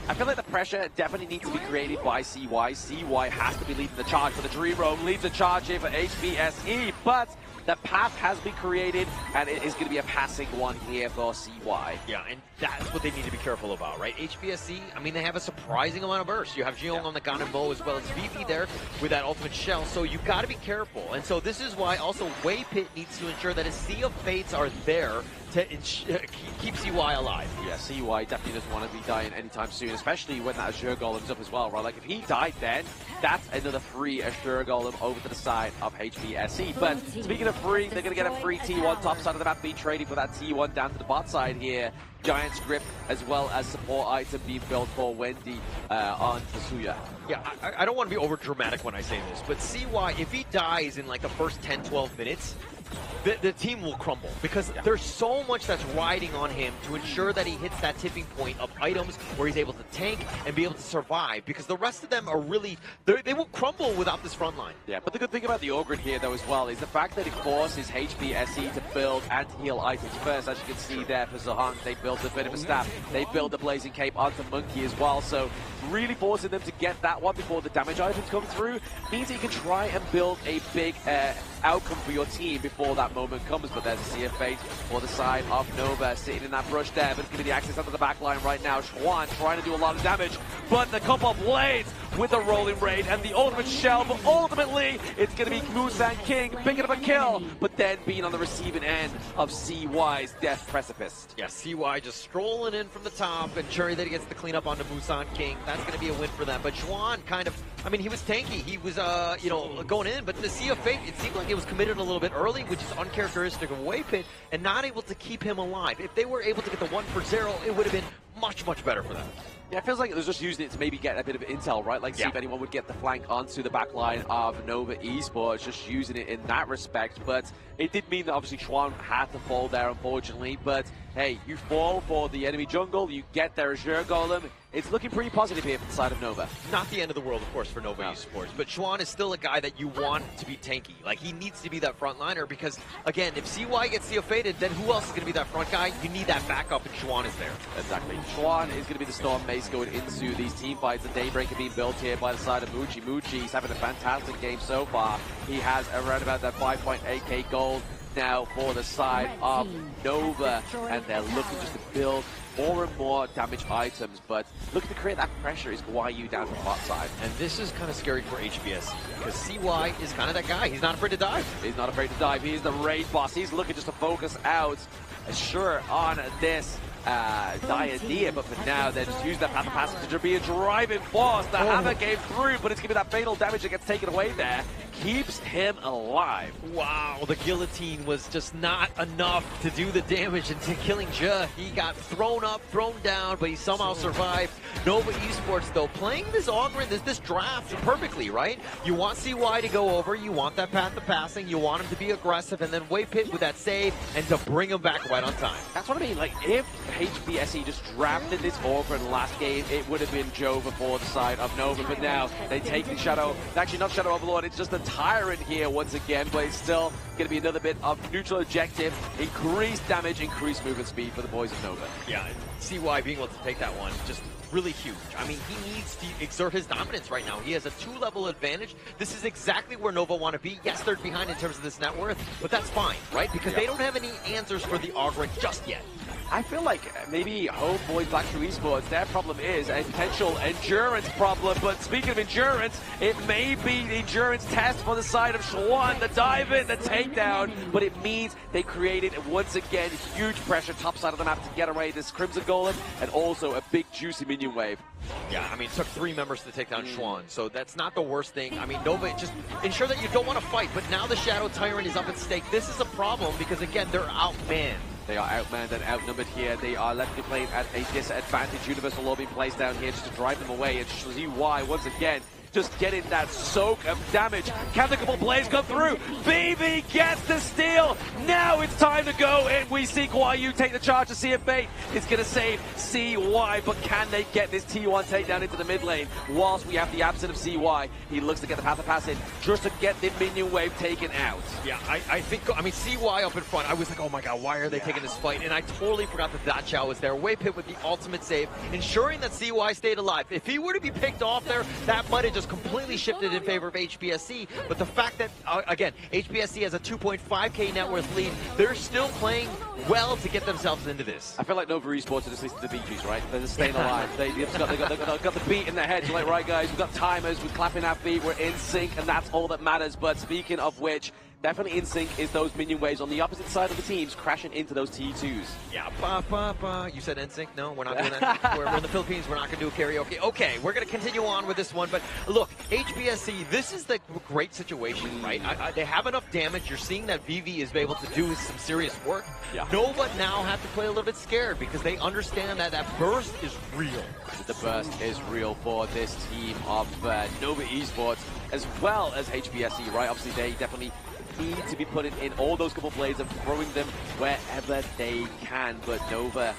Speaker 1: I feel like the pressure definitely needs to be created by CY. CY has to be leading the charge for the Dream Roam, leads the charge here for HBSE, but the path has been created, and it is going to be a passing one here for CY.
Speaker 22: Yeah, and that's what they need to be careful about, right? HBSC, I mean, they have a surprising amount of burst. You have Jiong on the Ganonbo as well as VP there with that ultimate shell, so you've got to be careful. And so this is why also Waypit needs to ensure that his Sea of Fates are there to keep CY alive.
Speaker 1: Yeah, CY definitely doesn't want to be dying anytime soon, especially when that Azure Golem's up as well, right? Like, if he died then, that's another free Azure Golem over to the side of HBSC. But speaking of free, they're going to get a free T1 top side of the map, be trading for that T1 down to the bot side here. Giant script as well as support item being built for Wendy on Tasuya.
Speaker 22: Yeah, I don't want to be over dramatic when I say this, but CY, if he dies in like the first 10-12 minutes, the team will crumble because there's so much that's riding on him to ensure that he hits that tipping point of items where he's able to tank and be able to survive, because the rest of them are really, they will crumble without this front line.
Speaker 1: Yeah, but the good thing about the Ogren here though as well is the fact that it forces HBSE to build anti-heal items first. As you can see there for Zohan, they built a bit of a staff, they built the Blazing Cape onto Monkey as well, so really forcing them to get that one before the damage items come through means that you can try and build a big outcome for your team before that moment comes. But there's a Sea of Fate for the side of Nova sitting in that brush there, but it's giving the access under the back line right now. Schwan trying to do a lot of damage, but the couple of blades with the rolling raid and the ultimate shell, but ultimately it's going to be Musan King picking up a kill, but then being on the receiving end of CY's death precipice.
Speaker 22: Yeah, CY just strolling in from the top, ensuring that he gets the cleanup onto Musan King. That's going to be a win for them. But Juan kind of, I mean, he was tanky. He was, you know, going in, but the Sea of Fate, it seemed like it was committed a little bit early, which is uncharacteristic of Waypit, and not able to keep him alive. If they were able to get the 1-for-0, it would have been much, much better for them.
Speaker 1: Yeah, it feels like it was just using it to maybe get a bit of intel, right? Like, see if anyone would get the flank onto the back line of Nova Esports, just using it in that respect. But it did mean that obviously Schwan had to fall there, unfortunately. But hey, you fall for the enemy jungle, you get their Azure Golem. It's looking pretty positive here for the side of Nova.
Speaker 22: Not the end of the world, of course, for Nova Esports, but Schwan is still a guy that you want to be tanky. Like, he needs to be that front liner because, again, if CY gets Sea of Fated, then who else is going to be that front guy? You need that backup, and Schwan is there.
Speaker 1: Exactly. Schwan is going to be the Storm Mace going into these team fights. The Daybreaker being built here by the side of Muji. Muji's having a fantastic game so far. He has around about that 5.8k gold now for the side of Nova, and they're looking just to build more and more damage items, but looking to create that pressure is YU down the bot side.
Speaker 22: And this is kind of scary for HBSC, because CY is kind of that guy. He's not afraid to dive.
Speaker 1: He's not afraid to dive. He's the raid boss. He's looking just to focus out, sure, on this Diadea, but for now, they're just using that path of passage to be a driving force. The hammer came through, but it's giving that fatal damage that gets taken away there. Keeps him alive.
Speaker 22: Wow, the guillotine was just not enough to do the damage into killing Ja. He got thrown up, thrown down, but he somehow survived. Nova Esports, though, playing this Ogren, this draft perfectly, right? You want CY to go over, you want that path of passing, you want him to be aggressive, and then Waypit with that save, and to bring him back right on time.
Speaker 1: That's what I mean. Like, if HBSE just drafted this Ogren last game, it would have been Jova for the side of Nova, but now they take the Shadow, actually not Shadow Overlord, it's just a Tyrant here once again, but it's still going to be another bit of neutral objective, increased damage, increased movement speed for the boys of Nova.
Speaker 22: Yeah, CY being able to take that one, just really huge. I mean, he needs to exert his dominance right now. He has a 2-level advantage. This is exactly where Nova want to be. Yes, they're behind in terms of this net worth, but that's fine, right? Because they don't have any answers for the Ogren just yet.
Speaker 1: I feel like maybe HomeBois Blacklist Esports, their problem is a potential endurance problem. But speaking of endurance, it may be the endurance test for the side of Schwan. The dive in, the takedown, but it means they created once again huge pressure top side of the map to get away this Crimson Golem and also a big juicy minion wave.
Speaker 22: Yeah, I mean, it took 3 members to take down Schwan, so that's not the worst thing. I mean, Nova, just ensure that you don't want to fight, but now the Shadow Tyrant is up at stake. This is a problem because, again, they're outmanned.
Speaker 1: They are outmanned and outnumbered here. They are left to play at a disadvantage. Universal Law being placed down here just to drive them away. And see why, once again, just getting that soak of damage. Counter couple plays come through. BB gets the steal. Now it's time to go in. We see KIC take the charge to see if fate is going to save CY, but can they get this T1 takedown into the mid lane? Whilst we have the absence of CY, he looks to get the path of pass in just to get the minion wave taken out.
Speaker 22: Yeah, I think, I mean, CY up in front, I was like, oh my god, why are they taking this fight? And I totally forgot that Dachau was there. Wave hit with the ultimate save, ensuring that CY stayed alive. If he were to be picked off there, that might have just completely shifted in favor of HBSC. But the fact that, again, HBSC has a 2.5k net worth lead, they're still playing well to get themselves into this.
Speaker 1: I feel like Nova Esports are just listening to the BGs, right? They're just staying alive. They've got the beat in their head. You're like, right, guys, we've got timers, we're clapping our feet, we're in sync, and that's all that matters. But speaking of which, definitely in sync is those minion waves on the opposite side of the teams crashing into those T2s.
Speaker 22: Yeah, you said NSYNC? No, we're not doing that. we're in the Philippines, we're not going to do a karaoke. Okay, we're going to continue on with this one, but look, HBSC, this is the great situation, right? They have enough damage. You're seeing that VV is able to do some serious work.
Speaker 1: Yeah.
Speaker 22: Nova now have to play a little bit scared because they understand that that burst is real.
Speaker 1: The burst is real for this team of Nova Esports as well as HBSC, right? Obviously, they definitely need to be putting in all those couple plays and throwing them wherever they can. But Nova,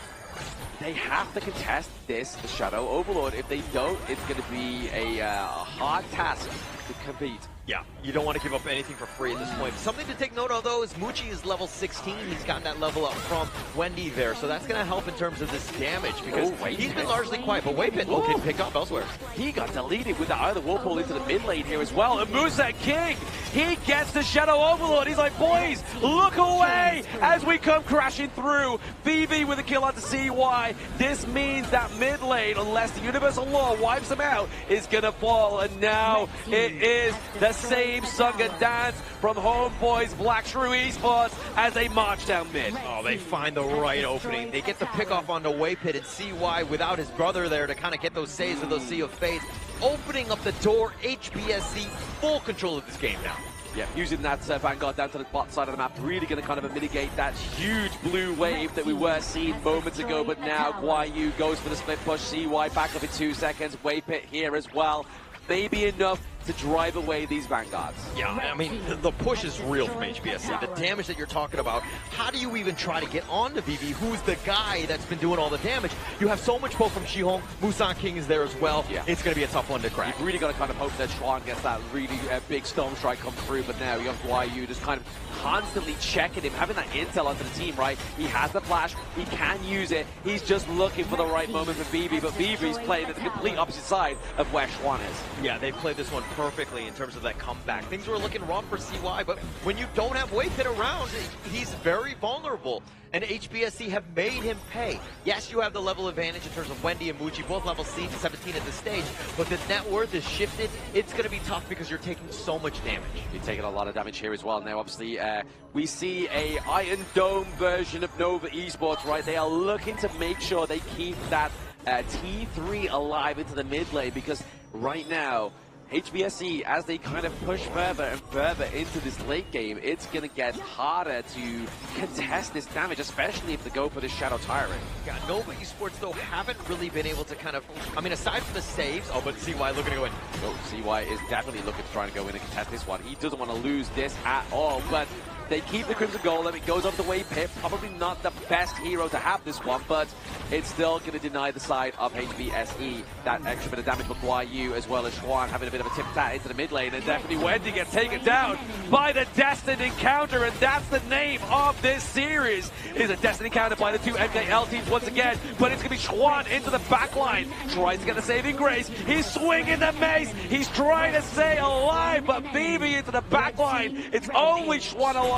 Speaker 1: they have to contest this Shadow Overlord. If they don't, it's going to be a hard task to compete.
Speaker 22: Yeah, you don't want to give up anything for free at this point. Something to take note of, though, is Muchi is level 16. He's got that level up from Wendy there, so that's going to help in terms of this damage because he's been largely quiet, but Waypit can pick up elsewhere.
Speaker 1: He got deleted with the either Whirlpool into the mid lane here as well. And Musa King, he gets the Shadow Overlord. He's like, boys, look away as we come crashing through. VV with a kill onto CY. This means that mid lane, unless the Universal Law wipes them out, is going to fall. And now it is the same song and dance from HomeBois Black Shrew Esports as they march down mid.
Speaker 22: Oh, they find the right opening. They get the pick off onto Waypit and CY without his brother there to kind of get those saves with those Sea of Fates. Opening up the door, HBSC full control of this game now.
Speaker 1: Yeah, using that Vanguard down to the bot side of the map, really going to kind of mitigate that huge blue wave that we were seeing moments ago. But now KIC goes for the split push. CY back up in 2 seconds. Waypit here as well. Maybe enough to drive away these Vanguards.
Speaker 22: Yeah, I mean, the push is real from HBSC. The damage that you're talking about, how do you even try to get onto VV, who's the guy that's been doing all the damage? You have so much pull from Shihong. Musan King is there as well.
Speaker 1: Yeah.
Speaker 22: It's going to be a tough one to crack.
Speaker 1: You've really got to kind of hope that Schwan gets that really big Storm Strike come through, but now you have KIC just kind of constantly checking him, having that intel onto the team, right? He has the flash, he can use it, he's just looking for the right moment for BB, but BB's playing at the complete opposite side of where Schwan is.
Speaker 22: Yeah, they've played this one perfectly in terms of that comeback. Things were looking rough for CY, but when you don't have Waypit around, he's very vulnerable. And HBSC have made him pay. Yes, you have the level advantage in terms of Wendy and Muji, both level 17 at this stage, but the net worth is shifted. It's going to be tough because you're taking so much damage.
Speaker 1: You're taking a lot of damage here as well. Now, obviously, we see a Iron Dome version of Nova Esports, right? They are looking to make sure they keep that T3 alive into the mid lane because right now, HBSC, as they kind of push further and further into this late game, it's going to get harder to contest this damage, especially if they go for this Shadow Tyrant.
Speaker 22: Yeah, Nova Esports, though, haven't really been able to kind of, I mean, aside from the saves, oh, but CY looking to go in.
Speaker 1: Oh, CY is definitely looking to try and go in and contest this one. He doesn't want to lose this at all, but they keep the Crimson Golem. It goes over the Waypit. Probably not the best hero to have this one, but it's still going to deny the side of HBSE that extra bit of damage for KIC, as well as Schwan having a bit of a tip-tat into the mid lane, and definitely Wendy gets taken down by the Destined Encounter, and that's the name of this series. It is a Destined Encounter by the two MKL teams once again, but it's going to be Schwan into the back line, tries to get the saving grace. He's swinging the mace. He's trying to stay alive, but BB into the back line. It's only Schwan alive.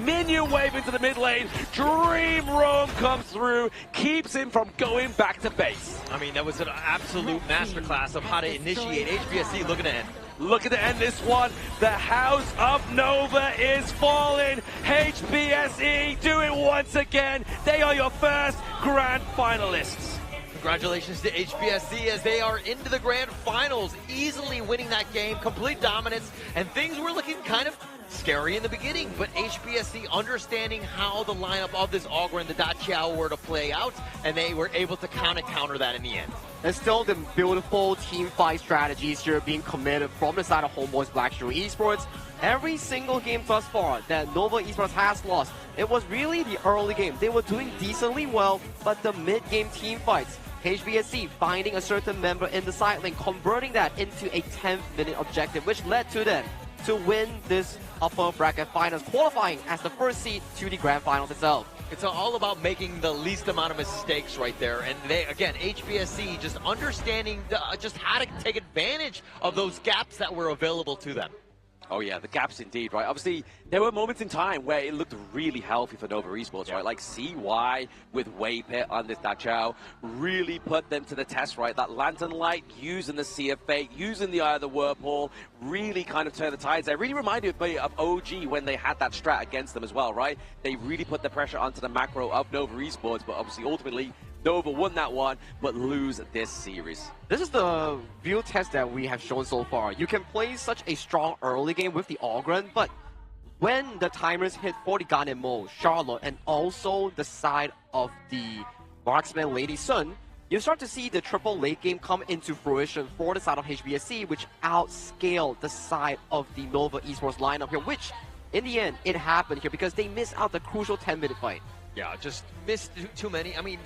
Speaker 1: Minion wave into the mid lane. Dream Roam comes through, keeps him from going back to base.
Speaker 22: I mean, that was an absolute masterclass of how to initiate. HBSC looking to end.
Speaker 1: Looking to end this one. The House of Nova is falling. HBSE do it once again. They are your first grand finalists.
Speaker 22: Congratulations to HBSC as they are into the grand finals, easily winning that game, complete dominance, and things were looking kind of scary in the beginning, but HBSC understanding how the lineup of this Augur and the Da Chiao were to play out, and they were able to counter that in the end.
Speaker 2: And still the beautiful team fight strategies here being committed from the side of HomeBois Blacklist Esports. Every single game thus far that Nova Esports has lost, it was really the early game. They were doing decently well, but the mid-game team fights, HBSC finding a certain member in the side lane, converting that into a 10th-minute objective, which led to them to win this upper bracket finals, qualifying as the first seed to the grand finals itself.
Speaker 22: It's all about making the least amount of mistakes right there. And they, again, HBSC just understanding just how to take advantage of those gaps that were available to them.
Speaker 1: Oh yeah, the gaps indeed, right? Obviously, there were moments in time where it looked really healthy for Nova Esports, right? Like CY with Wave Hit on this Da Chiao really put them to the test, right? That Lantern Light, using the Sea of Fate, using the Eye of the Whirlpool, really kind of turned the tides. They really reminded me of OG when they had that strat against them as well, right? They really put the pressure onto the macro of Nova Esports, but obviously, ultimately, Nova won that one, but lose this series.
Speaker 2: This is the real test that we have shown so far. You can play such a strong early game with the Ogren, but when the timers hit for the Ganemo, Charlotte, and also the side of the Marksman Lady Sun, you start to see the triple late game come into fruition for the side of HBSC, which outscaled the side of the Nova Esports lineup here, which in the end, it happened here because they missed out the crucial 10-minute fight.
Speaker 22: Yeah, just missed too many. I mean,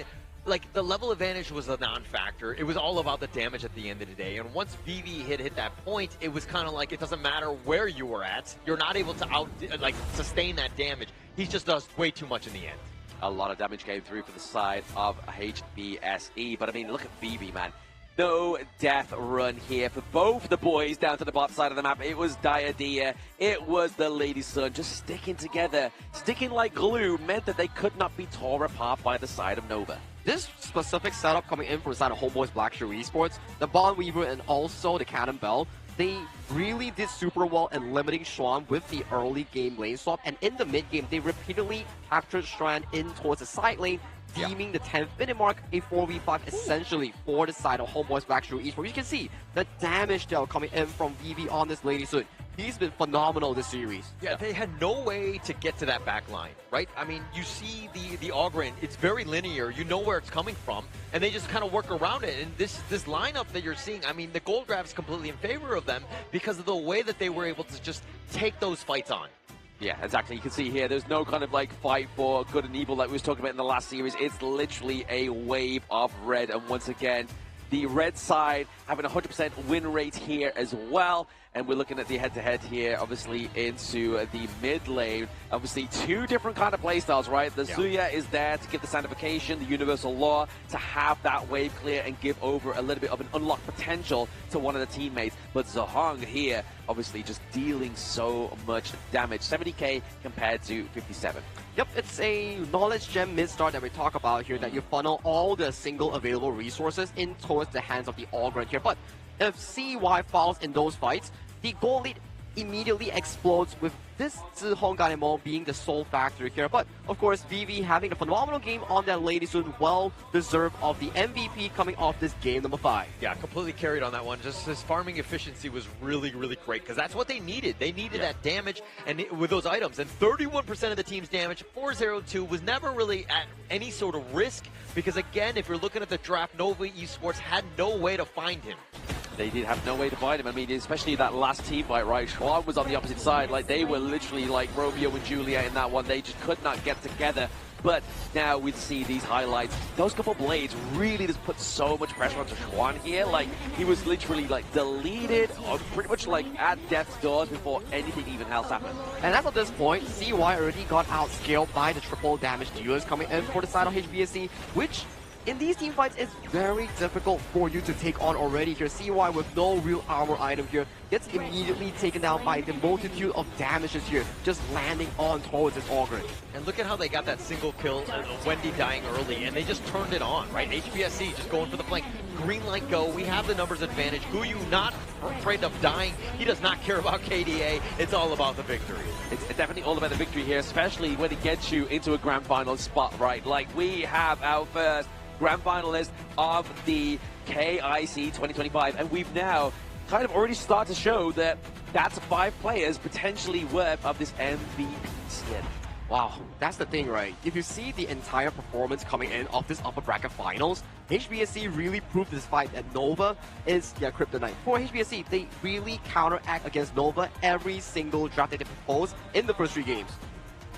Speaker 22: like, the level advantage was a non-factor. It was all about the damage at the end of the day. And once VV hit that point, it was kind of like it doesn't matter where you were at. You're not able to sustain that damage. He just does way too much in the end.
Speaker 1: A lot of damage came through for the side of HBSE. But I mean, look at VV, man. No death run here for both the boys down to the bottom side of the map. It was Diadea, it was the Lady Sun, just sticking together. Sticking like glue meant that they could not be torn apart by the side of Nova.
Speaker 2: This specific setup coming in from the side of HomeBois Blacklist Esports, the Bond Weaver and also the Cannon Bell, they really did super well in limiting Schwan with the early game lane swap, and in the mid game they repeatedly captured Strand in towards the side lane, deeming the 10th minute mark a 4v5 essentially for the side of HomeBois Blacklist Esports. You can see the damage dealt coming in from VV on this Lady Sun. He's been phenomenal this series.
Speaker 22: Yeah, they had no way to get to that back line, right? I mean, you see the Ogren, it's very linear. You know where it's coming from, and they just kind of work around it. And this lineup that you're seeing, I mean, the Gold Grab is completely in favor of them because of the way that they were able to just take those fights on.
Speaker 1: Yeah, exactly. You can see here, there's no kind of like fight for good and evil like we was talking about in the last series. It's literally a wave of red. And once again, the red side having a 100% win rate here as well. And we're looking at the head-to-head here, obviously, into the mid lane. Obviously, two different kind of playstyles, right? The Zuya is there to give the Sanctification, the Universal Law, to have that wave clear and give over a little bit of an unlocked potential to one of the teammates. But Zahong here, obviously, just dealing so much damage. 70k compared to 57.
Speaker 2: Yep, it's a knowledge gem mid-start that we talk about here, that you funnel all the single available resources in towards the hands of the Ogren here. But if CY falls in those fights, the goal lead immediately explodes with this Zihong Ganemo being the sole factor here. But of course, VV having a phenomenal game on that Lady Sun, well deserved of the MVP coming off this game number 5.
Speaker 22: Yeah, completely carried on that one. Just his farming efficiency was really, really great because that's what they needed. They needed that damage and with those items. And 31% of the team's damage, 402, was never really at any sort of risk because again, if you're looking at the draft, Nova Esports had no way to find him.
Speaker 1: They did have no way to find him. I mean, especially that last team fight, right? Schwan was on the opposite side. Like, they were literally like Romeo and Juliet in that one. They just could not get together. But now we see these highlights. Those couple blades really just put so much pressure onto Schwan here. Like, he was literally like deleted or pretty much like at death's doors before anything even else happened.
Speaker 2: And as of this point, CY already got outscaled by the triple damage dealers coming in for the side of HBSC, which in these team fights, it's very difficult for you to take on already here. CY with no real armor item here gets immediately taken down by the multitude of damages here, just landing on towards this Ogre.
Speaker 22: And look at how they got that single kill, Wendy dying early, and they just turned it on, right? HBSC just going for the flank. Green light go, we have the numbers advantage. Guyu not afraid of dying. He does not care about KDA. It's all about the victory.
Speaker 1: It's definitely all about the victory here, especially when it gets you into a grand final spot, right? Like, we have our first grand finalist of the KIC 2025, and we've now kind of already started to show that That's 5 players potentially worth of this MVP slot.
Speaker 2: Wow, that's the thing, right? If you see the entire performance coming in of this upper bracket finals, HBSC really proved this fight that Nova is kryptonite. For HBSC, they really counteract against Nova every single draft that they propose in the first 3 games.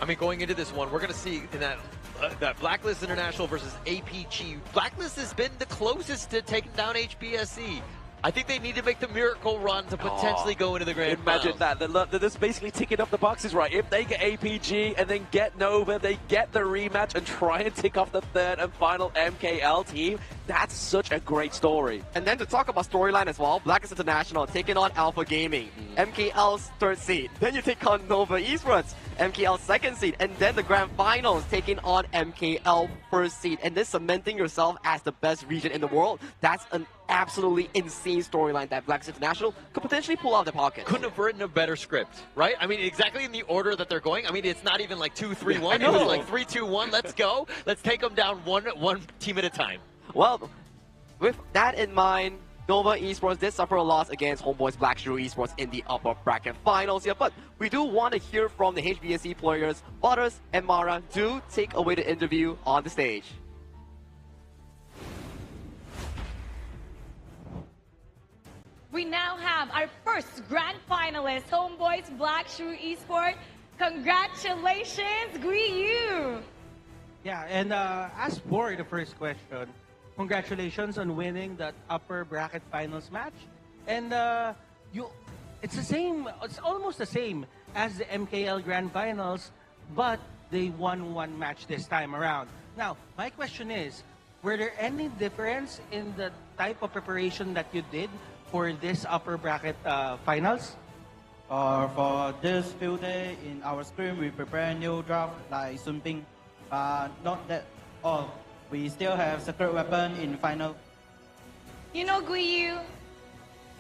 Speaker 22: I mean, going into this one, we're going to see in that Blacklist International versus APG. Blacklist has been the closest to taking down HBSC. I think they need to make the miracle run to potentially go into the grand
Speaker 1: Imagine
Speaker 22: finals.
Speaker 1: that. They're just basically ticking off the boxes, right? If they get APG and then get Nova, they get the rematch and try and tick off the 3rd and final MKL team. That's such a great story.
Speaker 2: And then to talk about storyline as well, Blacklist International taking on Alpha Gaming, MKL's 3rd seed. Then you take on Nova Esports, MKL's 2nd seed. And then the grand finals taking on MKL 1st seed. And this cementing yourself as the best region in the world. That's an absolutely insane storyline that Blacklist International could potentially pull out of their pocket.
Speaker 22: Couldn't have written a better script, right? I mean, exactly in the order that they're going. I mean, it's not even like 2-3-1. It was like 3-2-1. Let's go. Let's take them down one team at a time.
Speaker 2: Well, with that in mind, Nova Esports did suffer a loss against HomeBois Black Shrew Esports in the upper bracket finals here, but we do want to hear from the HBSC players. Butters and Mara do take away the interview on the stage.
Speaker 21: We now have our first grand finalist, HomeBois Black Shrew Esports. Congratulations, Guiyu!
Speaker 18: Yeah, and as for the first question, congratulations on winning that upper bracket finals match. And it's the same, it's almost the same as the MKL Grand Finals, but they won 1 match this time around. Now, my question is, were there any difference in the type of preparation that you did for this upper bracket finals?
Speaker 4: For this few days in our screen, we prepare new draft like Sun Ping. Not that all. We still have secret weapon in final.
Speaker 21: You know, Guiyu,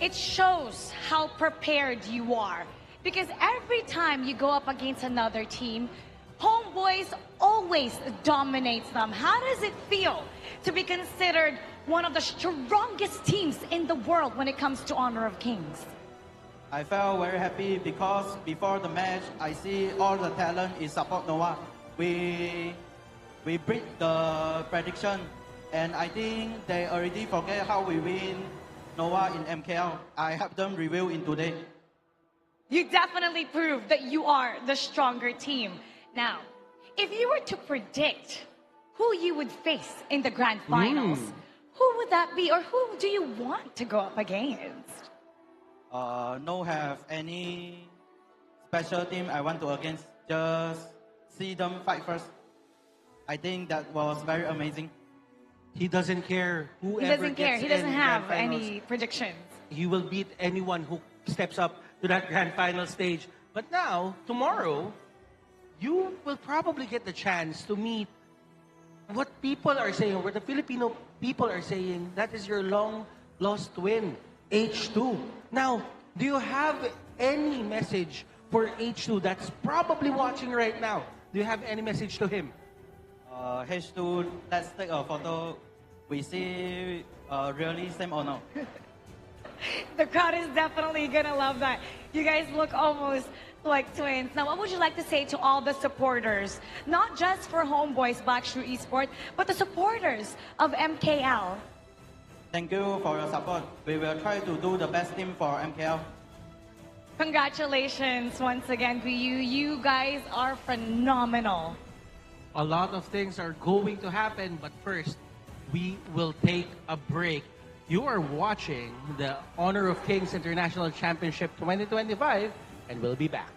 Speaker 21: it shows how prepared you are. Because every time you go up against another team, HomeBois always dominates them. How does it feel to be considered one of the strongest teams in the world when it comes to Honor of Kings?
Speaker 4: I felt very happy because before the match, I see all the talent is support Nova. We beat the prediction, and I think they already forget how we win Nova in MKL. I have them review in today.
Speaker 21: You definitely proved that you are the stronger team. Now, if you were to predict who you would face in the grand finals, who would that be, or who do you want to go up against?
Speaker 4: No have any special team I want to against. Just see them fight first. I think that was very amazing.
Speaker 18: He doesn't care whoever
Speaker 21: He doesn't care.
Speaker 18: gets
Speaker 21: He doesn't
Speaker 18: in
Speaker 21: have
Speaker 18: grand finals.
Speaker 21: any predictions.
Speaker 18: He will beat anyone who steps up to that grand final stage. But now, tomorrow, you will probably get the chance to meet what people are saying, what the Filipino people are saying, that is your long-lost twin, H2. Now, do you have any message for H2 that's probably watching right now? Do you have any message to him?
Speaker 4: H2, let's take a photo. We see really same or no?
Speaker 21: The crowd is definitely gonna love that. You guys look almost like twins. Now, what would you like to say to all the supporters, not just for HomeBois Black Shrew Esports, but the supporters of MKL?
Speaker 4: Thank you for your support. We will try to do the best team for MKL.
Speaker 21: Congratulations once again, Guiyu. You guys are phenomenal.
Speaker 18: A lot of things are going to happen, but first, we will take a break. You are watching the Honor of Kings International Championship 2025, and we'll be back.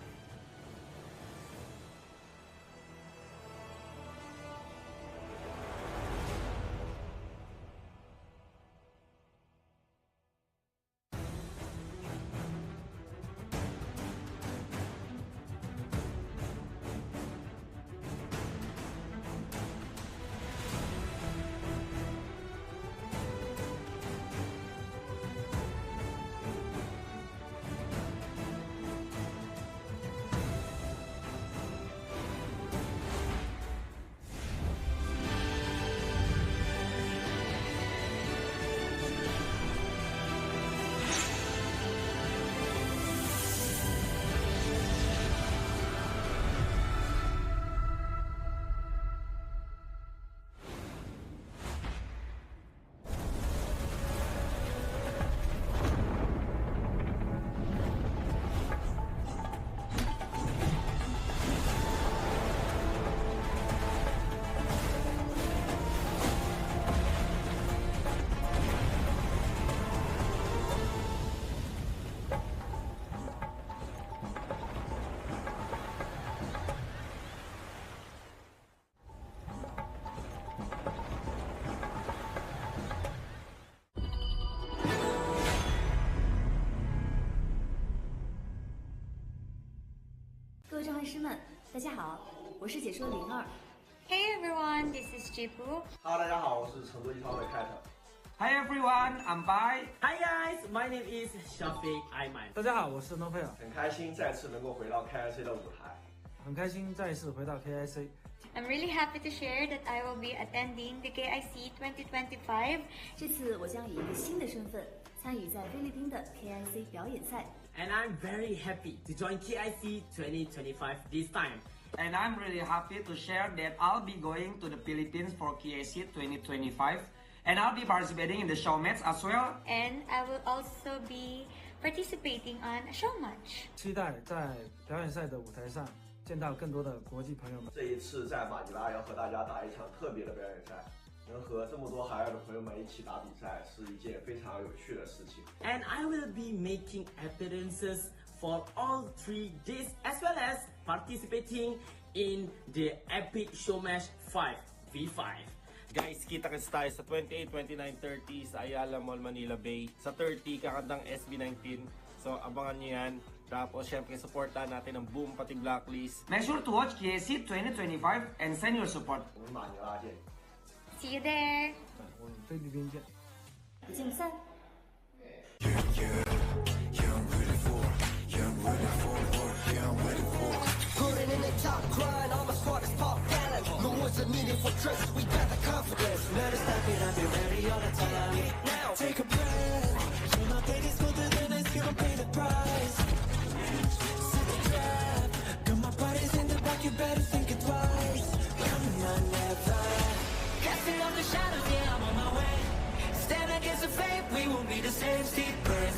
Speaker 17: 爱师们，大家好，我是解说02。
Speaker 14: Hey everyone, this is Jipu.
Speaker 15: Hello， 大家好，我是成都一方的 Cat。
Speaker 23: Hi everyone, I'm Bai.
Speaker 24: Hi guys, my name is Shafiq Ayman.
Speaker 25: 大家好，我是 No Fair。
Speaker 15: 很开心再次能够回到 KIC 的舞台。
Speaker 25: 很开心再次回到 KIC。
Speaker 14: I'm really happy to share that I will be attending the KIC2025.
Speaker 17: 这次我将以一个新的身份参与在菲律宾的 KIC 表演赛。
Speaker 24: And I'm very happy to join KIC2025 this time.
Speaker 23: And I'm really happy to share that I'll be going to the Philippines for KIC 2025. And I'll be participating in the show match as well.
Speaker 14: And I will also be participating on a show match.
Speaker 25: 期待在表演赛的舞台上见到更多的国际朋友们。
Speaker 15: 这一次在马尼拉要和大家打一场特别的表演赛，能和这么多海外的朋友们一起打比赛，是一件非常有趣的事情。
Speaker 24: And I will be making appearances for all 3 days as well as participating in the epic show match 5v5.
Speaker 26: Guys, kita-kits tayo sa 28, 29, 30 sa Ayala Mall, Manila Bay. Sa 30, kakantang SB19. So, abangan nyo yan. Tapos, syempre, supportahan natin ang Boom pati Blacklist.
Speaker 23: Make sure to watch KIC 2025 and send your support.
Speaker 14: See you there.
Speaker 25: 我们菲律宾见。
Speaker 17: 不见不散。
Speaker 6: Putting in the top grind, all my squad is pop gallant. No words are needed for trust, we got the confidence. Let us step it up, be ready all the time. Now, take a breath. When my baby's colder than ice, gonna pay the price. Set the trap, got my body's in the back, you better think it twice. Coming on, never. Casting off the shadows, yeah, I'm on my way. Stand against the fate, we won't be the same. Steep burn,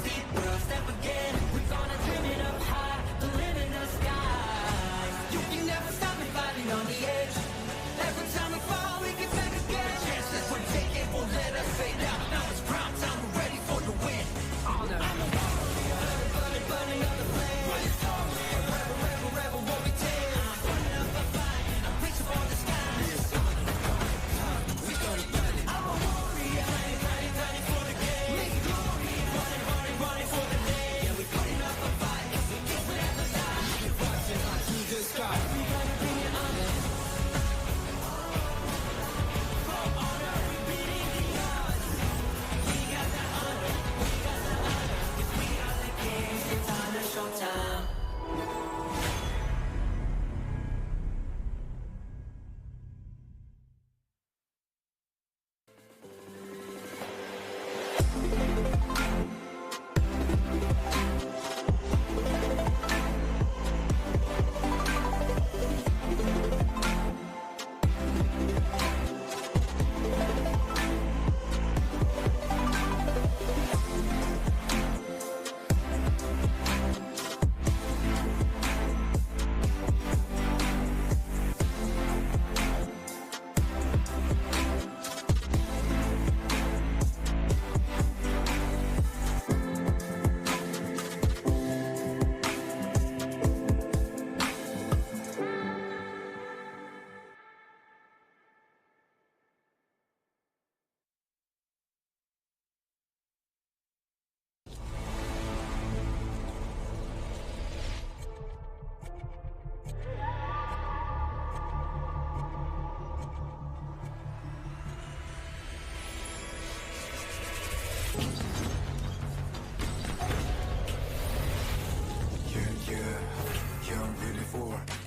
Speaker 6: step again. We're gonna dream it up high, the limit in the sky. You can never stop me fighting on the edge. Every time we fall, we get back again. Chances we take it, won't let us fade out. Now it's prime time, we're ready for the win. I'm a warrior, burning up the flame. Rebel, won't be tamed. I'm burning up a fight, I'm reaching for the sky. We gonna burn it. I'm a warrior, ready for the game. Make glory, running for the name. Yeah, we putting up a fight, we get whatever die. Keep watching out to the sky. We gonna bring it on it. From honor, we beating the odds. We got the honor, If we are the kings, it's time to showtime.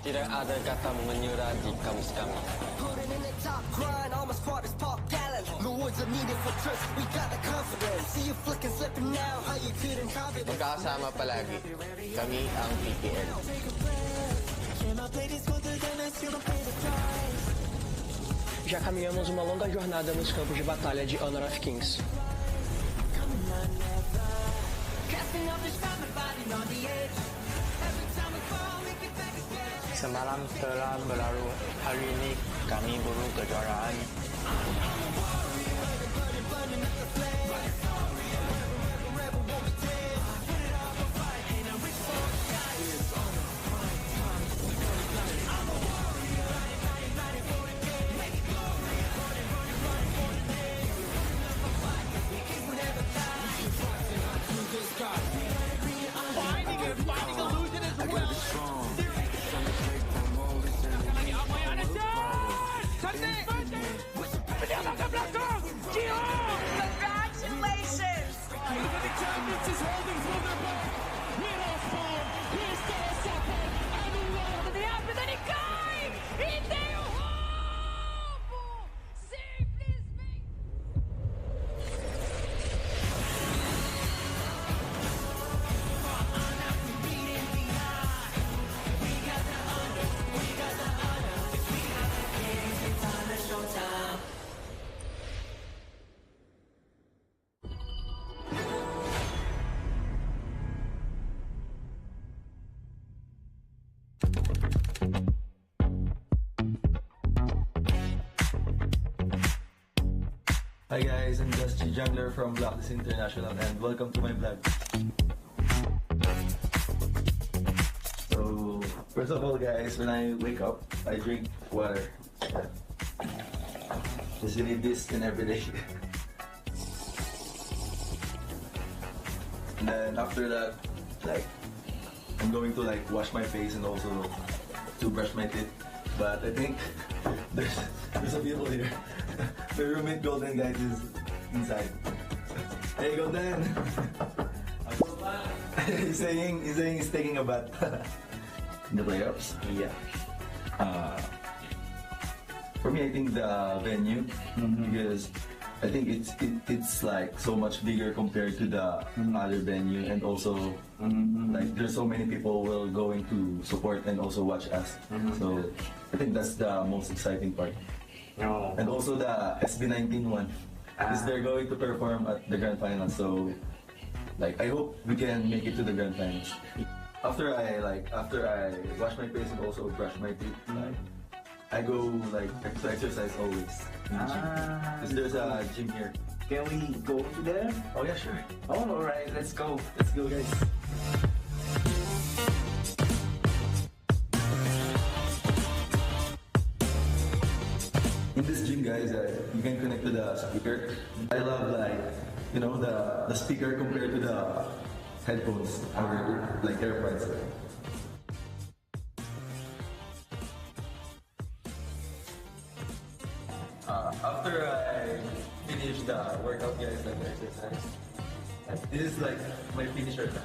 Speaker 9: Tidak ada kata menyerah di kamus kami.
Speaker 6: Putting in the top grind, all my squad is pop gallant. No words are needed for trust, we got the confidence. See you flicking, slipping now, how you couldn't copy this.
Speaker 9: Magkakasama palagi. Kami ang PPL.
Speaker 27: Já caminhamos uma longa jornada nos campos de batalha de Honor of Kings.
Speaker 9: Semalam telah berlalu, hari ini kami buru kejuaraan.
Speaker 7: Fighting illusion as well.
Speaker 5: Hi guys, I'm Just Jungler from Blacklist International and welcome to my vlog. So, first of all guys, when I wake up, I drink water. Just need this in every day. And then after that, I'm going to wash my face and also to brush my teeth. But I think there's some people here. My roommate Golden guys is inside. Hey Golden! he's saying he's taking a bath. In the playoffs? Yeah. For me, I think the venue, because I think it's so much bigger compared to the other venue, and also there's so many people will going to support and also watch us. So I think that's the most exciting part. And also the SB19 one, is they're going to perform at the grand finals. So I hope we can make it to the grand finals. After I wash my face and also brush my teeth, I go to exercise always in the gym. Because there's a gym here.
Speaker 10: Can we go to there?
Speaker 5: Oh yeah, sure.
Speaker 10: Oh, alright, let's go.
Speaker 5: Let's go guys. In this gym guys, you can connect to the speaker. I love the speaker compared to the headphones or AirPods. After I finish the workout guys, the exercise, this is my finisher now.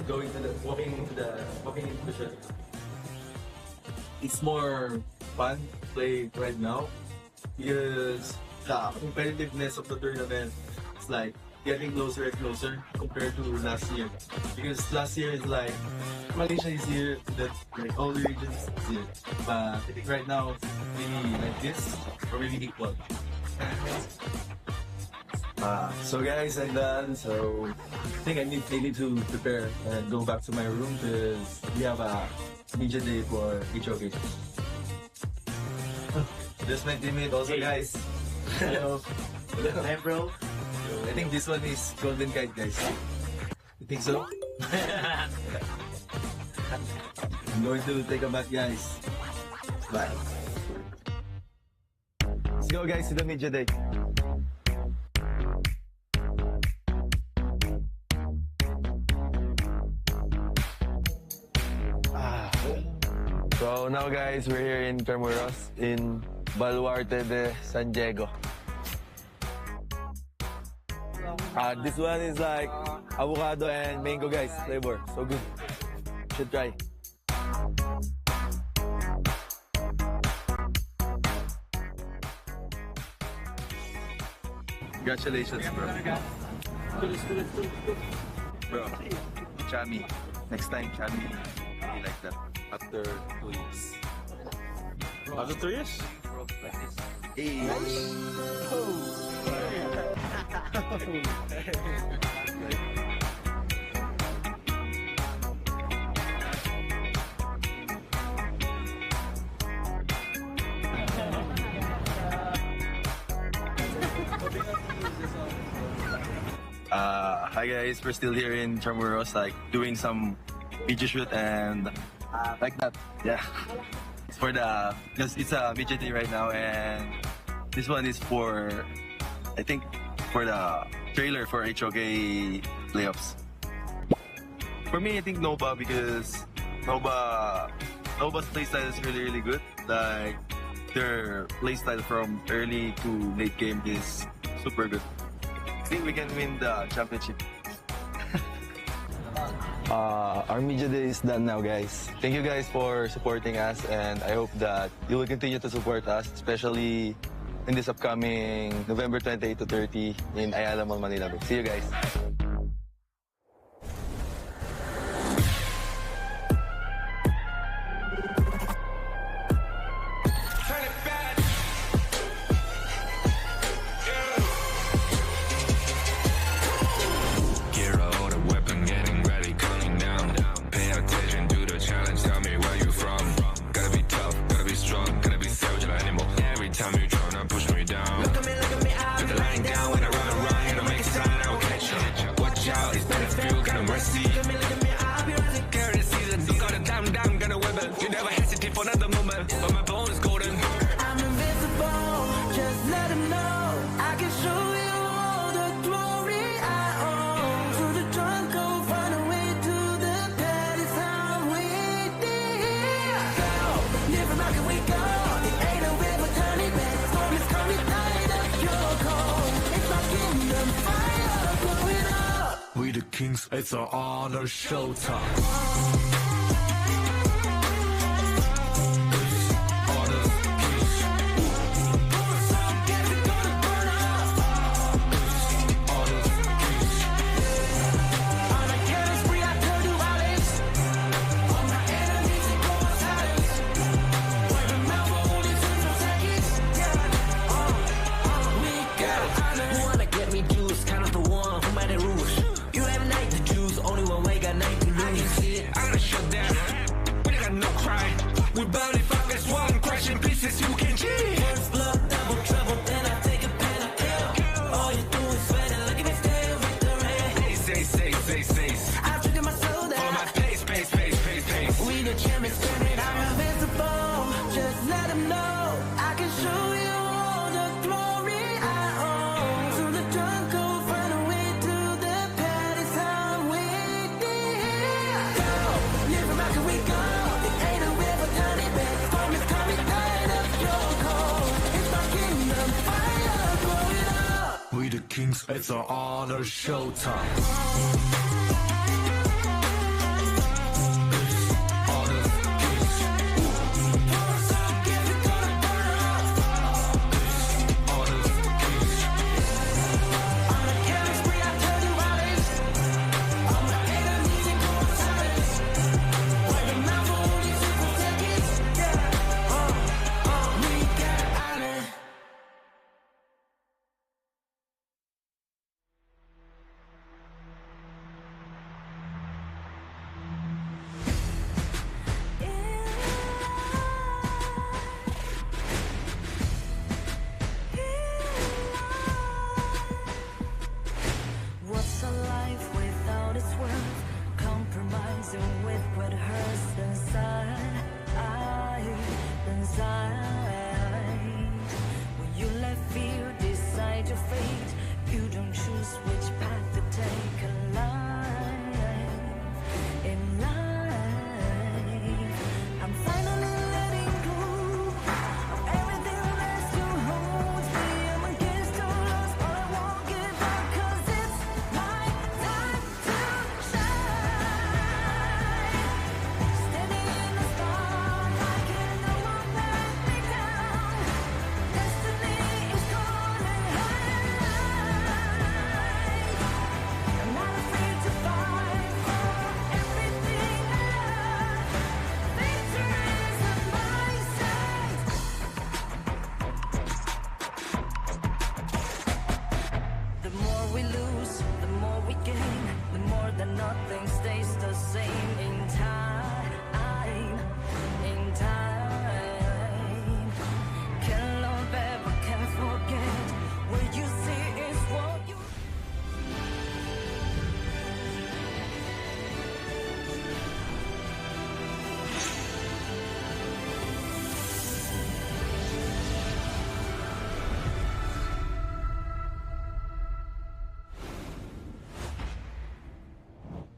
Speaker 5: Going to walking into the shirt. It's more fun to play right now because the competitiveness of the tournament is getting closer and closer compared to last year. Because last year is Malaysia is here, all the regions is here. But I think right now it's really like this, or maybe equal. So guys, I'm done. So I think I need to prepare and go back to my room because we have a media day for HOK. Just my teammate also guys. Hello.
Speaker 10: Hey bro.
Speaker 5: I think this one is Golden Kite guys. You think so? I'm going to take a bath guys. Bye. Let's go guys to the media day.
Speaker 11: So now guys, we're here in Intramuros in Baluarte de San Diego. This one is avocado and mango guys, flavor, so good. Should try.
Speaker 5: Congratulations bro. Bro, Chami. Next time Chami will be like that after 2 years.
Speaker 26: After 2 years?
Speaker 5: Hey. Hi guys, we're still here in Intramuros, doing some video shoot and like that. Yeah. It's for because it's a video day right now, and this one is for, I think, for the trailer for HOK playoffs. For me, I think Nova, because Nova's playstyle is really good. Their playstyle from early to late game is super good. I think we can win the championship.
Speaker 11: Our media day is done now guys. Thank you guys for supporting us, and I hope that you will continue to support us, especially in this upcoming November 28 to 30 in Ayala Mall, Manila. See you guys.
Speaker 6: Time you tryna push me down. Look at me, I but my bone is golden. I'm invincible, just let him know. I can show you all the glory I own. Through the jungle, find a way to the palace. I'm waiting. Go, never mind, can we go? It ain't a river turning back. Storm is coming, tired of your cold. It's my kingdom, fire blowing up.
Speaker 3: We the kings, it's our honor, showtime.
Speaker 6: We barely fuck as one, crushing pieces you can cheat. First blood, double trouble, then I take a pen, I kill. All you do is sweat and look at me stay with the rain. Ace. I took my soul down. Follow my pace. We the champions, screaming, I'm invincible. Just let them know. I can show you all the glory I own. Through the jungle, find a way to the palace. I'm waiting. Go, never mind, can we go?
Speaker 3: We the kings, it's our honor, showtime.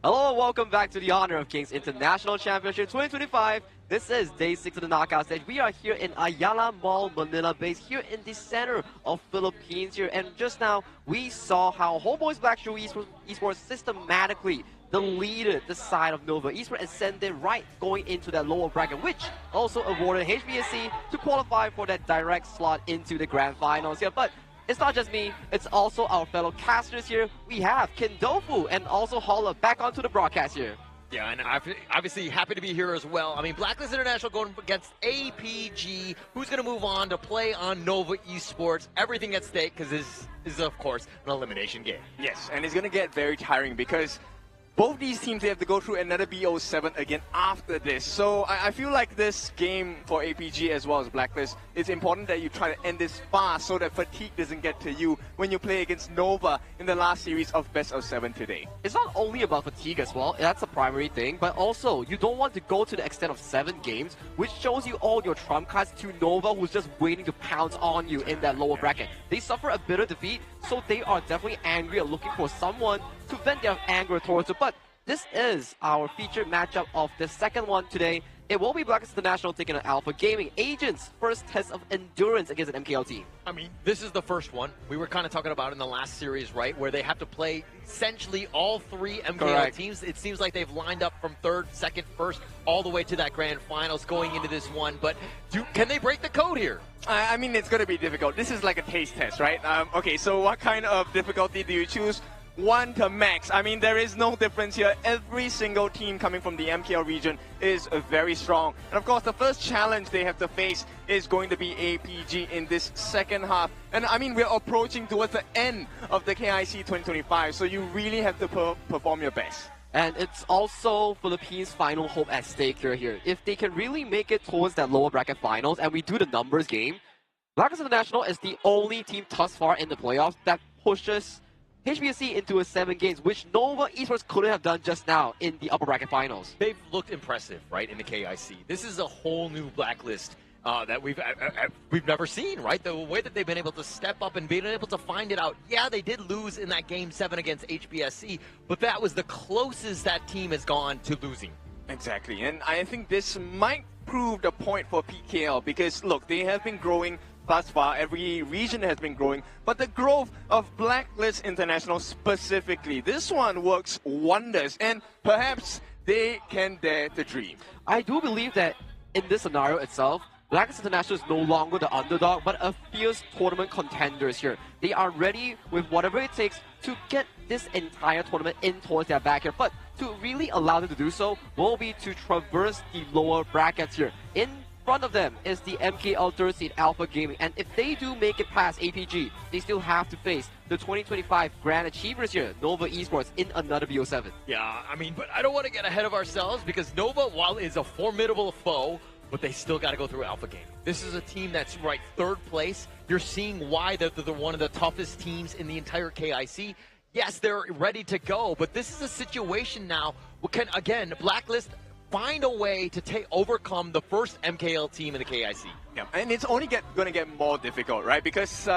Speaker 2: Hello and welcome back to the Honor of Kings International Championship 2025. This is day 6 of the knockout stage. We are here in Ayala Mall, Manila base, here in the center of Philippines here. And just now, we saw how HomeBois Blacklist Esports systematically deleted the side of Nova Esports and sent it right going into that lower bracket, which also awarded HBSC to qualify for that direct slot into the grand finals here. But it's not just me, it's also our fellow casters here. We have Kindofu and also Holla back onto the broadcast here.
Speaker 22: Yeah, and obviously happy to be here as well. I mean, Blacklist International going against APG, who's going to move on to play on Nova Esports. Everything at stake, because this is, of course, an elimination game.
Speaker 8: Yes, and it's going to get very tiring because
Speaker 1: both these teams, they have to go through another BO7 again after this. So I feel like this game for APG as well as Blacklist, it's important that you try to end this fast so that fatigue doesn't get to you when you play against Nova in the last series of best of 7 today.
Speaker 2: It's not only about fatigue as well, that's the primary thing, but also you don't want to go to the extent of 7 games, which shows you all your trump cards to Nova, who's just waiting to pounce on you in that lower bracket. They suffer a bitter defeat, so they are definitely angry and looking for someone to vent their anger towards it. But this is our featured matchup of the second one today. It will be Blacklist International taking on Alpha Gaming. Agents' first test of endurance against an MKL team.
Speaker 22: I mean, this is the first one. We were kind of talking about in the last series, right? Where they have to play essentially all 3 MKL teams. It seems like they've lined up from 3rd, 2nd, 1st, all the way to that grand finals going into this one. But can they break the code here?
Speaker 1: I mean, it's going to be difficult. This is like a taste test, right? Okay, so what kind of difficulty do you choose? 1 to max. I mean, there is no difference here. Every single team coming from the MKL region is very strong. And of course, the first challenge they have to face is going to be APG in this second half. And I mean, we're approaching towards the end of the KIC 2025, so you really have to perform your best.
Speaker 2: And it's also Philippines' final hope at stake here. If they can really make it towards that lower bracket finals, and we do the numbers game, Blacklist International is the only team thus far in the playoffs that pushes HBSC into a 7 games, which Nova Esports couldn't have done just now in the upper bracket finals.
Speaker 22: They've looked impressive, right, in the KIC. This is a whole new Blacklist that we've never seen, right? The way that they've been able to step up and being able to find it out. Yeah, they did lose in that Game 7 against HBSC, but that was the closest that team has gone to losing.
Speaker 1: Exactly, and I think this might prove the point for PKL because, look, they have been growing thus far. Every region has been growing, but the growth of Blacklist International specifically, this one works wonders, and perhaps they can dare to dream.
Speaker 2: I do believe that in this scenario itself, Blacklist International is no longer the underdog, but a fierce tournament contenders here. They are ready with whatever it takes to get this entire tournament in towards their backyard. But to really allow them to do so will be to traverse the lower brackets here. In front of them is the MKL third seed Alpha Gaming, and if they do make it past APG, they still have to face the 2025 Grand Achievers here, Nova Esports, in another BO7.
Speaker 22: Yeah, I mean, but I don't want to get ahead of ourselves because Nova, while is a formidable foe, but they still got to go through Alpha Gaming. This is a team that's right 3rd place. You're seeing why they're one of the toughest teams in the entire KIC. Yes, they're ready to go, but this is a situation now where can, again, Blacklist find a way to overcome the first MKL team in the KIC.
Speaker 1: Yeah, and it's only going to get more difficult, right? Because,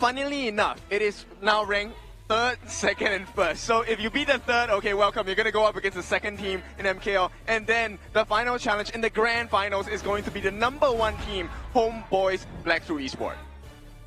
Speaker 1: funnily enough, it is now ranked 3rd, 2nd, and 1st. So if you beat the 3rd, okay, welcome. You're going to go up against the 2nd team in MKL. And then the final challenge in the grand finals is going to be the #1 team, HomeBois Blackthrough Esports.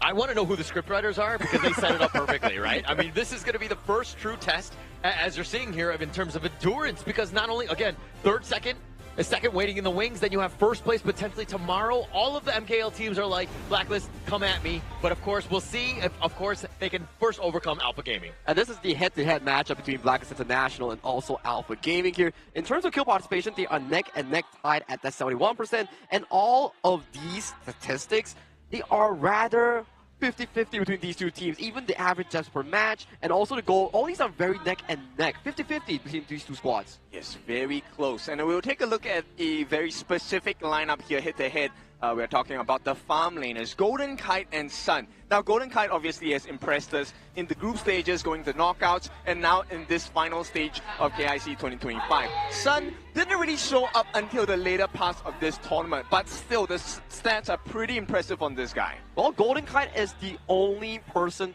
Speaker 22: I want to know who the scriptwriters are because they set it up perfectly, right? I mean, this is going to be the first true test, as you're seeing here, in terms of endurance, because not only, again, 3rd, 2nd, a 2nd waiting in the wings, then you have 1st place potentially tomorrow. All of the MKL teams are like, Blacklist, come at me. But of course, we'll see if, of course, they can first overcome Alpha Gaming.
Speaker 2: And this is the head-to-head matchup between Blacklist International and also Alpha Gaming here. In terms of kill participation, they are neck and neck tied at that 71%. And all of these statistics, they are rather 50-50 between these two teams. Even the average deaths per match and also the goal, all these are very neck and neck. 50-50 between these two squads.
Speaker 1: Yes, very close. And we'll take a look at a very specific lineup here, head-to-head. We're talking about the farm laners, Golden Kite and Sun. Now, Golden Kite obviously has impressed us in the group stages, going to knockouts, and now in this final stage of KIC 2025. Sun didn't really show up until the later parts of this tournament, but still, the stats are pretty impressive on this guy.
Speaker 2: Well, Golden Kite is the only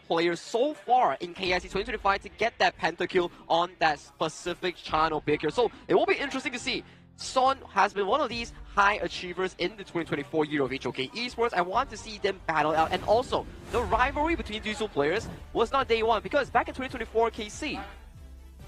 Speaker 2: player so far in KIC 2025 to get that pentakill on that specific channel pick here. So it will be interesting to see. Son has been one of these high achievers in the 2024 year of HOK Esports. I want to see them battle out, and also the rivalry between these two players was not day one, because back in 2024 KC,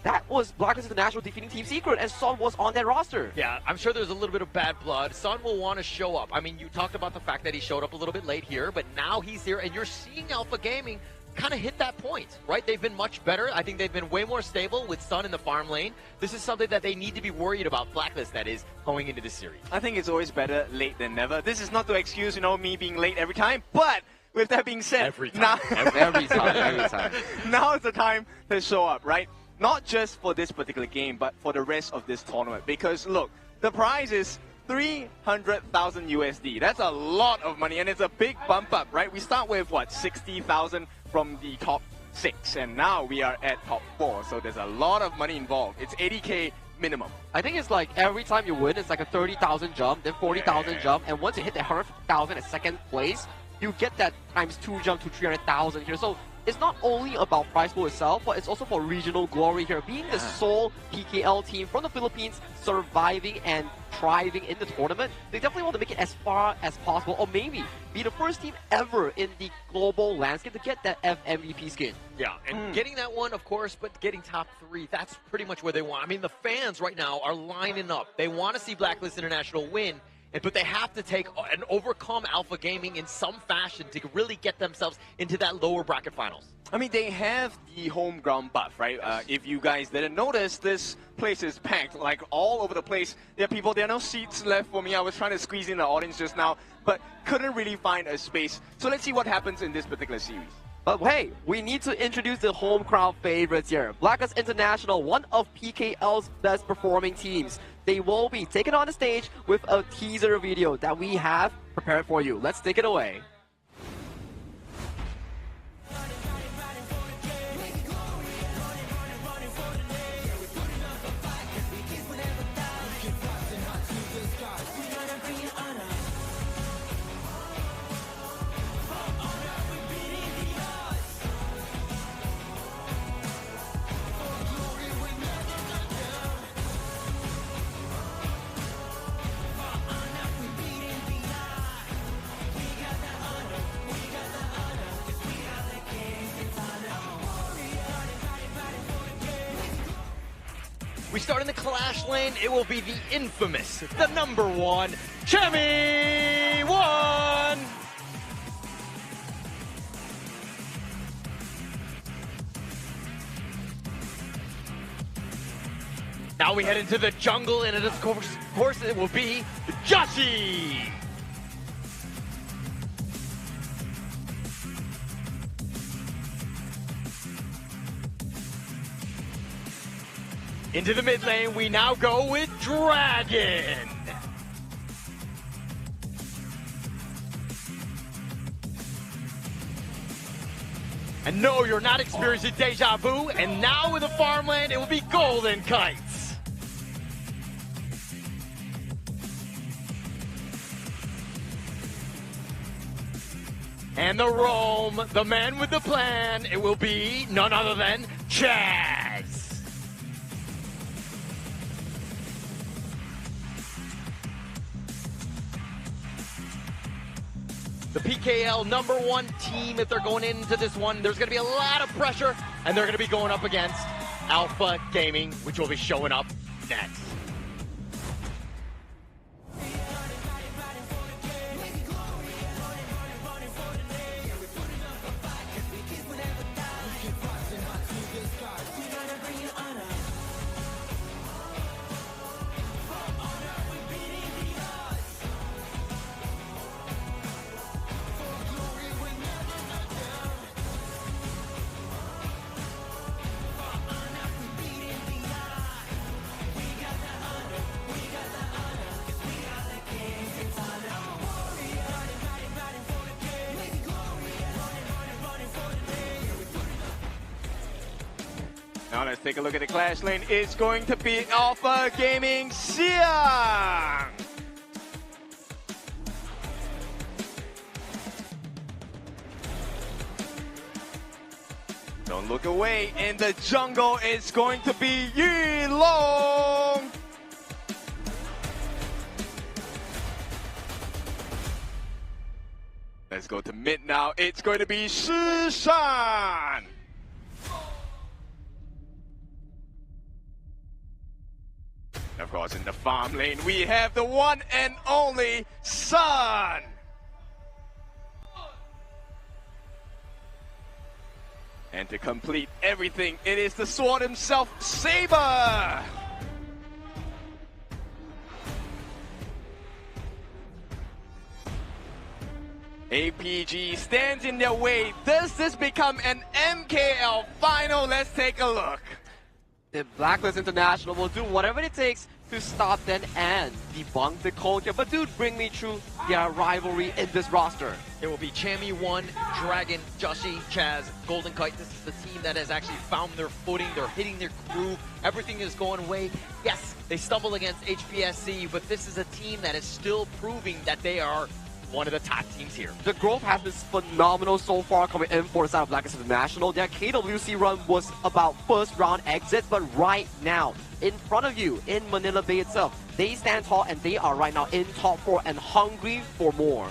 Speaker 2: that was Blacklist International defeating Team Secret, and Son was on that roster.
Speaker 22: Yeah, I'm sure there's a little bit of bad blood. Son will want to show up. I mean, you talked about the fact that he showed up a little bit late here, but now he's here, and you're seeing Alpha Gaming kind of hit that point, right? They've been much better. I think they've been way more stable with Sun in the farm lane. This is something that they need to be worried about, Blacklist, that is, going into this series.
Speaker 1: I think it's always better late than never. This is not to excuse, me being late every time, but with that being said,
Speaker 22: every time.
Speaker 1: Now is the time to show up, right? not just for this particular game, but for the rest of this tournament. Because look, the prize is 300,000 USD. That's a lot of money, and it's a big bump up, right? We start with what, 60,000 from the top 6, and now we are at top 4. So there's a lot of money involved. It's 80K minimum.
Speaker 2: I think it's like every time you win, it's like a 30,000 jump, then 40,000 jump, and once you hit the 100,000 at second place, you get that ×2 jump to 300,000 here. So it's not only about prize pool itself, but it's also for regional glory here. Being the sole PKL team from the Philippines surviving and thriving in the tournament, they definitely want to make it as far as possible, or maybe be the first team ever in the global landscape to get that FMVP skin.
Speaker 22: Yeah, and getting that one, of course, but getting top 3, that's pretty much what they want. I mean, the fans right now are lining up. They want to see Blacklist International win, but they have to take and overcome Alpha Gaming in some fashion to really get themselves into that lower bracket finals.
Speaker 1: I mean, they have the home ground buff, right? If you guys didn't notice, this place is packed, like all over the place. There are people, there are no seats left for me. I was trying to squeeze in the audience just now, but couldn't really find a space. So let's see what happens in this particular series.
Speaker 2: But hey, we need to introduce the home crowd favorites here. Blacklist International, one of PKL's best performing teams. They will be taken on the stage with a teaser video that we have prepared for you. Let's take it away.
Speaker 22: We start in the Clash lane. It will be the infamous, the #1, Chemi1! Now we head into the jungle, and of course it will be Joshi! Into the mid lane, we now go with Dragon. And no, you're not experiencing deja vu. And now in the farmland, it will be Golden Kites. And the roam, the man with the plan, it will be none other than Chaz. The PKL #1 team, if they're going into this one, there's going to be a lot of pressure, and they're going to be going up against Alpha Gaming, which will be showing up next.
Speaker 1: Now let's take a look at the Clash lane. It's going to be Alpha Gaming Siang. Don't look away. In the jungle, it's going to be Yi Long. Let's go to mid now. It's going to be Shi Shan. Of course, in the farm lane, we have the one and only Sun. And to complete everything, it is the sword himself, Saber. APG stands in their way. Does this become an MKL final? Let's take a look.
Speaker 2: The Blacklist International will do whatever it takes to stop them and debunk the culture. But dude, bring me through their rivalry in this roster.
Speaker 22: It will be Chami1, Dragon, Joshi, Chaz, Golden Kite. This is the team that has actually found their footing. They're hitting their groove. Everything is going away. Yes, they stumble against HPSC, but this is a team that is still proving that they are one of the top teams here.
Speaker 2: The growth has been phenomenal so far coming in for the side of Blacklist International. Their KWC run was about first round exit, but right now, in front of you, in Manila Bay itself, they stand tall and they are right now in top 4 and hungry for more.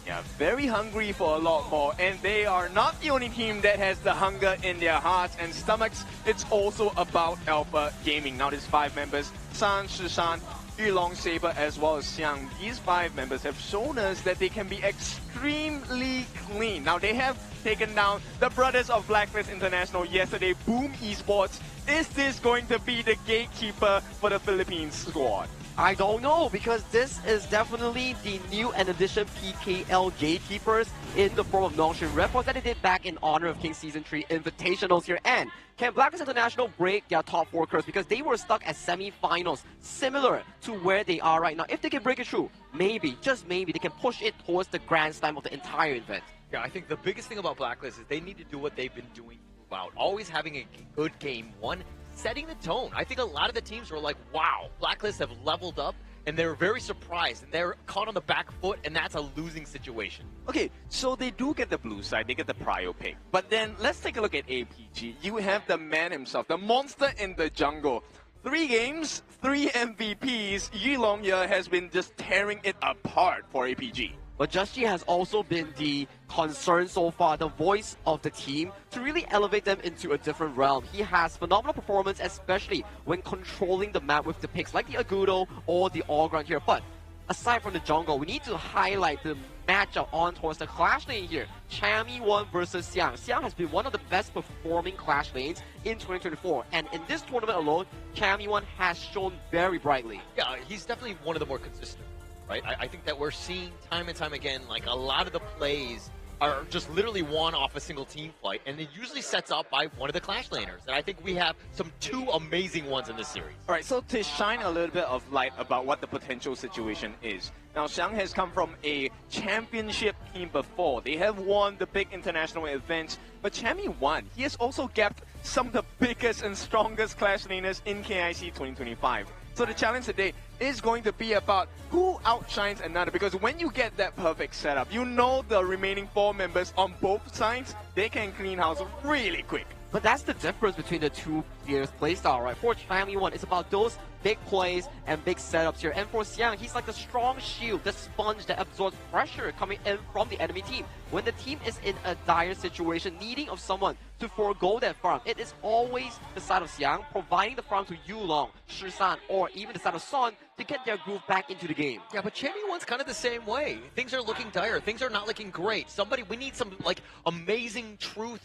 Speaker 1: Yeah, very hungry for a lot more, and they are not the only team that has the hunger in their hearts and stomachs. It's also about Alpha Gaming. Now there's 5 members, San, Shishan, Yulong, Saber, as well as Xiang. These 5 members have shown us that they can be extremely clean. Now they have taken down the brothers of Blacklist International yesterday, Boom Esports. Is this going to be the gatekeeper for the Philippines squad?
Speaker 2: I don't know, because this is definitely the new and addition PKL gatekeepers in the form of Nongshin reports that they did back in honor of King Season 3 Invitationals here. And can Blacklist International break their top 4 curse? Because they were stuck at semi-finals, similar to where they are right now. If they can break it through, maybe, just maybe, they can push it towards the grand slam of the entire event.
Speaker 22: Yeah, I think the biggest thing about Blacklist is they need to do what they've been doing throughout. Always having a good game one, setting the tone. I think a lot of the teams were like, wow, Blacklist have leveled up, and they were very surprised, and they're caught on the back foot, and that's a losing situation.
Speaker 1: Okay, so they do get the blue side, they get the prio pick. But then let's take a look at APG. You have the man himself, the monster in the jungle. 3 games, 3 MVPs. Yulong here has been just tearing it apart for APG.
Speaker 2: But Joshi has also been the concern so far, the voice of the team, to really elevate them into a different realm. He has phenomenal performance, especially when controlling the map with the picks like the Agudo or the All-Ground here. But aside from the jungle, we need to highlight the matchup on towards the clash lane here. Chami1 versus Xiang. Xiang has been one of the best performing clash lanes in 2024. And in this tournament alone, Chami1 has shown very brightly.
Speaker 22: Yeah, he's definitely one of the more consistent. Right? I think that we're seeing time and time again, like a lot of the plays are just literally won off a single team fight, and it usually sets up by one of the clash laners. And I think we have some 2 amazing ones in this series.
Speaker 1: All right, so to shine a little bit of light about what the potential situation is. Now, Xiang has come from a championship team before. They have won the big international events, but Chami1, he has also gapped some of the biggest and strongest clash laners in KIC 2025. So the challenge today is going to be about who outshines another, because when you get that perfect setup, you know the remaining 4 members on both sides, they can clean house really quick.
Speaker 2: But that's the difference between the 2 players' playstyle, right? For Chami1, it's about those big plays and big setups here. And for Xiang, he's like the strong shield, the sponge that absorbs pressure coming in from the enemy team. When the team is in a dire situation, needing of someone to forego that farm, it is always the side of Xiang providing the farm to Yulong, Shisan, or even the side of Son to get their groove back into the game.
Speaker 22: Yeah, but Chami1's kind of the same way. Things are looking dire. Things are not looking great. We need some like amazing truth,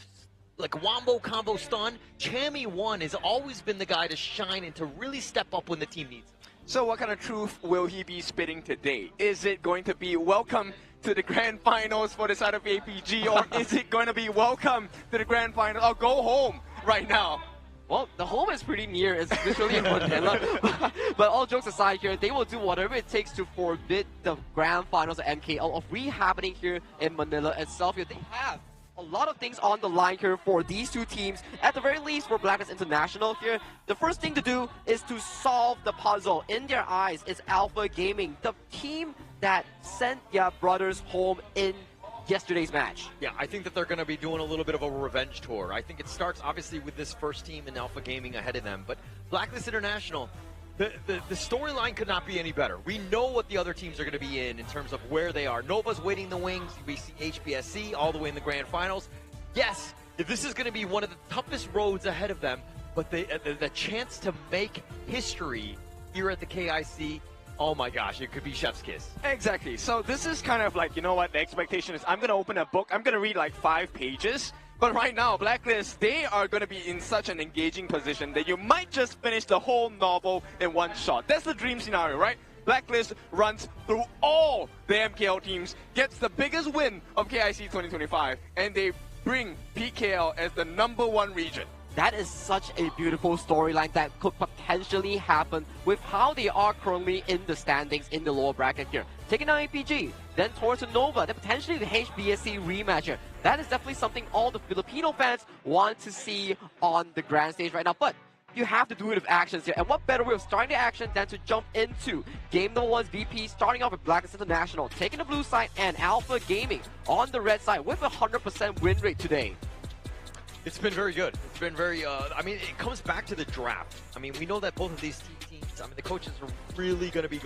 Speaker 22: like wombo combo stun. Chami1 has always been the guy to shine and to really step up when the team needs him.
Speaker 1: So what kind of truth will he be spitting today? Is it going to be welcome to the grand finals for the side of APG, or is it going to be welcome to the grand final? I'll go home right now.
Speaker 2: Well, the home is pretty near. It's literally in Manila. But all jokes aside here, they will do whatever it takes to forbid the grand finals of MKL of re-happening here in Manila itself. Here, they have a lot of things on the line here for these 2 teams. At the very least, for Blacklist International here, the first thing to do is to solve the puzzle. In their eyes, it's Alpha Gaming, the team that sent their brothers home in yesterday's match.
Speaker 22: Yeah, I think that they're going to be doing a little bit of a revenge tour. I think it starts obviously with this first team in Alpha Gaming ahead of them, but Blacklist International, the storyline could not be any better. We know what the other teams are going to be in terms of where they are. Nova's waiting in the wings. We see HPSC all the way in the grand finals. Yes, this is going to be one of the toughest roads ahead of them, but the chance to make history here at the KIC, oh my gosh, it could be chef's kiss.
Speaker 1: Exactly. So this is kind of like, you know what, the expectation is I'm going to open a book, I'm going to read like 5 pages. But right now, Blacklist, they are going to be in such an engaging position that you might just finish the whole novel in one shot. That's the dream scenario, right? Blacklist runs through all the MKL teams, gets the biggest win of KIC 2025, and they bring PKL as the #1 region.
Speaker 2: That is such a beautiful storyline that could potentially happen with how they are currently in the standings in the lower bracket here. Taking down APG, then towards Nova, then potentially the HBSC rematch here. That is definitely something all the Filipino fans want to see on the grand stage right now. But you have to do it with actions here. And what better way of starting the action than to jump into game number 1's VP, starting off with Blacklist International, taking the blue side, and Alpha Gaming on the red side with a 100% win rate today.
Speaker 22: It's been very good. It's been very, I mean, it comes back to the draft. I mean, we know that both of these teams, I mean, the coaches are really going to be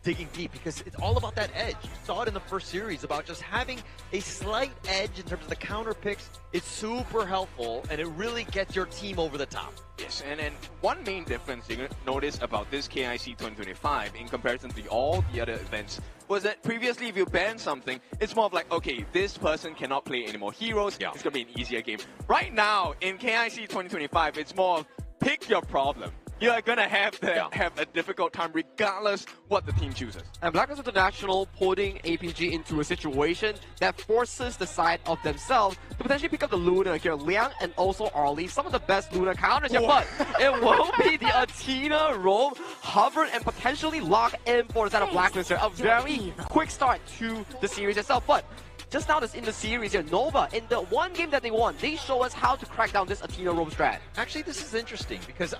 Speaker 22: digging deep because it's all about that edge. You saw it in the first series about just having a slight edge in terms of the counter picks. It's super helpful and it really gets your team over the top.
Speaker 1: Yes, and one main difference you notice about this KIC2025 in comparison to all the other events was that previously if you ban something, it's more of like, okay, this person cannot play any more heroes, it's going to be an easier game. Right now, in KIC2025, it's more of pick your problem. You're going to have a difficult time regardless what the team chooses.
Speaker 2: And Blacklist International putting APG into a situation that forces the side of themselves to potentially pick up the Luna here. Liang and also Arlie, some of the best Luna counters here, but it will be the Athena roam, hover, and potentially lock in for the side of Blacklist here. A very quick start to the series itself, but just now in the series here, Nova, in the one game that they won, they show us how to crack down this Athena roam strat.
Speaker 22: Actually, this is interesting because,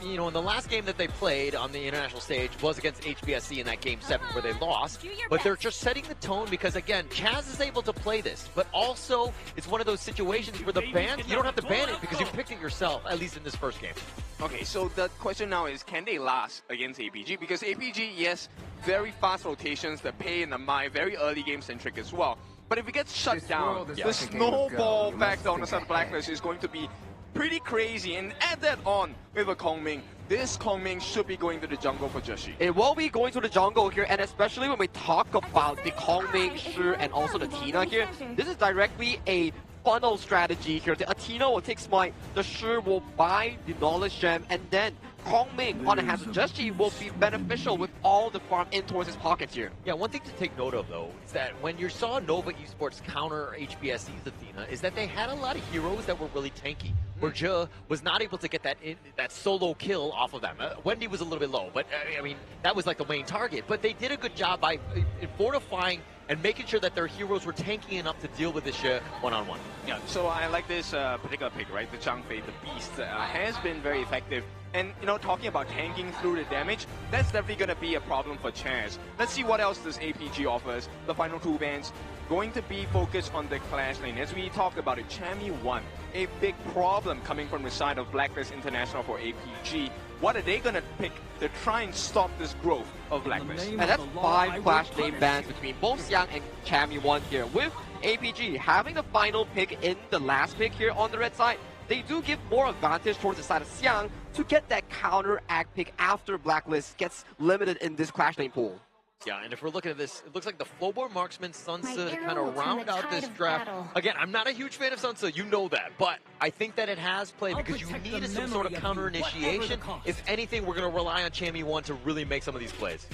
Speaker 22: you know, in the last game that they played on the international stage was against HBSC in that game 7 where they lost. But they're just setting the tone because, again, Chaz is able to play this. But also, it's one of those situations where the ban, you don't have to ban it because you picked it yourself, at least in this first game.
Speaker 1: Okay, so the question now is, can they last against APG? Because APG, yes, very fast rotations, the pay and the Mai, very early game centric as well. But if it gets shut down, the snowball factor on the side of Blacklist is going to be pretty crazy. And add that on with a Kongming. This Kongming should be going to the jungle for Joshi.
Speaker 2: It will be going to the jungle here, and especially when we talk about the Kongming, Shi, and also the Tina here, this is directly a funnel strategy here. The Athena will take Smite, the Shi will buy the Knowledge Gem, and then Kongming on the hands of Joshi will be beneficial with all the farm in towards his pockets here.
Speaker 22: Yeah, one thing to take note of though is that when you saw Nova Esports counter HBSC's Athena is that they had a lot of heroes that were really tanky. Where Je was not able to get that solo kill off of them. Wendy was a little bit low, but I mean, that was like the main target. But they did a good job by fortifying and making sure that their heroes were tanky enough to deal with this one-on-one.
Speaker 1: Yeah, so I like this particular pick, right? The Zhang Fei, the Beast, has been very effective. And, you know, talking about tanking through the damage, that's definitely going to be a problem for Chaz. Let's see what else this APG offers. The final 2 bans going to be focused on the Clash lane. As we talked about it, Chami 1, a big problem coming from the side of Blacklist International for APG. What are they going to pick to try and stop this growth of Blacklist?
Speaker 2: And that's 5 Clash lane bans between both Xiang and Chami 1 here. With APG having the final pick in the last pick here on the red side, they do give more advantage towards the side of Xiang to get that counteract pick after Blacklist gets limited in this Clash lane pool.
Speaker 22: Yeah, and if we're looking at this, it looks like the Flowboard Marksman, Sunsa, to kind of round out this draft. Again, I'm not a huge fan of Sunsa, you know that, but I think that it has played because you needed some sort of counter initiation. If anything, we're going to rely on Chami 1 to really make some of these plays.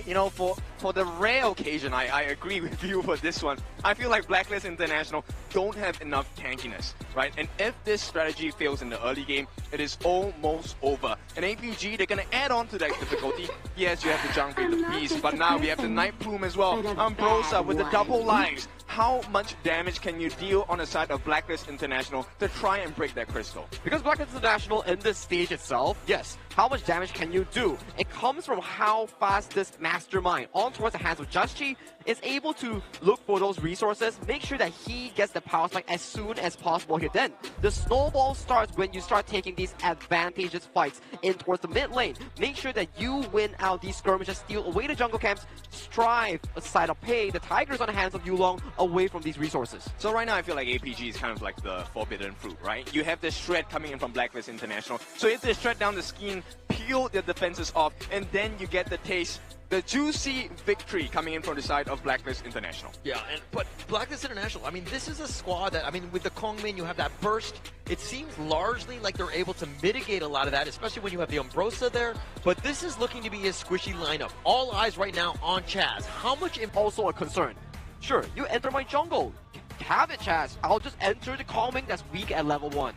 Speaker 1: You know, for the rare occasion, I agree with you for this one. I feel like Blacklist International don't have enough tankiness, right? And if this strategy fails in the early game, it is almost over. And APG, they're going to add on to that difficulty. Yes, you have the Zhang Fei, the Beast, but now we have the Night Plume as well. Ambrosia with the double lives. How much damage can you deal on the side of Blacklist International to try and break that crystal?
Speaker 2: Because Blacklist International in this stage itself, yes, how much damage can you do? It comes from how fast this mastermind on towards the hands of Joshi is able to look for those resources, make sure that he gets the power spike as soon as possible here. Then the snowball starts when you start taking these advantageous fights in towards the mid lane. Make sure that you win out these skirmishes, steal away the jungle camps, strive aside of pay the Tigers on the hands of Yulong away from these resources.
Speaker 1: So right now I feel like APG is kind of like the forbidden fruit, right? You have the shred coming in from Blacklist International. So if they shred down the skin, peel their defenses off, and then you get the taste, the juicy victory coming in from the side of Blacklist International.
Speaker 22: Yeah, but Blacklist International, I mean, this is a squad that, I mean, with the Kongmin, you have that burst. It seems largely like they're able to mitigate a lot of that, especially when you have the Ambrosia there. But this is looking to be a squishy lineup. All eyes right now on Chaz. How much
Speaker 2: also a concern? Sure, you enter my jungle. Have it, Chaz. I'll just enter the Kongming that's weak at level 1.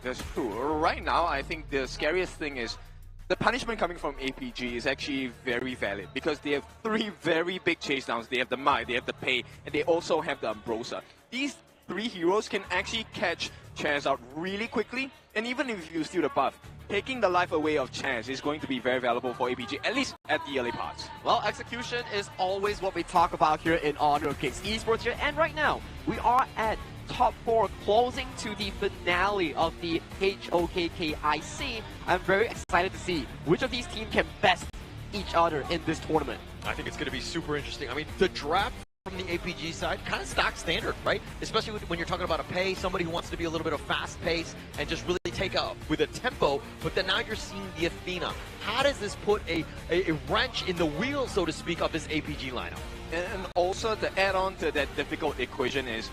Speaker 1: That's true. Right now, I think the scariest thing is the punishment coming from APG is actually very valid because they have 3 very big chase downs. They have the Mai, they have the Pei, and they also have the Ambrosa. These 3 heroes can actually catch Chance out really quickly, and even if you steal the buff, taking the life away of Chance is going to be very valuable for APG, at least at the early parts.
Speaker 2: Well, execution is always what we talk about here in Honor of Kings Esports here, and right now, we are at top 4, closing to the finale of the HOKKIC. I'm very excited to see which of these teams can best each other in this tournament.
Speaker 22: I think it's going to be super interesting. I mean, the draft from the APG side, kind of stock standard, right? Especially when you're talking about a Pei, somebody who wants to be a little bit of fast pace and just really take up with a tempo, but then now you're seeing the Athena. How does this put a wrench in the wheel, so to speak, of this APG lineup?
Speaker 1: And also the add-on to that difficult equation is,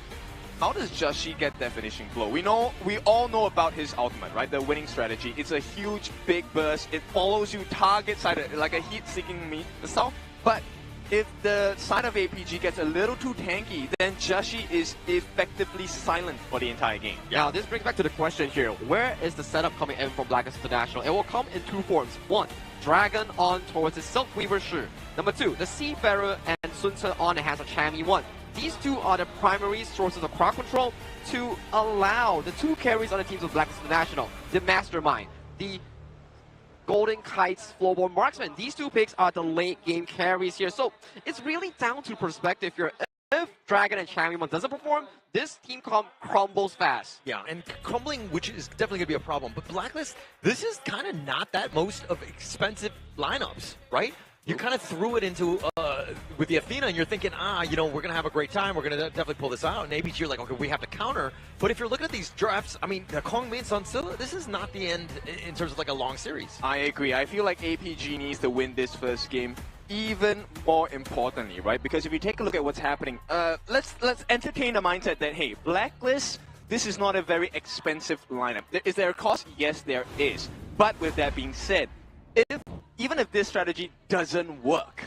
Speaker 1: how does Joshi get that finishing blow? We all know about his ultimate, right? The winning strategy. It's a huge, big burst. It follows you target side, like a heat-seeking missile. But if the side of APG gets a little too tanky, then Joshi is effectively silent for the entire game.
Speaker 2: Now, this brings back to the question here. Where is the setup coming in from Blacklist International? It will come in 2 forms. 1, Dragon on towards the Silk Weaver Shi. Number 2, the Seafarer and Sun Ce on has a Chami 1. These 2 are the primary sources of crowd control to allow the 2 carries on the teams of Blacklist International, the Mastermind, the Golden Kites, Flowborn Marksman. These 2 picks are the late game carries here. So it's really down to perspective here. If Dragon and Chami doesn't perform, this team crumbles fast.
Speaker 22: Yeah, and crumbling, which is definitely going to be a problem. But Blacklist, this is kind of not that most of expensive lineups, right? You kind of threw it into with the Athena, and you're thinking, you know, we're going to have a great time. We're going to definitely pull this out. And APG, you're like, okay, we have to counter. But if you're looking at these drafts, I mean, the Kong Min Sun Ce, this is not the end in terms of like a long series.
Speaker 1: I agree. I feel like APG needs to win this first game. Even more importantly, right? Because if you take a look at what's happening, let's entertain the mindset that, hey, Blacklist, this is not a very expensive lineup. Is there a cost? Yes, there is. But with that being said, even if this strategy doesn't work,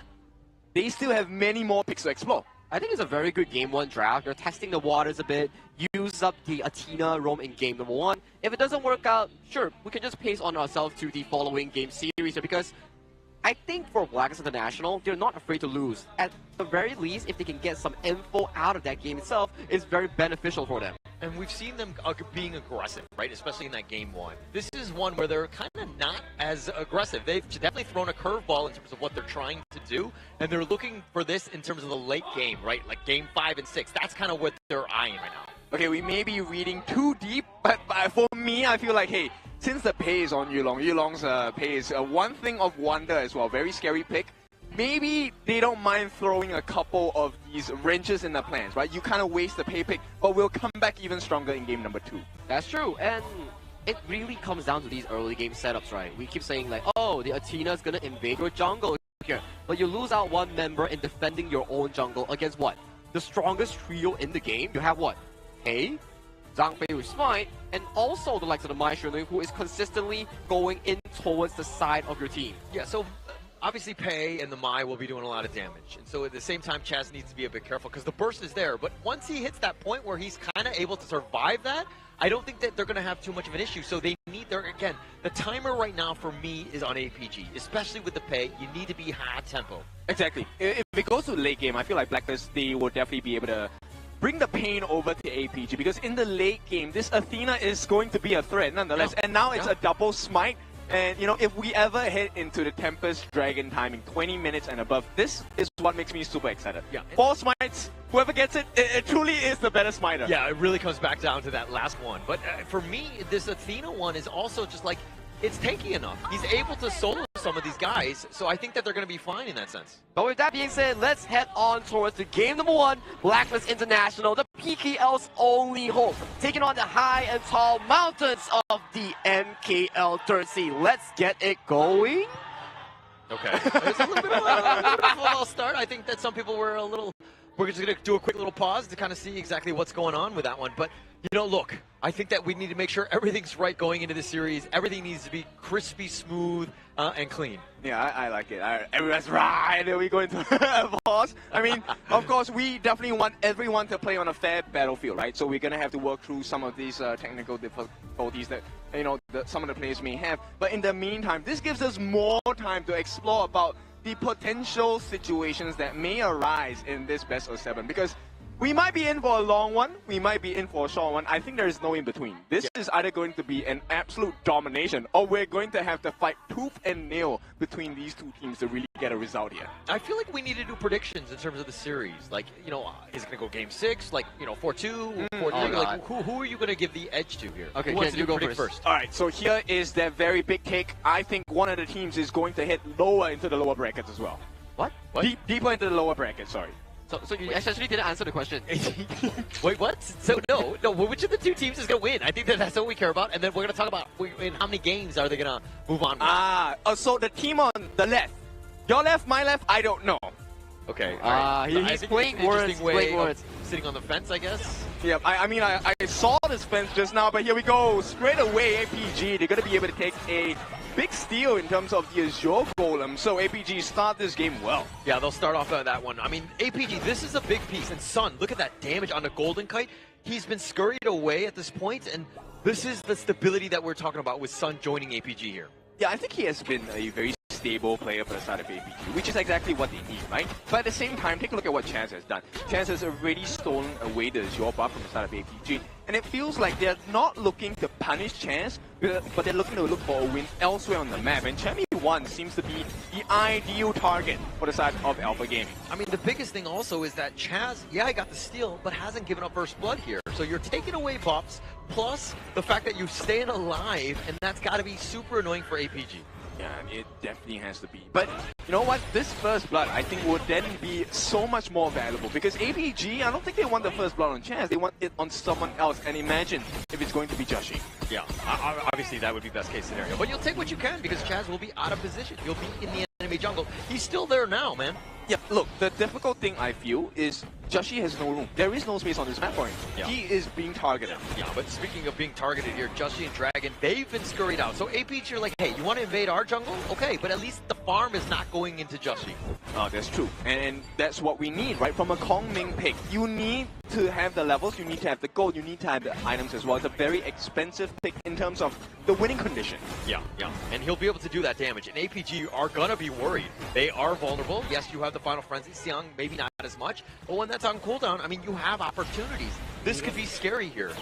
Speaker 1: they still have many more picks to explore.
Speaker 2: I think it's a very good game 1 draft. You're testing the waters a bit. Use up the Athena roam in game number 1. If it doesn't work out, sure, we can just pace on ourselves to the following game series here, because I think for Blacklist International, they're not afraid to lose. At the very least, if they can get some info out of that game itself, it's very beneficial for them.
Speaker 22: And we've seen them being aggressive, right? Especially in that game 1. This is one where they're kind of not as aggressive. They've definitely thrown a curveball in terms of what they're trying to do, and they're looking for this in terms of the late game, right? Like game 5 and 6. That's kind of what they're eyeing right now.
Speaker 1: Okay, we may be reading too deep, but for me, I feel like, hey, since the Pei is on Yulong, Yulong's Pei is one thing of wonder as well. Very scary pick. Maybe they don't mind throwing a couple of these wrenches in the plans, right? You kind of waste the Pei pick, but we'll come back even stronger in game number 2.
Speaker 2: That's true, and it really comes down to these early game setups, right? We keep saying like, oh, the Athena's gonna invade your jungle here, but you lose out 1 member in defending your own jungle against what? The strongest trio in the game. You have what? Pei, Zhang Fei with Smite, and also the likes of the Mai Shunling, who is consistently going in towards the side of your team.
Speaker 22: Yeah, so obviously Pei and the Mai will be doing a lot of damage, and so at the same time Chaz needs to be a bit careful because the burst is there, but once he hits that point where he's kind of able to survive that, I don't think that they're going to have too much of an issue. So they need again, the timer right now for me is on APG, especially with the Pei. You need to be high tempo.
Speaker 1: Exactly. If it goes to late game, I feel like Blacklist, they will definitely be able to bring the pain over to APG, because in the late game, this Athena is going to be a threat nonetheless, and now it's a double smite. And, you know, if we ever head into the Tempest Dragon timing, 20 minutes and above, this is what makes me super excited.
Speaker 22: Yeah.
Speaker 1: 4 smites, whoever gets it, it truly is the better smiter.
Speaker 22: Yeah, it really comes back down to that last one. But for me, this Athena one is also just like, it's tanky enough. He's able to solo some of these guys, so I think that they're going to be fine in that sense.
Speaker 2: But with that being said, let's head on towards the game number 1, Blacklist International, the PKL's only hope, taking on the high and tall mountains of the MKL Dirt Sea. Let's get it going.
Speaker 22: Okay. It's a little bit of a start. I think that some people were a little we're just going to do a quick little pause to kind of see exactly what's going on with that one. But, you know, look, I think that we need to make sure everything's right going into the series. Everything needs to be crispy, smooth, and clean.
Speaker 1: Yeah, I like it. Everyone's right. Then we go into a pause. I mean, of course, we definitely want everyone to play on a fair battlefield, right? So we're going to have to work through some of these technical difficulties that, you know, some of the players may have. But in the meantime, this gives us more time to explore about the potential situations that may arise in this best of 7, because we might be in for a long one, we might be in for a short one. I think there is no in between. This is either going to be an absolute domination, or we're going to have to fight tooth and nail between these two teams to really get a result here.
Speaker 22: I feel like we need to do predictions in terms of the series. Like, you know, is it going to go game 6? Like, you know, 4-2, 4-3? Like, who are you going to give the edge to here?
Speaker 1: Okay,
Speaker 22: who wants to
Speaker 1: go
Speaker 22: first?
Speaker 1: All right, so here is that very big take. I think one of the teams is going to hit lower into the lower brackets as well.
Speaker 2: What?
Speaker 1: Deeper into the lower bracket, sorry.
Speaker 2: So you essentially didn't answer the question.
Speaker 22: Wait, what? So no, which of the two teams is going to win? I think that's what we care about. And then we're going to talk about in how many games are they going to move on with.
Speaker 1: So the team on the left. Your left, my left, I don't know.
Speaker 22: Okay.
Speaker 2: He's playing words.
Speaker 22: Sitting on the fence, I guess.
Speaker 1: Yeah, I mean, I saw this fence just now, but here we go. Straight away, APG, they're going to be able to take a big steal in terms of the Azure Golem. So APG start this game well.
Speaker 22: Yeah, they'll start off that one. I mean, APG, this is a big piece. And Sun, look at that damage on the Golden Kite. He's been scurried away at this point, and this is the stability that we're talking about with Sun joining APG here.
Speaker 1: Yeah, I think he has been a very stable player for the side of APG, which is exactly what they need, right? But at the same time, take a look at what Chaz has done. Chaz has already stolen away the Azure buff from the side of APG, and it feels like they're not looking to punish Chaz, but they're looking to look for a win elsewhere on the map, and Champion 1 seems to be the ideal target for the side of Alpha Gaming.
Speaker 22: I mean, the biggest thing also is that Chaz, yeah, he got the steal, but hasn't given up first blood here. So you're taking away buffs, plus the fact that you're staying alive, and that's got to be super annoying for APG.
Speaker 1: Yeah, it definitely has to be. But you know what? This first blood, I think, would then be so much more valuable, because APG, I don't think they want the first blood on Chaz. They want it on someone else. And imagine if it's going to be Joshi.
Speaker 22: Yeah, obviously that would be best case scenario. But you'll take what you can, because Chaz will be out of position. You'll be in the enemy jungle. He's still there now, man.
Speaker 1: Yeah, look, the difficult thing I feel is Joshi has no room. There is no space on this map for him. Yeah. He is being targeted.
Speaker 22: Yeah, but speaking of being targeted here, Joshi and Dragon, they've been scurried out. So APG are like, hey, you want to invade our jungle? Okay, but at least the farm is not going into Joshi.
Speaker 1: Oh, that's true. And that's what we need, right? From a Kong Ming pick, you need to have the levels, you need to have the gold, you need to have the items as well. It's a very expensive pick in terms of the winning condition.
Speaker 22: Yeah. And he'll be able to do that damage. And APG are going to be worried. They are vulnerable. Yes, you have the Final Frenzy. Xiang, maybe not as much. But when that's on cooldown, I mean, you have opportunities. This could be scary here.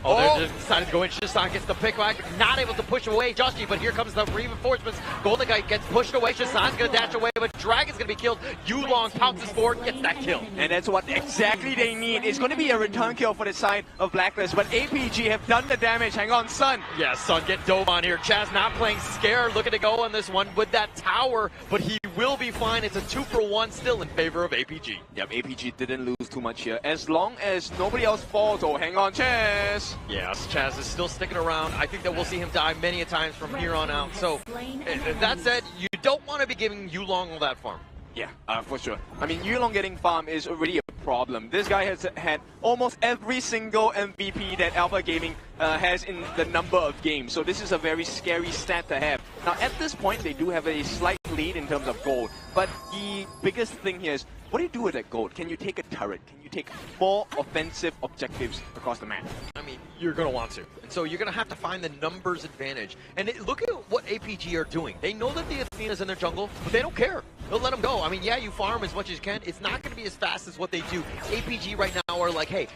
Speaker 22: Oh, they decided to go in. Shisan gets the pick back, not able to push away Joshi, but here comes the reinforcements. Golden Kite gets pushed away. Shisan's going to dash away, but Dragon's going to be killed. Yulong pounces forward, gets that kill.
Speaker 1: And that's what exactly they need. It's going to be a return kill for the side of Blacklist, but APG have done the damage. Hang on, Sun.
Speaker 22: Yeah, Sun get dove on here. Chaz not playing scared, looking to go on this one with that tower, but he will be fine. It's a 2-for-1 still in favor of APG.
Speaker 1: Yep, APG didn't lose too much here. As long as nobody else falls, oh, hang on, Chaz.
Speaker 22: Yes, Chaz is still sticking around. I think that we'll see him die many a times from here on out. So, that said, you don't want to be giving Yulong all that farm.
Speaker 1: Yeah, for sure. I mean, Yulong getting farm is already a problem. This guy has had almost every single MVP that Alpha Gaming has in the number of games. So this is a very scary stat to have. Now, at this point, they do have a slight lead in terms of gold. But the biggest thing here is, what do you do with that gold? Can you take a turret? Can you take more offensive objectives across the map?
Speaker 22: I mean, you're going to want to. And so you're going to have to find the numbers advantage. And look at what APG are doing. They know that the Athena's in their jungle, but they don't care. They'll let them go. I mean, yeah, you farm as much as you can. It's not going to be as fast as what they do. APG right now are like, hey,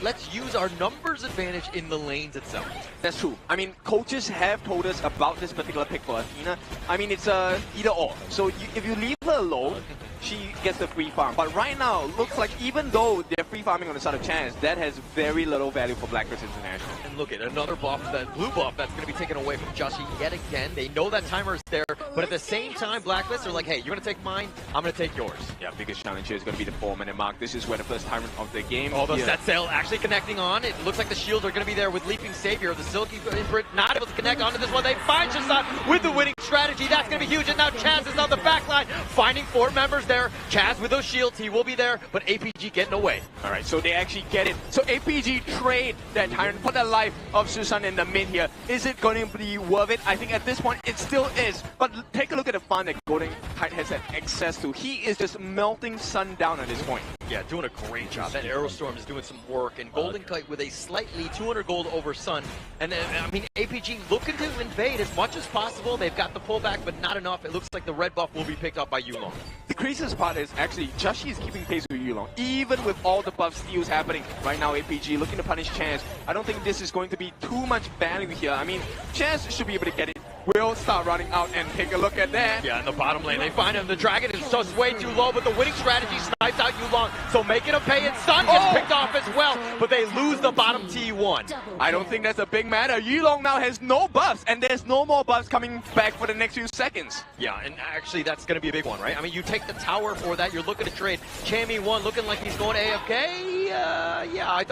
Speaker 22: let's use our numbers advantage in the lanes itself.
Speaker 1: That's true. I mean, coaches have told us about this particular pick for Athena. I mean, it's either or. So if you leave her alone, she gets the free farm. But right now, it looks like even though they're free farming on the side of Chance, that has very little value for Blacklist International.
Speaker 22: And look at another buff, that blue buff that's going to be taken away from Joshi yet again. They know that timer is there, but at the same time, Blacklist are like, hey, you're going to take mine, I'm going to take yours.
Speaker 1: Yeah, biggest challenge here is going to be the 4-minute mark. This is where the first timer of the game.
Speaker 22: Although set sail actually connecting on. It looks like the shields are going to be there with Leaping Savior. The Silky Imprint not able to connect onto this one. They find Shisan with the winning strategy. That's going to be huge. And now Chance is on the back line, finding 4 members. there. Chaz with those shields, he will be there, but APG getting away.
Speaker 1: All right, so they actually get it. So APG trade that Tyrant for the life of Susan in the mid here. Is it going to be worth it? I think at this point it still is. But take a look at the fun that Golden Kite has had access to. He is just melting Sun down at this point.
Speaker 22: Yeah, doing a great job. That Aerostorm is doing some work, and Golden Kite with a slightly 200 gold over Sun. And I mean, APG looking to invade as much as possible. They've got the pullback, but not enough. It looks like the red buff will be picked up by Yulong.
Speaker 1: The craziest part is actually Joshi is keeping pace with Yulong, even with all the buff steals happening. Right now, APG looking to punish Chance. I don't think this is going to be too much value here. I mean, Chance should be able to get it. Will start running out and take a look at that.
Speaker 22: Yeah, in the bottom lane, they find him. The Dragon is just way too low, but the winning strategy snipes out Yulong. So making a pay, and Sun gets picked off as well, but they lose the bottom T1.
Speaker 1: I don't think that's a big matter. Yulong now has no buffs, and there's no more buffs coming back for the next few seconds.
Speaker 22: Yeah, and actually that's going to be a big one, right? I mean, you take the tower for that, you're looking to trade. Chammy 1 looking like he's going AFK. Yeah, I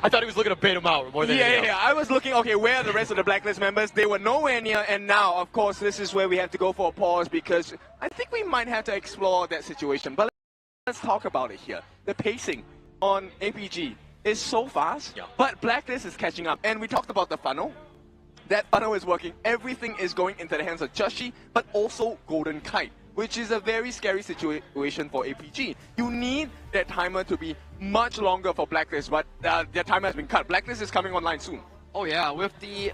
Speaker 22: thought he was looking to bait him out more than anything else.
Speaker 1: I was looking, okay, where are the rest of the Blacklist members? They were nowhere near, and now, of course, this is where we have to go for a pause because I think we might have to explore that situation. But let's talk about it here. The pacing on APG is so fast, but Blacklist is catching up. And we talked about the funnel. That funnel is working. Everything is going into the hands of Joshi, but also Golden Kite, which is a very scary situation for APG. You need that timer to be much longer for Blacklist, but their timer has been cut. Blacklist is coming online soon.
Speaker 2: Oh yeah, with the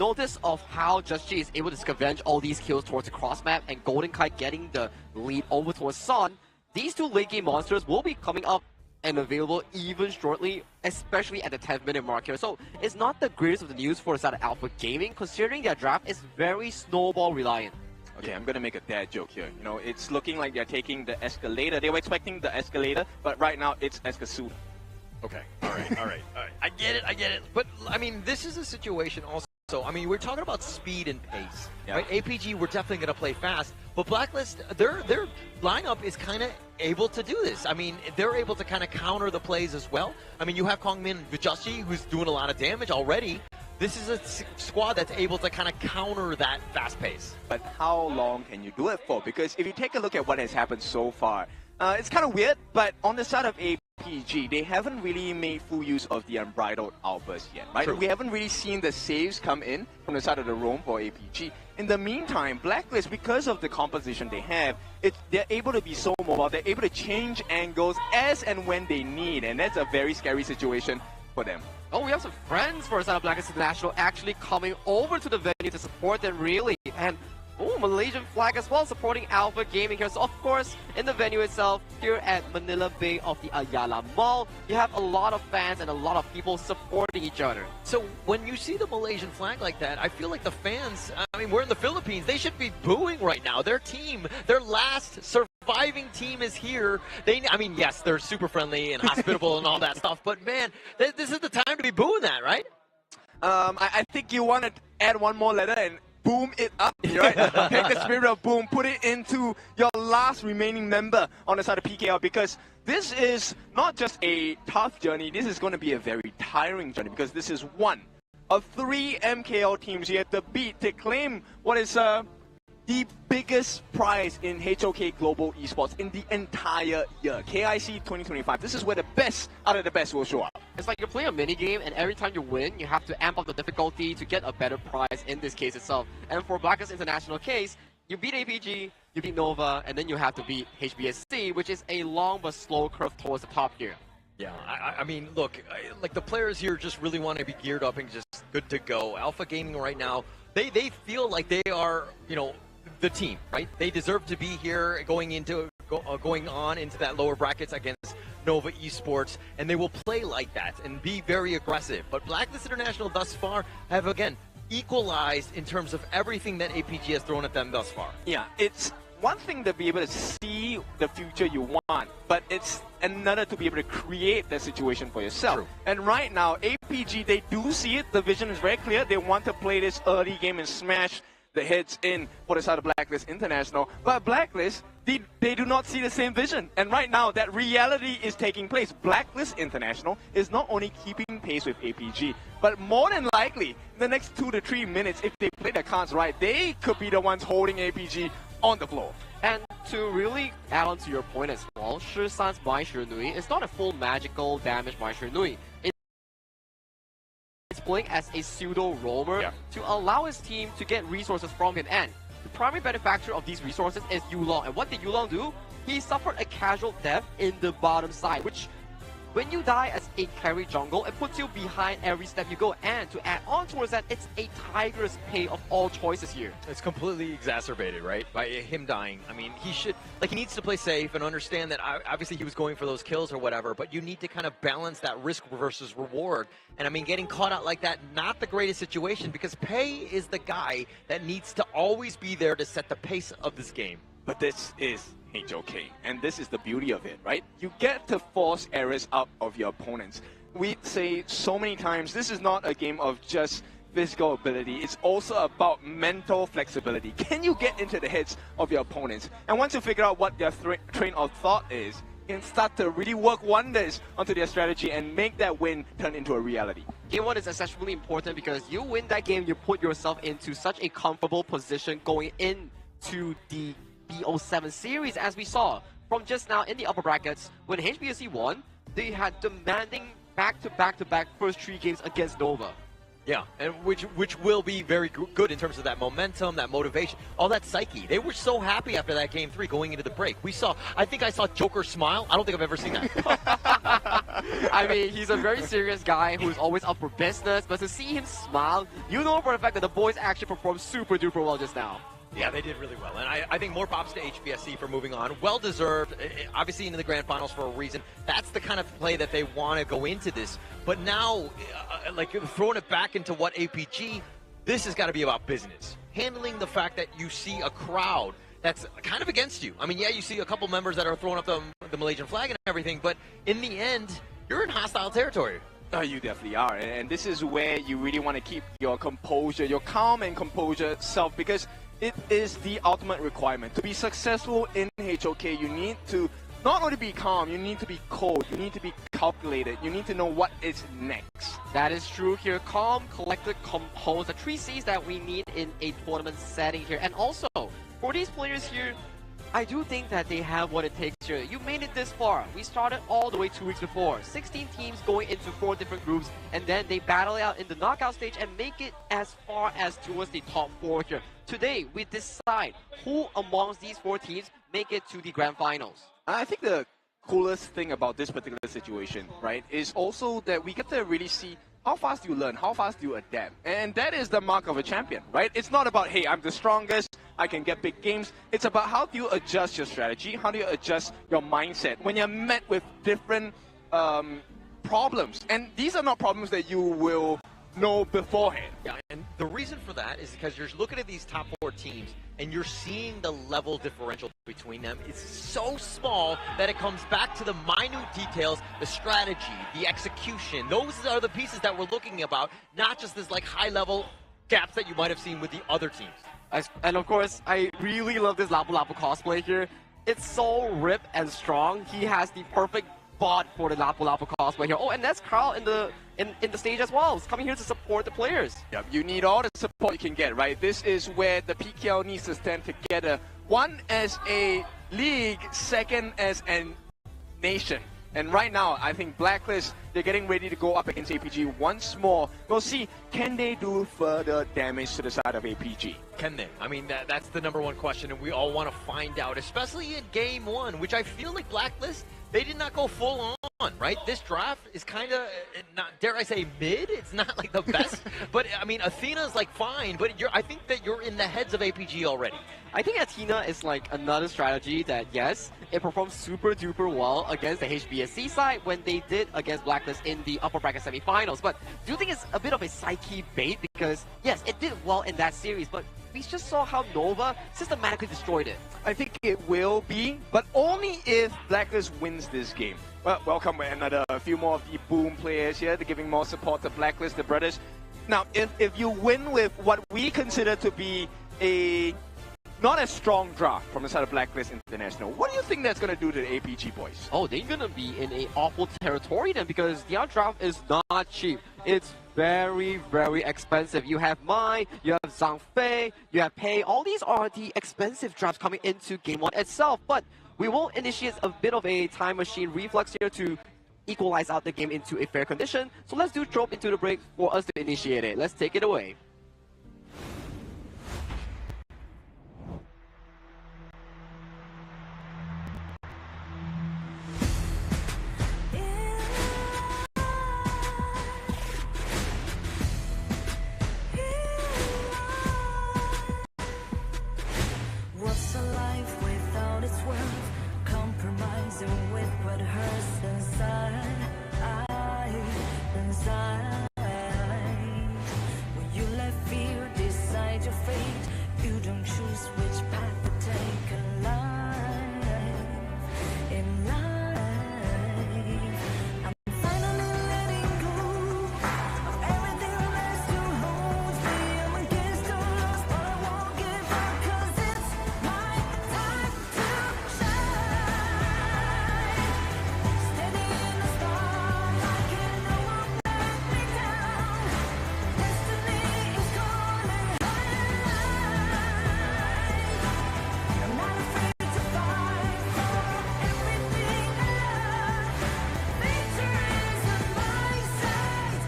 Speaker 2: notice of how Joshi is able to scavenge all these kills towards the cross map and Golden Kite getting the lead over towards Sun, these two late game monsters will be coming up and available even shortly, especially at the 10th minute mark here. So it's not the greatest of the news for the side of Alpha Gaming, considering their draft is very snowball reliant.
Speaker 1: Okay, I'm gonna make a dad joke here. You know, it's looking like they're taking the escalator. They were expecting the escalator, but right now it's Escasuda.
Speaker 22: Okay, all right. I get it. But, I mean, this is a situation also. I mean, we're talking about speed and pace, right? APG, we're definitely going to play fast, but Blacklist, their lineup is kind of able to do this. I mean, they're able to kind of counter the plays as well. I mean, you have Kongmin Vijashi, who's doing a lot of damage already. This is a squad that's able to kind of counter that fast pace.
Speaker 1: But how long can you do it for? Because if you take a look at what has happened so far, it's kind of weird, but on the side of APG, they haven't really made full use of the unbridled outburst yet, right?
Speaker 22: True.
Speaker 1: We haven't really seen the saves come in from the side of the roam for APG. In the meantime, Blacklist, because of the composition they have, they're able to be so mobile, they're able to change angles as and when they need, and that's a very scary situation for them.
Speaker 2: Oh, we have some friends for the side of Blacklist International actually coming over to the venue to support them, really. And Malaysian flag as well, supporting Alpha Gaming here. So, of course, in the venue itself, here at Manila Bay of the Ayala Mall, you have a lot of fans and a lot of people supporting each other.
Speaker 22: So, when you see the Malaysian flag like that, I feel like the fans, I mean, we're in the Philippines, they should be booing right now. Their team, their last surviving team is here. I mean, yes, they're super friendly and hospitable and all that stuff, but man, this is the time to be booing that, right?
Speaker 1: I think you want to add one more letter and boom it up, right? Take the spirit of boom, put it into your last remaining member on the side of PKL, because this is not just a tough journey, this is going to be a very tiring journey, because this is one of 3 MKL teams you have to beat to claim what is the biggest prize in HOK Global Esports in the entire year. KIC2025. This is where the best out of the best will show up.
Speaker 2: It's like you're playing a mini game, and every time you win, you have to amp up the difficulty to get a better prize in this case itself. And for Blacklist International case, you beat APG, you beat Nova, and then you have to beat HBSC, which is a long but slow curve towards the top here.
Speaker 22: Yeah, I mean, look, like the players here just really want to be geared up and just good to go. Alpha Gaming right now, they feel like they are, you know, the team, right? They deserve to be here going on into that lower brackets against Nova Esports, and they will play like that and be very aggressive. But Blacklist International thus far have, again, equalized in terms of everything that APG has thrown at them thus far.
Speaker 1: Yeah, it's one thing to be able to see the future you want, but it's another to be able to create that situation for yourself.
Speaker 22: True.
Speaker 1: And right now, APG, they do see it. The vision is very clear. They want to play this early game and smash the heads in for the side of Blacklist International. But Blacklist, they do not see the same vision. And right now, that reality is taking place. Blacklist International is not only keeping pace with APG, but more than likely, in the next 2 to 3 minutes, if they play their cards right, they could be the ones holding APG on the floor.
Speaker 2: And to really add on to your point as well, Shisan's Mai Shinui is not a full magical damage Mai Shinui. It's playing as a pseudo roamer to allow his team to get resources from him. And the primary benefactor of these resources is Yulong. And what did Yulong do? He suffered a casual death in the bottom side, which when you die as a carry jungle, it puts you behind every step you go. And to add on towards that, it's a tiger's pay of all choices here.
Speaker 22: It's completely exacerbated, right? By him dying. I mean, he needs to play safe and understand that obviously he was going for those kills or whatever, but you need to kind of balance that risk versus reward. And I mean, getting caught out like that, not the greatest situation, because Pei is the guy that needs to always be there to set the pace of this game.
Speaker 1: But this is HOK, and this is the beauty of it, right? You get to force errors out of your opponents. We say so many times, this is not a game of just physical ability. It's also about mental flexibility. Can you get into the heads of your opponents? And once you figure out what their train of thought is, you can start to really work wonders onto their strategy and make that win turn into a reality.
Speaker 2: Game 1 is especially important because you win that game, you put yourself into such a comfortable position going into the BO7 series, as we saw from just now in the upper brackets. When HBSC won, they had demanding back-to-back first 3 games against Nova.
Speaker 22: Yeah, and which will be very good in terms of that momentum, that motivation, all that psyche. They were so happy after that game 3 going into the break. I think I saw Joker smile. I don't think I've ever seen that.
Speaker 2: I mean, he's a very serious guy who's always up for business, but to see him smile, you know for a fact that the boys actually performed super duper well just now.
Speaker 22: Yeah, they did really well, and I think more props to HBSC for moving on. Well-deserved, obviously into the grand finals for a reason. That's the kind of play that they want to go into this. But now, like throwing it back into what APG, this has got to be about business. Handling the fact that you see a crowd that's kind of against you. I mean, yeah, you see a couple members that are throwing up the Malaysian flag and everything, but in the end, you're in hostile territory.
Speaker 1: Oh, you definitely are, and this is where you really want to keep your composure, your calm and composure self, because it is the ultimate requirement. To be successful in HOK, you need to not only be calm, you need to be cold, you need to be calculated, you need to know what is next.
Speaker 2: That is true here. Calm, collected, composed, the 3 C's that we need in a tournament setting here. And also, for these players here, I do think that they have what it takes here. You made it this far. We started all the way 2 weeks before. 16 teams going into 4 different groups, and then they battle it out in the knockout stage and make it as far as towards the top 4 here. Today, we decide who amongst these 4 teams make it to the grand finals.
Speaker 1: I think the coolest thing about this particular situation, right, is also that we get to really see how fast do you learn, how fast do you adapt. And that is the mark of a champion, right? It's not about, hey, I'm the strongest, I can get big games. It's about how do you adjust your strategy, how do you adjust your mindset when you're met with different problems. And these are not problems that you will know beforehand.
Speaker 22: Yeah, and the reason for that is because you're looking at these top 4 teams and you're seeing the level differential between them. It's so small that it comes back to the minute details, the strategy, the execution. Those are the pieces that we're looking about, not just this like high level gaps that you might have seen with the other teams.
Speaker 2: And of course, I really love this Lapu Lapu cosplay here. It's so ripped and strong. He has the perfect bot for the Lapu Lapu cosplay here. Oh, and that's Carl in the stage as well. He's coming here to support the players.
Speaker 1: Yep, you need all the support you can get, right? This is where the PKL needs to stand together. One as a league, second as a nation. And right now, I think Blacklist, they're getting ready to go up against APG once more. We'll see, can they do further damage to the side of APG?
Speaker 22: Can they? I mean, that's the #1 question, and we all want to find out, especially in Game 1, which I feel like Blacklist, they did not go full on, right? This draft is kind of, not dare I say, mid? It's not like the best. But, I mean, Athena's like fine, but I think that you're in the heads of APG already.
Speaker 2: I think Athena is like another strategy that, yes, it performed super duper well against the HBSC side when they did against Blacklist in the upper bracket semifinals. But do you think it's a bit of a psyche bait? Because, yes, it did well in that series, but we just saw how Nova systematically destroyed it.
Speaker 1: I think it will be, but only if Blacklist wins this game. Well, welcome a few more of the Boom players here. They're giving more support to Blacklist, the brothers. Now, if you win with what we consider to be not a strong draft from the side of Blacklist International, what do you think that's going to do to the APG boys?
Speaker 2: Oh, they're going to be in an awful territory then, because their draft is not cheap. it's very, very expensive. You have Mai, you have Zhang Fei, you have Pei. All these are the expensive drafts coming into Game 1 itself. But we will initiate a bit of a time machine reflex here to equalize out the game into a fair condition. So let's do Trope into the break for us to initiate it. Let's take it away.
Speaker 6: What's a life without its worth? Compromising with what hurts inside. When you let fear decide your fate, you don't choose which path to take in life. In life, I'm finally letting go of everything that still holds me. I'm against all odds, but I won't give up, 'cause it's my time to shine. Standing in the spotlight, can no one let me down. Destiny is calling high. I'm not afraid to fight for everything I love. Victory's on my side.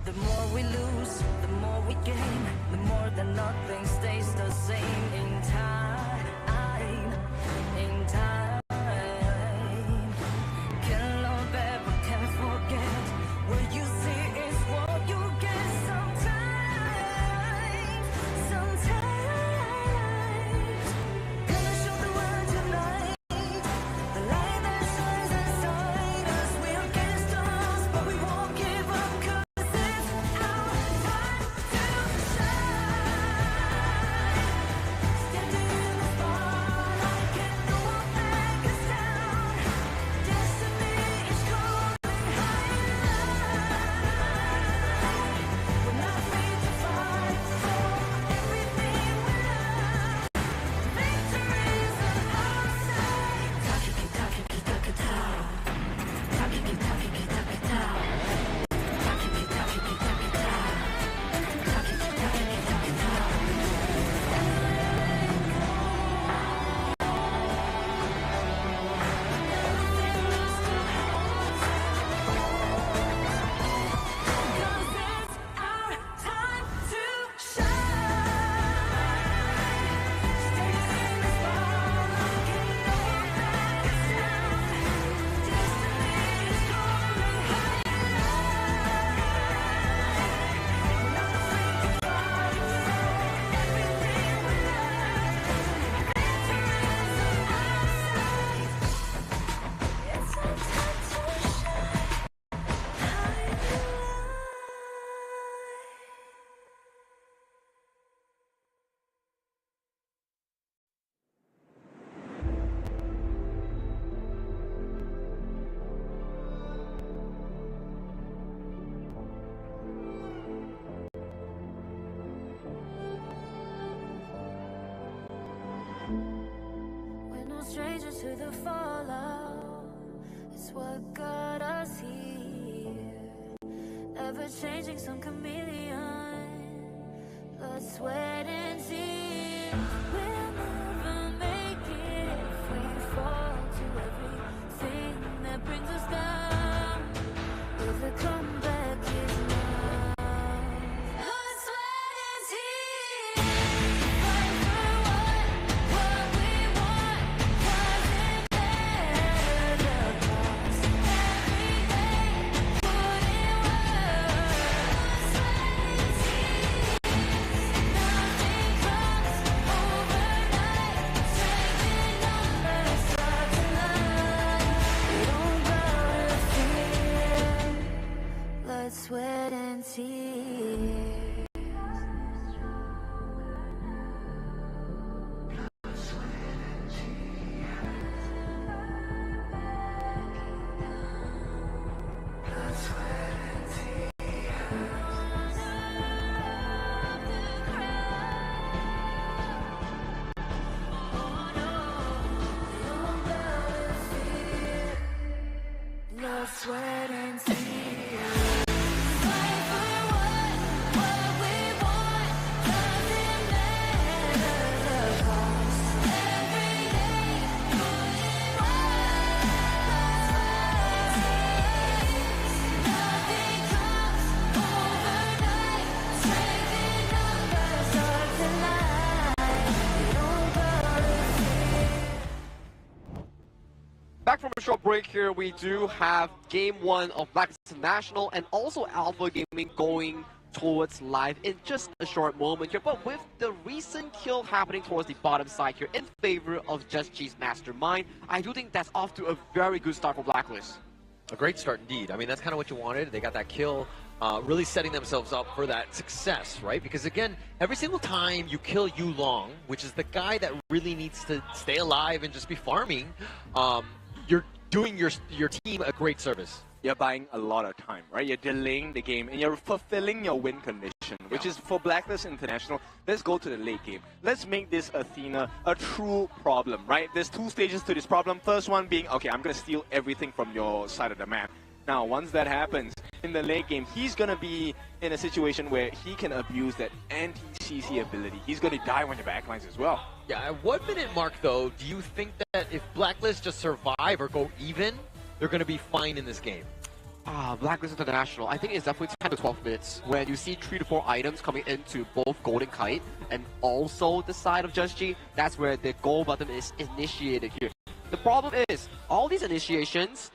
Speaker 6: The more we lose, the more we gain. The more that nothing stays the same in time. In time. Can't love ever, can't forget. What you see is what you get sometimes. Sometimes. Gonna show the world tonight. The light that shines inside us. We're against the odds, but we won't give up, 'cause it's our time to shine. Standing in the spotlight, can no one back us down. Destiny is calling high. We're not afraid to fight for everything we love. Victory's on our side. Takiki-takiki-takata. Takiki-takiki-takata. Takiki-takiki-takata. We're no strangers to the fallout. It's what got us here. Ever changing, some chameleon. Blood, sweat, and tears. We'll never make it if we fall to everything that brings us down. If the comeback is now. Blood, sweat, and tears. Fight for what we want. 'Cause it matters the cost. Every day, put in work. Sweat and tears. Nothing comes overnight.
Speaker 2: back from a short break here. We do have Game 1 of Blacklist International and also Alpha Gaming going towards live in just a short moment here. But with the recent kill happening towards the bottom side here in favor of Just G's Mastermind, I do think that's off to a very good start for Blacklist.
Speaker 22: A great start indeed. I mean, that's kind of what you wanted. They got that kill, really setting themselves up for that success, right? Because again, every single time you kill Yulong, which is the guy that really needs to stay alive and just be farming, you're doing your team a great service.
Speaker 1: You're buying a lot of time, right? You're delaying the game and you're fulfilling your win condition, which is for Blacklist International. Let's go to the late game. Let's make this Athena a true problem, right? There's two stages to this problem. First one being, okay, I'm going to steal everything from your side of the map. Now, once that happens, in the late game, he's going to be in a situation where he can abuse that anti-CC ability. He's going to die on the backlines as well.
Speaker 22: Yeah, at 1 minute mark, though, do you think that if Blacklist just survive or go even, they're going to be fine in this game?
Speaker 2: Blacklist International, I think it's definitely 10 to 12 minutes when you see 3 to 4 items coming into both Golden Kite and also the side of Just G. That's where the goal button is initiated here. The problem is, all these initiations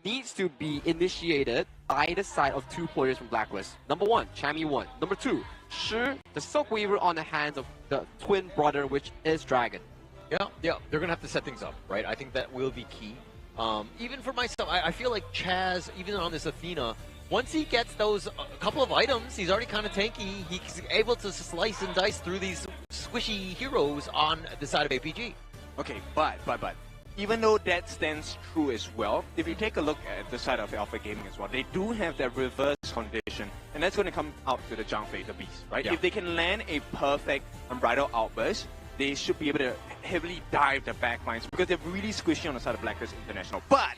Speaker 2: needs to be initiated by the side of 2 players from Blacklist. Number 1, Chami1. Number 2, Shi, the Silk Weaver on the hands of the twin brother, which is Dragon.
Speaker 22: Yeah, they're going to have to set things up, right? I think that will be key. Even for myself, I feel like Chaz, even on this Athena, once he gets those couple of items, he's already kind of tanky. He's able to slice and dice through these squishy heroes on the side of APG.
Speaker 1: Okay, but even though that stands true as well, if you take a look at the side of Alpha Gaming as well, they do have that reverse condition, and that's going to come out to the Zhangfei, the beast, right?
Speaker 22: Yeah.
Speaker 1: If they can land a perfect Unbridled Outburst, they should be able to heavily dive the backlines because they're really squishy on the side of Blacklist International. But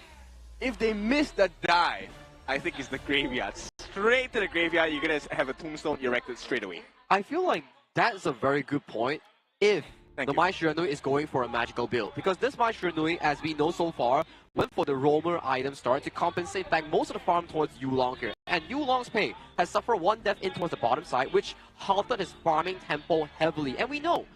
Speaker 1: if they miss the dive, I think it's the graveyard. Straight to the graveyard, you're going to have a tombstone erected straight away.
Speaker 2: I feel like that's a very good point if the Mai Shiranui is going for a magical build. Because this Mai Shiranui, as we know so far, went for the roamer item start to compensate back most of the farm towards Yulong here. And Yulong's pay has suffered 1 death in towards the bottom side, which halted his farming tempo heavily. And we know,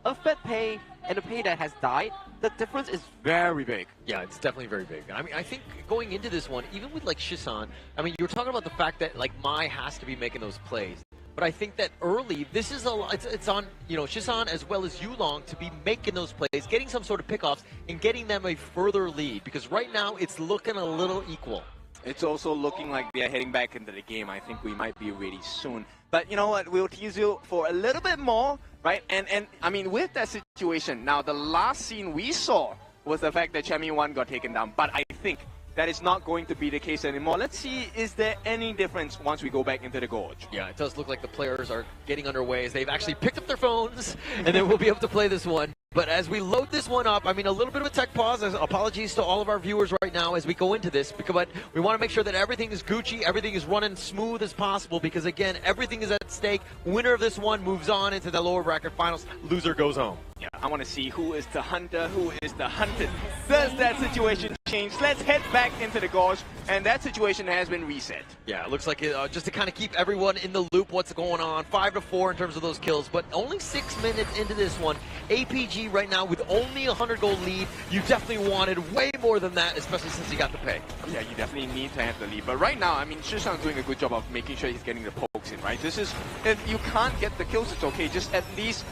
Speaker 2: a Fed pay and a pay that has died, the difference is very big.
Speaker 22: Yeah, it's definitely very big. I mean, I think going into this one, even with like Shisan, I mean, you're talking about the fact that like Mai has to be making those plays. But I think that early, this is it's on, you know, Shisan as well as Yulong to be making those plays, getting some sort of pickoffs, and getting them a further lead. Because right now, it's looking a little equal.
Speaker 1: It's also looking like they are heading back into the game. I think we might be ready soon. But you know what? We'll tease you for a little bit more, right? And I mean, with that situation, now the last scene we saw was the fact that Chami1 got taken down. But I think that is not going to be the case anymore. Let's see, is there any difference once we go back into the Gorge?
Speaker 22: Yeah, it does look like the players are getting underway as they've actually picked up their phones, and then we'll be able to play this one. But as we load this one up, I mean, a little bit of a tech pause. Apologies to all of our viewers right now as we go into this, but we want to make sure that everything is Gucci, everything is running smooth as possible, because again, everything is at stake. Winner of this one moves on into the lower bracket finals. Loser goes home.
Speaker 1: Yeah, I want to see who is the hunter, who is the hunted. Does that situation change? Let's head back into the Gorge, and that situation has been reset.
Speaker 22: Yeah, it looks like it, just to kind of keep everyone in the loop, what's going on. 5-4 in terms of those kills, but only 6 minutes into this one. APG right now with only a 100 gold lead. You definitely wanted way more than that, especially since you got the pay.
Speaker 1: Yeah, you definitely need to have the lead. But right now, I mean, Shishan's doing a good job of making sure he's getting the pokes in, right? This is, if you can't get the kills, it's okay. Just at least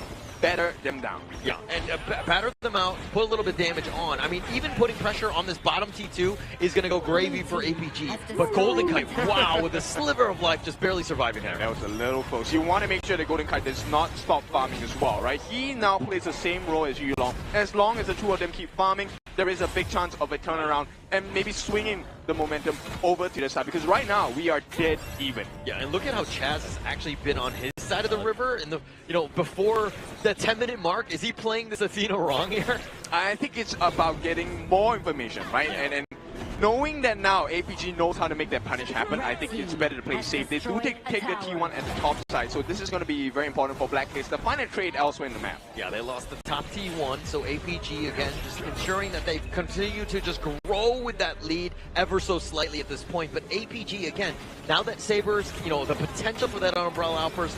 Speaker 1: batter them down.
Speaker 22: Yeah, and batter them out, put a little bit of damage on. I mean, even putting pressure on this bottom T2 is going to go gravy for APG. But Golden Kite, wow, with a sliver of life, just barely surviving there.
Speaker 1: That was a little close. You want to make sure that Golden Kite does not stop farming as well, right? He now plays the same role as Yulong. As long as the two of them keep farming, there is a big chance of a turnaround and maybe swinging the momentum over to the side, because right now we are dead even.
Speaker 22: Yeah, and look at how Chaz has actually been on his side of the river in the, you know, before the 10-minute mark. Is he playing this Athena wrong here?
Speaker 1: I think it's about getting more information, right? And knowing that now APG knows how to make that punish happen, I think it's better to play safe. They do take the T1 at the top side, so this is going to be very important for Blacklist to find a trade elsewhere in the map.
Speaker 22: Yeah, they lost the top T1, so APG, again, just ensuring that they continue to just grow with that lead ever so slightly at this point. But APG, again, now that Sabers, you know, the potential for that Umbrella Outburst,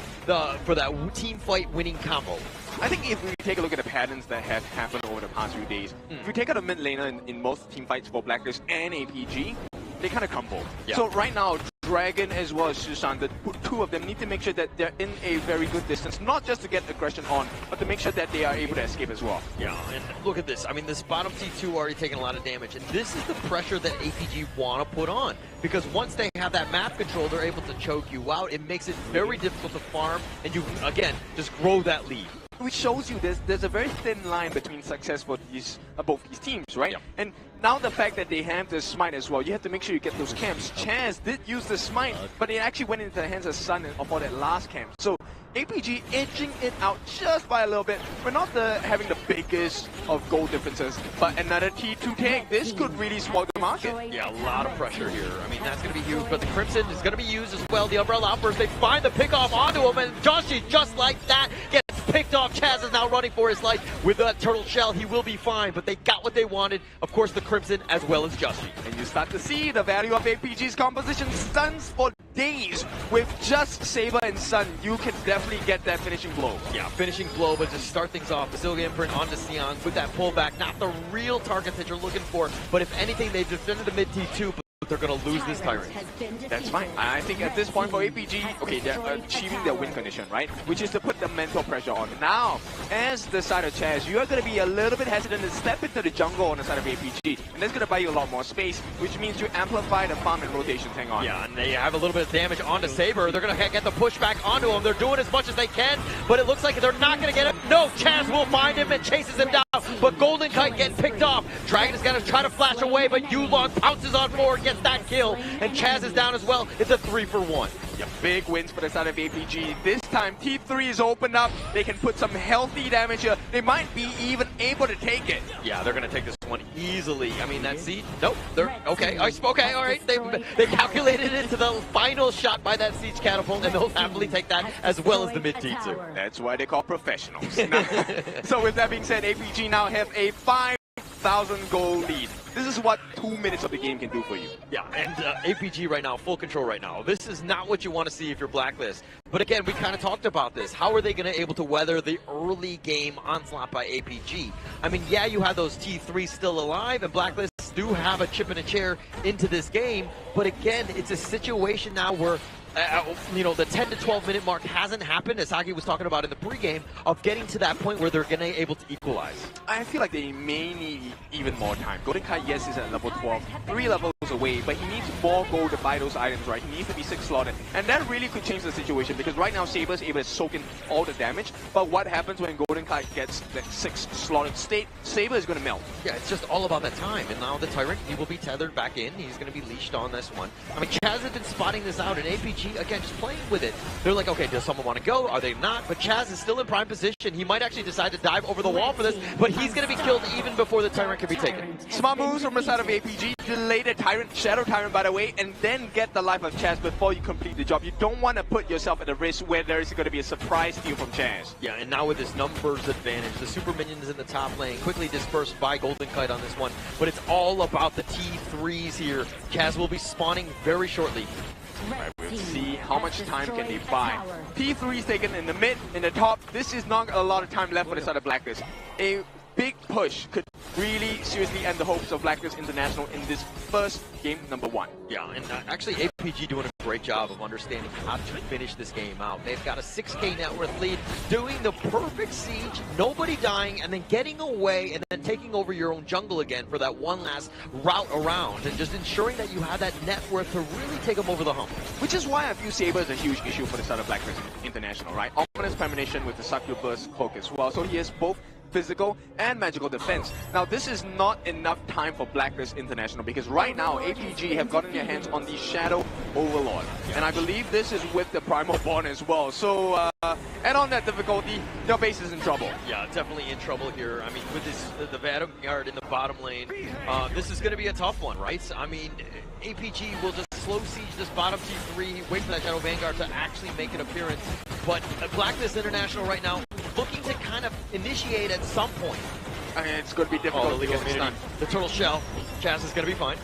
Speaker 22: for that team fight winning combo.
Speaker 1: I think if we take a look at the patterns that have happened over the past few days, if we take out a mid laner in most team fights for Blacklist and APG, they kind of crumble. Yeah. So right now, Dragon as well as Shushan, the two of them need to make sure that they're in a very good distance, not just to get aggression on, but to make sure that they are able to escape as well.
Speaker 22: Yeah, and look at this. I mean, this bottom T2 already taking a lot of damage, and this is the pressure that APG want to put on, because once they have that map control, they're able to choke you out. It makes it very difficult to farm, and you, again, just grow that lead.
Speaker 1: Which shows you there's a very thin line between success for these both these teams, right? Yeah. And now the fact that they have the smite as well, you have to make sure you get those camps. Chaz did use the smite, but it actually went into the hands of Sun for that last camp. So APG edging it out just by a little bit. We're not having the biggest of goal differences, but another T2 take. This could really spoil the market.
Speaker 22: Yeah, a lot of pressure here. I mean, that's going to be huge, but the Crimson is going to be used as well. The Umbrella Outburst, they find the pickoff onto him, and Joshi, just like that, gets picked off. Chaz is now running for his life with that turtle shell. He will be fine, but they got what they wanted. Of course, the Crimson as well as Joshi.
Speaker 1: And you start to see the value of APG's composition stuns for days. With just Saber and Sun, you can definitely get that finishing blow.
Speaker 22: Yeah, finishing blow, but just start things off. Basilia Imprint onto Sion with that pullback. Not the real target that you're looking for, but if anything, they've defended the mid T2, but they're going to lose this Tyrant.
Speaker 1: That's fine. I think at this point for APG, okay, they're achieving their win condition, right? Which is to put the mental pressure on. Now, as the side of Chaz, you are going to be a little bit hesitant to step into the jungle on the side of APG. And that's going to buy you a lot more space, which means you amplify the farm and rotation thing on.
Speaker 22: Yeah, and they have a little bit of damage onto Saber. They're going to get the pushback onto him. They're doing as much as they can, but it looks like they're not going to get him. No, Chaz will find him and chases him down, but Golden Kite getting picked off. Dragon is going to try to flash away, but Yulong pounces on forward, gets that kill. And Chaz is down as well. It's a 3-for-1.
Speaker 1: Yeah, big wins for the side of APG. This time, T3 is opened up. They can put some healthy damage here. They might be even able to take it.
Speaker 22: Yeah, they're going to take this one easily. I mean, that siege. Nope. They're okay. Okay, all right. They calculated it to the final shot by that siege catapult, and they'll happily take that as well as the mid T2.
Speaker 1: That's why they call professionals. So with that being said, APG now have a 5,000 goal lead. This is what 2 minutes of the game can do for you.
Speaker 22: Yeah, and APG right now, full control right now. This is not what you want to see if you're Blacklist. But again, we kind of talked about this. How are they going to able to weather the early game onslaught by APG? I mean, yeah, you have those T3 still alive, and Blacklist do have a chip in a chair into this game. But again, it's a situation now where you know, the 10 to 12 minute mark hasn't happened, as Saki was talking about in the pregame, of getting to that point where they're going to able to equalize.
Speaker 1: I feel like they may need even more time. Golden Kite, yes, is at level 12, 3 levels away, but he needs more gold to buy those items, right? He needs to be 6 slotted, and that really could change the situation, because right now Saber's able to soak in all the damage, but what happens when Golden Kite gets that 6 slotted state? Saber is going to melt.
Speaker 22: Yeah, it's just all about that time, and now the Tyrant, he will be tethered back in. He's going to be leashed on this one. I mean, Chaz has been spotting this out, and APG, again, just playing with it. They're like, okay, does someone want to go? Are they not? But Chaz is still in prime position. He might actually decide to dive over the wall for this, but he's going to be killed even before the Tyrant can be taken.
Speaker 1: Smart moves from the side of APG. Delay the Tyrant, Shadow Tyrant, by the way, and then get the life of Chaz before you complete the job. You don't want to put yourself at a risk where there is going to be a surprise steal from Chaz.
Speaker 22: Yeah, and now with this numbers advantage, the super minions in the top lane quickly dispersed by Golden Kite on this one, but it's all about the T3s here. Chaz will be spawning very shortly.
Speaker 1: Right, we'll see how much time can they buy. T3 is taken in the mid, in the top. This is not a lot of time left for the side of Blacklist. A big push could really seriously end the hopes of Blacklist International in this first game, number 1.
Speaker 22: Yeah, and actually APG doing a great job of understanding how to finish this game out. They've got a 6K net worth lead, doing the perfect siege, nobody dying, and then getting away and then taking over your own jungle again for that one last route around, and just ensuring that you have that net worth to really take them over the hump.
Speaker 1: Which is why I view Saber as a huge issue for the side of Blacklist International, right? Ominous Premonition with the Succubus cloak as well, so he has both physical and magical defense. Now, this is not enough time for Blacklist International, because right now APG have gotten their hands on the Shadow Overlord, and I believe this is with the Primal Bond as well. So add on that difficulty, your base is in trouble.
Speaker 22: Yeah, definitely in trouble here. I mean, with this the Vanguard in the bottom lane, this is going to be a tough one, right? I mean, APG will just slow siege this bottom T3, wait for that Shadow Vanguard to actually make an appearance. But Blacklist International right now looking to kind of initiate at some point.
Speaker 1: I mean, it's going to be difficult to get this done.
Speaker 22: The turtle shell, Chaz is going to be fine.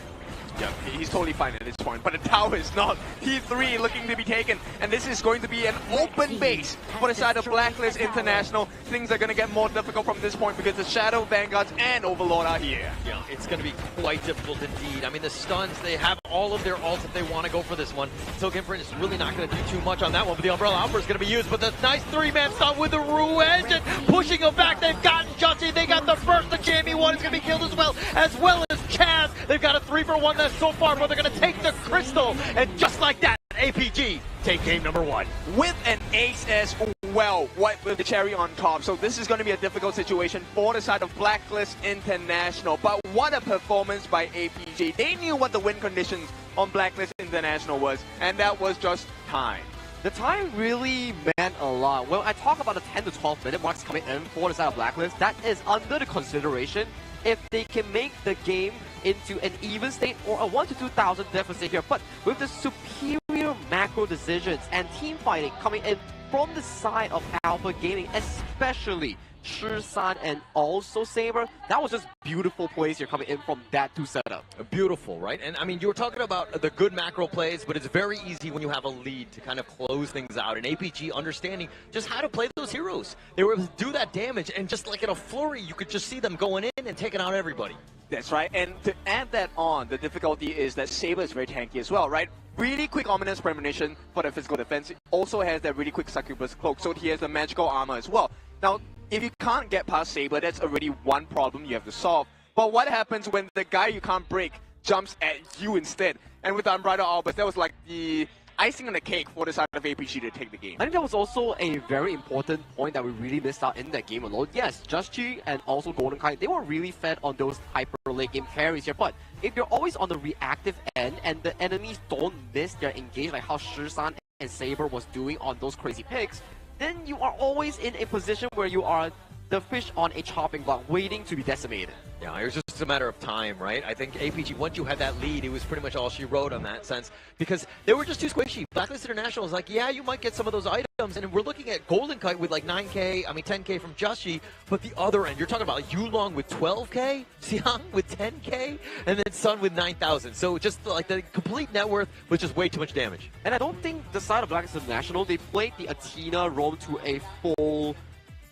Speaker 1: Yeah, he's totally fine at this point, but the tower is not. T3 looking to be taken, and this is going to be an open base for the side of Blacklist International. Things are going to get more difficult from this point because the Shadow, Vanguards, and Overlord are here.
Speaker 22: Yeah, it's going to be quite difficult indeed. I mean, the stuns, they have all of their ults if they want to go for this one. So Gimfrin is really not going to do too much on that one, but the Umbrella Outburst is going to be used. But the nice three-man stun with the Rue Engine, pushing him back. They've gotten Justy. They got the first. The Jamie one is going to be killed as well as Chaz. They've got a 3-for-1 there so far, but they're going to take the Crystal. And just like that, APG take game number 1.
Speaker 1: With an ace as well, with the cherry on top. So this is going to be a difficult situation for the side of Blacklist International. But what a performance by APG. They knew what the win conditions on Blacklist International was, and that was just time.
Speaker 2: The time really meant a lot. When I talk about the 10 to 12 minute marks coming in for the side of Blacklist, that is under the consideration if they can make the game into an even state or a 1 to 2,000 deficit here. But with the superior macro decisions and team fighting coming in from the side of Alpha Gaming, especially Shisan and also Saber, that was just beautiful plays here coming in from that two setup.
Speaker 22: Beautiful, right? And I mean, you were talking about the good macro plays, but it's very easy when you have a lead to kind of close things out. And APG understanding just how to play those heroes. They were able to do that damage, and just like in a flurry, you could just see them going in and taking out everybody.
Speaker 1: That's right, and to add that on, the difficulty is that Saber is very tanky as well, right? Really quick Ominous Premonition for the physical defense. It also has that really quick Succubus Cloak, so he has the magical armor as well. Now, if you can't get past Saber, that's already one problem you have to solve. But what happens when the guy you can't break jumps at you instead? And with the Unbridled Albus, that was like the icing on the cake for the side of APG to take the game.
Speaker 2: I think that was also a very important point that we really missed out in that game alone. Yes, Justy and also Golden Kai, they were really fed on those hyper late game carries here, but if you're always on the reactive end and the enemies don't miss their engage like how Shisan and Saber was doing on those crazy picks, then you are always in a position where you are the fish on a chopping block waiting to be decimated.
Speaker 22: Yeah, it was just a matter of time, right? I think APG, once you had that lead, it was pretty much all she wrote on that sense, because they were just too squishy. Blacklist International is like, yeah, you might get some of those items, and we're looking at Golden Kite with like 9K, I mean 10K from Justy, but the other end, you're talking about Yulong with 12K, Xiang with 10K, and then Sun with 9,000. So just like the complete net worth was just way too much damage.
Speaker 2: And I don't think the side of Blacklist International, they played the Athena roam to a full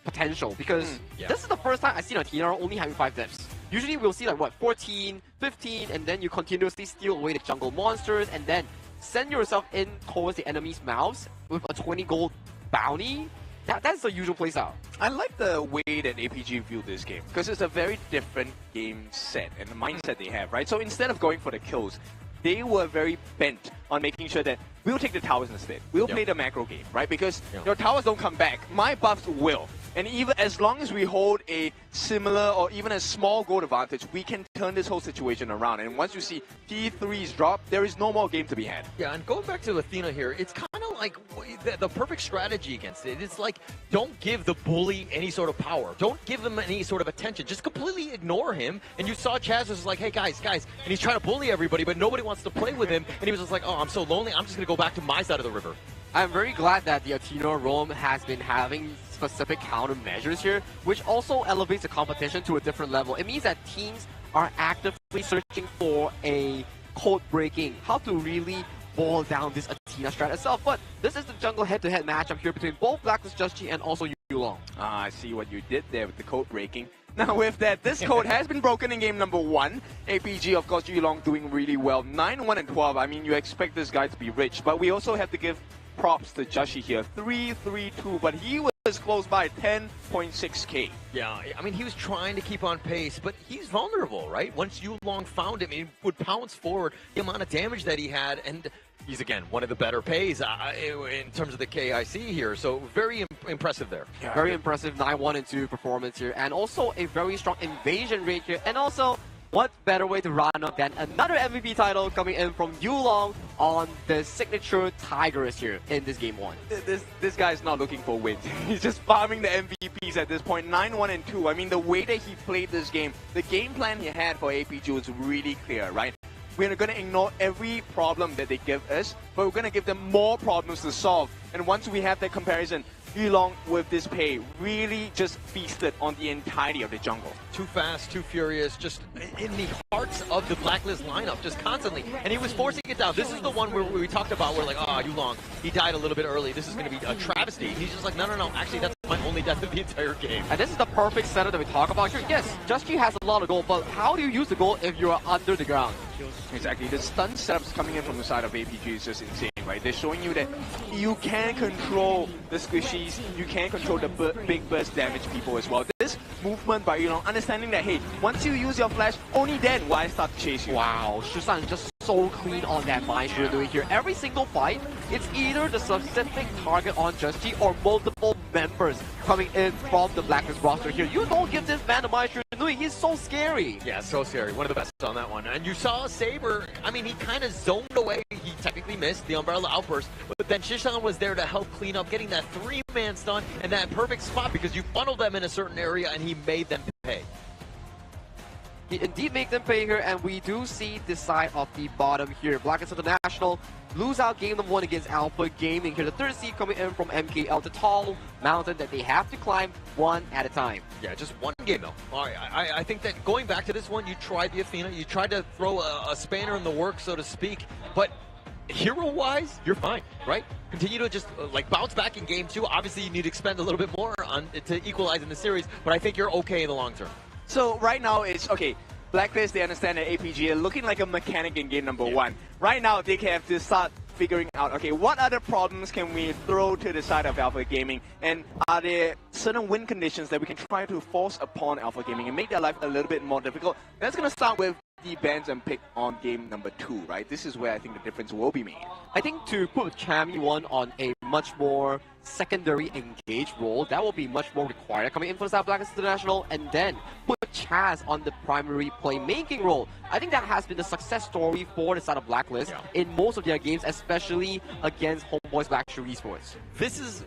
Speaker 2: potential, because this is the first time I've seen Athena only having 5 deaths. Usually we'll see like what, 14, 15, and then you continuously steal away the jungle monsters and then send yourself in towards the enemy's mouths with a 20 gold bounty. That's the usual playstyle.
Speaker 1: I like the way that APG viewed this game, because it's a very different game set and the mindset they have, right? So instead of going for the kills, they were very bent on making sure that we'll take the towers instead. We'll play the macro game, right? Because your towers don't come back. My buffs will. And even as long as we hold a similar or even a small gold advantage, we can turn this whole situation around. And once you see T3s drop, there is no more game to be had.
Speaker 22: Yeah, and going back to Athena here, it's kind of like the perfect strategy against it. It's like, don't give the bully any sort of power. Don't give him any sort of attention. Just completely ignore him. And you saw Chaz was like, hey, guys. And he's trying to bully everybody, but nobody wants to play with him. And he was just like, oh, I'm so lonely. I'm just going to go back to my side of the river.
Speaker 2: I'm very glad that the Athena roam has been having specific countermeasures here, which also elevates the competition to a different level. It means that teams are actively searching for a code breaking, how to really boil down this Athena strat itself. But this is the jungle head-to-head matchup here between both Blacklist Justy and also Yulong.
Speaker 1: I see what you did there with the code breaking. Now with that, this code has been broken in game number 1. APG, of course, Yulong doing really well. 9-1 and 12. I mean, you expect this guy to be rich, but we also have to give props to Justy here. 3-3-2, but he was close by 10.6k.
Speaker 22: Yeah, I mean, he was trying to keep on pace, but he's vulnerable, right? Once Yulong found him, he would pounce forward the amount of damage that he had, and he's, again, one of the better pays in terms of the KIC here, so very impressive there.
Speaker 2: Yeah, very impressive 9-1 and 2 performance here, and also a very strong invasion rate here, and also what better way to run up than another MVP title coming in from Yulong on the signature Tigress here in this game 1.
Speaker 1: This guy is not looking for wins. He's just farming the MVPs at this point. 9-1 and 2. I mean, the way that he played this game, the game plan he had for APG was really clear, right? We're going to ignore every problem that they give us, but we're going to give them more problems to solve. And once we have that comparison, Yulong with this pay really just feasted on the entirety of the jungle.
Speaker 22: Too fast, too furious, just in the hearts of the Blacklist lineup, just constantly. And he was forcing it down. This is the one where we talked about where like, Yulong, he died a little bit early. This is going to be a travesty. He's just like, no, actually that's my only death of the entire game.
Speaker 2: And this is the perfect setup that we talk about here. Yes, Just G has a lot of gold, but how do you use the gold if you are under the ground?
Speaker 1: Exactly. The stun setups coming in from the side of APG is just insane, right? They're showing you that you can control the squishies, you can control the big burst damage people as well. This movement by Yulong, understanding that, hey, once you use your flash, only then will I start to chase you.
Speaker 2: Wow, Shusan just so clean on that mind you're doing here. Every single fight, it's either the specific target on Just G or multiple members coming in from the Blacklist roster here. You don't give this man the mind you're doing. He's so scary.
Speaker 22: Yeah, so scary. One of the best on that one. And you saw Saber, I mean, he kind of zoned away. He technically missed the Umbrella Outburst, but then Shishan was there to help clean up, getting that 3-man stun and that perfect spot because you funneled them in a certain area and he made them pay.
Speaker 2: He indeed make them pay here, and we do see this side of the bottom here. Blacklist International lose out game number 1 against Alpha Gaming here. The third seed coming in from MKL, the tall mountain that they have to climb one at a time.
Speaker 22: Yeah, just one game though. All right, I think that going back to this one, you tried the Athena, you tried to throw a spanner in the works, so to speak, but hero-wise, you're fine, right? Continue to just like bounce back in game 2. Obviously, you need to expend a little bit more to equalize in the series, but I think you're okay in the long term.
Speaker 1: So right now it's, okay, Blacklist, they understand that APG are looking like a mechanic in game number 1. Right now they have to start figuring out, okay, what other problems can we throw to the side of Alpha Gaming, and are there certain win conditions that we can try to force upon Alpha Gaming and make their life a little bit more difficult. That's going to start with the bans and pick on game number 2, right? This is where I think the difference will be made.
Speaker 2: I think to put Chammy 1 on a much more secondary engaged role, that will be much more required coming in for the side of Blacklist International, and then put Chaz on the primary playmaking role. I think that has been the success story for the side of Blacklist in most of their games, especially against HomeBois Blackstreet Esports.
Speaker 22: This is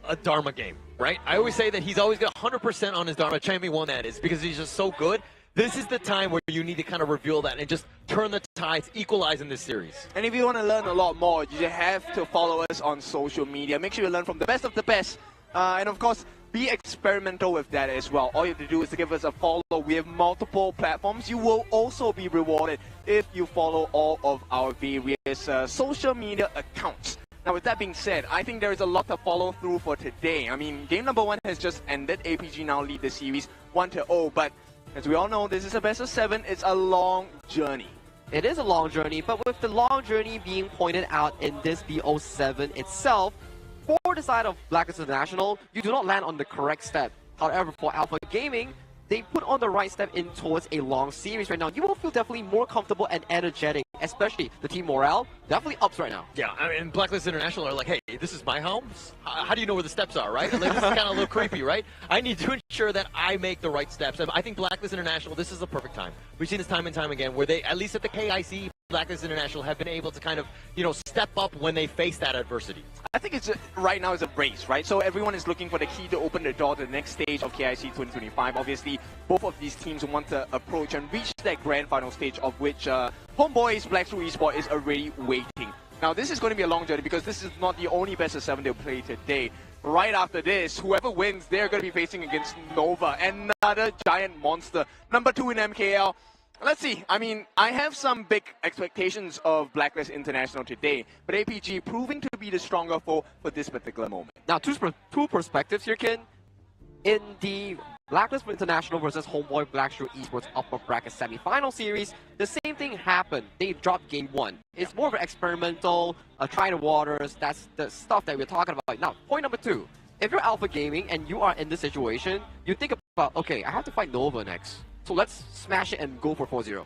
Speaker 22: a Dharma game, right? I always say that he's always got 100% on his Dharma. Chammy 1 that is, because he's just so good. This is the time where you need to kind of reveal that and just turn the tides, equalize in this series.
Speaker 1: And if you want to learn a lot more, you have to follow us on social media. Make sure you learn from the best of the best. And of course, be experimental with that as well. All you have to do is to give us a follow. We have multiple platforms. You will also be rewarded if you follow all of our various social media accounts. Now, with that being said, I think there is a lot to follow through for today. I mean, game number 1 has just ended. APG now lead the series 1-0, but as we all know, this is a best of 7. It's a long journey.
Speaker 2: It is a long journey, but with the long journey being pointed out in this BO7 itself, for the side of Blacklist International, you do not land on the correct step. However, for Alpha Gaming, they put on the right step in towards a long series right now. You will feel definitely more comfortable and energetic, especially the team morale definitely ups right now.
Speaker 22: Yeah, I mean, Blacklist International are like, hey, this is my home. How do you know where the steps are, right? Like, this is kind of a little creepy, right? I need to ensure that I make the right steps. And I think Blacklist International, this is a perfect time. We've seen this time and time again, where they, at least at the KIC, Blacklist International have been able to kind of, step up when they face that adversity.
Speaker 1: I think it's right now is a race, right? So everyone is looking for the key to open the door to the next stage of KIC 2025. Obviously, both of these teams want to approach and reach that grand final stage, of which HomeBois Blackstreet Esports is already waiting. Now, this is going to be a long journey because this is not the only best of 7 they'll play today. Right after this, whoever wins, they're going to be facing against Nova, another giant monster. Number 2 in MKL. Let's see. I mean, I have some big expectations of Blacklist International today, but APG proving to be the stronger foe for this particular moment.
Speaker 2: Now, two perspectives here, Ken. In the Blacklist International versus HomeBois Blackstreet Esports upper bracket semi-final series, the same thing happened. They dropped game 1. It's more of an experimental, try the waters. That's the stuff that we're talking about. Now, point number 2. If you're Alpha Gaming and you are in this situation, you think about, okay, I have to fight Nova next. So let's smash it and go for 4-0.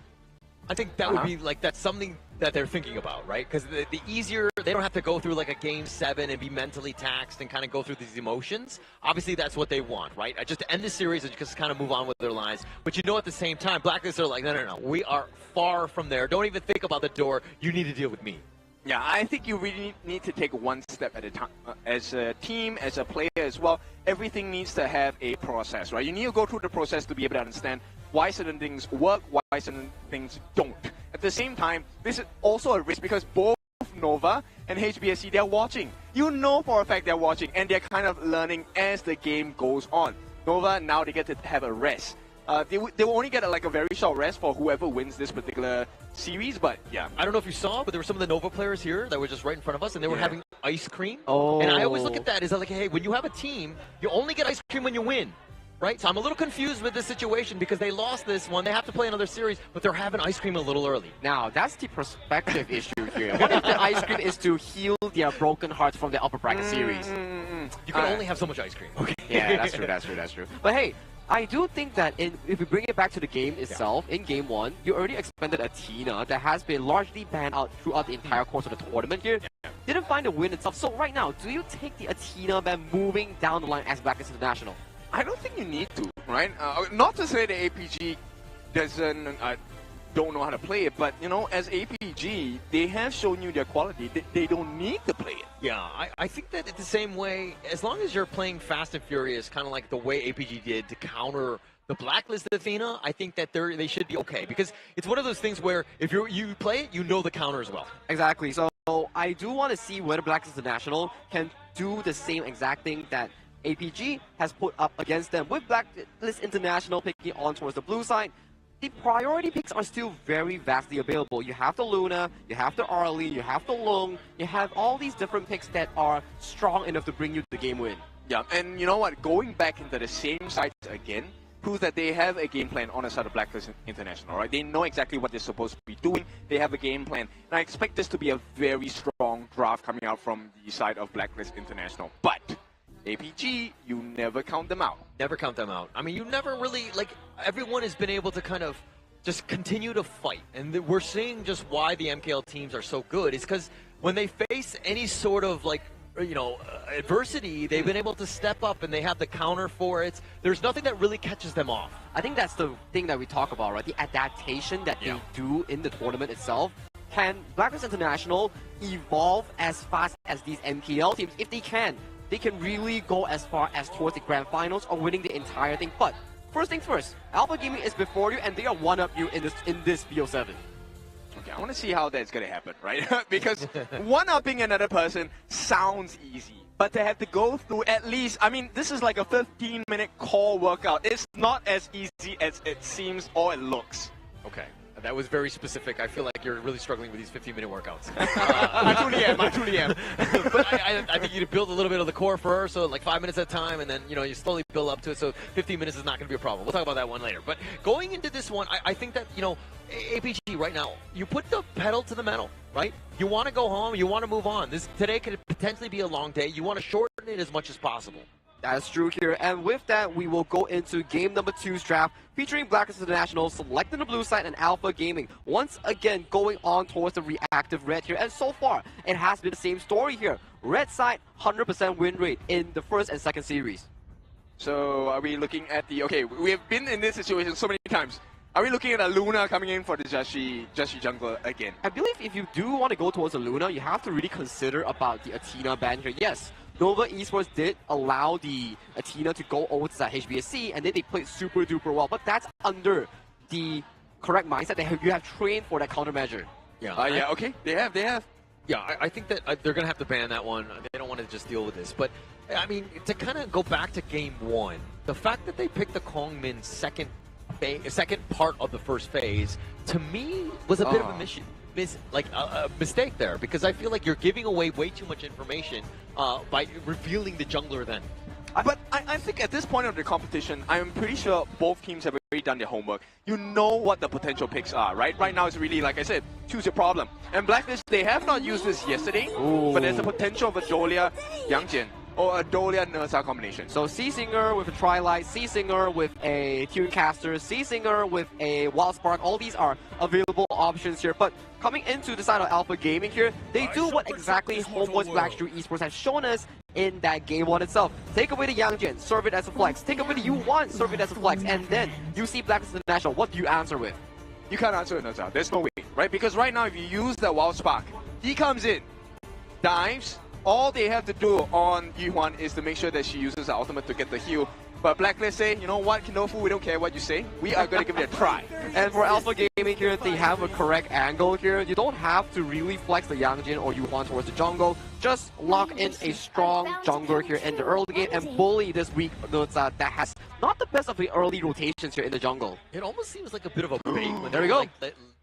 Speaker 22: I think that would be like, that's something that they're thinking about, right? Because the easier, they don't have to go through like a game 7 and be mentally taxed and kind of go through these emotions. Obviously, that's what they want, right? Just to end the series and just kind of move on with their lives. But at the same time, Blacklist are like, no, we are far from there. Don't even think about the door. You need to deal with me.
Speaker 1: Yeah, I think you really need to take one step at a time. As a team, as a player as well, everything needs to have a process, right? You need to go through the process to be able to understand why certain things work, why certain things don't. At the same time, this is also a risk because both Nova and HBSC, they're watching. You know for a fact they're watching, and they're kind of learning as the game goes on. Nova, now they get to have a rest. They will only get a very short rest for whoever wins this particular series, but yeah.
Speaker 22: I don't know if you saw, but there were some of the Nova players here that were just right in front of us, and they were having ice cream.
Speaker 2: Oh.
Speaker 22: And I always look at that as like, hey, when you have a team, you only get ice cream when you win. Right? So I'm a little confused with this situation because they lost this one. They have to play another series, but they're having ice cream a little early.
Speaker 2: Now, that's the perspective issue here. What if the ice cream is to heal their broken hearts from the upper bracket series?
Speaker 22: You can only have so much ice cream. Okay.
Speaker 2: Yeah, that's true. But hey, I do think that if we bring it back to the game itself, in Game 1, you already expended Athena that has been largely banned out throughout the entire course of the tournament here. Didn't find a win itself. So right now, do you take the Athena ban moving down the line as Blacklist International?
Speaker 1: I don't think you need to, right? Not to say that APG don't know how to play it, but as APG, they have shown you their quality. They don't need to play it.
Speaker 22: Yeah, I think that the same way, as long as you're playing fast and furious, kind of like the way APG did to counter the Blacklist Athena, I think that they should be okay, because it's one of those things where if you play it, you know the counter as well.
Speaker 2: Exactly. So I do want to see whether Blacklist International can do the same exact thing that APG has put up against them. With Blacklist International picking on towards the blue side, the priority picks are still very vastly available. You have the Luna, you have the Arlie, you have the Long, you have all these different picks that are strong enough to bring you the game win.
Speaker 1: Yeah, and you know what? Going back into the same sides again proves that they have a game plan on the side of Blacklist International, right? They know exactly what they're supposed to be doing. They have a game plan. And I expect this to be a very strong draft coming out from the side of Blacklist International. But APG, you never count them out.
Speaker 22: Never count them out. I mean, you never really, everyone has been able to kind of just continue to fight. And we're seeing just why the MKL teams are so good is because when they face any sort of, adversity, they've been able to step up and they have the counter for it. There's nothing that really catches them off.
Speaker 2: I think that's the thing that we talk about, right? The adaptation that they do in the tournament itself. Can Blacklist International evolve as fast as these MKL teams? If they can really go as far as towards the grand finals or winning the entire thing. But first things first, Alpha Gaming is before you and they are one-up you in this BO7.
Speaker 1: Okay, I want to see how that's going to happen, right? Because one-upping another person sounds easy. But to have to go through at least, I mean, this is like a 15-minute core workout. It's not as easy as it seems or it looks.
Speaker 22: Okay. That was very specific. I feel like you're really struggling with these 15-minute workouts.
Speaker 1: I truly am.
Speaker 22: But I think you need to build a little bit of the core for her, so like 5 minutes at a time, and then you slowly build up to it. So 15 minutes is not going to be a problem. We'll talk about that one later. But going into this one, I think that APG right now, you put the pedal to the metal, right? You want to go home, you want to move on. Today could potentially be a long day. You want to shorten it as much as possible.
Speaker 2: That's true here, and with that, we will go into game number 2's draft, featuring Blacklist International selecting the blue side and Alpha Gaming. Once again, going on towards the reactive red here, and so far, it has been the same story here. Red side, 100% win rate in the first and second series.
Speaker 1: So, are we looking at okay, we have been in this situation so many times. Are we looking at a Luna coming in for the Jashi jungler again?
Speaker 2: I believe if you do want to go towards a Luna, you have to really consider about the Athena ban here. Yes, Nova Esports did allow the Athena to go over to that HBSC, and then they played super duper well. But that's under the correct mindset that you have trained for that countermeasure.
Speaker 22: Yeah.
Speaker 1: Okay. They have.
Speaker 22: Yeah, I think that they're going to have to ban that one. They don't want to just deal with this. But, I mean, to kind of go back to Game 1, the fact that they picked the Kongmin second part of the first phase, to me, was a bit of a a mistake there, because I feel like you're giving away way too much information by revealing the jungler then.
Speaker 1: But I think at this point of the competition, I'm pretty sure both teams have already done their homework. You know what the potential picks are, right? Right now it's really, like I said, choose your problem. And Blacklist, they have not used this yesterday, but there's a potential of a Dolia Yangjian or a Dolia Nersa combination.
Speaker 2: So C-Singer with a Trilight, C-Singer with a Tunecaster, C-Singer with a Wild Spark, all these are available options here. But coming into the side of Alpha Gaming here, they do what exactly HomeBois Blackstreet Esports has shown us in that Game 1 itself. Take away the Yangjian, serve it as a flex. Take away the U1, serve it as a flex. And then you see Blacklist International, what do you answer with?
Speaker 1: You can't answer it, Nersa. There's no way, right? Because right now if you use the Wild Spark, he comes in, dives. All they have to do on Yuhuan is to make sure that she uses her ultimate to get the heal. But Blacklist say, you know what, Kinofu, we don't care what you say. We are going to give it a try.
Speaker 2: And for Alpha Gaming here, they have a correct angle here. You don't have to really flex the Yangjin or Yuan towards the jungle. Just lock in a strong jungler here in the early game and bully this weak Nutsa that has not the best of the early rotations here in the jungle.
Speaker 22: It almost seems like a bit of a bait when
Speaker 2: there we go.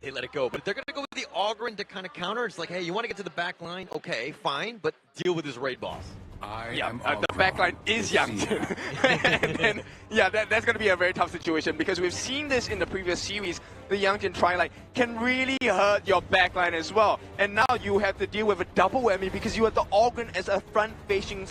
Speaker 22: They let it go. But they're going to go with the Ogren to kind of counter. It's like, hey, you want to get to the back line? Okay, fine, but deal with his raid boss.
Speaker 1: The backline is Yangjin. And then, that's going to be a very tough situation because we've seen this in the previous series. The Yangjin Tri can really hurt your backline as well. And now you have to deal with a double whammy because you have the Ogren as a front-facing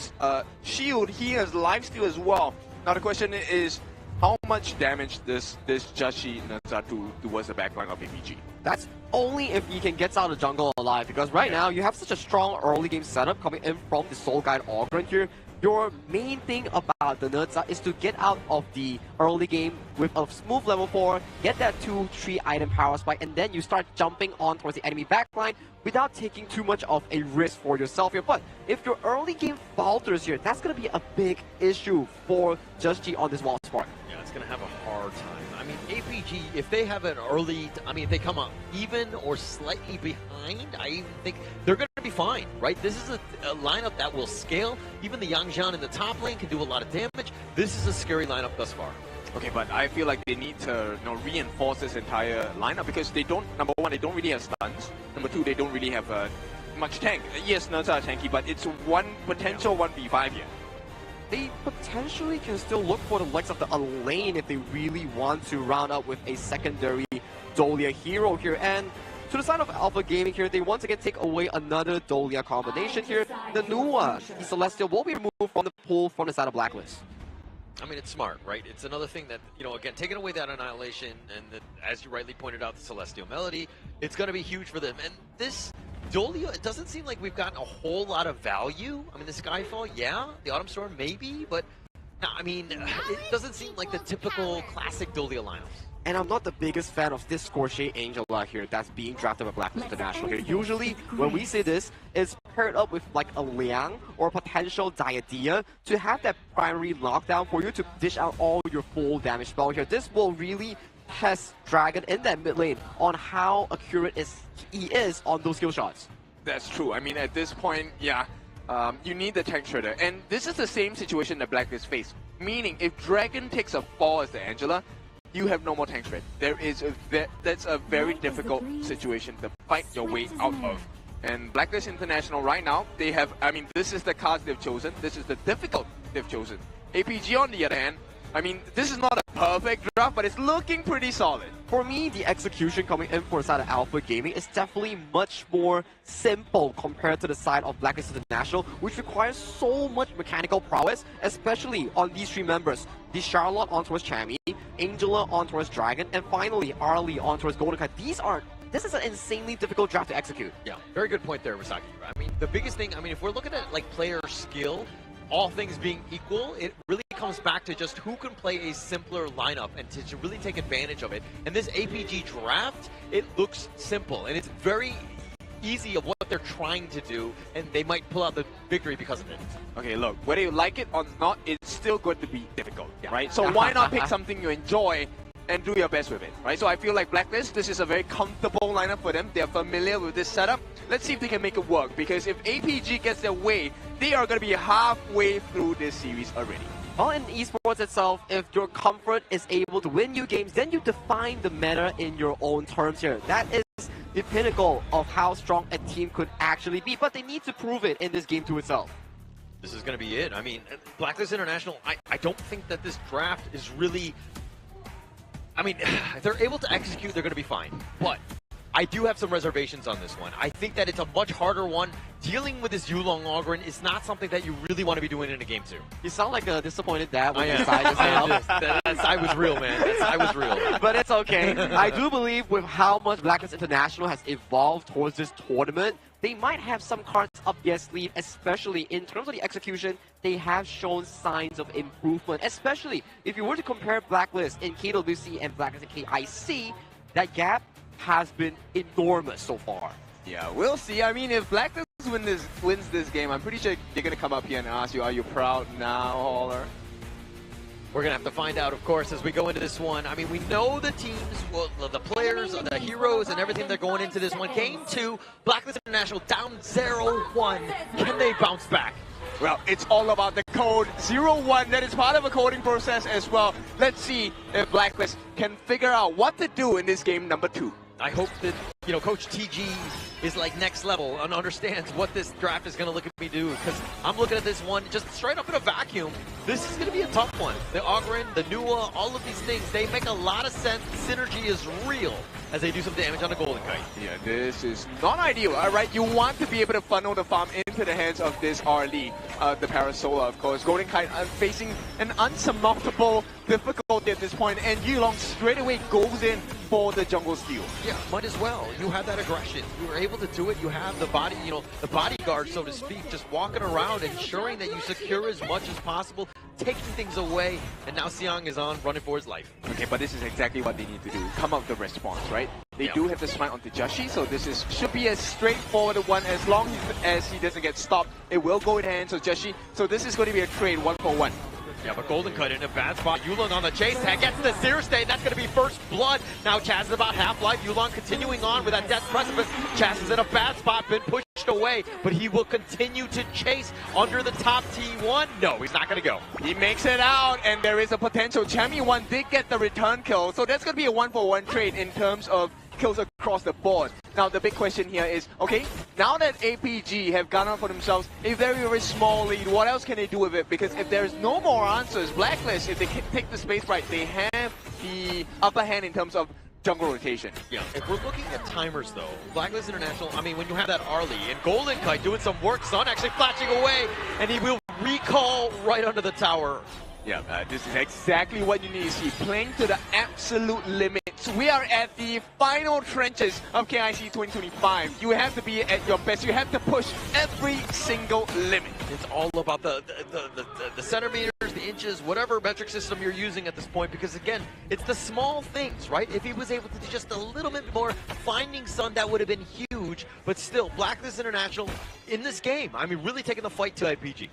Speaker 1: shield. He has lifesteal as well. Now the question is, how much damage does this Jashi Nutsa do towards the backline of APG?
Speaker 2: That's only if he can get out of the jungle alive, because right now you have such a strong early game setup coming in from the Soul Guide Ogren here. Your main thing about the Nutsa is to get out of the early game with a smooth level 4, get that 2-3 item power spike, and then you start jumping on towards the enemy backline without taking too much of a risk for yourself here. But if your early game falters here, that's going to be a big issue for Just G on this wall spark.
Speaker 22: Yeah, it's going to have a hard time. I mean, APG, if they have an early, if they come up even or slightly behind, I even think they're going to be fine, right? This is a lineup that will scale. Even the Yangjian in the top lane can do a lot of damage. This is a scary lineup thus far.
Speaker 1: Okay, but I feel like they need to reinforce this entire lineup because they don't, number one, they don't really have stuns. Number two, they don't really have much tank. Yes, Nutsa are tanky, but it's one potential 1v5 here.
Speaker 2: They potentially can still look for the likes of the lane if they really want to round up with a secondary Dolia hero here. And to the side of Alpha Gaming here, they once again take away another Dolia combination here. The Nua, the Celestial, will be removed from the pool from the side of Blacklist.
Speaker 22: I mean, it's smart, right? It's another thing that, again, taking away that Annihilation and, as you rightly pointed out, the Celestial Melody, it's going to be huge for them. And this Dolia, it doesn't seem like we've gotten a whole lot of value. I mean, the Skyfall, yeah. The Autumn Storm, maybe. But, no, I mean, it doesn't seem like the typical classic Dolia lineups.
Speaker 2: And I'm not the biggest fan of this Scorchet Angela here that's being drafted by Blacklist International here. Usually, when we say this, it's paired up with like a Liang or potential Diadea to have that primary lockdown for you to dish out all your full damage spell here. This will really test Dragon in that mid lane on how accurate he is on those skill shots.
Speaker 1: That's true. I mean, at this point, you need the tank trader. And this is the same situation that Blacklist faced. Meaning, if Dragon takes a fall as the Angela, you have no more tank trade. That's a very difficult situation to fight your way out of. And Blacklist International right now, they have, I mean, this is the cards they've chosen. This is the difficult they've chosen. APG on the other hand, I mean, this is not a perfect draft, but it's looking pretty solid.
Speaker 2: For me, the execution coming in for the side of Alpha Gaming is definitely much more simple compared to the side of Blacklist International, which requires so much mechanical prowess, especially on these three members. The Charlotte on towards Chami, Angela on towards Dragon, and finally Arlie on towards Golden Kite. This is an insanely difficult draft to execute.
Speaker 22: Yeah, very good point there, Misaki. I mean, the biggest thing, if we're looking at like player skill, all things being equal, it really comes back to just who can play a simpler lineup and to really take advantage of it. And this APG draft, it looks simple and it's very easy of what they're trying to do, and they might pull out the victory because of it.
Speaker 1: Okay, look, whether you like it or not, it's still going to be difficult, right? So why not pick something you enjoy and do your best with it, right? So I feel like Blacklist, this is a very comfortable lineup for them. They're familiar with this setup. Let's see if they can make it work, because if APG gets their way, they are going to be halfway through this series already.
Speaker 2: Well, in esports itself, if your comfort is able to win you games, then you define the meta in your own terms here. That is the pinnacle of how strong a team could actually be, but they need to prove it in this game to itself.
Speaker 22: This is going to be it. I mean, Blacklist International, I don't think that this draft is really... I mean, if they're able to execute, they're going to be fine. But I do have some reservations on this one. I think that it's a much harder one. Dealing with this Yulong Ogren is not something that you really want to be doing in a game 2.
Speaker 2: You sound like a disappointed dad when
Speaker 22: I
Speaker 2: the side is out.
Speaker 22: That side was real, man. That side was real.
Speaker 2: But it's okay. I do believe with how much Blacklist International has evolved towards this tournament, they might have some cards up their sleeve, especially in terms of the execution. They have shown signs of improvement, especially if you were to compare Blacklist in KWC and Blacklist in KIC, that gap has been enormous so far.
Speaker 1: Yeah, we'll see. I mean, if Blacklist wins this game, I'm pretty sure they're going to come up here and ask you, are you proud now, Holler?
Speaker 22: We're going to have to find out, of course, as we go into this one. I mean, we know the teams, well, the players, the heroes, and everything they're going into this one. Game 2, Blacklist International down 0-1. Can they bounce back?
Speaker 1: Well, it's all about the code 01. That is part of a coding process as well. Let's see if Blacklist can figure out what to do in this game number 2.
Speaker 22: I hope that, you know, Coach TG is like next level and understands what this draft is going to look at me do, because I'm looking at this one just straight up in a vacuum. This is going to be a tough one. The Ogren, the Nua, all of these things, they make a lot of sense. Synergy is real as they do some damage on the Golden Kite.
Speaker 1: Yeah, this is not ideal, all right? You want to be able to funnel the farm into the hands of this Arlie, the Parasola, of course. Golden Kite facing an unsurmountable difficulty at this point, and Yulong straight away goes in for the jungle steal.
Speaker 22: Yeah, might as well. You have that aggression. You were able to do it. You have the body, you know, the bodyguard, so to speak, just walking around, ensuring that you secure as much as possible, taking things away, and now Siang is on, running for his life.
Speaker 1: Okay, but this is exactly what they need to do. Come up with the response, right? They do have the smite onto Joshi, so this should be a straightforward one. As long as he doesn't get stopped, it will go in hands of Joshi. So this is going to be a trade 1-for-1.
Speaker 22: Yeah, but Golden Kite in a bad spot. Yulong on the chase tag, gets the Zero State. That's going to be first blood. Now Chaz is about half-life. Yulong continuing on with that death precipice. Chaz is in a bad spot, been pushed away, but he will continue to chase under the top T1. No, he's not going to go.
Speaker 1: He makes it out, and there is a potential. Chammy1 did get the return kill, so that's going to be a 1-for-1 trade in terms of kills across the board. Now the big question here is, okay, now that APG have garnered for themselves a very, very small lead, what else can they do with it? Because if there's no more answers, Blacklist, if they can take the space right, they have the upper hand in terms of jungle rotation.
Speaker 22: Yeah, if we're looking at timers though, Blacklist International, I mean, when you have that Arlie and Golden Kite doing some work, Sun actually flashing away, and he will recall right under the tower.
Speaker 1: Yeah, this is exactly what you need to see, playing to the absolute limits. We are at the final trenches of KIC 2025. You have to be at your best. You have to push every single limit.
Speaker 22: It's all about the centimeters, the inches, whatever metric system you're using at this point, because again, it's the small things, right? If he was able to do just a little bit more, finding Sun, that would have been huge, but still, Blacklist International in this game, I mean, really taking the fight to IPG.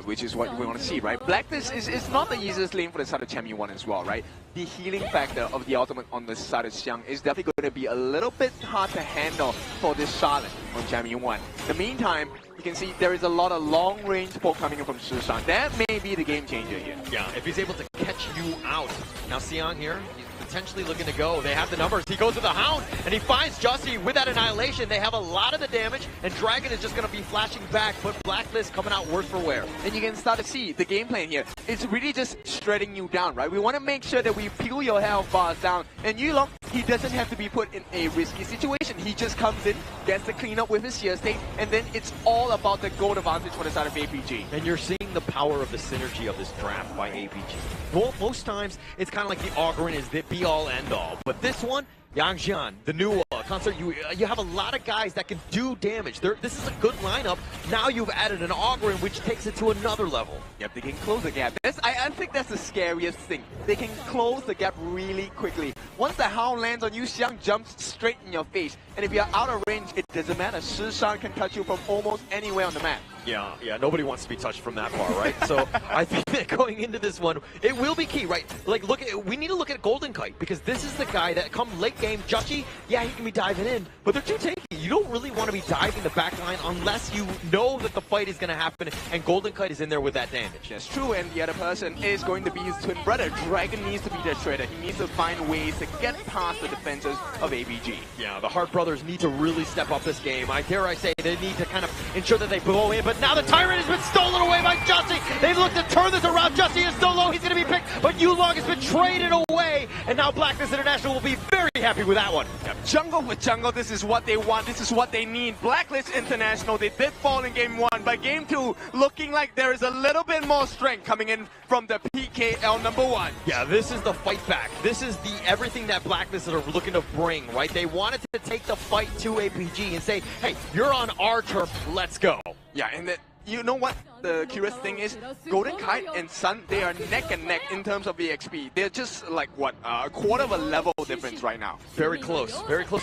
Speaker 1: Which is what we want to see, right? Blacklist is not the easiest lane for the side of Chammy1 as well, right? The healing factor of the ultimate on the side of Xiang is definitely going to be a little bit hard to handle for this Charlotte on Chammy1. In the meantime, you can see there is a lot of long-range poke coming in from Shishan. That may be the game changer here.
Speaker 22: Yeah, if he's able to catch you out. Now Xiang here, he's potentially looking to go. They have the numbers. He goes with the Hound, and he finds Jussie with that Annihilation. They have a lot of the damage, and Dragon is just going to be flashing back, but Blacklist coming out worse for wear.
Speaker 1: And you can start to see the game plan here. It's really just shredding you down, right? We want to make sure that we peel your health bars down. And Yulong, he doesn't have to be put in a risky situation. He just comes in, gets the cleanup with his Seer State, and then it's all about the gold advantage for the side of APG.
Speaker 22: And you're seeing the power of the synergy of this draft by APG. Most times, it's kind of like the Ogren is the be-all, end-all. But this one, Yangjian, the new concert, you have a lot of guys that can do damage. This is a good lineup. Now you've added an Ogren, which takes it to another level.
Speaker 1: Yep, they can close the gap. I think that's the scariest thing. They can close the gap really quickly. Once the Hound lands on you, Xiang jumps straight in your face. And if you're out of range, it doesn't matter. Shishan can touch you from almost anywhere on the map.
Speaker 22: Yeah, nobody wants to be touched from that far, right? So I think that going into this one, it will be key, right? Like, we need to look at Golden Kite, because this is the guy that come late game, Joshi, yeah, he can be diving in, but they're too tanky. You don't really want to be diving the back line unless you know that the fight is going to happen, and Golden Kite is in there with that damage.
Speaker 1: That's true, and the other person is going to be his twin brother. Dragon needs to be the shredder. He needs to find ways to get past the defenses of APG.
Speaker 22: Yeah, the Hart brothers need to really step up this game. I dare say they need to kind of ensure that they blow in, but now the Tyrant has been stolen away by Jussie. They look to turn this around. Jussie is still low. He's going to be picked, but Yulong has been traded away, and now Blacklist International will be very happy with that one.
Speaker 1: Yep. Jungle with jungle, this is what they want. This is what they need. Blacklist International, they did fall in game 1, but game 2 looking like there is a little bit more strength coming in from the PKL number 1.
Speaker 22: Yeah, this is the fight back. This is the everything that Blacklist are looking to bring, right? They wanted to take the fight to APG and say, hey, you're on our turf, let's go.
Speaker 1: Yeah, and you know what the curious thing is? Golden Kite and Sun, they are neck and neck in terms of the XP. They're just like, what, a quarter of a level difference right now.
Speaker 22: Very close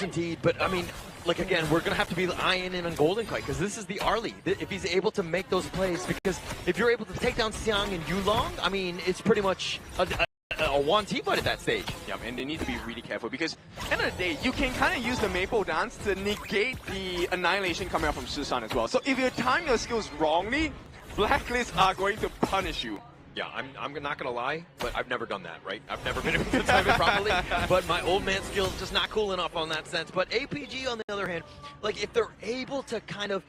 Speaker 22: indeed. But I mean, like again, we're gonna have to be eyeing in on Golden Kite because this is the Arlie. If he's able to make those plays, because if you're able to take down Xiang and Yulong, I mean, it's pretty much a one team fight at that stage.
Speaker 1: Yeah, and they need to be really careful because at the end of the day, you can kind of use the Maple Dance to negate the Annihilation coming out from Sisan as well. So if you time your skills wrongly, Blacklist are going to punish you.
Speaker 22: Yeah, I'm not gonna lie, but I've never done that, right? I've never been able to time it properly, but my old man skills just not cool enough on that sense. But APG, on the other hand, like if they're able to kind of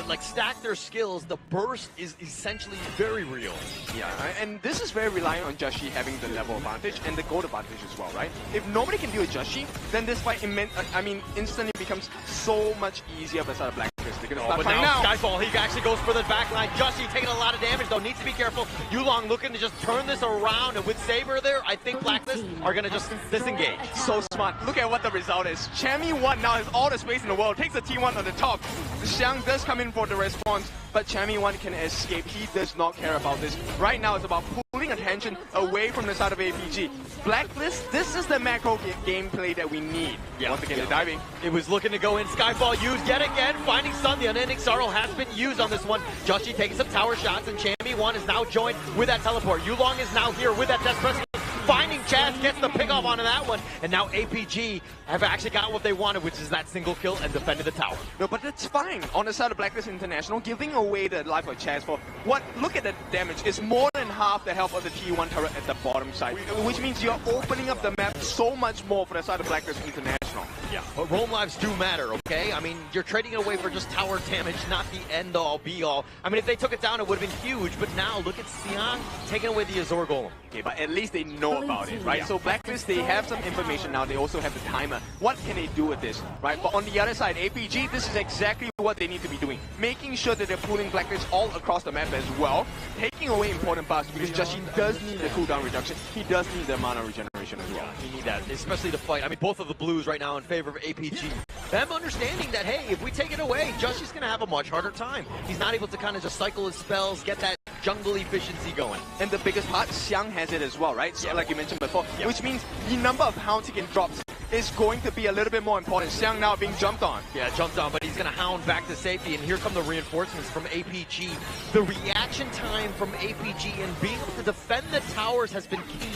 Speaker 22: like stack their skills, the burst is essentially very real.
Speaker 1: Yeah, and this is very reliant on Joshi having the level advantage and the gold advantage as well, right? If nobody can deal with Joshi, then this fight instantly becomes so much easier for the side of Blacklist. They're gonna start
Speaker 22: but now Skyfall, he actually goes for the back line. Joshi taking a lot of damage though, needs to be careful. Yulong looking to just turn this around, and with Saber there, I think Blacklist are gonna just disengage.
Speaker 1: So smart. Look at what the result is. Chammy1 now has all the space in the world, takes the T1 on the top. Xiang does come in for the response, but Chammy1 can escape. He does not care about this. Right now it's about pulling attention away from the side of APG. Blacklist, this is the macro gameplay that we need.
Speaker 22: Yeah.
Speaker 1: Once again, they're diving.
Speaker 22: It was looking to go in. Skyfall used yet again. Finding Sun, the unending sorrow has been used on this one. Joshi taking some tower shots, and Chammy1 is now joined with that teleport. Yulong is now here with that Death Press. Finding Chaz, gets the pick off onto that one, and now APG have actually got what they wanted, which is that single kill and defended the tower.
Speaker 1: No, but it's fine. On the side of Blacklist International, giving away the life of Chaz for what? Look at the damage. It's more than half the health of the T1 turret at the bottom side, which means you're opening up the map so much more for the side of Blacklist International.
Speaker 22: Yeah, but roam lives do matter, okay? I mean, you're trading it away for just tower damage, not the end-all, be-all. I mean, if they took it down, it would have been huge, but now look at Xiang taking away the Azure Golem.
Speaker 1: Okay, but at least they know about it, right?
Speaker 22: Yeah.
Speaker 1: So Blacklist, they have some information now. They also have the timer. What can they do with this, right? But on the other side, APG, this is exactly what they need to be doing. Making sure that they're pulling Blacklist all across the map as well. Taking away important buffs, because Joshi does need the cooldown reduction. He does need the mana regeneration as well.
Speaker 22: You need that, especially to fight. I mean, both of the blues right now in favor of APG. Them understanding that, hey, if we take it away, Joshi's going to have a much harder time. He's not able to kind of just cycle his spells, get that jungle efficiency going.
Speaker 1: And the biggest part, Xiang has it as well, right? So, like you mentioned before, which means the number of hounds he can drop is going to be a little bit more important. Xiang now being jumped on.
Speaker 22: Yeah, jumped on, but he's going to hound back to safety, and here come the reinforcements from APG. The reaction time from APG and being able to defend the towers has been key.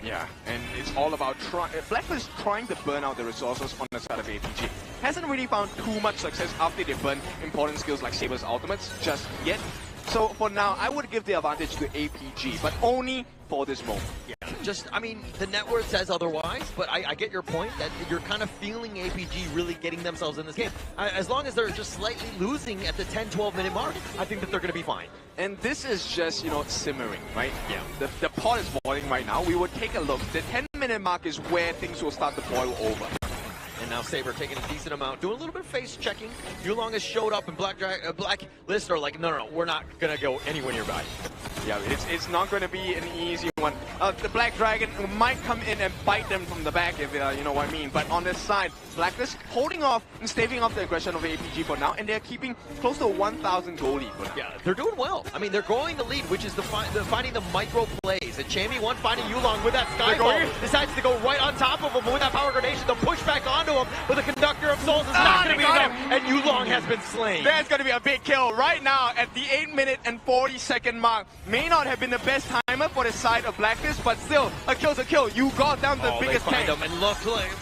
Speaker 1: Yeah, and it's all about Blacklist trying to burn out the resources on the side of APG. Hasn't really found too much success after they burn important skills like Saber's ultimates just yet. So for now, I would give the advantage to APG, but only for this moment.
Speaker 22: Yeah, just, I mean, the net worth says otherwise, but I get your point that you're kind of feeling APG really getting themselves in this game. As long as they're just slightly losing at the 10-12 minute mark, I think that they're going to be fine.
Speaker 1: And this is just, you know, simmering, right?
Speaker 22: Yeah.
Speaker 1: The pot is boiling right now. We will take a look. The 10-minute mark is where things will start to boil over.
Speaker 22: And now Saber taking a decent amount, doing a little bit of face checking. Yulong has showed up, and Blacklist are like, no, we're not gonna go anywhere nearby.
Speaker 1: Yeah, it's not gonna be an easy one. The Black Dragon might come in and bite them from the back, if you know what I mean. But on this side, Blacklist holding off and staving off the aggression of APG for now, and they're keeping close to 1,000 goal lead for now.
Speaker 22: Yeah, they're doing well. I mean, they're growing the lead, which is finding the micro plays. And Chammy1 finding Yulong with that Skyfall, decides to go right on top of him, but with that power gradation, the push back onto him, but the Conductor of Souls is not going to be enough, and Yulong has been slain.
Speaker 1: There's going to be a big kill right now at the 8-minute and 40-second mark. May not have been the best timer for the side of Blacklist, but still, a kill's a kill. You got down the biggest tank.
Speaker 22: And look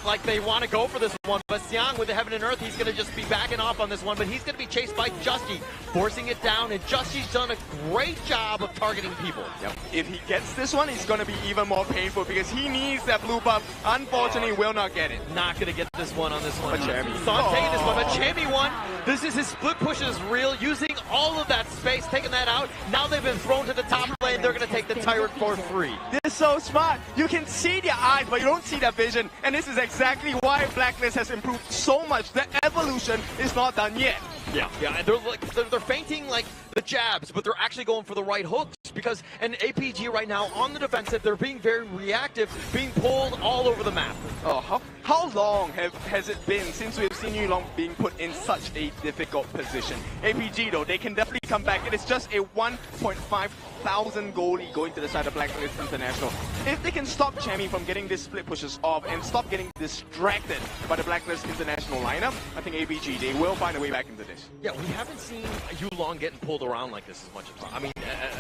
Speaker 22: like they want to go for this one, but Xiang with the Heaven and Earth, he's going to just be backing off on this one, but he's going to be chased by Justy, forcing it down, and Justy's done a great job of targeting people.
Speaker 1: Yep. If he gets this one, it's going to be even more painful because he needs that blue buff. Unfortunately, will not get it.
Speaker 22: Not going to get this one on this one.
Speaker 1: Chammy.
Speaker 22: So I'm taking this one, but Chammy1, this is his split push is real, using all of that space, taking that out. Now they've been thrown to the top lane. They're going to take the Tyrant for free.
Speaker 1: This is so smart. You can see their eyes, but you don't see their vision. And this is exactly why Blacklist has improved so much. The evolution is not done yet.
Speaker 22: Yeah, and they're feinting like the jabs, but they're actually going for the right hooks because an APG right now on the defensive, they're being very reactive, being pulled all over the map.
Speaker 1: Oh, How long has it been since we've seen Yulong being put in such a difficult position? APG though, they can definitely come back. It is just a 1.5 thousand goalie going to the side of Blacklist International. If they can stop Chammy from getting these split pushes off and stop getting distracted by the Blacklist International lineup, I think APG, they will find a way back into this.
Speaker 22: Yeah, we haven't seen Yulong getting pulled around like this as much as, I mean,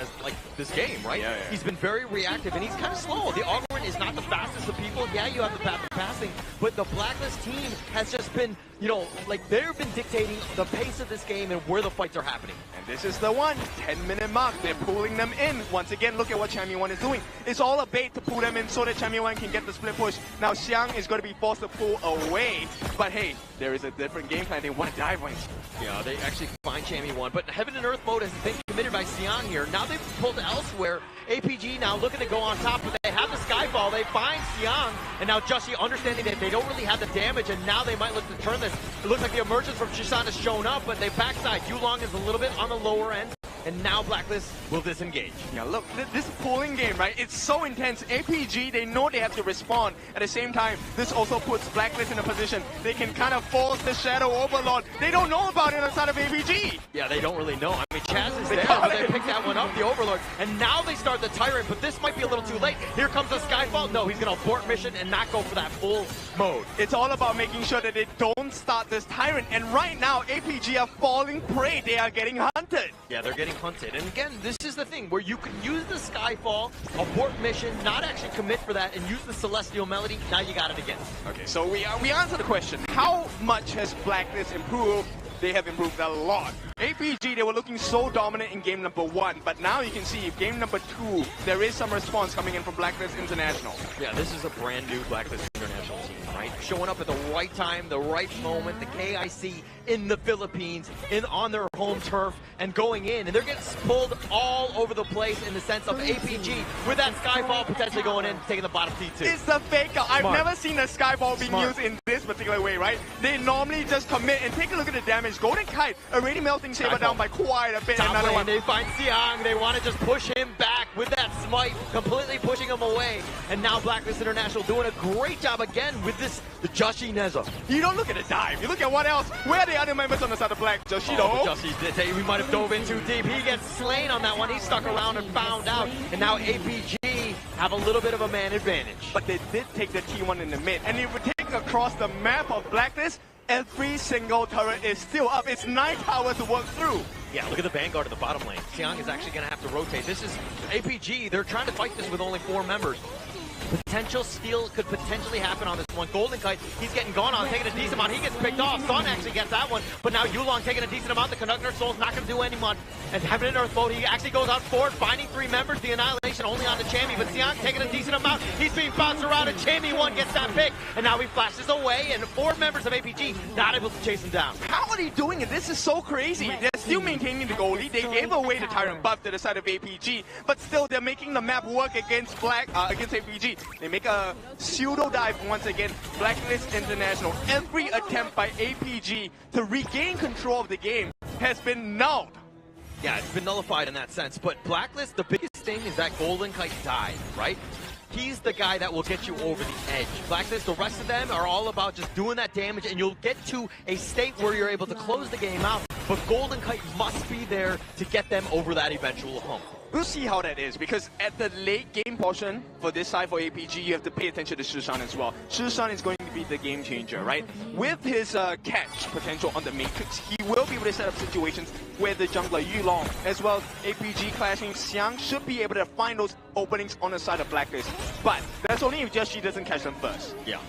Speaker 22: as like this game, right?
Speaker 1: Yeah.
Speaker 22: He's been very reactive and he's kind of slow. The Augurin is not the fastest of people. Yeah, you have the path of passing, but the Blacklist team has just been, you know, like they've been dictating the pace of this game and where the fights are happening.
Speaker 1: And this is the 10-minute mark. They're pulling them in. Once again, look at what Chammy1 is doing. It's all a bait to pull them in so that Chammy1 can get the split push. Now Xiang is going to be forced to pull away. But hey, there is a different game plan. They want to dive wings.
Speaker 22: Yeah, they actually find Chammy1. But Heaven and Earth mode has been committed by Xiang here. Now they've pulled elsewhere. APG now looking to go on top, but they have the Skyfall. They find Xiang, and now Jushy understanding that they don't really have the damage, and now they might look to turn this. It looks like the emergence from Shishan has shown up, but they backside. Yulong is a little bit on the lower end, and now Blacklist will disengage.
Speaker 1: Yeah, look, this pulling game, right? It's so intense. APG, they know they have to respond. At the same time, this also puts Blacklist in a position they can kind of force the Shadow Overlord. They don't know about it outside of APG.
Speaker 22: Yeah, they don't really know. I mean, Chaz is there, but they pick that one up, the Overlord, and now they start the Tyrant, but this might be a little too late. Here comes the Skyfall. No, he's going to abort mission and not go for that full mode.
Speaker 1: It's all about making sure that they don't start this Tyrant, and right now, APG are falling prey. They are getting hunted.
Speaker 22: Yeah, they're getting hunted. And again, this is the thing where you can use the Skyfall, abort mission, not actually commit for that, and use the Celestial Melody. Now you got it again.
Speaker 1: Okay, so we answer the question. How much has Blacklist improved? They have improved a lot. APG, they were looking so dominant in game number 1, but now you can see game number 2, there is some response coming in from Blacklist International.
Speaker 22: Yeah, this is a brand new Blacklist International team, right? Showing up at the right time, the right moment, the KIC in the Philippines, on their home turf, and going in, and they're getting pulled all over the place in the sense of APG with that Skyfall potentially going in, taking the bottom T2.
Speaker 1: It's the fake out. I've never seen a Skyfall being used in this particular way, right? They normally just commit, and take a look at the damage. Golden Kite already melting Saber down by quite a bit.
Speaker 22: Top lane, they find Xiang. They want to just push him back with that smite, completely pushing him away. And now Blacklist International doing a great job again with this, the Joshi Neza.
Speaker 1: You don't look at the dive. You look at what else. Where are the other members on the side of Black? Joshi,
Speaker 22: we might have dove in too deep. He gets slain on that one. He stuck around and found out. And now APG have a little bit of a man advantage.
Speaker 1: But they did take the T1 in the mid. And if we take across the map of Blacklist, every single turret is still up. It's 9 towers to work through.
Speaker 22: Yeah, look at the Vanguard at the bottom lane. Xiang is actually going to have to rotate. This is APG. They're trying to fight this with only 4 members. Potential steal could potentially happen on this one. Golden Kite, he's getting gone on, taking a decent amount. He gets picked off. Sun actually gets that one. But now Yulong taking a decent amount. The Conductor Soul's not going to do any much. And Heaven and Earth mode, he actually goes out forward, finding 3 members. The Annihilation only on the Chammy. But Xiang taking a decent amount. He's being bounced around, and Chammy1 gets that pick. And now he flashes away, and 4 members of APG not able to chase him down.
Speaker 1: How are they doing it? This is so crazy. They're still maintaining the goalie. They gave away the Tyrant buff to the side of APG. But still, they're making the map work against against APG. They make a pseudo dive once again. Blacklist International. Every attempt by APG to regain control of the game has been nulled.
Speaker 22: Yeah, it's been nullified in that sense. But Blacklist, the biggest thing is that Golden Kite died, right? He's the guy that will get you over the edge. Blacklist, the rest of them are all about just doing that damage, and you'll get to a state where you're able to close the game out. But Golden Kite must be there to get them over that eventual hump.
Speaker 1: We'll see how that is, because at the late game portion for this side for APG, you have to pay attention to Shishan as well. Shishan is going to be the game changer, right? With his catch potential on the Matrix, he will be able to set up situations where the jungler Yulong, as well as APG clashing, Xiang should be able to find those openings on the side of Blacklist. But that's only if Joshi doesn't catch them first.
Speaker 22: Yeah.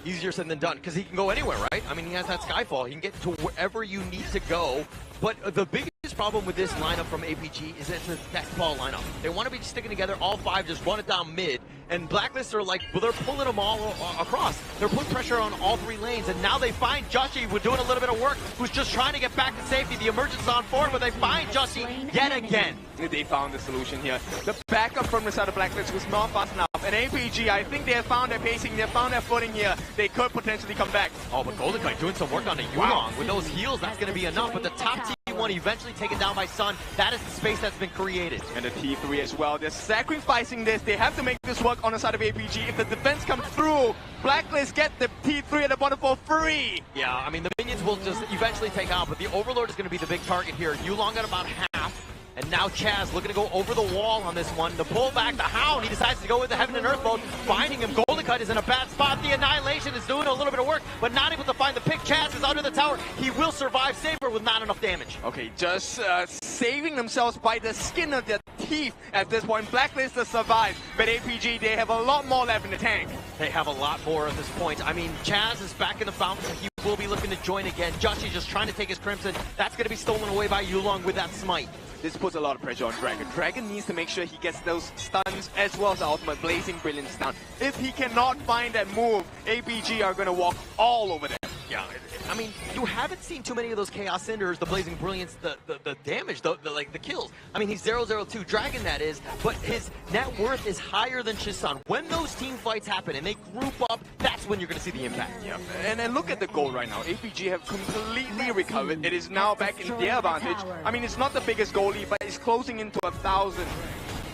Speaker 22: Easier said than done, because he can go anywhere, right? I mean, he has that Skyfall. He can get to wherever you need to go. But the biggest problem with this lineup from APG is that it's a death ball lineup. They want to be sticking together, all 5, just run it down mid. And Blacklist are like, well, they're pulling them all across. They're putting pressure on all 3 lanes. And now they find Joshi, who's doing a little bit of work, who's just trying to get back to safety. The emergence on forward, but they find Joshi yet again.
Speaker 1: They found the solution here. The backup from the side of Blacklist was not fast enough. And APG, I think they have found their pacing, they have found their footing here. They could potentially come back.
Speaker 22: Oh, but Golden Kite doing some work on the Yulong. With those heals, that's going to be enough. But the top team T1 eventually taken down by Sun. That is the space that's been created.
Speaker 1: And the T3 as well. They're sacrificing this. They have to make this work on the side of APG. If the defense comes through, Blacklist get the T3 at the bottom for free.
Speaker 22: Yeah, I mean, the minions will just eventually take out, but the Overlord is going to be the big target here. Yulong got about half. And now Chaz looking to go over the wall on this one. The pull back, the Hound, he decides to go with the Heaven and Earth mode. Finding him, Golden Cut is in a bad spot. The Annihilation is doing a little bit of work, but not able to find the pick. Chaz is under the tower. He will survive Saber with not enough damage.
Speaker 1: Okay, just saving themselves by the skin of their teeth at this point. Blacklist has survived, but APG, they have a lot more left in the tank.
Speaker 22: They have a lot more at this point. I mean, Chaz is back in the fountain. He will be looking to join again. Joshi just trying to take his Crimson. That's going to be stolen away by Yulong with that smite.
Speaker 1: This puts a lot of pressure on Dragon. Dragon needs to make sure he gets those stuns as well as the ultimate Blazing Brilliance down. If he cannot find that move, APG are going to walk all over them.
Speaker 22: Yeah, I mean, you haven't seen too many of those Chaos Cinders, the Blazing Brilliance, the damage, the kills. I mean, he's 0-0-2 Dragon, that is, but his net worth is higher than Shisan. When those team fights happen and they group up, that's when you're going to see the impact.
Speaker 1: Yeah, and then look at the goal right now. APG have completely recovered. It is now back in their advantage. I mean, it's not the biggest goal lead, but it's closing into 1,000.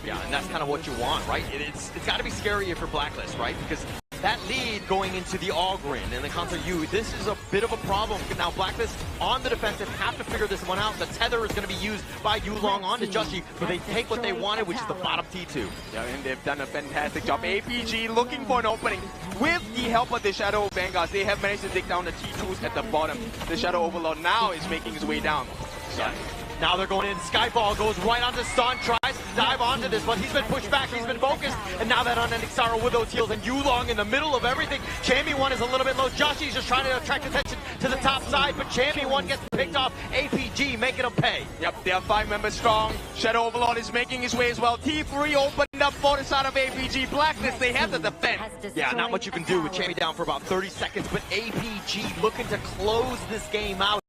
Speaker 22: Yeah, and that's kind of what you want, right? It's got to be scarier for Blacklist, right? Because that lead going into the Ogrin and the Concert U, this is a bit of a problem. Now Blacklist on the defensive have to figure this one out. The tether is going to be used by Yulong onto Joshi, but they take what they wanted, which is the bottom T2.
Speaker 1: Yeah, and they've done a fantastic job. APG looking for an opening. With the help of the Shadow Vanguards, they have managed to dig down the T2s at the bottom. The Shadow Overlord now is making his way down.
Speaker 22: Yeah. Now they're going in. Skyball goes right onto Sun, tries to dive onto this, but he's been pushed back, he's been focused, and now that unending sorrow with those heals, and Yulong in the middle of everything. Chammy1 is a little bit low. Joshi's just trying to attract attention to the top side, but Chammy1 gets picked off. APG making him pay.
Speaker 1: Yep, they are 5 members strong. Shadow Overlord is making his way as well. T3 opened up for the side of APG. Blacklist, they have to defend.
Speaker 22: Yeah, not much you can do with Chammy down for about 30 seconds, but APG looking to close this game out.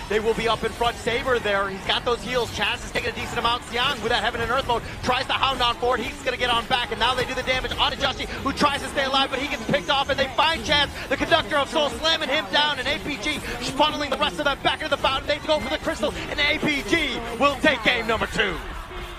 Speaker 22: They will be up in front. Saber there. He's got those heals. Chaz is taking a decent amount. Xiang with that Heaven and Earth mode tries to hound on forward. He's going to get on back, and now they do the damage onto Joshi, who tries to stay alive, but he gets picked off, and they find Chaz, the conductor of Soul, slamming him down, and APG funneling the rest of them back into the fountain. They go for the crystal, and APG will take game number 2.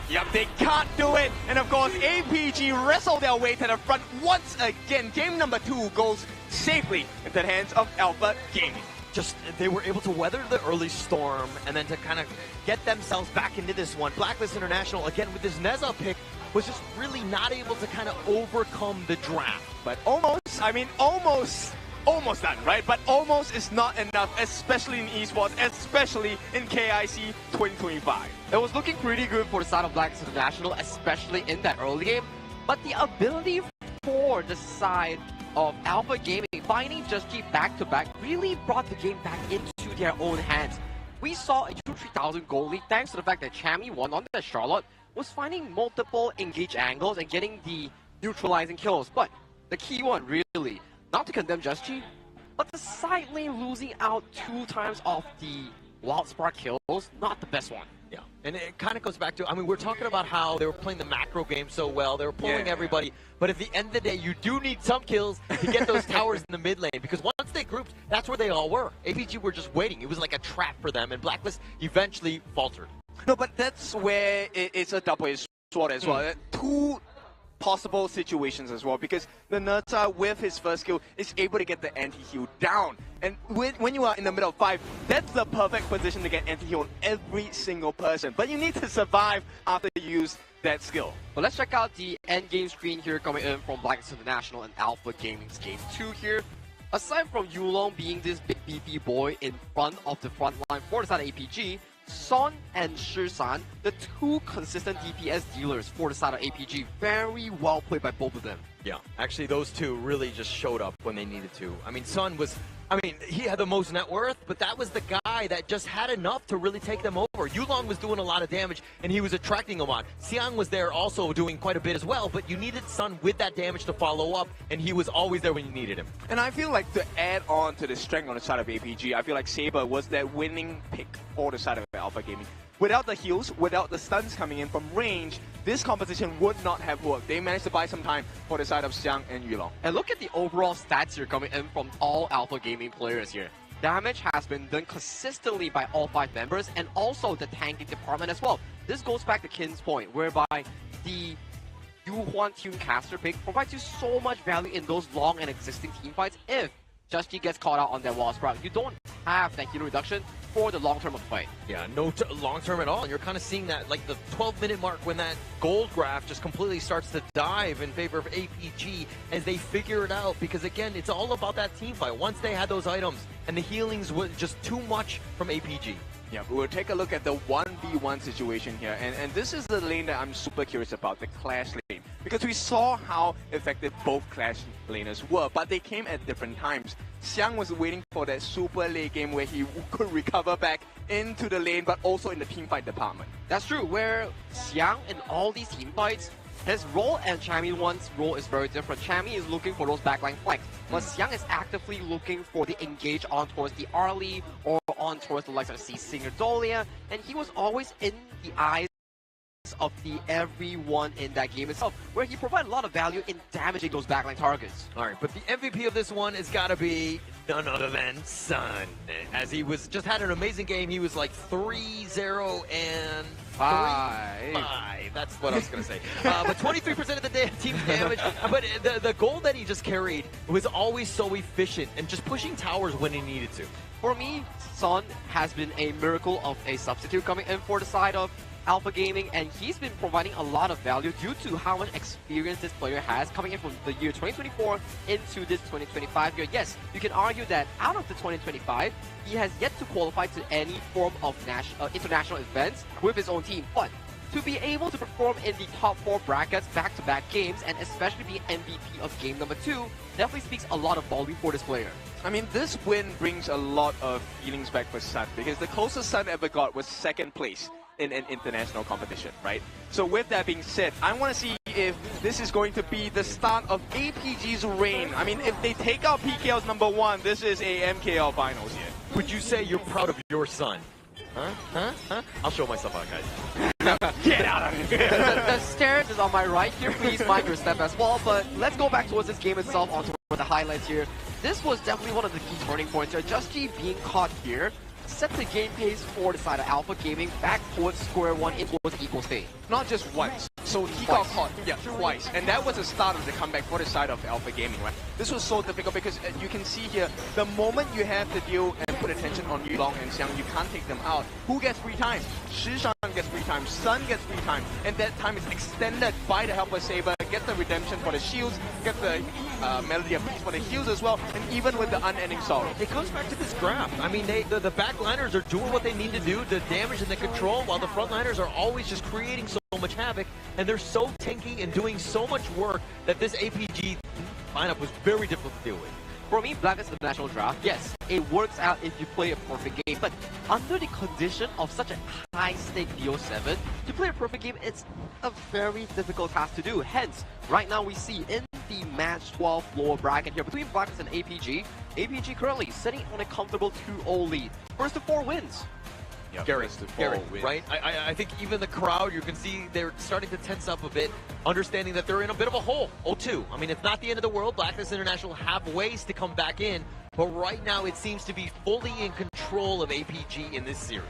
Speaker 1: Yep, they can't do it. And of course, APG wrestle their way to the front once again. Game number 2 goes safely into the hands of Alpha Gaming.
Speaker 22: Just, they were able to weather the early storm and then to kind of get themselves back into this one. Blacklist International, again, with this Neza pick, was just really not able to kind of overcome the draft.
Speaker 1: But almost, I mean, almost done, right? But almost is not enough, especially in esports, especially in KIC 2025.
Speaker 2: It was looking pretty good for the side of Blacklist International, especially in that early game. But the ability for the side of Alpha Gaming finding Joshi back-to-back really brought the game back into their own hands. We saw a 2-3,000 goal lead thanks to the fact that Chammy1 on that Charlotte was finding multiple engage angles and getting the neutralizing kills. But the key one really, not to condemn Joshi, but the side lane losing out 2 times off the Wild Spark kills, not the best one.
Speaker 22: Yeah, and it kind of goes back to, I mean, we're talking about how they were playing the macro game so well, they were pulling everybody, but at the end of the day, you do need some kills to get those towers in the mid lane, because once they grouped, that's where they all were. APG were just waiting. It was like a trap for them, and Blacklist eventually faltered.
Speaker 1: No, but that's where it's a double-edged sword as well. 2 possible situations as well, because the Nerta with his first skill is able to get the anti-heal down, and when you are in the middle of 5, that's the perfect position to get anti-heal on every single person, but you need to survive after you use that skill.
Speaker 2: Well, let's check out the end game screen here coming in from Blacklist International and Alpha Gaming's game 2 here. Aside from Yulong being this big beefy boy in front of the front line for the side of APG, Son and Shisan, the 2 consistent DPS dealers for the side of APG, very well played by both of them.
Speaker 22: Yeah, actually those 2 really just showed up when they needed to. I mean, Son was, he had the most net worth, but that was the guy that just had enough to really take them over. Yulong was doing a lot of damage, and he was attracting a lot. Xiang was there also doing quite a bit as well, but you needed Son with that damage to follow up, and he was always there when you needed him.
Speaker 1: And I feel like to add on to the strength on the side of APG, I feel like Saber was that winning pick for the side of Alpha Gaming. Without the heals, without the stuns coming in from range, this competition would not have worked. They managed to buy some time for the side of Xiang and Yulong.
Speaker 2: And look at the overall stats here coming in from all Alpha Gaming players here. damage has been done consistently by all 5 members and also the tanking department as well. This goes back to Kin's point, whereby the Yuhuan Tunecaster pick provides you so much value in those long and existing team fights. If Just gets caught out on that wall sprout, you don't have that hero reduction for the long term of the fight.
Speaker 22: Yeah, no long term at all. And you're kind of seeing that, like the 12-minute mark, when that gold graph just completely starts to dive in favor of APG as they figure it out. Because again, it's all about that team fight. Once they had those items, and the healings was just too much from APG.
Speaker 1: Yeah, we'll take a look at the 1v1 situation here, and this is the lane that I'm super curious about, the Clash lane. Because we saw how effective both Clash laners were, but they came at different times. Xiang was waiting for that super late game where he could recover back into the lane, but also in the teamfight department.
Speaker 2: That's true, where Xiang in all these team fights, his role and Chami1's role is very different. Chami is looking for those backline flanks, but Xiang is actively looking for the engage on towards the Arlie or on towards the likes of Singer Dolia, and he was always in the eyes of everyone in that game itself, where he provided a lot of value in damaging those backline targets.
Speaker 22: All right, but the MVP of this one has got to be none other than Sun, as he was just had an amazing game. He was like 3-0 and 5. That's what I was going to say. But 23% of the team's damage. But the goal that he just carried was always so efficient and just pushing towers when he needed to.
Speaker 2: For me, Sun has been a miracle of a substitute coming in for the side of Alpha Gaming, and he's been providing a lot of value due to how much experience this player has coming in from the year 2024 into this 2025 year. Yes, you can argue that out of the 2025, he has yet to qualify to any form of international events with his own team, but to be able to perform in the top 4 brackets back-to-back games, and especially be MVP of game number 2, definitely speaks a lot of volume for this player.
Speaker 1: I mean, this win brings a lot of feelings back for Sun, because the closest Sun ever got was 2nd place in an international competition, right? So with that being said, I want to see if this is going to be the start of APG's reign. I mean, if they take out PKL's #1, this is a MKL finals here.
Speaker 22: Would you say you're proud of your son? Huh? I'll show myself out, guys.
Speaker 1: Get out of here!
Speaker 2: The stairs is on my right here. Please mind your step as well. But let's go back towards this game itself, onto the highlights here. This was definitely one of the key turning points here. Just G being caught here set the game pace for the side of Alpha Gaming back towards square one, in towards equal state.
Speaker 1: Not just once. So he got caught, twice. And that was the start of the comeback for the side of Alpha Gaming, right? This was so difficult because you can see here, the moment you have to deal and put attention on Yulong and Xiang, you can't take them out. Who gets free time? Shishan gets free time, Sun gets free time, and that time is extended by the Helper Saber, get the redemption for the shields, get the Melody of Peace for the heals as well, and even with the Unending Sorrow.
Speaker 22: It comes back to this graph. I mean, the backliners are doing what they need to do, the damage and the control, while the frontliners are always just creating so much havoc, and they're so tanky and doing so much work that this APG lineup was very difficult to deal with.
Speaker 2: For me, Blacklist International Draft, yes, it works out if you play a perfect game, but under the condition of such a high-stake BO7, to play a perfect game, it's a very difficult task to do. Hence, right now we see in the match 12 lower bracket here between Blacklist and APG, APG currently sitting on a comfortable 2-0 lead. First to 4 wins.
Speaker 22: Yep, Garrett, right? I think even the crowd, you can see they're starting to tense up a bit, understanding that they're in a bit of a hole. 0-2. I mean, it's not the end of the world. Blacklist International have ways to come back in, but right now it seems to be fully in control of APG in this series.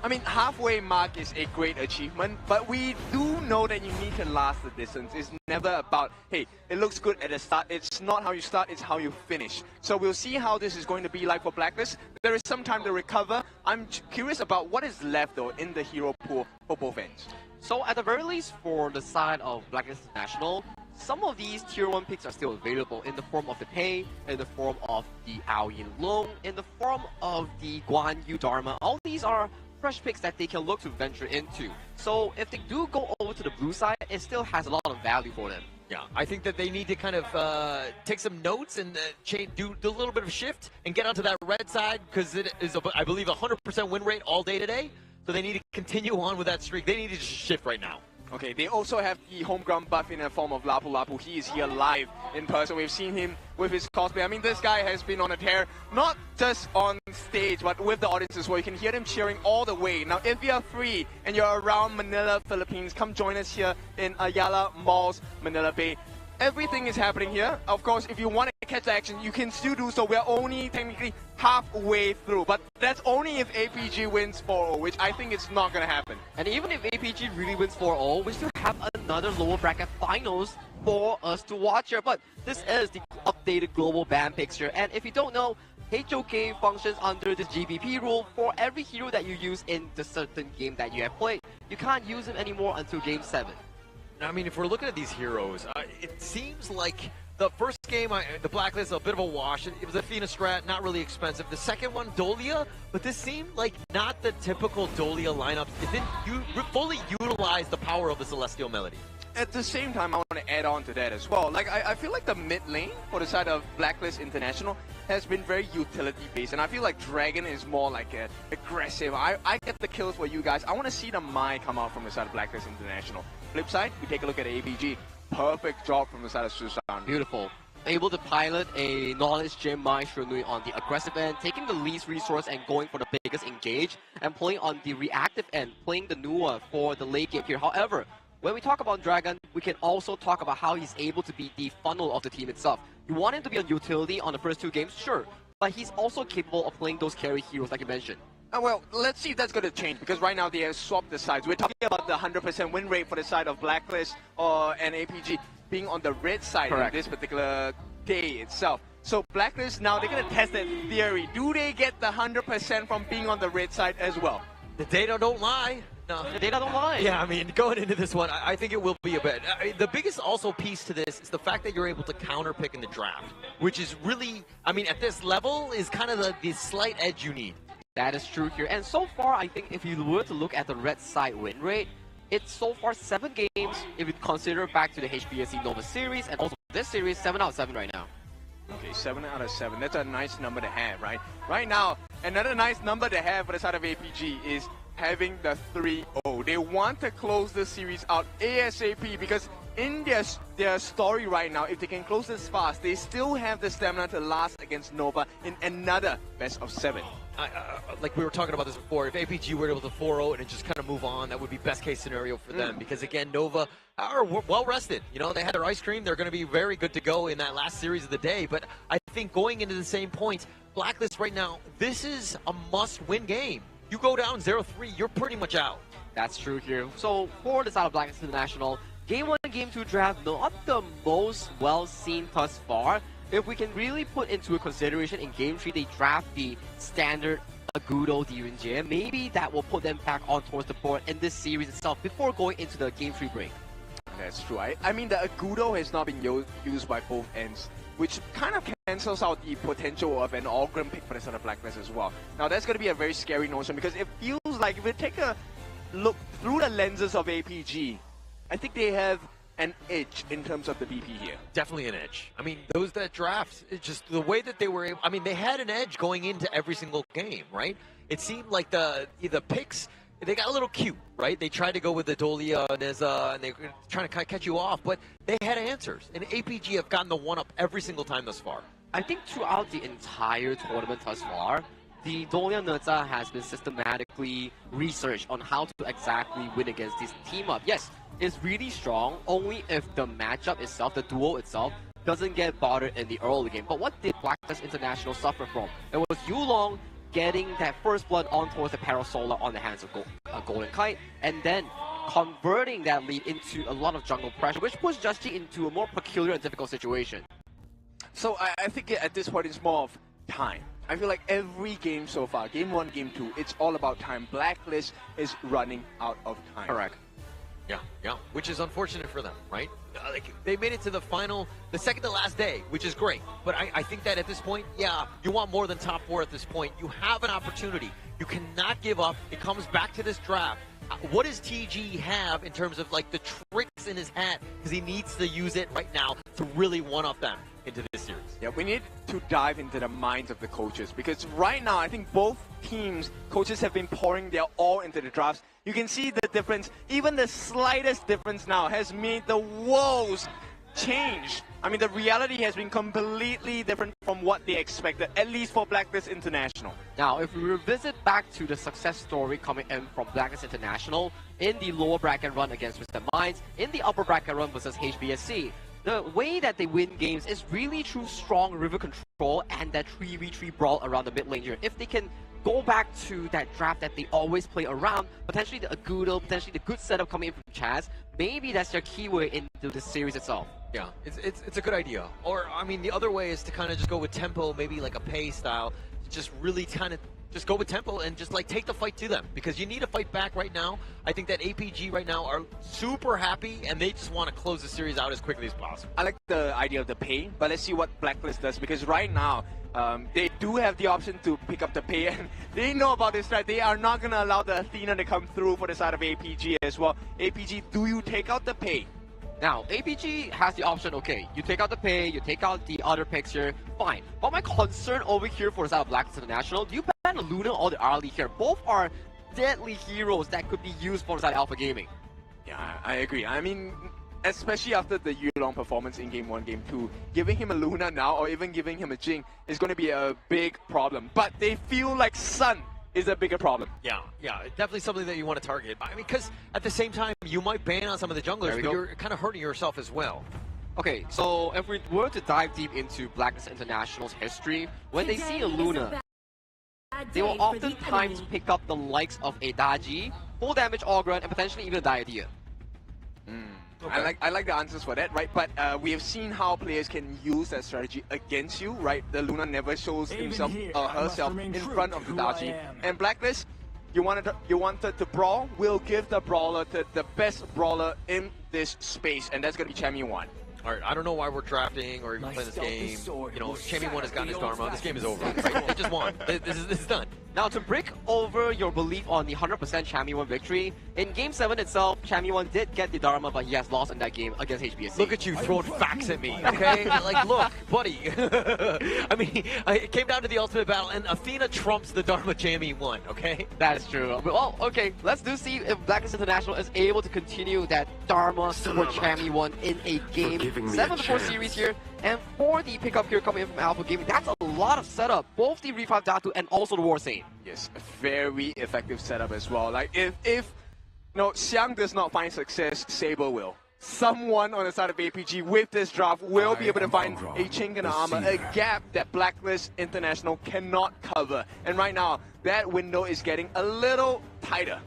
Speaker 1: I mean, halfway mark is a great achievement, but we do know that you need to last the distance. It's never about, hey, it looks good at the start. It's not how you start, it's how you finish. So we'll see how this is going to be like for Blacklist. There is some time to recover. I'm curious about what is left, though, in the hero pool for both ends.
Speaker 2: So at the very least, for the side of Blacklist International, some of these tier 1 picks are still available in the form of the Pei, in the form of the Ao Yin Long, in the form of the Guan Yu Dharma. All these are fresh picks that they can look to venture into. So if they do go over to the blue side, it still has a lot of value for them.
Speaker 22: Yeah, I think that they need to kind of take some notes and do a little bit of shift and get onto that red side, because it is, I believe, 100% win rate all day today. So they need to continue on with that streak. They need to just shift right now.
Speaker 1: Okay, they also have the home ground buff in the form of Lapu Lapu. He is here live in person. We've seen him with his cosplay. I mean, this guy has been on a tear, not just on stage, but with the audience as well. You can hear them cheering all the way. Now, if you are free and you're around Manila, Philippines, come join us here in Ayala Malls, Manila Bay. everything is happening here. Of course, if you want to catch the action, you can still do so. We're only technically halfway through, but that's only if APG wins 4-0, which I think it's not going to happen.
Speaker 2: And even if APG really wins 4-0, we still have another lower bracket finals for us to watch here. But this is the updated global ban picture, and if you don't know, HOK functions under this GBP rule. For every hero that you use in the certain game that you have played, you can't use him anymore until game 7.
Speaker 22: I mean, if we're looking at these heroes, it seems like the first game, the Blacklist, a bit of a wash. It was Athena strat, not really expensive. The second one, Dolia, but this seemed like not the typical Dolia lineup. It didn't fully utilize the power of the Celestial Melody.
Speaker 1: At the same time, I want to add on to that as well. Like, I feel like the mid lane for the side of Blacklist International has been very utility based, and I feel like Dragon is more like aggressive. I get the kills for you guys. I want to see the Mai come out from the side of Blacklist International. Flip side, we take a look at APG. Perfect job from the side of Susan.
Speaker 2: Beautiful. Able to pilot a knowledge gem Mai Shunui on the aggressive end, taking the least resource and going for the biggest engage, and playing on the reactive end, playing the Nua for the late game here. However, when we talk about Dragon, we can also talk about how he's able to be the funnel of the team itself. You want him to be on utility on the first 2 games, sure, but he's also capable of playing those carry heroes like you mentioned.
Speaker 1: Well, let's see if that's going to change, because right now they have swapped the sides. We're talking about the 100% win rate for the side of Blacklist and APG being on the red side on this particular day itself. So Blacklist, now they're going to test that theory. Do they get the 100% from being on the red side as well?
Speaker 22: The data don't lie. No.
Speaker 2: The data don't lie.
Speaker 22: Yeah, I mean, going into this one, I think it will be a bit. The biggest also piece to this is the fact that you're able to counter pick in the draft, which is really, I mean, at this level is kind of the slight edge you need.
Speaker 2: That is true here. And so far, I think if you were to look at the red side win rate, it's so far 7 games if you consider back to the HBSC Nova series and also this series, 7 out of 7 right now.
Speaker 1: Okay, 7 out of 7. That's a nice number to have, right? Right now, another nice number to have for the side of APG is having the 3-0. They want to close this series out ASAP because in their story right now, if they can close this fast, they still have the stamina to last against Nova in another best of 7.
Speaker 22: Like we were talking about this before, if APG were able to 4-0 and just kind of move on, that would be best case scenario for them because again, Nova are well rested. You know, they had their ice cream. They're going to be very good to go in that last series of the day. But I think going into the same points, Blacklist right now, this is a must-win game. You go down 0-3, you're pretty much out.
Speaker 2: That's true here. So for the side of Blacklist International, Game 1 and Game 2 draft, not the most well-seen thus far. If we can really put into a consideration in Game 3, they draft the standard Agudo Dirunjie, maybe that will put them back on towards the board in this series itself before going into the Game 3 break.
Speaker 1: That's true. I mean, the Agudo has not been used by both ends, which kind of cancels out the potential of an Algrim pick for the side of Blacklist as well. Now, that's going to be a very scary notion because it feels like if we take a look through the lenses of APG, I think they have an edge in terms of the BP here.
Speaker 22: Definitely an edge. I mean, those that draft, it's just the way that they were able, I mean, they had an edge going into every single game, right? It seemed like the picks, they got a little cute, right? They tried to go with the Dolia and Neza, and they were trying to kind of catch you off, but they had answers. And APG have gotten the one-up every single time thus far.
Speaker 2: I think throughout the entire tournament thus far, the Dolia Neza has been systematically researched on how to exactly win against this team-up. Yes, it's really strong only if the matchup itself, the duo itself, doesn't get bothered in the early game. But what did Blacklist International suffer from? It was Yulong getting that first blood on towards the Parasolar on the hands of Golden Kite, and then converting that lead into a lot of jungle pressure, which puts Just G into a more peculiar and difficult situation.
Speaker 1: So I think at this point it's more of time. I feel like every game so far, Game 1, Game 2, it's all about time. Blacklist is running out of time.
Speaker 2: Correct.
Speaker 22: Yeah, which is unfortunate for them, right? Like they made it to the final, the second to last day, which is great. But I think that at this point, yeah, you want more than top 4 at this point. You have an opportunity. You cannot give up. It comes back to this draft. What does TG have in terms of like the tricks in his hat? Because he needs to use it right now to really one-up them into this series.
Speaker 1: Yeah, we need to dive into the minds of the coaches because right now I think both teams, coaches have been pouring their all into the drafts. You can see the difference, even the slightest difference now has made the world's change. I mean, the reality has been completely different from what they expected, at least for Blacklist International.
Speaker 2: Now, if we revisit back to the success story coming in from Blacklist International in the lower bracket run against Mr. Minds, in the upper bracket run versus HBSC, the way that they win games is really through strong river control and that 3v3 brawl around the mid lane here. If they can go back to that draft that they always play around, potentially the Agudo, potentially the good setup coming in from Chaz, maybe that's their keyway into the series itself.
Speaker 22: Yeah, it's a good idea. Or, I mean, the other way is to kind of just go with tempo, maybe like a pay style, just really kind of just go with tempo and just like take the fight to them, because you need a fight back right now. I think that APG right now are super happy and they just want to close the series out as quickly as possible.
Speaker 1: I like the idea of the pay, but let's see what Blacklist does, because right now they do have the option to pick up the pay, and they know about this, right? They are not going to allow the Athena to come through for the side of APG as well. APG, do you take out the pay?
Speaker 2: Now, APG has the option, okay, you take out the pay, you take out the other picks here, fine. But my concern over here for the side of Blacklist International, do you ban Luna or the Arlie here? Both are deadly heroes that could be used for the side of Alpha Gaming.
Speaker 1: Yeah, I agree. I mean, especially after the year-long performance in Game 1, Game 2, giving him a Luna now or even giving him a Jing is going to be a big problem. But they feel like Sun is a bigger problem.
Speaker 22: Yeah, definitely something that you want to target. I mean, because at the same time, you might ban on some of the junglers, but you're kind of hurting yourself as well.
Speaker 2: Okay, so if we were to dive deep into Blacklist International's history, when they see a Luna, they will oftentimes pick up the likes of a Daji, full damage Ogren, and potentially even a Diadea.
Speaker 1: Okay. I like the answers for that, right? But we have seen how players can use that strategy against you, right? The Luna never shows himself or herself in front of the Daji. And Blacklist, you wanted to brawl, we'll give the brawler to the best brawler in this space, and that's going to be Chammy1.
Speaker 22: All right, I don't know why we're drafting or even playing this game. You know, Chammy1 has gotten his Dharma. This game is over, right? They just won. This is done.
Speaker 2: Now, to break over your belief on the 100% Chammy1 victory, in Game 7 itself, Chammy1 did get the Dharma, but he has lost in that game against HBSC.
Speaker 22: Look at you throwing facts at me, okay? Like, look, buddy. I mean, it came down to the ultimate battle, and Athena trumps the Dharma Chammy1, okay?
Speaker 2: That is true. Well, okay, let's see if Blacklist International is able to continue that Dharma for Chammy1 in a game 7-4 series here. And for the pickup here coming in from Alpha Gaming, that's a lot of setup. Both the Revive Datu and also the War Saint.
Speaker 1: Yes, a very effective setup as well. Like if Xiang does not find success, Saber will. Someone on the side of APG with this draft will be able to find a chink in the armor, a gap that Blacklist International cannot cover. And right now, that window is getting a little tighter.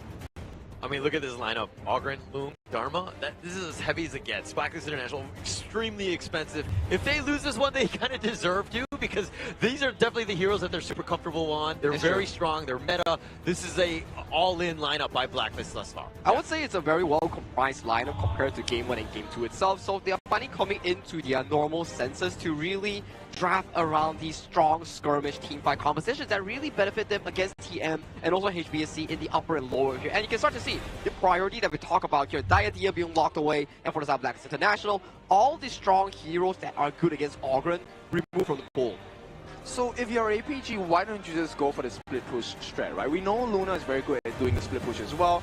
Speaker 22: I mean, look at this lineup. Ogren, Loom, Dharma. This is as heavy as it gets. Blacklist International, extremely expensive. If they lose this one, they kind of deserve to, because these are definitely the heroes that they're super comfortable on. They're very strong. They're meta. This is a all-in lineup by Blacklist thus far.
Speaker 2: I would say it's a very well-comprised lineup compared to Game 1 and Game 2 itself. So they are finally coming into their normal senses to really draft around these strong skirmish teamfight compositions that really benefit them against TM and also HBSC in the upper and lower here. And you can start to see the priority that we talk about here, Diadea being locked away, and for the side of Blacklist International, all the strong heroes that are good against Ogren removed from the pool.
Speaker 1: So if you're APG, why don't you just go for the split push strat, right? We know Luna is very good at doing the split push as well.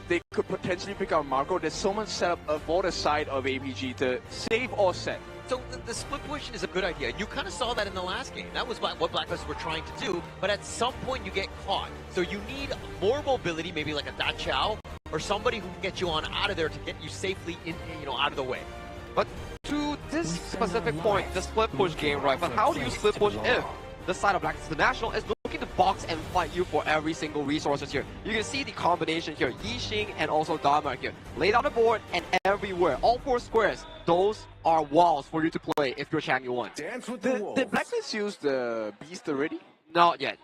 Speaker 1: They could potentially pick out Marco. There's so much setup for the side of APG to save or set.
Speaker 22: So the split push is a good idea. You kind of saw that in the last game. That was what Blacklist were trying to do, but at some point you get caught. So you need more mobility, maybe like a Da Chao, or somebody who can get you on out of there to get you safely in, out of the way.
Speaker 2: But to this specific point, the split push game, right? But how do you split push if the side of Blacklist International is looking to box and fight you for every single resources here? You can see the combination here, Yixing and also Dharma here. Laid on the board and everywhere, all 4 squares, those are walls for you to play if you're Chammy1.
Speaker 1: Did Blacklist use the Beast already?
Speaker 2: Not yet.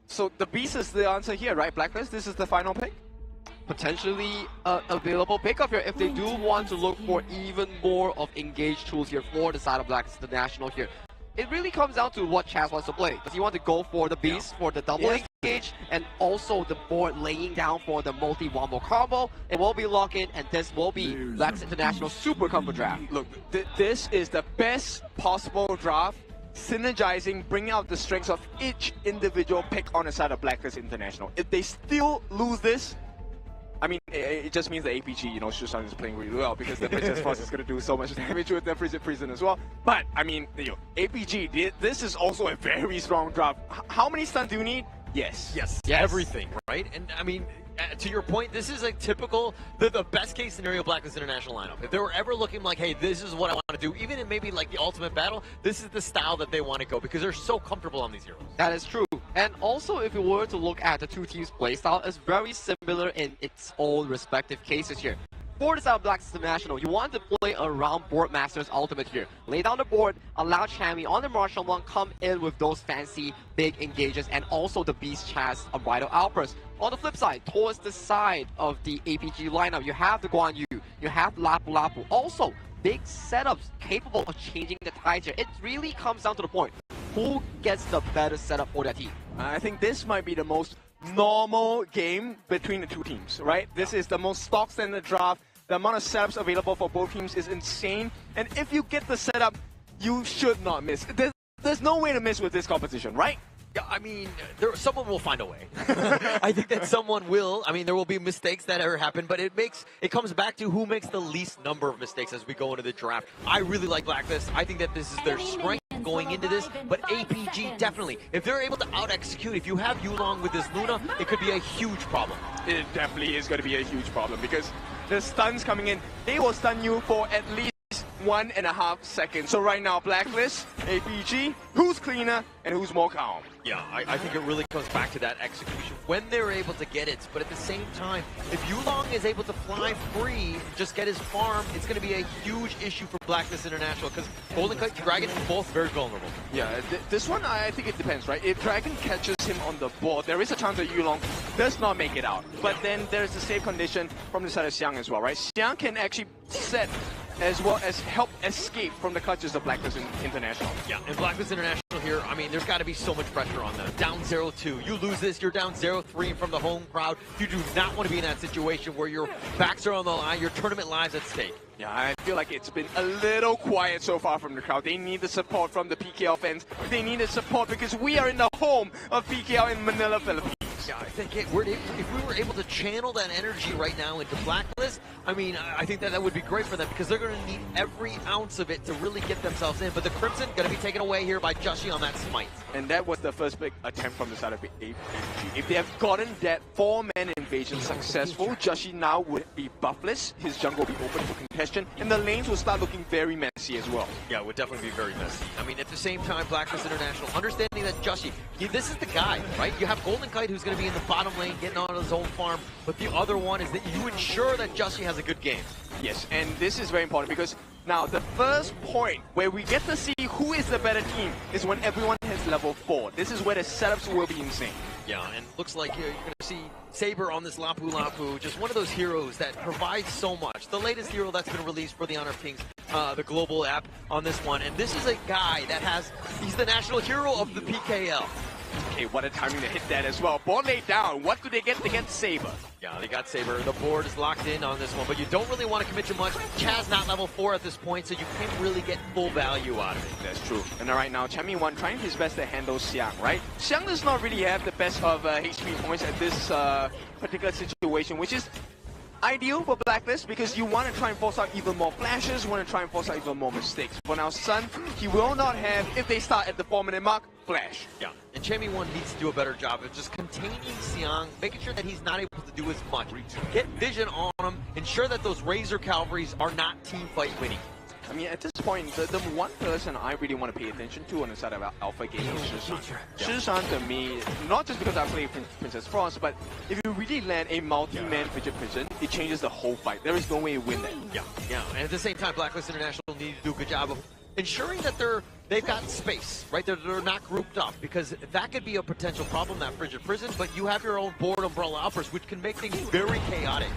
Speaker 1: So the Beast is the answer here, right? Blacklist, this is the final pick?
Speaker 2: Potentially available pickup here if they do want to look for even more of engaged tools here for the side of Blacklist International here. It really comes down to what Chaz wants to play. Does he want to go for the Beast for the double engage and also the board laying down for the multi-wombo combo? It will be lock-in, and this will be Blacklist International super combo draft.
Speaker 1: Look, this is the best possible draft, synergizing, bringing out the strengths of each individual pick on the side of Blacklist International. If they still lose this, I mean, it just means the APG, Shushan is playing really well, because the Princess Force is going to do so much damage with the Prison as well. But, I mean, APG, this is also a very strong draft. How many stuns do you need? Yes.
Speaker 22: Everything, right? And, I mean, to your point, this is a typical, the best case scenario Blacklist International lineup. If they were ever looking like, hey, this is what I want to do, even in maybe like the ultimate battle, this is the style that they want to go because they're so comfortable on these heroes.
Speaker 2: That is true. And also, if you were to look at the two teams' playstyle, it's very similar in its own respective cases here. For the style of Blacklist International, you want to play around Boardmaster's ultimate here. Lay down the board, allow Chammy on the Marshall one, come in with those fancy big engages, and also the Beast Chast of Vital Outburst. On the flip side, towards the side of the APG lineup, you have the Guan Yu, you have Lapu Lapu. Also, big setups capable of changing the tides here. It really comes down to the point. Who gets the better setup for their team?
Speaker 1: I think this might be the most normal game between the two teams, right? This is the most stock standard draft. The amount of setups available for both teams is insane. And if you get the setup, you should not miss. There's no way to miss with this competition, right?
Speaker 22: Yeah, I mean, someone will find a way. I think that someone will. I mean, there will be mistakes that ever happen, but it comes back to who makes the least number of mistakes as we go into the draft. I really like Blacklist. I think that this is their strength going into this, but APG definitely. If they're able to out-execute, if you have Yulong with this Luna, it could be a huge problem.
Speaker 1: It definitely is going to be a huge problem because the stuns coming in, they will stun you for at least 1.5 seconds. So right now, Blacklist, APG, who's cleaner and who's more calm?
Speaker 22: Yeah, I think it really comes back to that execution when they're able to get it. But at the same time, if Yulong is able to fly free and just get his farm, it's going to be a huge issue for Blacklist International because Golden Kite, Dragon, both very vulnerable.
Speaker 1: Yeah, this one, I think it depends, right? If Dragon catches him on the board, there is a chance that Yulong does not make it out. But then there's the save condition from the side of Xiang as well, right? Xiang can actually set as well as help escape from the clutches of Blacklist International.
Speaker 22: Yeah, and Blacklist International here, I mean, there's got to be so much pressure on them. Down 0-2. You lose this, you're down 0-3 from the home crowd. You do not want to be in that situation where your backs are on the line, your tournament lives at stake.
Speaker 1: Yeah, I feel like it's been a little quiet so far from the crowd. They need the support from the PKL fans. They need the support because we are in the home of PKL in Manila, Philippines.
Speaker 22: Yeah, I think if we were able to channel that energy right now into Blacklist, I mean, I think that would be great for them because they're going to need every ounce of it to really get themselves in. But the Crimson going to be taken away here by Joshi on that smite.
Speaker 1: And that was the first big attempt from the side of APG. If they have gotten that 4-man invasion successful, Joshi now would be buffless. His jungle will be open for contention, and the lanes will start looking very messy as well.
Speaker 22: Yeah, it would definitely be very messy. I mean, at the same time, Blacklist International, understanding that Joshi, this is the guy, right? You have Golden Kite who's going to be in the bottom lane, getting on his own farm, but the other one is that you ensure that Joshi has a good game.
Speaker 1: Yes, and this is very important because now the first point where we get to see who is the better team is when everyone has level 4. This is where the setups will be insane.
Speaker 22: Yeah, and looks like you're going to see Saber on this Lapu Lapu, just one of those heroes that provides so much. The latest hero that's been released for the Honor of Kings, the global app on this one, and this is a guy that he's the national hero of the PKL.
Speaker 1: Okay, what a timing to hit that as well. Board laid down. What do they get? They get Saber.
Speaker 22: Yeah, they got Saber. The board is locked in on this one, but you don't really want to commit too much. Chaz not level 4 at this point, so you can't really get full value out of it.
Speaker 1: That's true. And right now, Chammy1 trying his best to handle Xiang, right? Xiang does not really have the best of HP points at this particular situation, which is ideal for Blacklist because you want to try and force out even more flashes, you want to try and force out even more mistakes. For now, Sun, he will not have, if they start at the 4-minute mark, flash.
Speaker 22: Yeah, and Chammy1 needs to do a better job of just containing Xiang, making sure that he's not able to do as much. Get vision on him, ensure that those Razor Cavalries are not team fight winning.
Speaker 1: I mean, at this point, the one person I really want to pay attention to on the side of Alpha Game is Shishan. Shishan, to me, not just because I play Princess Frost, but if you really land a multi-man Fidget Prison, it changes the whole fight. There is no way to win that.
Speaker 22: Yeah, and at the same time, Blacklist International need to do a good job of ensuring that they've got space, right? They're not grouped up, because that could be a potential problem, that Frigid Prison, but you have your own board Umbrella Outburst, which can make things very chaotic.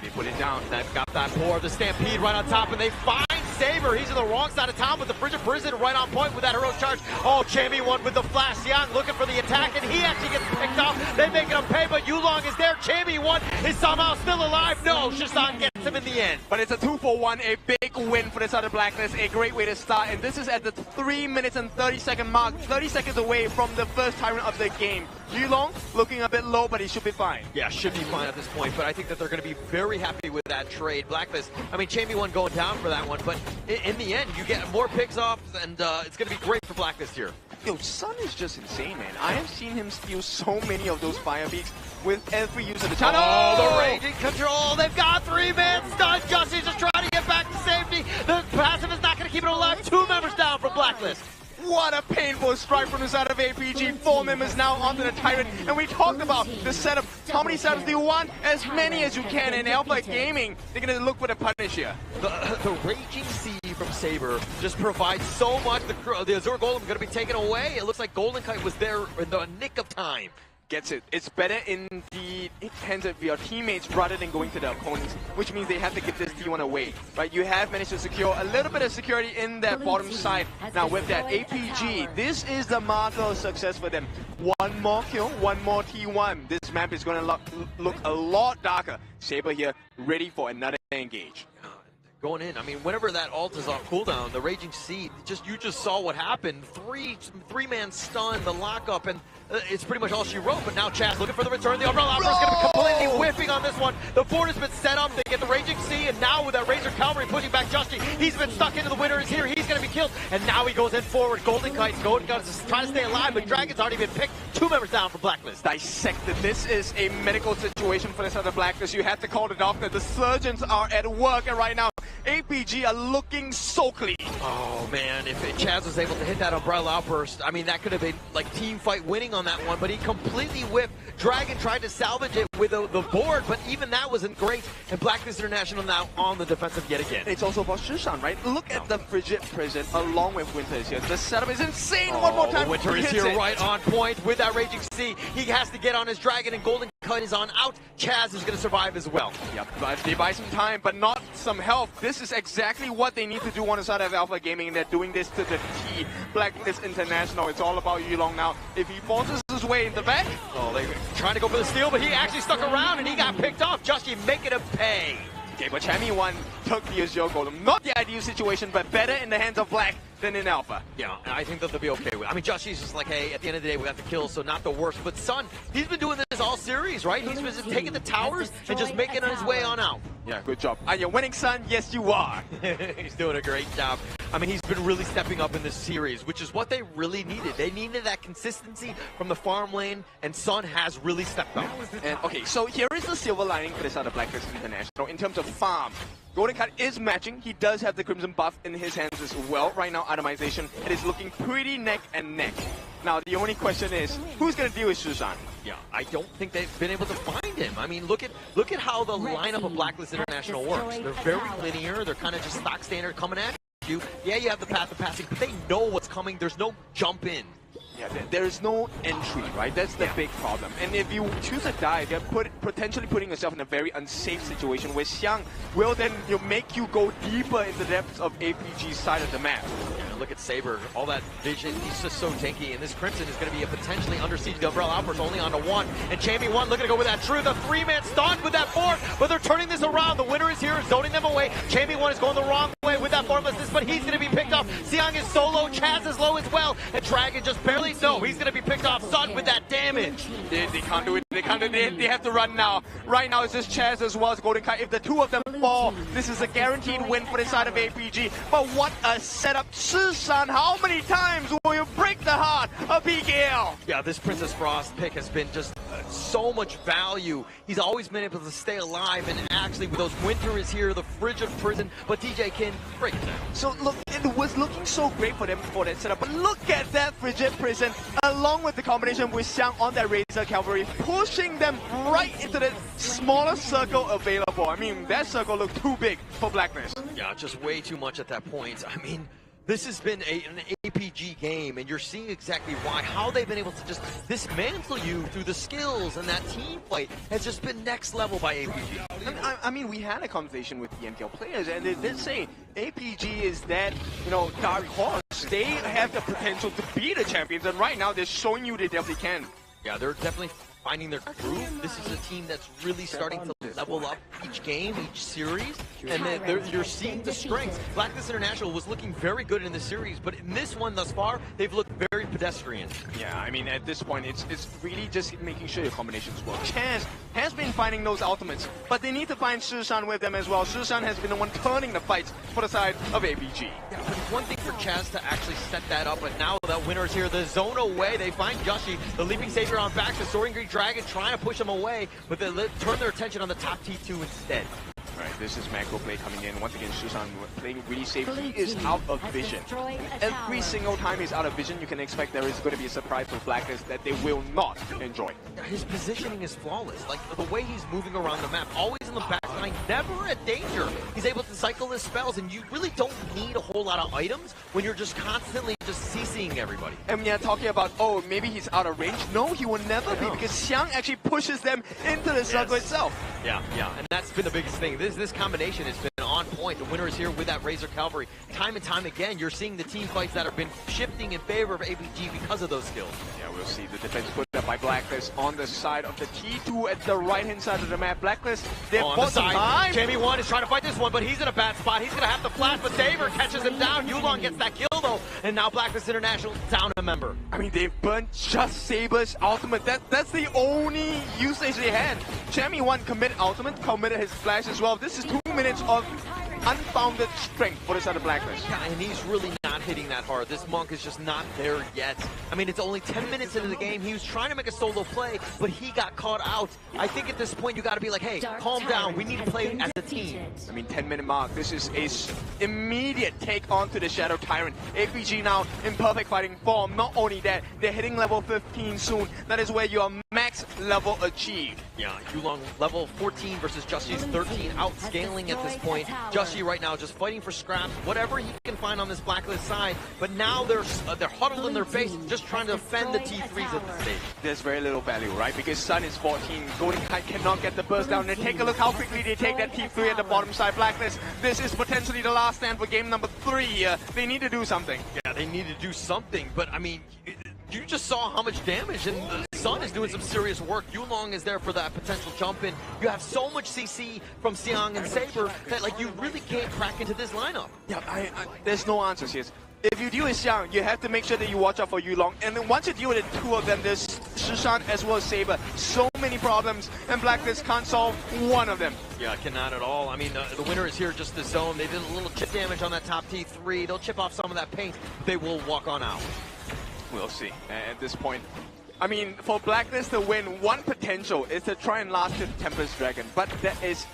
Speaker 1: They put it down.
Speaker 22: They've got that board, the Stampede right on top, and they find Saber. He's in the wrong side of town, but the Frigid Prison right on point with that hero charge. Oh, Chammy1 with the flash. Xiang looking for the attack, and he actually gets picked off. They make him pay, but Yulong is there. Chammy1 is somehow still alive. No, Shishan gets him in the end.
Speaker 1: But it's a 2-for-1, a big win for the side of Blacklist, a great way to start. And this is at the 3 minutes and 30-second mark, 30 seconds away from the first Tyrant of the game. Yulong looking a bit low, but he should be fine.
Speaker 22: Yeah, should be fine at this point, but I think that they're going to be very happy with that trade. Blacklist, I mean, Chamey one going down for that one, but in the end, you get more picks off, and it's going to be great for Blacklist here.
Speaker 1: Yo, Sun is just insane, man. I have seen him steal so many of those fire beats with every use of the channel.
Speaker 22: Oh, the raging control. They've got 3-man stun. Justy's just trying to get back to safety. The passive is not going to keep it alive. 2 members down from Blacklist.
Speaker 1: What a painful strike from the side of APG. 4 members now onto the Tyrant. And we talked about the setup. How many setups do you want? As many as you can. In Alpha Gaming, they're going to look for the punish here.
Speaker 22: The Raging Sea from Saber just provides so much. The Azure Golem is going to be taken away. It looks like Golden Kite was there in the nick of time.
Speaker 1: Gets it. It's better in the hands of your teammates rather than going to the opponents, which means they have to give this T1 away, right? You have managed to secure a little bit of security in that bottom side. Now with that APG, this is the marker of success for them. 1 more kill, 1 more T1. This map is going to look a lot darker. Saber here, ready for another engage.
Speaker 22: Going in, I mean, whenever that ult is off cooldown, the Raging Sea, you just saw what happened. Three-man stun, the lockup, and it's pretty much all she wrote. But now Chaz looking for the return. The Umbrella Opera is going to be completely whiffing on this one. The board has been set up. They get the Raging Sea, and now with that Razor Cavalry pushing back Justy, he's been stuck into the winner is here. He's going to be killed, and now he goes in forward. Golden Kite is trying to stay alive, but Dragon's already been picked. 2 members down for Blacklist.
Speaker 1: Dissected. This is a medical situation for this other Blacklist. You have to call the doctor. The surgeons are at work, and right now, APG are looking so clean.
Speaker 22: Oh man, if Chaz was able to hit that Umbrella Outburst, I mean that could have been like team fight winning on that one, but he completely whiffed. Dragon tried to salvage it with the board, but even that wasn't great, and Blacklist International now on the defensive yet again.
Speaker 1: It's also about Shushan, right? Look at the Frigid Prison along with Winter here. The setup is insane. One more time.
Speaker 22: Winter is here right on point with that Raging Sea. He has to get on his Dragon, and Golden Kite is on out. Chaz is going to survive as well.
Speaker 1: Yep, but they buy some time, but not some health. This is exactly what they need to do on the side of Alpha Gaming, and they're doing this to the T. Blacklist International. It's all about Yulong now. If he forces his way in the back.
Speaker 22: Oh, they're trying to go for the steal, but he actually stuck around and he got picked off. Justy making him pay.
Speaker 1: Okay, but Chamey 1 took the Azure Golem. Not the ideal situation, but better in the hands of Black than in Alpha.
Speaker 22: Yeah, I think that they'll be okay with it. I mean, Justy's just like, hey, at the end of the day, we got the kills, so not the worst. But Sun, he's been doing this all series, right? He's been just taking the towers and just making his way on out.
Speaker 1: Yeah, good job. Are you winning, Sun? Yes, you are.
Speaker 22: He's doing a great job. I mean, he's been really stepping up in this series, which is what they really needed. They needed that consistency from the farm lane, and Sun has really stepped up.
Speaker 1: And okay, so here is the silver lining for this other Blacklist International in terms of farm. Golden Kite is matching. He does have the Crimson buff in his hands as well. Right now, Atomization, it is looking pretty neck and neck. Now, the only question is, who's going to deal with Shushan?
Speaker 22: Yeah, I don't think they've been able to find him. I mean, look at how the lineup of Blacklist International works. They're very linear. They're kind of just stock standard coming at you. Yeah, you have the path of passing, but they know what's coming. There's no jump in.
Speaker 1: Yeah, there's no entry, right? That's the big problem. And if you choose a dive, you're potentially putting yourself in a very unsafe situation where Xiang will then make you go deeper in the depths of APG's side of the map.
Speaker 22: Yeah, look at Saber, all that vision, he's just so tanky, and this Crimson is going to be a potentially under siege. The Umbrella Outburst only onto 1, and Chamey 1 looking to go with that true, the 3-man stun with that 4, but they're turning this around. The winner is here, zoning them away. Chamey 1 is going the wrong way with that formlessness, but he's going to be picked off. Xiang is solo, Chaz is low as well, and Dragon just barely. No, he's going to be picked off. Sun with that damage.
Speaker 1: They can't do it. They can't do it. They have to run now. Right now, it's just Chaz as well as Golden Kite. If the two of them fall, this is a guaranteed win for the side of APG. But what a setup. Shushan, how many times will you break the heart of PKL?
Speaker 22: Yeah, this Princess Frost pick has been just so much value. He's always been able to stay alive, and actually with those Winter is here, the Frigid Prison, but DJ can break it down.
Speaker 1: So look, it was looking so great for them for that setup, but look at that Frigid Prison along with the combination with Xiang on that Razor Cavalry, pushing them right into the smallest circle available. I mean, that circle looked too big for Blacklist.
Speaker 22: Yeah, just way too much at that point. I mean, this has been an APG game, and you're seeing exactly why. How they've been able to just dismantle you through the skills, and that team fight has just been next level by APG.
Speaker 1: I mean, we had a conversation with the MKL players, and they did say APG is that, dark horse. They have the potential to be the champions, and right now they're showing you they definitely can.
Speaker 22: Yeah, they're definitely finding their groove. This is a team that's really starting to level up each game, each series, and you're seeing the strengths. Blacklist International was looking very good in this series, but in this one thus far, they've looked very pedestrian.
Speaker 1: Yeah, I mean, at this point, it's really just making sure your combinations work. Chance has been finding those ultimates, but they need to find Shishan with them as well. Shishan has been the one turning the fights for the side of APG.
Speaker 22: Yeah, but it's one thing for Chaz to actually set that up, but now that winner's here, the zone away, they find Joshi, the Leaping Savior on back, the Soaring Great Dragon trying to push him away, but they turn their attention on the top T2 instead.
Speaker 1: Right, this is macro play coming in. Once again, Shishan playing really safe. He is out of vision. Every single time he's out of vision, you can expect there is going to be a surprise for Blacklist that they will not enjoy.
Speaker 22: His positioning is flawless. Like, the way he's moving around the map, always in the backline, never a danger. He's able to cycle his spells, and you really don't need a whole lot of items when you're just constantly just CCing everybody.
Speaker 1: And yeah, talking about, oh, maybe he's out of range. No, he will never be, because Xiang actually pushes them into the circle itself.
Speaker 22: Yeah, and that's been the biggest thing. This combination has been on point. The winner is here with that Razor Cavalry. Time and time again, you're seeing the team fights that have been shifting in favor of APG because of those skills.
Speaker 1: Yeah, we'll see the defense put up by Blacklist on the side of the T2 at the right-hand side of the map. Blacklist, they're
Speaker 22: on the side. Jamie 1 is trying to fight this one, but he's in a bad spot. He's going to have to flash, but Saber catches him down. Yulong gets that kill, though, and now Blacklist International down a member.
Speaker 1: I mean, they've burnt just Saber's ultimate. That's the only usage they had. Jamie 1 committed ultimate, committed his flash as well. This is 2 minutes of unfounded strength for the side of Blacklist.
Speaker 22: Yeah, and he's really not hitting that hard. This Monk is just not there yet. I mean, it's only 10 minutes into the game. He was trying to make a solo play, but he got caught out. I think at this point, you got to be like, hey, calm down. We need to play as a team.
Speaker 1: I mean, 10-minute mark. This is a immediate take on to the Shadow Tyrant. APG now in perfect fighting form. Not only that, they're hitting level 15 soon. That is where your max level achieved.
Speaker 22: Yeah, Yulong level 14 versus Jushi's 13, outscaling at this point. Jushi right now just fighting for scraps, whatever he can find on this Blacklist side, but now they're huddled in their base, just trying to defend the T3s at the stage.
Speaker 1: There's very little value, right? Because Sun is 14, Golden Kite cannot get the burst down, and take a look how quickly they take that T3 at the bottom side. Blacklist, this is potentially the last stand for game number 3 here. They need to do something.
Speaker 22: Yeah, they need to do something, but I mean, you just saw how much damage, and the Sun is doing some serious work. Yulong is there for that potential jump in. You have so much CC from Xiang and Saber that, like, you really can't crack into this lineup.
Speaker 1: Yeah, there's no answers here. If you deal with Xiang, you have to make sure that you watch out for Yulong. And then once you deal with the two of them, there's Shishan as well as Saber. So many problems, and Blacklist can't solve one of them.
Speaker 22: Yeah, cannot at all. I mean, the winner is here just the zone. They did a little chip damage on that top T3. They'll chip off some of that paint. They will walk on out.
Speaker 1: We'll see at this point. I mean, for Blacklist to win, one potential is to try and last the Tempest Dragon, but that is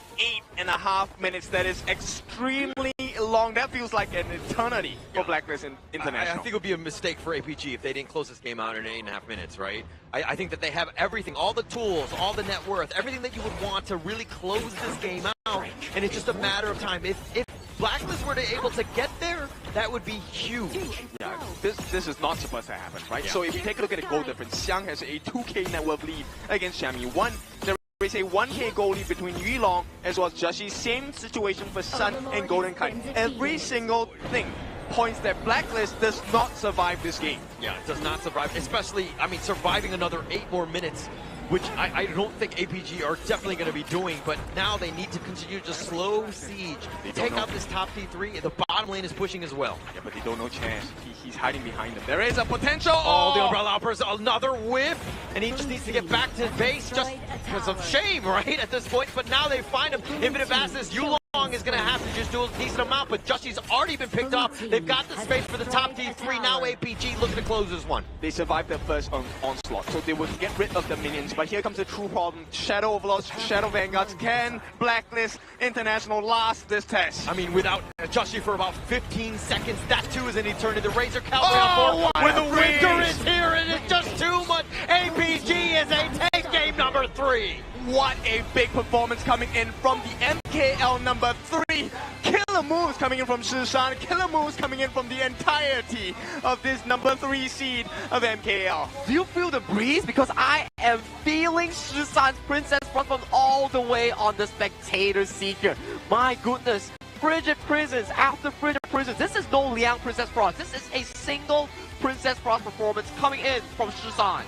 Speaker 1: 8.5 minutes. That is extremely long. That feels like an eternity for Blacklist International.
Speaker 22: I think it would be a mistake for APG if they didn't close this game out in 8.5 minutes, right? I think that they have everything, all the tools, all the net worth, everything that you would want to really close this game out, and it's just a matter of time. If Blacklist were able to get there, that would be huge.
Speaker 1: Yeah, this is not supposed to happen, right? Yeah. So if you take a look at the goal difference, Xiang has a 2K net worth lead against Xiaomi 1. There is a 1K goal lead between Yulong as well as Joshi. Same situation for Sun and Golden Kite. Every single thing points that Blacklist does not survive this game.
Speaker 22: Yeah, it does not survive, especially, I mean, surviving another 8 more minutes, which I don't think APG are definitely going to be doing, but now they need to continue to slow siege. Take out this top T3, the bottom lane is pushing as well.
Speaker 1: Yeah, but they don't know Chance. He's hiding behind them. There is a potential!
Speaker 22: Oh, the Umbrella Uppers, another whiff, and he just needs to get back to base just because of shame, right, at this point, but now they find him. Infinite Vastness, Yulong is going to have to just do a decent amount, but Jushi's already been picked up. They've got the space for the top T3. Now APG looking to close this one.
Speaker 1: They survived their first onslaught, so they would get rid of the minions. But here comes the true problem. Shadow Overlords, Shadow Vanguards. Can Blacklist International last this test?
Speaker 22: I mean, without Joshi for about 15 seconds, that too is an eternity. The Razor Cavalry on board. When the winter is here, it is just too much. APG is a take game number 3.
Speaker 1: What a big performance coming in from the MKL number 3. Killer moves coming in from Shishan. Killer moves coming in from the entirety of this number 3 seed of MKL.
Speaker 2: Do you feel the breeze? Because I am feeling Shishan's Princess Front from all the way on the spectator seat here. My goodness. Frigid Prisons after Frigid Prisons. This is no Liang Princess Frost. This is a single Princess Frost performance coming in from Shishan.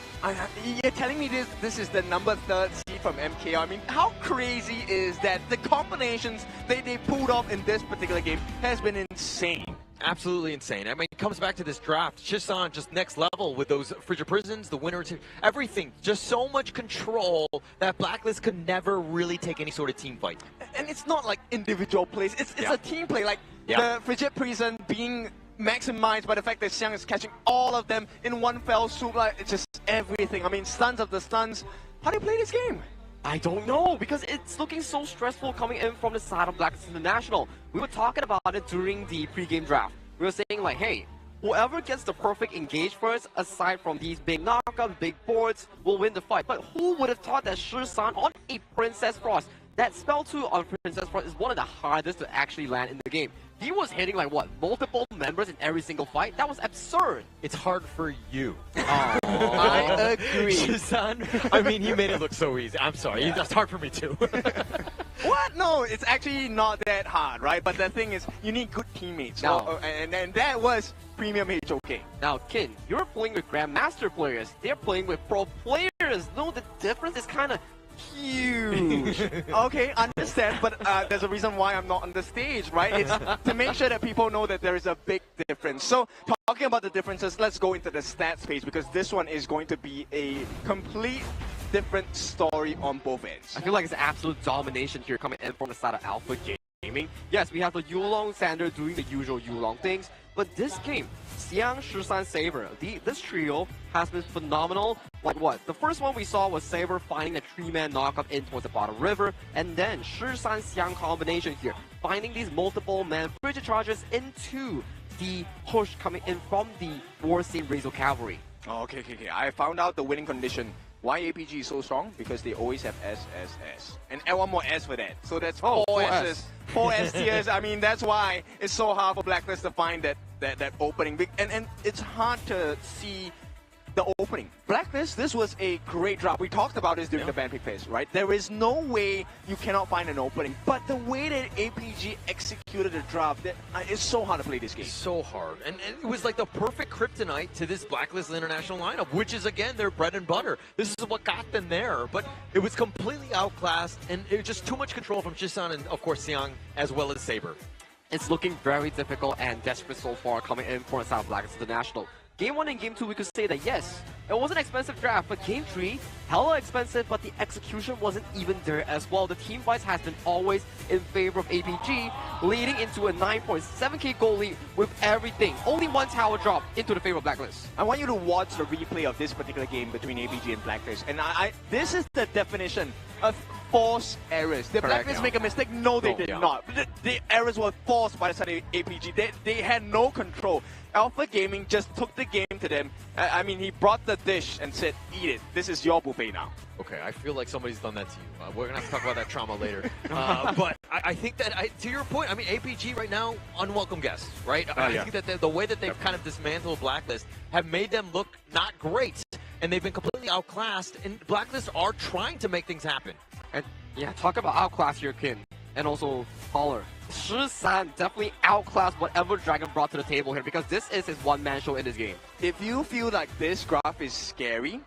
Speaker 1: You're telling me this is the number 3 seed from MKL. I mean, how crazy is that? The combinations they pulled off in this particular game has been insane.
Speaker 22: Absolutely insane. I mean, it comes back to this draft. Shisan just next level with those frigid prisons, the winner, everything. Just so much control that Blacklist could never really take any sort of team fight.
Speaker 1: And it's not like individual plays. It's a team play. Like the frigid prison being maximized by the fact that Xiang is catching all of them in one fell swoop. Like, it's just everything. I mean, stuns of the stuns. How do you play this game?
Speaker 2: I don't know, because it's looking so stressful coming in from the side of Blacklist International. We were talking about it during the pre-game draft. We were saying like, hey, whoever gets the perfect engage first, aside from these big knockups, big boards, will win the fight. But who would have thought that Shisan on a Princess Frost, that spell 2 on Princess Frost is one of the hardest to actually land in the game. He was hitting like what, multiple members in every single fight? That was absurd.
Speaker 22: It's hard for you.
Speaker 1: I agree.
Speaker 22: Shisan, I mean, he made it look so easy. I'm sorry, that's hard for me too.
Speaker 1: What? No, it's actually not that hard, right? But the thing is, you need good teammates.
Speaker 2: No.
Speaker 1: And that was Premium HOK.
Speaker 2: Now, Kin, you're playing with Grandmaster players. They're playing with pro players. No, the difference is kind of huge.
Speaker 1: Okay, understand, but there's a reason why I'm not on the stage, right? It's to make sure that people know that there is a big difference. So, talking about the differences, let's go into the stats page, because this one is going to be a complete different story on both ends.
Speaker 2: I feel like it's absolute domination here coming in from the side of Alpha Gaming. Yes, we have the Yulong Sander doing the usual Yulong things, but this game, Xiang, Shisan, Saber, this trio has been phenomenal. Like what? The first one we saw was Saber finding a 3-man knockup in towards the bottom river, and then Shisan Xiang combination here, finding these multiple man frigid charges into the push coming in from the War Scene Razor Cavalry.
Speaker 1: Oh, okay. I found out the winning condition. Why APG is so strong? Because they always have S. And add one more S for that. So that's 4 S's. 4 S tiers. I mean, that's why it's so hard for Blacklist to find that opening. And it's hard to see the opening. Blacklist, this was a great drop. We talked about this during the ban pick phase, right? There is no way you cannot find an opening. But the way that APG executed the drop, it's so hard to play this game.
Speaker 22: So hard. And it was like the perfect kryptonite to this Blacklist International lineup, which is, again, their bread and butter. This is what got them there. But it was completely outclassed, and it was just too much control from Shisan and, of course, Xiang, as well as Saber.
Speaker 2: It's looking very difficult and desperate so far coming in for the side of Blacklist International. Game 1 and Game 2, we could say that yes, it was an expensive draft, but Game 3, hella expensive, but the execution wasn't even there as well. The team fights has been always in favor of APG, leading into a 9.7k goal lead with everything. Only one tower drop into the favor of Blacklist.
Speaker 1: I want you to watch the replay of this particular game between APG and Blacklist. And this is the definition of forced errors. Did Blacklist make a mistake? No, they did not. The errors were forced by the side of APG. They had no control. Alpha Gaming just took the game to them. I mean, he brought the dish and said, eat it. This is your buffet now.
Speaker 22: Okay, I feel like somebody's done that to you. We're going to have to talk about that trauma later. But I think that, to your point, I mean, APG right now, unwelcome guests, right? I think that the way that they've kind of dismantled Blacklist have made them look not great. And they've been completely outclassed. And Blacklist are trying to make things happen.
Speaker 2: And yeah, talk about outclass here, Kim. And also, Holler. Shisan definitely outclassed whatever Dragon brought to the table here, because this is his one-man show in this game.
Speaker 1: If you feel like this graph is scary,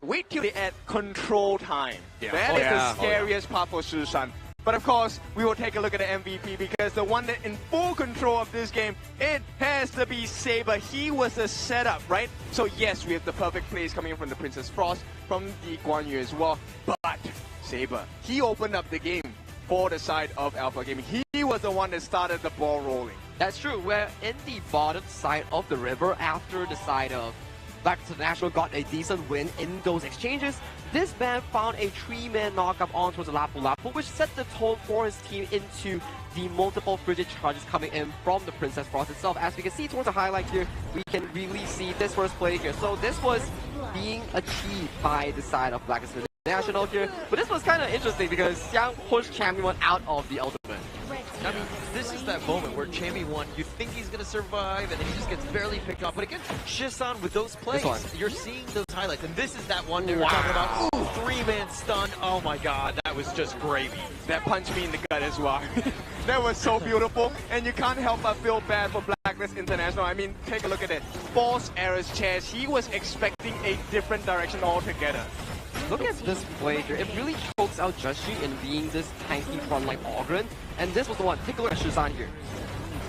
Speaker 1: wait till they add control time. That is the scariest part for Shisan. But of course, we will take a look at the MVP, because the one that in full control of this game, it has to be Saber. He was the setup, right? So yes, we have the perfect plays coming in from the Princess Frost, from the Guan Yu as well. But Saber, he opened up the game for the side of Alpha Gaming. He was the one that started the ball rolling.
Speaker 2: That's true. We're in the bottom side of the river after the side of Blacklist International got a decent win in those exchanges. This man found a 3-man knockup onto the Lapu Lapu, which set the tone for his team into the multiple frigid charges coming in from the Princess Frost itself. As we can see towards the highlight here, we can really see this first play here. So this was being achieved by the side of Blacklist International here, but this was kind of interesting because Xiang pushed Champion 1 out of the ultimate.
Speaker 22: I mean, this is that moment where Champion 1, you think he's going to survive, and then he just gets barely picked off. But again, Shisan with those plays, you're seeing those highlights, and this is that one they were talking about. Ooh, 3-man stun. Oh my god, that was just gravy.
Speaker 1: That punched me in the gut as well. That was so beautiful, and you can't help but feel bad for Blacklist International. I mean, take a look at it. False errors chairs. He was expecting a different direction altogether.
Speaker 2: Look at this play here. It really chokes out Joshi in being this tanky frontline Ogren. And this was the one. Take a look at Shisan here.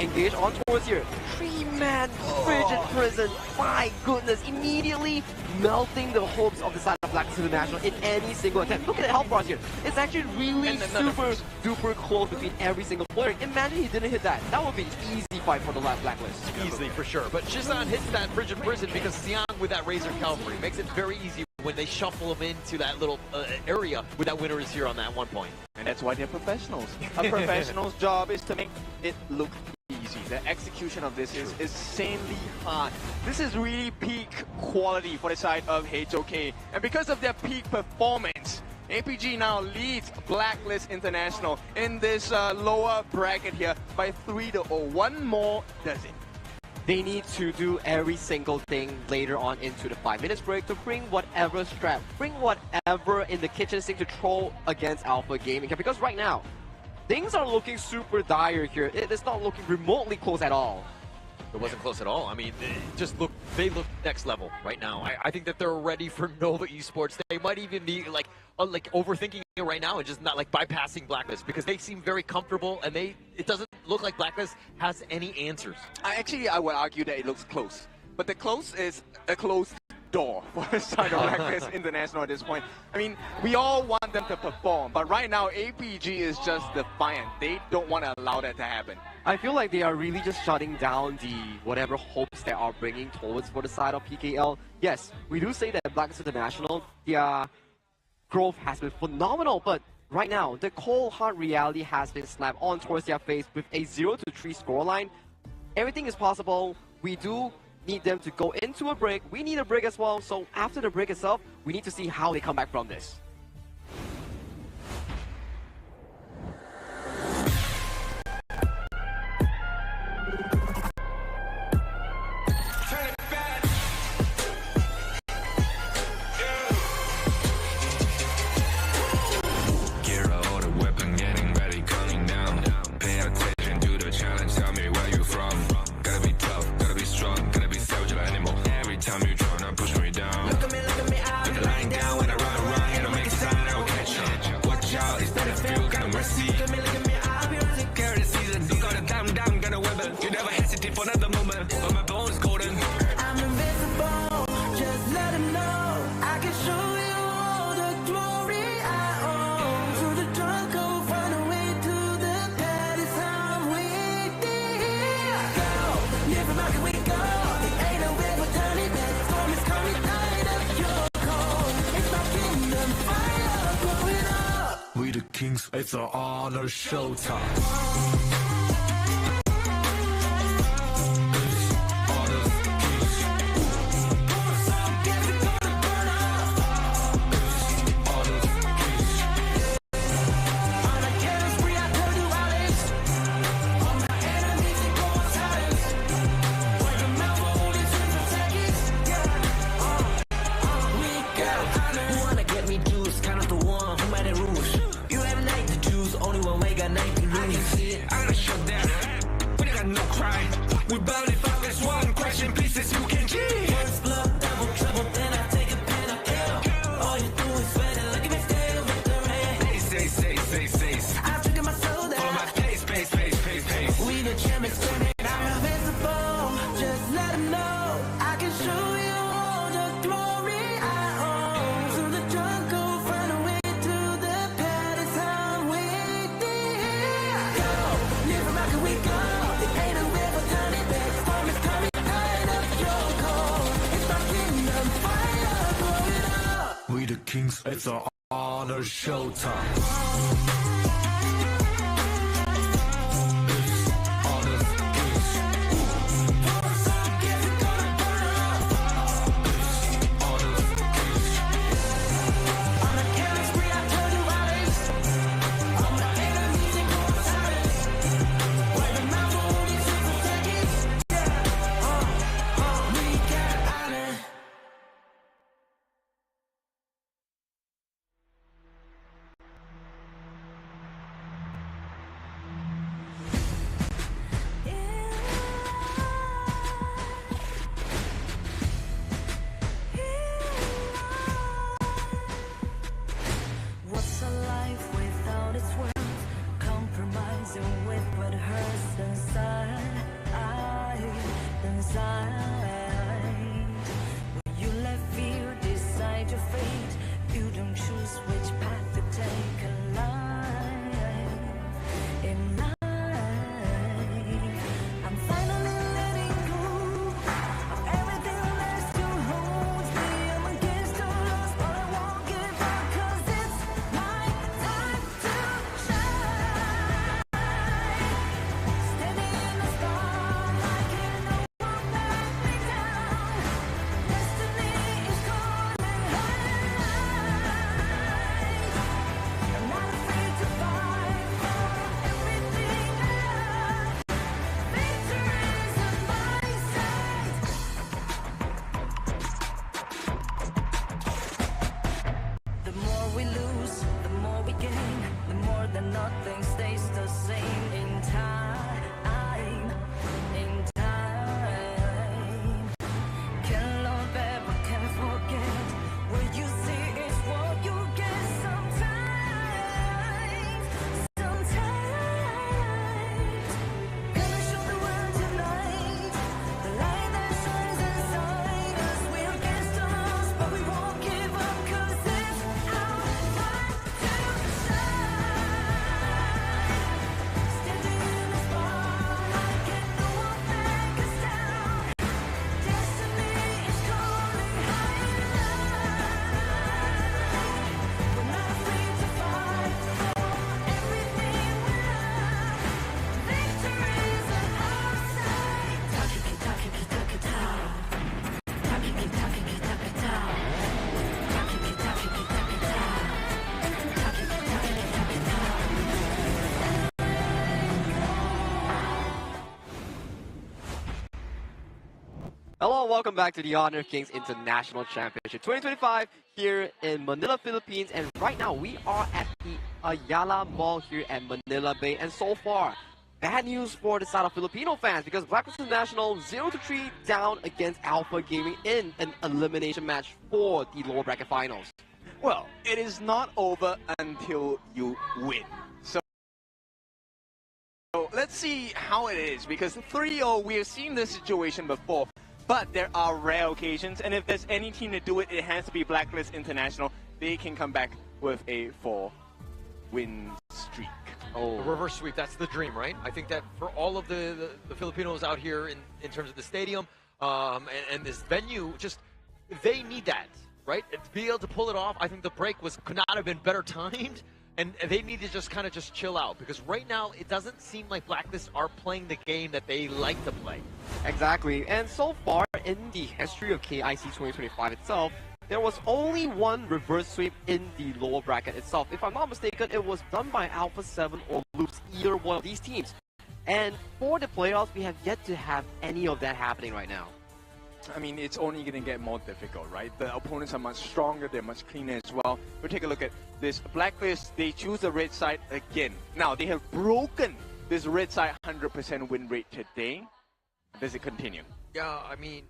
Speaker 2: engage on towards here. 3-man Frigid Prison. My goodness, immediately melting the hopes of the side of Blacklist International in any single attempt. Look at the health bars here. It's actually really super duper close between every single player. Imagine he didn't hit that. That would be an easy fight for the Blacklist.
Speaker 22: Easily, for sure. But Shizan hits that Frigid Prison because Siang with that Razor Cavalry makes it very easy when they shuffle him into that little area where that winner is here on that one point.
Speaker 1: And that's why they're professionals. A professional's job is to make it look easy. The execution of this is insanely hard. This is really peak quality for the side of HOK. And because of their peak performance, APG now leads Blacklist International in this lower bracket here by 3-0. One more does it.
Speaker 2: They need to do every single thing later on into the 5 minutes break to bring whatever strap, bring whatever in the kitchen sink to throw against Alpha Gaming. Because right now, things are looking super dire here. It is not looking remotely close at all.
Speaker 22: It wasn't close at all. I mean, they look next level right now. I think that they're ready for Nova Esports. They might even be like overthinking it right now and just not like bypassing Blacklist because they seem very comfortable and it doesn't look like Blacklist has any answers.
Speaker 1: I would argue that it looks close, but the close is a closed door for the side of Blacklist International at this point. I mean, we all want them to perform, but right now APG is just defiant. They don't want to allow that to happen.
Speaker 2: I feel like they are really just shutting down the whatever hopes they are bringing towards for the side of PKL. Yes, we do say that Blacklist International, their growth has been phenomenal, but right now, the cold hard reality has been slapped on towards their face with a 0-3 scoreline. Everything is possible. We do need them to go into a break. We need a break as well, so after the break itself, we need to see how they come back from this.
Speaker 3: Kings, it's an honor showtime. Kings, it's an honor showtime.
Speaker 6: lose, the more we gain, the more that nothing stays the same. In time, can love ever, can forget. What you see is what you get sometimes. Gonna show the world tonight, the light that shines inside us. We'll get stars, but we won't give up, 'cause it's our time to shine. Standing in the spotlight, can no one take us down. Destiny is calling high and light. We're not afraid to fight for everything we love. Victory's on our side. Takiki-takiki-takita. Takiki-takiki-takita. Takiki-takiki-takita. Takiki-takiki-takita.
Speaker 2: Hello, welcome back to the Honor of Kings International Championship 2025 here in Manila, Philippines. And right now we are at the Ayala Mall here at Manila Bay. And so far, bad news for the side of Filipino fans because Blacklist International 0-3 down against Alpha Gaming in an elimination match for the lower bracket finals.
Speaker 1: Well, it is not over until you win. So let's see how it is, because 3-0, we have seen this situation before, but there are rare occasions, and if there's any team to do it, it has to be Blacklist International. They can come back with a 4-win streak.
Speaker 22: Oh, reverse sweep, that's the dream, right? I think that for all of the Filipinos out here in terms of the stadium and this venue, just they need that, right? To be able to pull it off, I think the break could not have been better timed. And they need to just kind of chill out, because right now it doesn't seem like Blacklist are playing the game that they like to play.
Speaker 2: Exactly, and so far in the history of KIC 2025 itself, there was only one reverse sweep in the lower bracket itself. If I'm not mistaken, it was done by Alpha 7 or Loops, either one of these teams. And for the playoffs, we have yet to have any of that happening right now.
Speaker 1: I mean, it's only going to get more difficult, right? The opponents are much stronger, they're much cleaner as well. We'll take a look at this Blacklist. They choose the red side again. Now, they have broken this red side 100% win rate today. Does it continue?
Speaker 22: Yeah, I mean,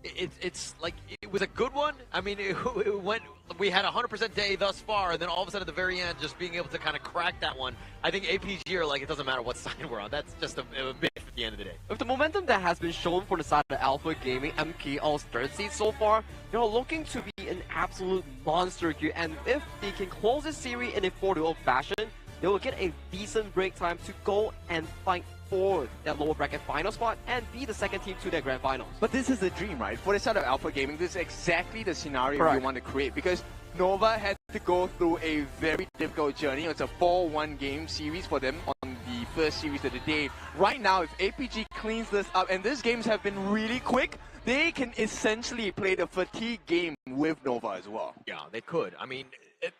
Speaker 22: it's like, it was a good one. I mean, it went, we had a 100% day thus far, and then all of a sudden at the very end, just being able to kind of crack that one. I think APG are like, it doesn't matter what side we're on. That's just a myth at the end of the day.
Speaker 2: With the momentum that has been shown for the side of Alpha Gaming, MKL's third seed so far, they're looking to be an absolute monster here. And if they can close this series in a 4-0 fashion, they will get a decent break time to go and fight for that lower bracket final spot and be the second team to their grand finals.
Speaker 1: But this is the dream, right? For the side of Alpha Gaming, this is exactly the scenario
Speaker 2: Correct.
Speaker 1: we want to create, because Nova had to go through a very difficult journey. It's a 4-1 game series for them on the first series of the day. Right now, if APG cleans this up, and these games have been really quick, they can essentially play the fatigue game with Nova as well.
Speaker 22: Yeah, they could. I mean,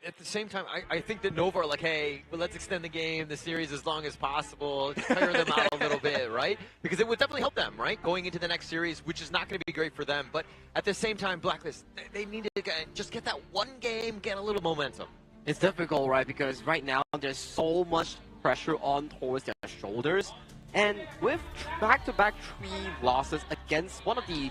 Speaker 22: at the same time, I think that Nova are like, hey, well, let's extend the game, the series as long as possible, tire them out a little bit, right? Because it would definitely help them, right? Going into the next series, which is not going to be great for them. But at the same time, Blacklist, they need to just get that one game, get a little momentum.
Speaker 2: It's difficult, right? Because right now, there's so much pressure on towards their shoulders. And with back-to-back 3 losses against one of the,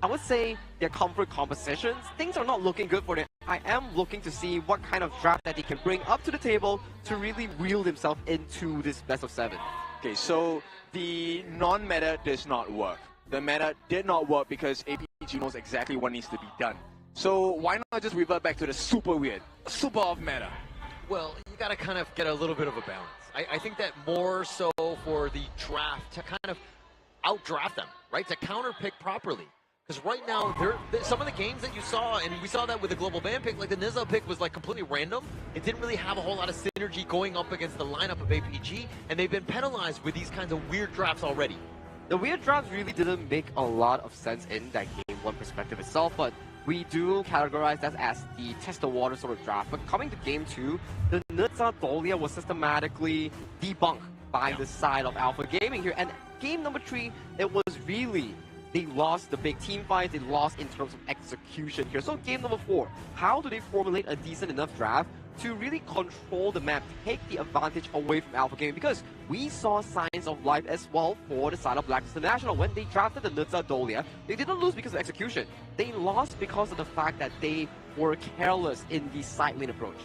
Speaker 2: I would say, their comfort compositions, things are not looking good for them. I am looking to see what kind of draft that they can bring up to the table to really reel themselves into this best of 7.
Speaker 1: Okay, so the non-meta does not work. The meta did not work because APG knows exactly what needs to be done. So why not just revert back to the super weird, super off meta?
Speaker 22: Well, you got to kind of get a little bit of a balance. I think that more so for the draft to kind of outdraft them, right? To counter pick properly. Because right now, some of the games that you saw, and we saw that with the global ban pick, like the Nizza pick was like completely random. It didn't really have a whole lot of synergy going up against the lineup of APG, and they've been penalized with these kinds of weird drafts already.
Speaker 2: The weird drafts really didn't make a lot of sense in that game 1 perspective itself, but we do categorize that as the test the water sort of draft. But coming to game 2, the Nizza Dolia was systematically debunked by the side of Alpha Gaming here. And game number 3, it was really they lost the big team fights, they lost in terms of execution here. So game number 4, how do they formulate a decent enough draft to really control the map, take the advantage away from Alpha Gaming? Because we saw signs of life as well for the side of Blacklist International. When they drafted the Nutza Dolia, they didn't lose because of execution. They lost because of the fact that they were careless in the side lane approach.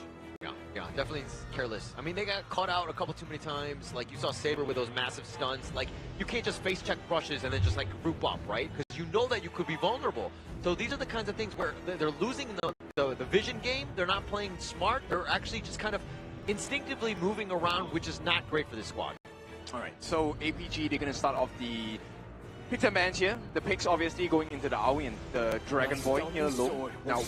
Speaker 22: Yeah, definitely careless. I mean, they got caught out a couple too many times. Like, you saw Saber with those massive stunts. Like, you can't just face check brushes and then just, like, group up, right? Because you know that you could be vulnerable. So these are the kinds of things where they're losing the vision game. They're not playing smart. They're actually just kind of instinctively moving around, which is not great for this squad.
Speaker 1: All right, so APG, they're going to start off the picks and bans here. The picks obviously going into the Aoi and the Dragon Boy here low. Now,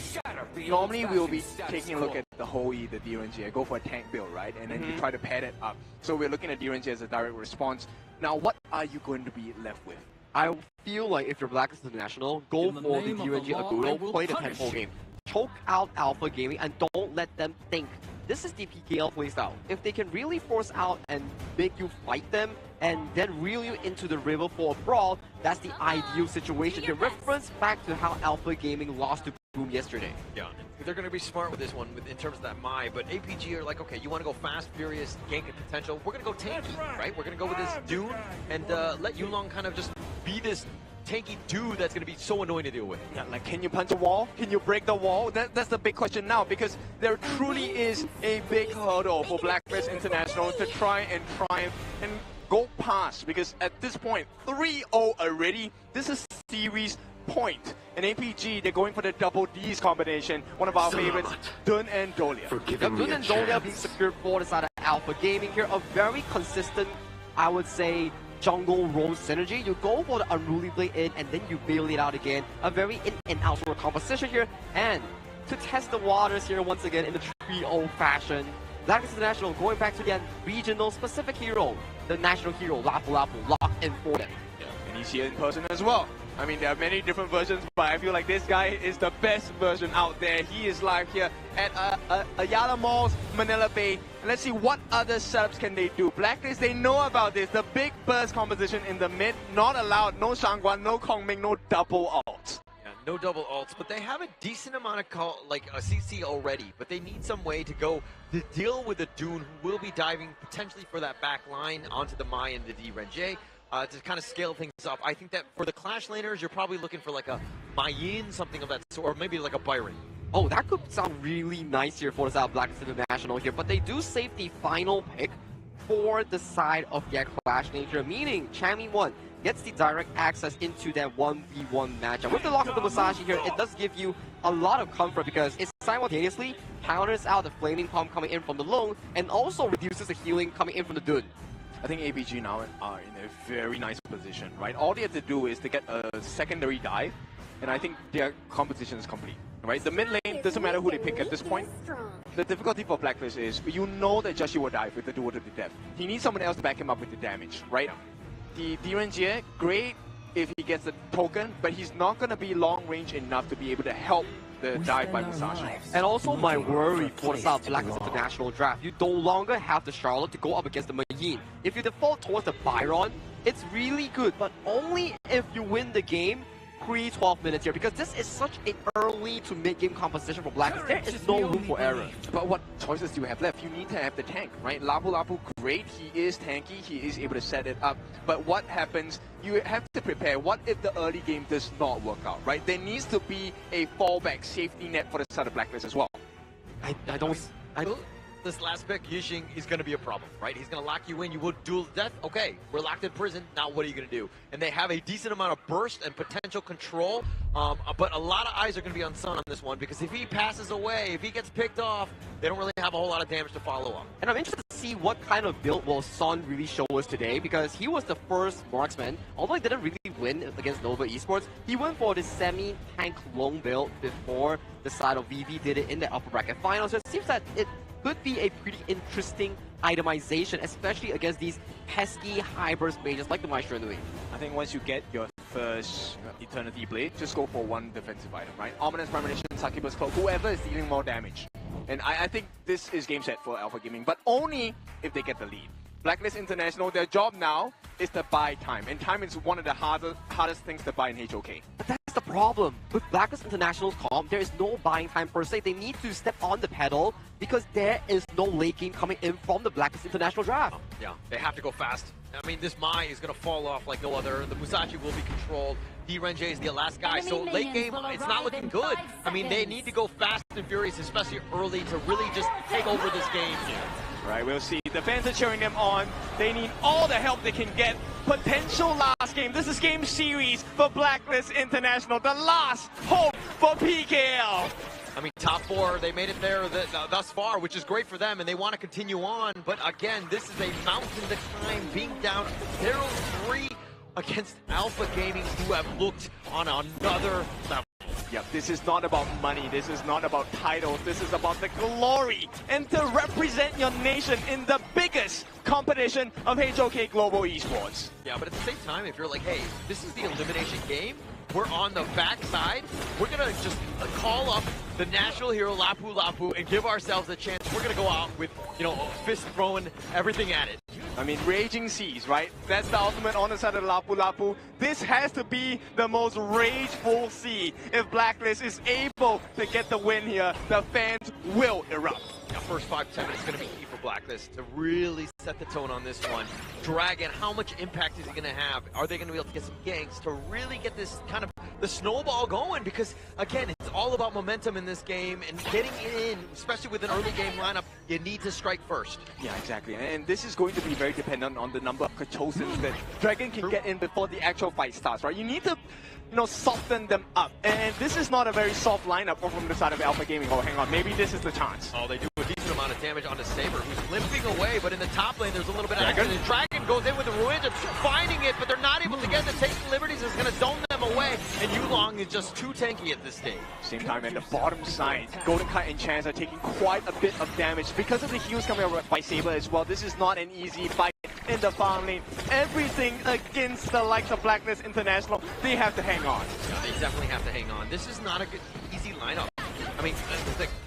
Speaker 1: normally we'll be taking a look at the Hoi, the DRNG, go for a tank build, right? And then you try to pad it up. So we're looking at DRNG as a direct response. Now, what are you going to be left with?
Speaker 2: I feel like if you're Blacklist International, go for the DRNG Agudo, play the tempo game. Choke out Alpha Gaming and don't let them think. This is the PKL playstyle. If they can really force out and make you fight them and then reel you into the river for a brawl, that's the ideal situation. You reference back to how Alpha Gaming lost to Boom yesterday.
Speaker 22: Yeah, they're going to be smart with this one in terms of that Mai, but APG are like, okay, you want to go fast, furious, gank and potential, we're going to go tanky, right? We're going to go with this Dune and let Yulong kind of just be this tanky dude that's going to be so annoying to deal with.
Speaker 1: Yeah, like, can you punch a wall? Can you break the wall? That's the big question now, because there truly is a big hurdle for Blacklist International to try and triumph and go past, because at this point, 3-0 already. This is series point. And APG, they're going for the double D's combination. One of our favorites, Dun and Dolia.
Speaker 2: Dun and Dolia being secured for the side of Alpha Gaming here. A very consistent, I would say, jungle roam synergy. You go for the unruly blade in and then you bail it out again. A very in and out sort of composition here. And to test the waters here once again in the 3-0 fashion, Blacklist International going back to the regional specific hero, the national hero, Lapu Lapu, locked in for them.
Speaker 1: Yeah, and he's here in person as well. I mean, there are many different versions, but I feel like this guy is the best version out there. He is live here at Ayala Mall's Manila Bay. And let's see what other setups can they do. Blacklist, they know about this. The big burst composition in the mid, not allowed. No Shangguan, no Kongming, no double ults.
Speaker 22: Yeah, no double ults, but they have a decent amount of a CC already, but they need some way to go to deal with the Dune, who will be diving potentially for that back line onto the Mai and the DRNG. To kind of scale things up. I think that for the Clash laners, you're probably looking for like a Mayin, something of that sort, or maybe like a Byron.
Speaker 2: Oh, that could sound really nice here for the side of Blacklist International here, but they do save the final pick for the side of their Clash nature, meaning Chami 1 gets the direct access into that 1v1 matchup. With the lock of the Musashi here, it does give you a lot of comfort because it simultaneously counters out the Flaming Palm coming in from the Lone and also reduces the healing coming in from the Dun.
Speaker 1: I think APG now are in a very nice position, right? All they have to do is to get a secondary dive, and I think their composition is complete, right? The mid lane, doesn't matter who they pick at this point. The difficulty for Blacklist is, you know that Joshi will dive with the duel to the death. He needs someone else to back him up with the damage, right? The DRNG, great if he gets the token, but he's not going to be long range enough to be able to help the dive by Musashi.
Speaker 2: And also my worry for the South Blacklist International draft, you no longer have the Charlotte to go up against the Mayin. If you default towards the Byron, it's really good, but only if you win the game pre-12 minutes here, because this is such an early to mid-game composition for Blacklist. There is no room for error.
Speaker 1: But what choices do you have left? You need to have the tank, right? Lapu Lapu, great, he is tanky, he is able to set it up. But what happens? You have to prepare. What if the early game does not work out, right? There needs to be a fallback safety net for the side of Blacklist as well.
Speaker 22: I don't. This last pick, Yixing, is going to be a problem, right? He's going to lock you in. You will duel to death. Okay, we're locked in prison. Now what are you going to do? And they have a decent amount of burst and potential control, but a lot of eyes are going to be on Sun on this one, because if he passes away, if he gets picked off, they don't really have a whole lot of damage to follow up.
Speaker 2: And I'm interested to see what kind of build will Sun really show us today, because he was the first marksman. Although he didn't really win against Nova Esports, he went for the semi-tank lone build before the side of VV did it in the upper bracket finals. So it seems that it could be a pretty interesting itemization, especially against these pesky high-burst mages like the Maestro Nui.
Speaker 1: I think once you get your first Eternity Blade, just go for one defensive item, right? Ominous Premonition, Succubus Cloak, whoever is dealing more damage. And I think this is game set for Alpha Gaming, but only if they get the lead. Blacklist International, their job now is to buy time. And time is one of the hardest things to buy in HOK.
Speaker 2: But that's the problem. With Blacklist International's comp, there is no buying time per se. They need to step on the pedal because there is no late game coming in from the Blacklist International draft.
Speaker 22: Yeah, they have to go fast. I mean, this Mai is going to fall off like no other. The Musashi will be controlled. D-Renjie is the last guy. So late game, it's not looking good. I mean, they need to go fast and furious, especially early, to really just take over this game here.
Speaker 1: Right, we'll see. The fans are cheering them on. They need all the help they can get. Potential last game. This is game series for Blacklist International. The last hope for PKL.
Speaker 22: I mean, top 4, they made it there thus far, which is great for them, and they want to continue on. But again, this is a mountain to climb, being down 0-3 against Alpha Gaming, who have looked on another level.
Speaker 1: Yep, this is not about money, this is not about titles, this is about the glory and to represent your nation in the biggest competition of HOK Global Esports.
Speaker 22: Yeah, but at the same time, if you're like, hey, this is the elimination game, we're on the backside, we're gonna just call up the national hero Lapu Lapu and give ourselves a chance. We're gonna go out with, you know, fist throwing everything at it.
Speaker 1: I mean, raging seas, right? That's the ultimate on the side of Lapu Lapu. This has to be the most rageful sea. If Blacklist is able to get the win here, the fans will erupt.
Speaker 22: Yeah, first 5-10 minutes going to be key for Blacklist to really set the tone on this one. Dragon, how much impact is he going to have? Are they going to be able to get some ganks to really get this kind of the snowball going? Because again, it's all about momentum in this game and getting in, especially with an early game lineup, you need to strike first.
Speaker 1: Yeah, exactly. And this is going to be very dependent on the number of Kachosins that Dragon can get in before the actual fight starts, right? You need to, you know, soften them up. And this is not a very soft lineup from the side of Alpha Gaming. Oh, hang on, maybe this is the chance.
Speaker 22: Oh, they do a decent amount of damage on the Saber, who's limping away, but in the top lane, there's a little bit of action. And Dragon goes in with the Ruined, finding it, but they're not able to get it. Taking liberties is going to zone them away, and Yulong is just too tanky at this stage.
Speaker 1: Same time, at the bottom side, Golden Kite and Chance are taking quite a bit of damage because of the heals coming out by Saber as well. This is not an easy fight in the farm lane. Everything against the likes of Blacklist International, they have to hang on.
Speaker 22: Yeah, they definitely have to hang on. This is not a good, easy lineup. I mean,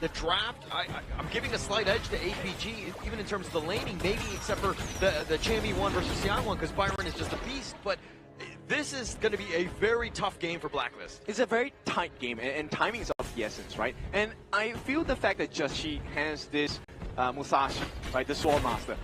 Speaker 22: the draft, I'm giving a slight edge to APG, even in terms of the laning, maybe except for the Chammy 1 versus Xiang 1, because Byron is just a beast, but this is going to be a very tough game for Blacklist.
Speaker 1: It's a very tight game, and timing is of the essence, right? And I feel the fact that Joshi has this Musashi, right, the Sword Master,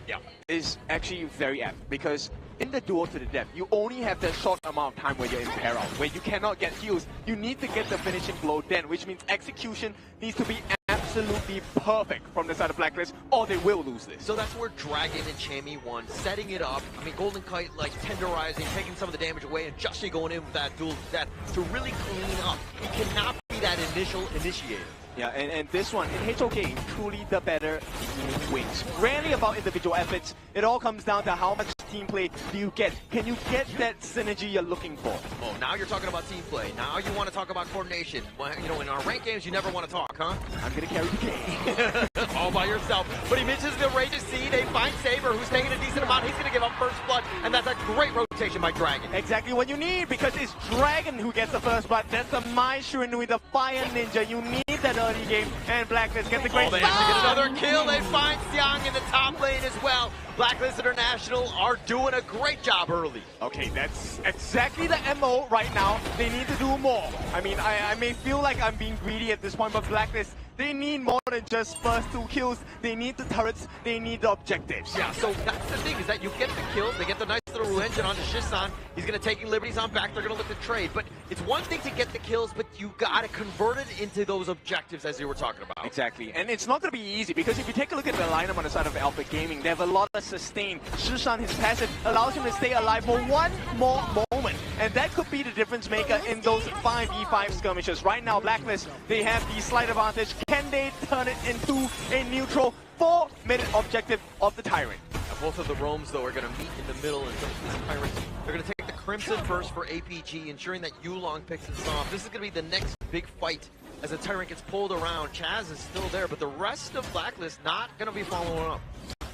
Speaker 1: is actually very apt, because in the duel to the death, you only have that short amount of time where you're in peril, where you cannot get heals. You need to get the finishing blow then, which means execution needs to be absolutely perfect from the side of Blacklist, or they will lose this.
Speaker 22: So that's where Dragon and Chammy 1, setting it up. I mean, Golden Kite like tenderizing, taking some of the damage away, and Joshi going in with that duel death to really clean up. He cannot be that initial initiator.
Speaker 1: Yeah, and this one, in HOK, truly the better team wins. Rarely about individual efforts. It all comes down to how much team play do you get. Can you get that synergy you're looking for?
Speaker 22: Oh, now you're talking about team play. Now you want to talk about coordination. Well, you know, in our ranked games, you never want to talk, huh?
Speaker 1: I'm going to carry the game.
Speaker 22: All by yourself. But he misses the Rageous Seed. They find Saber, who's taking a decent amount. He's going to give up first blood, and that's a great rotation by Dragon.
Speaker 1: Exactly what you need, because it's Dragon who gets the first blood. That's the Mai Shiranui, the Fire Ninja. You need that early game, and Blacklist gets the great
Speaker 22: they have to get another kill. They find Xiang in the top lane as well. Blacklist International are doing a great job early.
Speaker 1: Okay, that's exactly the MO right now. They need to do more. I mean, I may feel like I'm being greedy at this point, but Blacklist, they need more than just first 2 kills. They need the turrets. They need the objectives.
Speaker 22: Yeah, so that's the thing, is that you get the kills. They get the nice little Ruenjin onto Shisan. He's going to take liberties on back. They're going to look to trade. But it's one thing to get the kills, but you got to convert it into those objectives as you were talking about.
Speaker 1: Exactly. And it's not going to be easy, because if you take a look at the lineup on the side of Alpha Gaming, they have a lot of sustain. Shisan, his passive, allows him to stay alive for one more moment. And that could be the difference maker in those 5v5 skirmishes. Right now, Blacklist, they have the slight advantage. Can they turn it into a neutral 4-minute objective of the Tyrant?
Speaker 22: Both of the roams, though, are going to meet in the middle in terms of these Tyrants. They're going to take the Crimson first for APG, ensuring that Yulong picks this off. This is going to be the next big fight as the Tyrant gets pulled around. Chaz is still there, but the rest of Blacklist not going to be following up.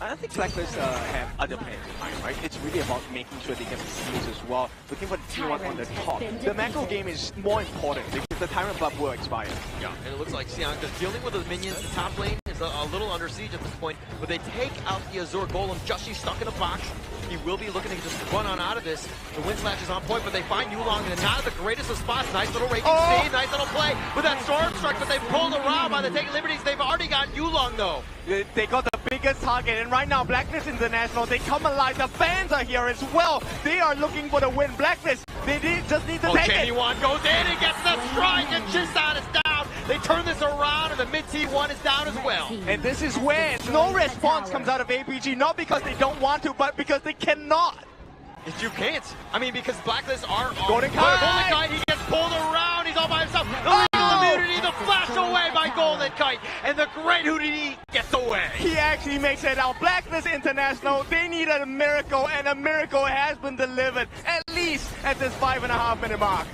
Speaker 1: I think Blacklist have other plans in mind, right? It's really about making sure they get the steals as well, looking for the T1 on the top. The macro game is more important because the Tyrant buff will expire.
Speaker 22: Yeah, and it looks like Xiang just dealing with the minions, the top lane, and is a little under siege at this point, but they take out the Azure Golem. Jushi's stuck in a box. He will be looking to just run on out of this. The wind slash is on point, but they find Yulong in not the greatest of spots. Nice little Raging Steed, nice little play with that Storm Strike, but they've pulled around by the Taking Liberties. They've already got Yulong though.
Speaker 1: They got the biggest target, and right now Blacklist International, they come alive. The fans are here as well. They are looking for the win. Blacklist, they just need to take it.
Speaker 22: J1 goes in and gets the strike, and Chisan is down. They turn this around, and the mid T1 is down as well.
Speaker 1: And this is where no response comes out of APG, not because they don't want to, but because they cannot.
Speaker 22: You can't. I mean, because Blacklist are on.
Speaker 1: Golden Kite!
Speaker 22: He gets pulled around. He's all by himself. The legal immunity, the flash away by Golden Kite, and the great Houdini gets away.
Speaker 1: He actually makes it out. Blacklist International, they need a miracle, and a miracle has been delivered, at least at this 5.5-minute mark.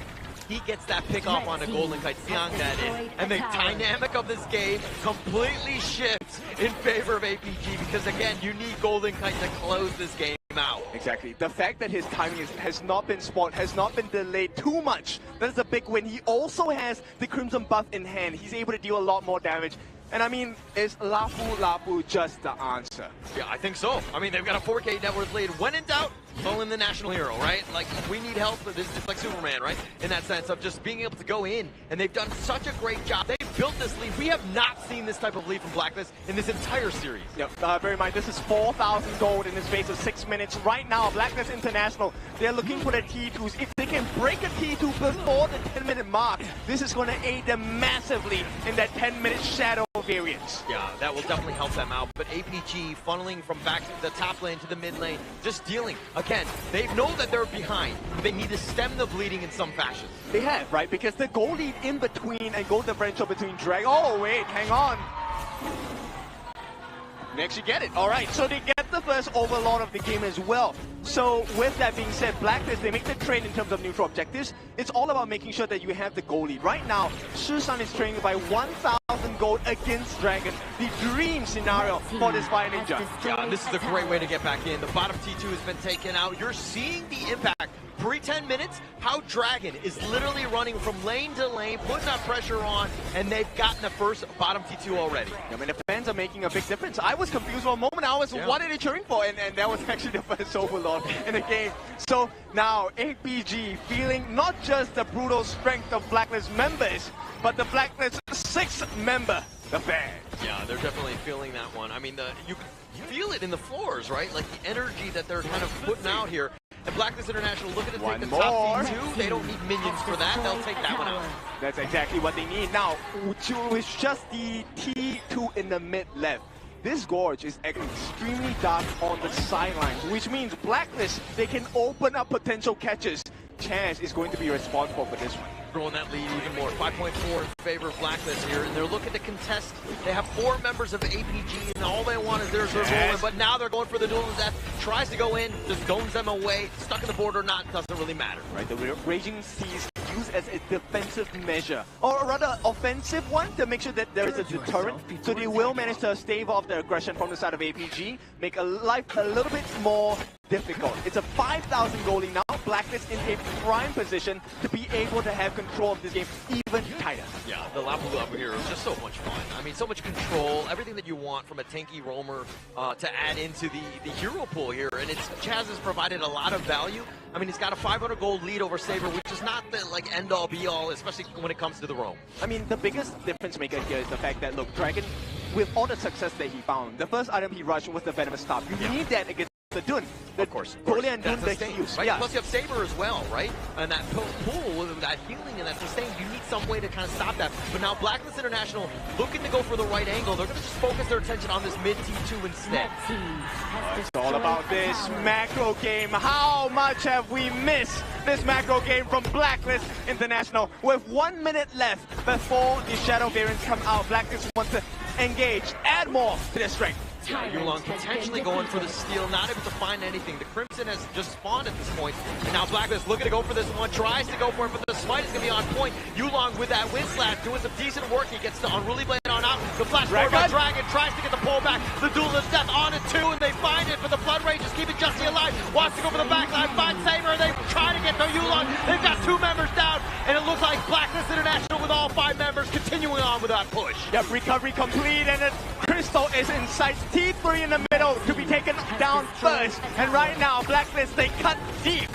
Speaker 22: He gets that pick off on a Golden Kite, seeing that in, and the dynamic of this game completely shifts in favor of APG, because again, you need Golden Kite to close this game out.
Speaker 1: Exactly. The fact that his timing has not been spot, has not been delayed too much, that is a big win. He also has the Crimson buff in hand. He's able to deal a lot more damage. And I mean, is Lapu just the answer?
Speaker 22: Yeah, I think so. I mean, they've got a 4K net worth lead. When in doubt, call in the national hero, right? Like, we need help, but this is like Superman, right? In that sense of just being able to go in, and they've done such a great job. They've built this lead. We have not seen this type of lead from Blacklist in this entire series.
Speaker 1: Yep, bear in mind, this is 4,000 gold in the space of 6 minutes. Right now, Blacklist International, they're looking for the T2s. If they can break a T2 before the 10-minute mark, this is going to aid them massively in that 10-minute shadow variance.
Speaker 22: Yeah, that will definitely help them out. But APG funneling from back to the top lane to the mid lane, just dealing. Again, they know that they're behind. They need to stem the bleeding in some fashion.
Speaker 1: They have, right? Because the goal lead in between and goal differential between Drag. Oh, wait, hang on. Next you get it. All right, so they get the first overlord of the game as well. So with that being said, Blacklist, they make the trade in terms of neutral objectives. It's all about making sure that you have the goal lead. Right now, Shisan is training by 1,000 gold against Dragon. The dream scenario for this Fire Ninja.
Speaker 22: Yeah, this is a great way to get back in. The bottom T2 has been taken out. You're seeing the impact. Pre-10 minutes, how Dragon is literally running from lane to lane, putting that pressure on, and they've gotten the first bottom T2 already.
Speaker 1: I mean, the fans are making a big difference. I was confused for a moment. I was, what are they cheering for? And that was actually the first overlord in the game. So now, APG feeling not just the brutal strength of Blacklist members, but the Blacklist 6th member, the fans.
Speaker 22: Yeah, they're definitely feeling that one. I mean, you can feel it in the floors, right? Like the energy that they're kind of putting out here. And Blacklist International looking to take the top T2. They don't need minions for that. They'll take that one out.
Speaker 1: That's exactly what they need. Now, it's just the T2 in the mid left. This gorge is extremely dark on the sidelines, which means Blacklist, they can open up potential catches. Chance is going to be responsible for this one.
Speaker 22: Growing that lead even more. 5.4 in favor of Blacklist here, and they're looking to contest. They have 4 members of APG, and all they want is their rolling, but now they're going for the duel of death. Tries to go in, just domes them away. Stuck in the border, doesn't really matter.
Speaker 1: Right, the Raging Seas used as a defensive measure, or rather offensive one, to make sure that there is a deterrent. So they will manage to stave off the aggression from the side of APG, make life a little bit more difficult. It's a 5,000 goalie now. Blacklist in a prime position to be able to have control of this game even tighter.
Speaker 22: Yeah, the Lapu here is just so much fun. I mean, so much control, everything that you want from a tanky roamer to add into the hero pool here. And Chaz has provided a lot of value. I mean, he's got a 500 gold lead over Saber, which is not the end-all be-all, especially when it comes to the roam.
Speaker 1: I mean, the biggest difference maker here is the fact that, look, Dragon, with all the success that he found, the first item he rushed was the Venomous Staff. You need that against the Dun.
Speaker 22: Of course.
Speaker 1: And Dun, the heals.
Speaker 22: Right? Yeah. Plus you have Saber as well, right? And that pool with that healing and that sustain, you need some way to kind of stop that. But now Blacklist International looking to go for the right angle. They're going to just focus their attention on this mid T2 instead.
Speaker 1: It's all about this macro game. How much have we missed this macro game from Blacklist International? With 1 minute left before the shadow variants come out, Blacklist wants to engage, add more to their strength.
Speaker 22: Yulong potentially going for the steal, not able to find anything. The Crimson has just spawned at this point, and now Blacklist looking to go for this one, tries to go for it, but the smite is going to be on point. Yulong with that wind slash doing some decent work. He gets the Unruly Blade on out. The flash forward by Dragon tries to get the pull back. The duel of death on it too, and they find it, but the Blood Rage is keeping Justy alive. Wants to go for the backline, finds Saber, they try to get to Yulong. They've got 2 members down, and it looks like Blacklist International with all 5 members continuing on with that push.
Speaker 1: Yep, recovery complete, and it's pistol is in sight. T3 in the middle to be taken down first. And right now, Blacklist, they cut deep.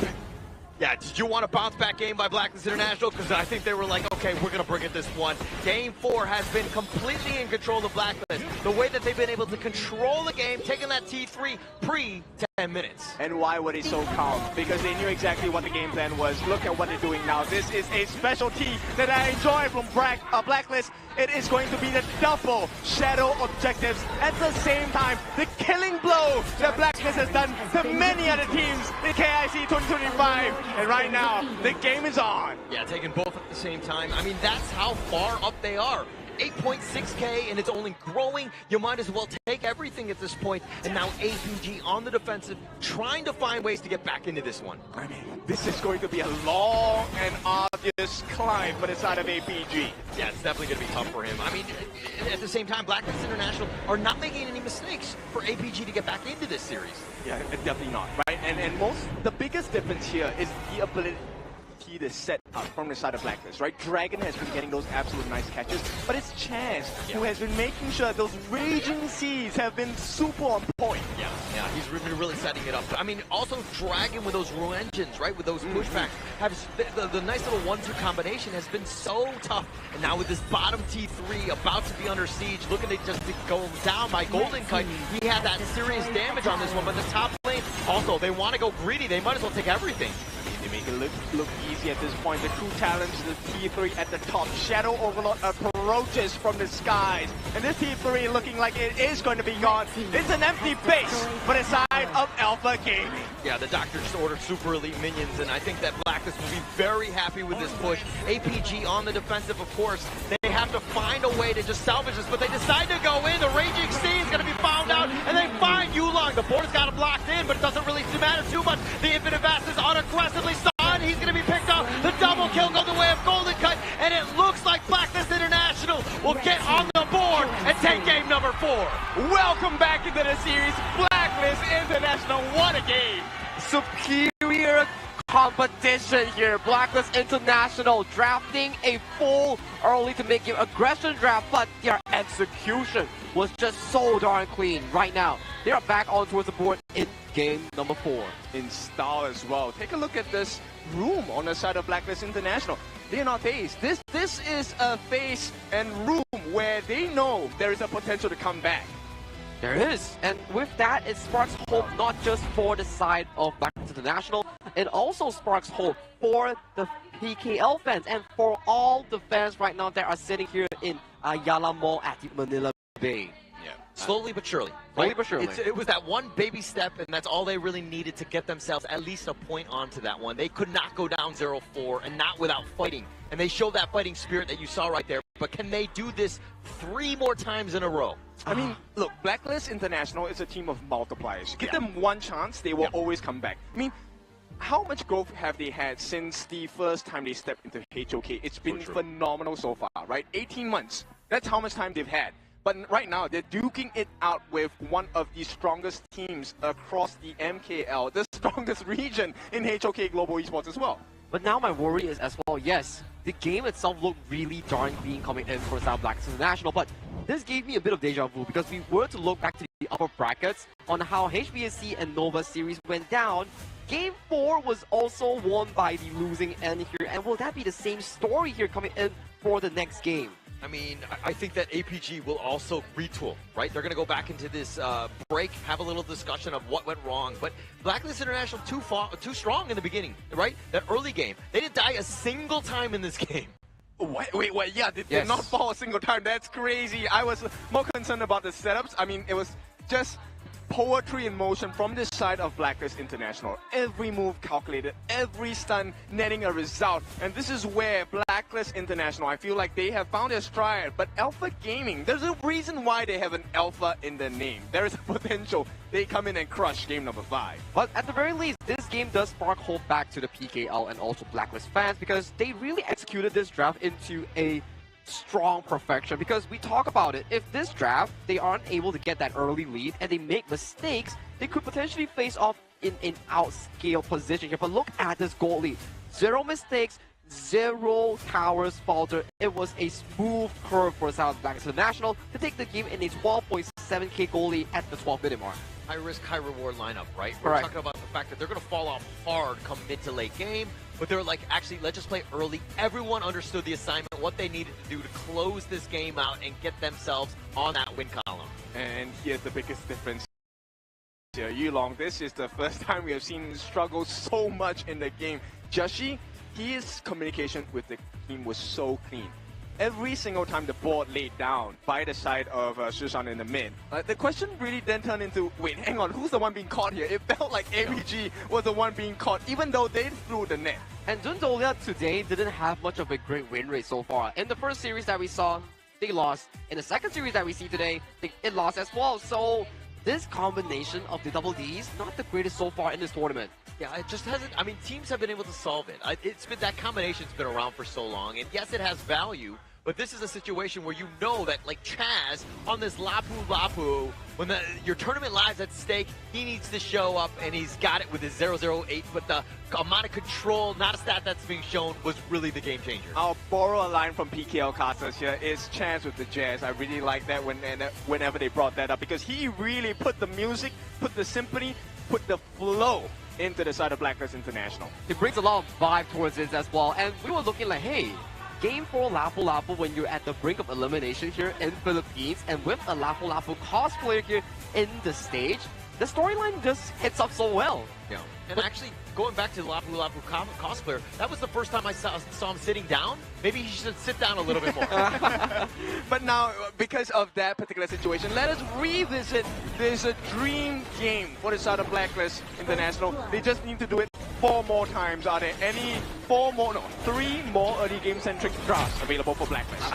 Speaker 22: Yeah, did you want a bounce back game by Blacklist International? Because I think they were like, okay, we're going to bring it this one. Game 4 has been completely in control of Blacklist. The way that they've been able to control the game, taking that T3 pre-10 minutes.
Speaker 1: And why were they so calm? Because they knew exactly what the game plan was. Look at what they're doing now. This is a specialty that I enjoy from Blacklist. It is going to be the double shadow objectives. At the same time, the killing blow that Blacklist has done to many other teams in KIC 2025. And right now, the game is on.
Speaker 22: Yeah, taking both at the same time. I mean, that's how far up they are. 8.6K, and it's only growing. You might as well take everything at this point. And now APG on the defensive, trying to find ways to get back into this one.
Speaker 1: I mean, this is going to be a long and obvious climb for the side of APG.
Speaker 22: Yeah, it's definitely going to be tough for him. I mean, at the same time, Blacklist International are not making any mistakes for APG to get back into this series.
Speaker 1: Yeah, definitely not, right? And the biggest difference here is the ability to set up from the side of Blacklist, right? Dragon has been getting those absolute nice catches, but it's Chance who has been making sure those raging seas have been super on point.
Speaker 22: Yeah, he's been really setting it up. I mean, also Dragon with those Ru engines, right? With those pushbacks, the nice little 1-2 combination has been so tough. And now with this bottom T3 about to be under siege, looking to just go down by Golden Kite, he had that serious damage on this one, but the top lane, also, they want to go greedy. They might as well take everything.
Speaker 1: They make it look easy at this point. The true challenge is the T3 at the top. Shadow Overlord approaches from the skies. And this T3 looking like it is going to be gone. It's an empty base for the side of Alpha Gaming.
Speaker 22: Yeah, the Doctor just ordered super elite minions, and I think that Blacklist will be very happy with this push. APG on the defensive, of course. They have to find a way to just salvage this, but they decide to go in. The Raging Sea is going to be found out, and they find Yulong. The board's got him locked in, but it doesn't really matter too much. The Infinite Vast is unaggressively stunned. He's going to be picked up. The double kill goes the way of Golden Kite, and it looks like Blacklist International will get on the board and take game number 4.
Speaker 1: Welcome back into the series. Blacklist International, what a game.
Speaker 2: Superior competition here. Blacklist International drafting a full early to make your aggression draft, but their execution was just so darn clean. Right now, they are back on towards the board in game number 4.
Speaker 1: In style as well. Take a look at this room on the side of Blacklist International. They are not phased. This is a phase and room where they know there is a potential to come back.
Speaker 2: There is, and with that, it sparks hope not just for the side of Blacklist International, it also sparks hope for the PKL fans and for all the fans right now that are sitting here in Ayala Mall at the Manila Bay.
Speaker 22: Yeah, slowly but surely.
Speaker 2: Slowly but surely.
Speaker 22: It was that one baby step, and that's all they really needed to get themselves at least a point onto that one. They could not go down 0-4, and not without fighting. And they showed that fighting spirit that you saw right there. But can they do this 3 more times in a row?
Speaker 1: I mean, look, Blacklist International is a team of multipliers. Give them one chance, they will always come back. I mean, how much growth have they had since the first time they stepped into HOK? It's been phenomenal so far, right? 18 months. That's how much time they've had. But right now, they're duking it out with one of the strongest teams across the MKL, the strongest region in HOK Global Esports as well.
Speaker 2: But now my worry is as well, yes, the game itself looked really darn clean coming in for South Blacklist International, but this gave me a bit of deja vu because we were to look back to the upper brackets on how HBSC and Nova series went down. Game 4 was also won by the losing end here, and will that be the same story here coming in for the next game?
Speaker 22: I mean, I think that APG will also retool, right? They're going to go back into this break, have a little discussion of what went wrong. But Blacklist International too strong in the beginning, right? That early game, they didn't die a single time in this game.
Speaker 1: Wait, yeah, they did not fall a single time. That's crazy. I was more concerned about the setups. I mean, it was just poetry in motion from this side of Blacklist International. Every move calculated, every stun netting a result. And this is where Blacklist International, I feel like they have found their stride. But Alpha Gaming, there's a reason why they have an Alpha in their name. There is a potential they come in and crush game number 5.
Speaker 2: But at the very least, this game does spark hope back to the PKL and also Blacklist fans because they really executed this draft into a strong perfection. Because we talk about it, if this draft they aren't able to get that early lead and they make mistakes, they could potentially face off in an outscale position here. But look at this goal lead. 0 mistakes, zero towers falter. It was a smooth curve for South Blacklist International to take the game in a 12.7k goal lead at the 12-minute mark.
Speaker 22: High risk, high reward lineup, right? We're
Speaker 2: Correct.
Speaker 22: talking about the fact that they're going to fall off hard come mid to late game, but they're like, actually, let's just play early. Everyone understood the assignment, what they needed to do to close this game out and get themselves on that win column.
Speaker 1: And here's the biggest difference. Yulong, this is the first time we have seen him struggle so much in the game. Joshi, his communication with the team was so clean. Every single time the ball laid down by the side of Shushan in the mid, the question really then turned into, wait, hang on, who's the one being caught here? It felt like ABG was the one being caught, even though they threw the net.
Speaker 2: And Dundolia today didn't have much of a great win rate so far. In the first series that we saw, they lost. In the second series that we see today, it lost as well. So this combination of the double Ds, not the greatest so far in this tournament.
Speaker 22: Yeah, it just hasn't. I mean, teams have been able to solve it. It's been that combination's been around for so long, and yes, it has value. But this is a situation where you know that, like Chaz, on this Lapu, when your tournament lies at stake, he needs to show up, and he's got it with his 008. But the amount of control, not a stat that's being shown, was really the game changer.
Speaker 1: I'll borrow a line from PKL Casas here. Is Chaz with the Jazz. I really like that whenever they brought that up, because he really put the music, put the symphony, put the flow into the side of Blacklist International.
Speaker 2: It brings a lot of vibe towards it as well. And we were looking like, hey, Game 4 Lapu when you're at the brink of elimination here in Philippines, and with a Lapu cosplayer here in the stage, the storyline just hits up so well.
Speaker 22: Yeah. And actually, going back to the Lapu cosplayer, that was the first time I saw him sitting down. Maybe he should sit down a little bit more.
Speaker 1: But now, because of that particular situation, let us revisit this dream game for the side of Blacklist International. They just need to do it 4 more times. Are there any 3 more early game-centric drafts available for Blacklist?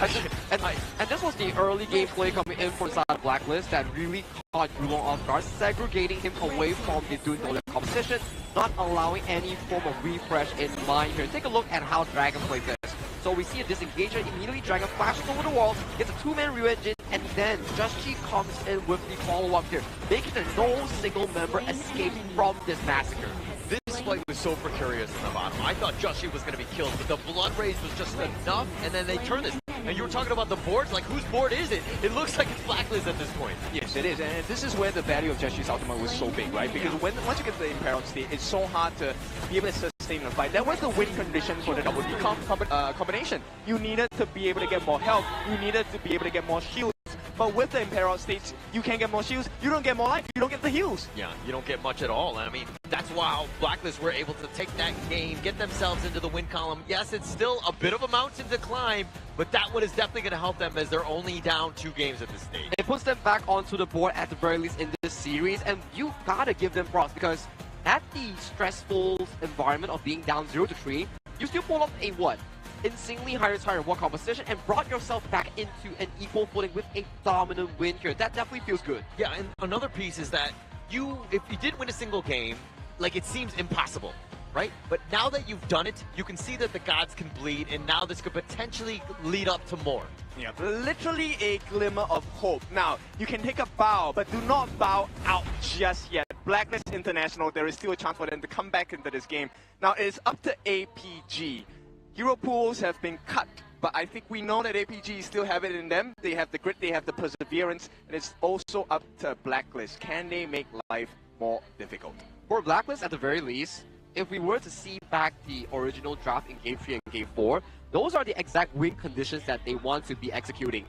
Speaker 2: And this was the early gameplay coming in for the side of Blacklist that really caught Yulong off guard, segregating him away from the Dundolia competition, not allowing any form of refresh in mind here. Take a look at how Dragon plays this. So we see a disengager, immediately Dragon flashes over the wall, gets a 2-man re-engine, and then Joshi comes in with the follow-up here, making sure no single member escapes from this massacre.
Speaker 22: This fight was so precarious in the bottom. I thought Joshi was going to be killed, but the blood rage was just enough, and then they turned this. And you were talking about the boards, like whose board is it? It looks like it's Blacklist at this point.
Speaker 1: Yes, it is, and this is where the value of Joshi's ultimate was so big, right? Because once you get to the Imperial State, it's so hard to be able to sustain the fight. That was the win condition for the double D combination. You needed to be able to get more health, you needed to be able to get more shields. But with the Imperial States, you can't get more shields, you don't get more life, you don't get the heals.
Speaker 22: Yeah, you don't get much at all. I mean, that's why Blacklist were able to take that game, get themselves into the win column. Yes, it's still a bit of a mountain to climb, but that one is definitely going to help them as they're only down 2 games at this stage.
Speaker 2: It puts them back onto the board at the very least in this series, and you gotta give them props, because at the stressful environment of being down 0-3, you still pull up a insanely higher reward composition and brought yourself back into an equal footing with a dominant win here. That definitely feels good.
Speaker 22: Yeah, and another piece is that if you did win a single game, like, it seems impossible, right? But now that you've done it, you can see that the gods can bleed, and now this could potentially lead up to more.
Speaker 1: Yeah, literally a glimmer of hope. Now, you can take a bow, but do not bow out just yet. Blacklist International, there is still a chance for them to come back into this game. Now, it's up to APG. Hero pools have been cut, but I think we know that APG still have it in them. They have the grit, they have the perseverance, and it's also up to Blacklist. Can they make life more difficult?
Speaker 2: For Blacklist, at the very least, if we were to see back the original draft in Game 3 and Game 4, those are the exact win conditions that they want to be executing.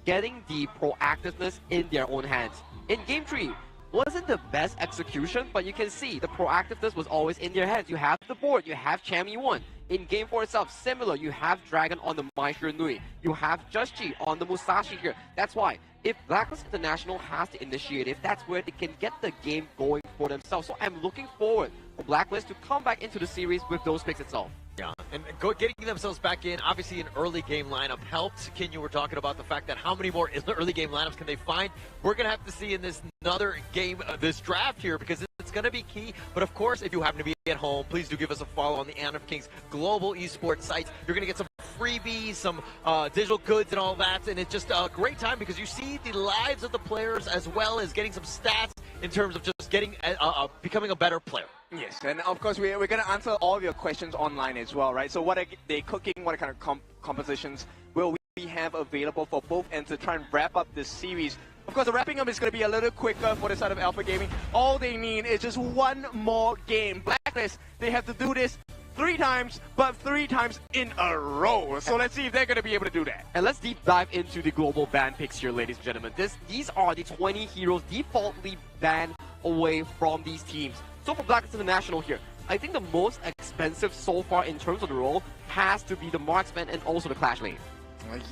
Speaker 2: Getting the proactiveness in their own hands. In Game 3, wasn't the best execution, but you can see the proactiveness was always in their hands. You have the board, you have Chami 1. In Game 4 itself, similar, you have Dragon on the Mai Nui, you have Joshi on the Musashi here. That's why, if Blacklist International has the initiative, that's where they can get the game going for themselves. So I'm looking forward for Blacklist to come back into the series with those picks itself.
Speaker 22: Yeah, and getting themselves back in, obviously an early game lineup helped. Ken, you were talking about the fact that how many more early game lineups can they find? We're going to have to see in this another game, this draft here, because it's going to be key. But of course, if you happen to be at home, please do give us a follow on the Honor of Kings global esports sites. You're going to get some freebies, some digital goods and all that, and it's just a great time because you see the lives of the players as well as getting some stats in terms of just just getting becoming a better player.
Speaker 1: Yes, and of course we're going to answer all of your questions online as well, right? So what are they cooking? What kind of compositions will we have available for both ends to try and wrap up this series? Of course, the wrapping up is going to be a little quicker for the side of Alpha Gaming. All they need is just one more game. Blacklist, they have to do this 3 times, but 3 times in a row. So let's see if they're going to be able to do that.
Speaker 2: And let's deep dive into the global ban picks here, ladies and gentlemen. These are the 20 heroes defaultly banned away from these teams. So for Blacklist International here, I think the most expensive so far in terms of the role has to be the Marksman and also the Clash Lane.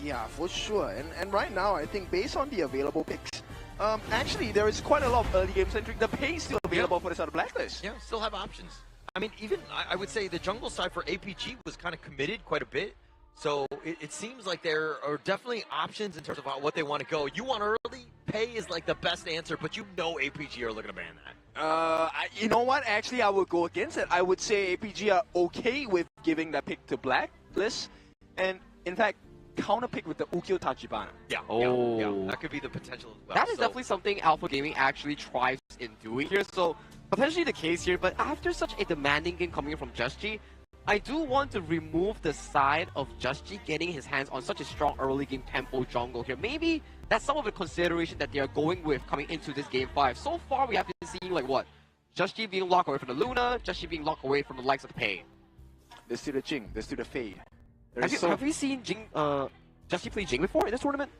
Speaker 1: Yeah, for sure. And right now, I think based on the available picks, actually there is quite a lot of early game centric. The pay is still available for the side of Blacklist.
Speaker 22: Yeah, still have options. I mean, even I would say the jungle side for APG was kind of committed quite a bit. So it seems like there are definitely options in terms of what they want to go. You want early, pay is like the best answer, but you know APG are looking to ban that.
Speaker 1: You know what? Actually, I would go against it. I would say APG are okay with giving that pick to Blacklist, and in fact, counter pick with the Ukyo Tachibana.
Speaker 22: Yeah, that could be the potential as well.
Speaker 2: That is definitely something Alpha Gaming actually thrives in doing here. So potentially the case here, but after such a demanding game coming in from Just G, I do want to remove the side of Just G getting his hands on such a strong early game tempo jungle here. Maybe that's some of the consideration that they are going with coming into this game 5. So far, we have been seeing like what? Just G being locked away from the Luna, Just G being locked away from the likes of the Pei.
Speaker 1: There's still the Jing, there's still the Fade.
Speaker 2: Have we seen Just G play Jing before in this tournament?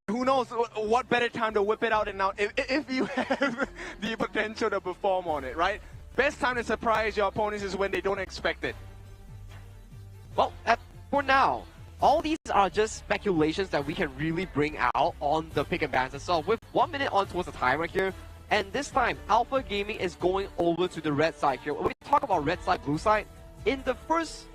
Speaker 1: Who knows what better time to whip it out and out if you have the potential to perform on it, right? Best time to surprise your opponents is when they don't expect it.
Speaker 2: Well, for now, all these are just speculations that we can really bring out on the pick and bans itself. With 1 minute on towards the timer here, and this time, Alpha Gaming is going over to the red side here. When we talk about red side, blue side, in the first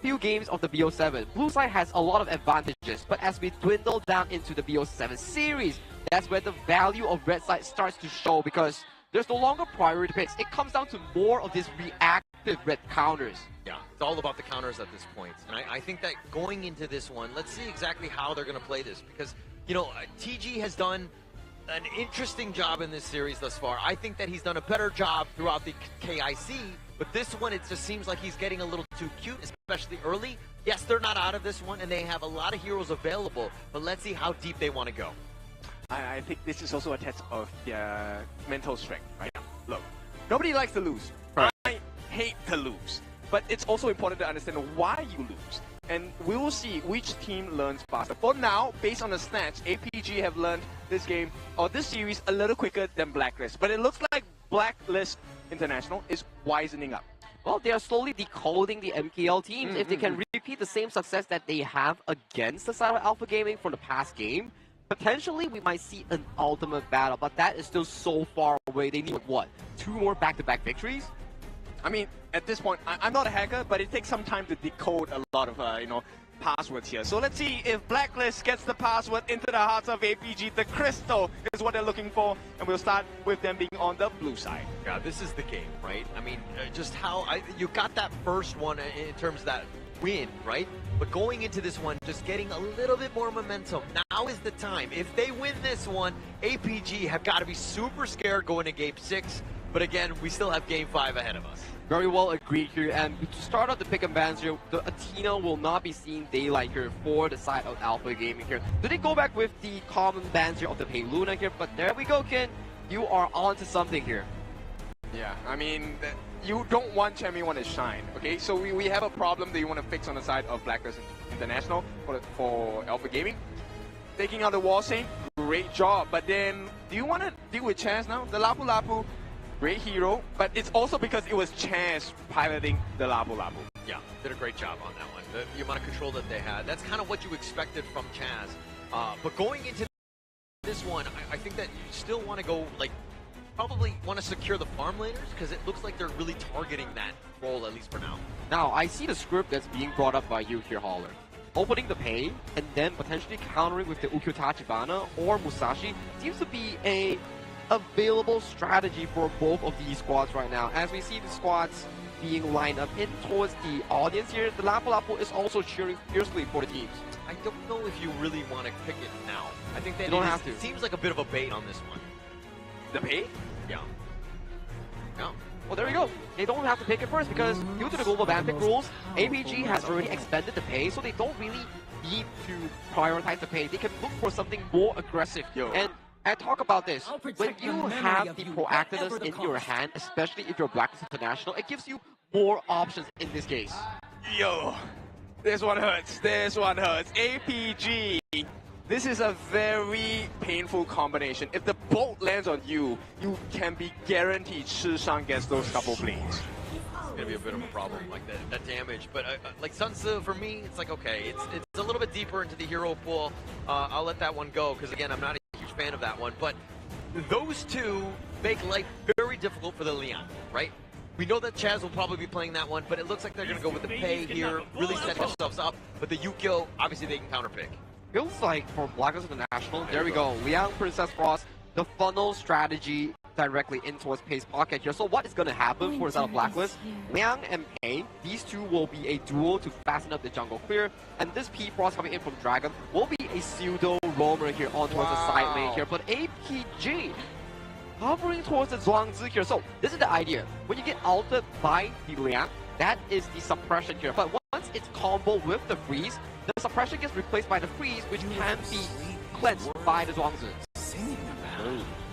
Speaker 2: few games of the BO7, blue side has a lot of advantages, but as we dwindle down into the BO7 series, that's where the value of red side starts to show, because there's no longer priority picks. It comes down to more of these reactive red counters.
Speaker 22: Yeah, it's all about the counters at this point. And I think that going into this one, let's see exactly how they're going to play this, because, you know, TG has done an interesting job in this series thus far. I think that he's done a better job throughout the KIC, but this one, it just seems like he's getting a little too cute, especially early. Yes, they're not out of this one, and they have a lot of heroes available, but let's see how deep they want to go.
Speaker 1: I think this is also a test of their mental strength, right? Look, nobody likes to lose. Right. I hate to lose. But it's also important to understand why you lose. And we will see which team learns faster. For now, based on the stats, APG have learned this game, or this series, a little quicker than Blacklist. But it looks like Blacklist International is wisening up.
Speaker 2: Well, they are slowly decoding the MKL teams. If they can repeat the same success that they have against the side of Alpha Gaming from the past game, potentially we might see an ultimate battle. But that is still so far away. They need, what, 2 more back-to-back victories?
Speaker 1: I mean, at this point, I'm not a hacker, but it takes some time to decode a lot of, passwords here. So let's see if Blacklist gets the password into the hearts of APG. The crystal is what they're looking for, and we'll start with them being on the blue side.
Speaker 22: Yeah, this is the game, right? I mean, just how you got that first one in terms of that win, right? But going into this one, just getting a little bit more momentum. Now is the time. If they win this one, APG have got to be super scared going to Game 6. But again, we still have Game 5 ahead of us.
Speaker 2: Very well agreed here. And to start off the pick and bans here, the Athena will not be seeing daylight here for the side of Alpha Gaming here. Do they go back with the common bans here of the Pei Luna here? But there we go, Ken. You are on to something here.
Speaker 1: Yeah, I mean, you don't want Champion 1 to shine, okay? So we have a problem that you want to fix on the side of Blacklist International for Alpha Gaming. Taking out the wall saying, great job. But then, do you want to deal with Chaz now? The Lapu Lapu, great hero, but it's also because it was Chaz piloting the Lapu Lapu.
Speaker 22: Yeah, did a great job on that one. The amount of control that they had. That's kind of what you expected from Chaz. But going into this one, I think that you still want to go, like, probably want to secure the farm laners, because it looks like they're really targeting that role, at least for now.
Speaker 2: Now, I see the script that's being brought up by you here, Holler. Opening the Pei, and then potentially countering with the Ukyo Tachibana or Musashi seems to be a available strategy for both of these squads right now. As we see the squads being lined up in towards the audience here, the Lapu Lapu is also cheering fiercely for the teams.
Speaker 22: I don't know if you really want to pick it now. I think that
Speaker 2: you don't have to.
Speaker 22: It seems like a bit of a bait on this one.
Speaker 1: The Pei?
Speaker 22: Yeah.
Speaker 2: Well, there we go. They don't have to pick it first because due to the global ban pick rules, APG has already expended the pay, so they don't really need to prioritize the pay. They can look for something more aggressive. And I talk about this. When you have the proactiveness in your hand, especially if you're Blacklist International, it gives you more options in this case.
Speaker 1: Yo, this one hurts. This one hurts. APG. This is a very painful combination. If the bolt lands on you, you can be guaranteed Shishang gets those couple blades.
Speaker 22: It's gonna be a bit of a problem, like that damage. But like Sun Tzu, for me, it's like okay, it's a little bit deeper into the hero pool. I'll let that one go because again, I'm not a huge fan of that one. But those two make life very difficult for the Liang, right? We know that Chaz will probably be playing that one, but it looks like they're gonna go with the pay here, really set themselves up. But the Yukio, obviously they can counterpick.
Speaker 2: Feels like for Blacklist International, there we go. Liang, Princess Frost, the funnel strategy directly in towards Pei's pocket here. So what is going to happen for the Blacklist? Liang and Pei, these two will be a duo to fasten up the jungle clear. And this P Frost coming in from Dragon will be a pseudo roamer here on towards the side lane here. But APG hovering towards the Zhuangzi here. So this is the idea. When you get altered by the Liang, that is the suppression here. But once it's combo with the freeze, the suppression gets replaced by the freeze, which can be cleansed by the Zhuangzi.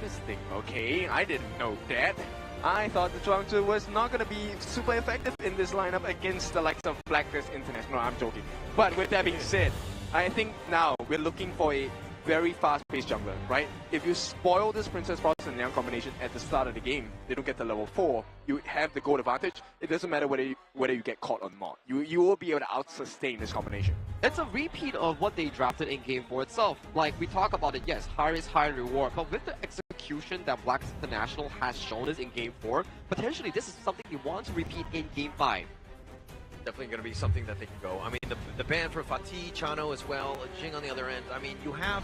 Speaker 1: Interesting. Okay, I didn't know that. I thought the Zhuangzi was not going to be super effective in this lineup against the likes of Blacklist International. I'm joking. But with that being said, I think now we're looking for a very fast-paced jungler, right? If you spoil this Princess Frost and Liang combination at the start of the game, they don't get to level 4, you have the gold advantage. It doesn't matter whether you get caught or not. You will be able to out-sustain this combination.
Speaker 2: It's a repeat of what they drafted in Game 4 itself. Like, we talk about it, yes, high risk, high reward, but with the execution that Blacklist International has shown us in Game 4, potentially this is something they want to repeat in Game 5.
Speaker 22: Definitely going to be something that they can go. I mean, the ban for Fatih, Chano as well, Jing on the other end. I mean, you have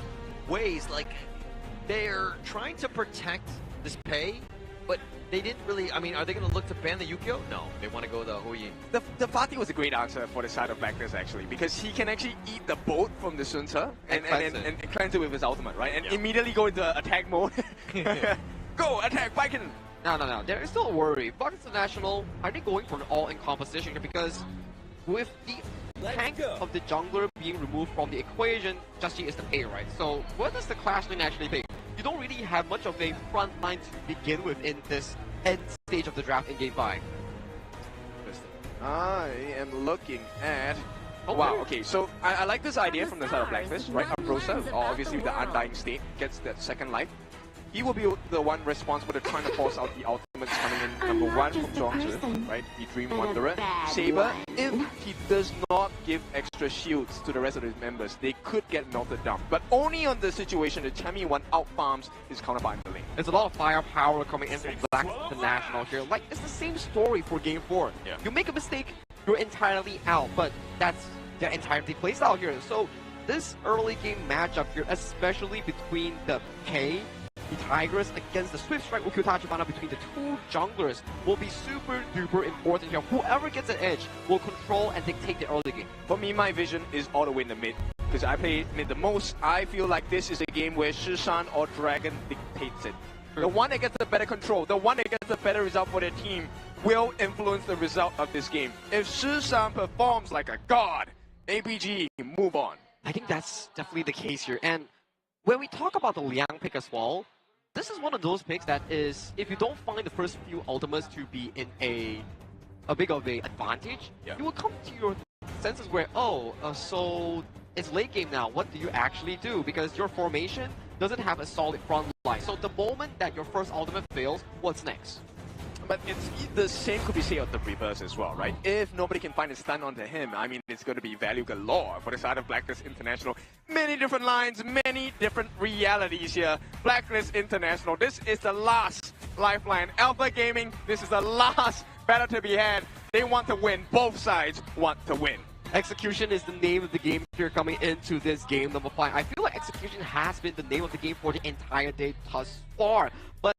Speaker 22: ways like they're trying to protect this pay, but they didn't really. I mean, are they going to look to ban the Yukio? No, they want to go the Huyi.
Speaker 1: The Fatih was a great answer for the side of Blacklist actually, because he can actually eat the boat from the Sun Tzu and cleanse it with his ultimate, right? And immediately go into attack mode. Go attack, Viking!
Speaker 2: No. There is still a worry. Blacklist International, are they going for an all-in composition here? Because with the tank of the jungler being removed from the equation, Just is the pay, right? So where does the Clash lane actually pick? You don't really have much of a front line to begin with in this end stage of the draft in Game 5.
Speaker 1: I am looking at... Wow, okay, so I like this idea from the side of Blacklist, right? Ambrosa, obviously with the Undying State, gets that second life. He will be the one responsible to trying to force out the ultimates coming in. Number 1 from Zhuangzi, right? The Dream Wanderer. Saber, if he does not give extra shields to the rest of his members, they could get melted down. But only on the situation that Chami 1 out-farms his counterpart in the lane.
Speaker 2: There's a lot of firepower coming in from Blacklist International here. Like, it's the same story for Game 4.
Speaker 22: Yeah.
Speaker 2: You make a mistake, you're entirely out. But that's their entirety plays out here. So this early game matchup here, especially between the Pei, the Tigers against the Swift Strike Ukyu Tachibana between the two junglers will be super duper important here. Whoever gets an edge will control and dictate the early game.
Speaker 1: For me, my vision is all the way in the mid. Because I play mid the most, I feel like this is a game where Shishan or Dragon dictates it. The one that gets the better control, the one that gets the better result for their team will influence the result of this game. If Shishan performs like a god, APG move on.
Speaker 2: I think that's definitely the case here. And when we talk about the Liang pick as well, this is one of those picks that is, if you don't find the first few ultimates to be in a big of a advantage, you will come to your senses where, so it's late game now, what do you actually do? Because your formation doesn't have a solid front line. So the moment that your first ultimate fails, what's next?
Speaker 1: But it's the same could be said of the reverse as well, right? If nobody can find a stun onto him, I mean, it's going to be value galore for the side of Blacklist International. Many different lines, many different realities here. Blacklist International, this is the last lifeline. Alpha Gaming, this is the last battle to be had. They want to win. Both sides want to win.
Speaker 2: Execution is the name of the game here coming into this game number 5. I feel like execution has been the name of the game for the entire day thus far. But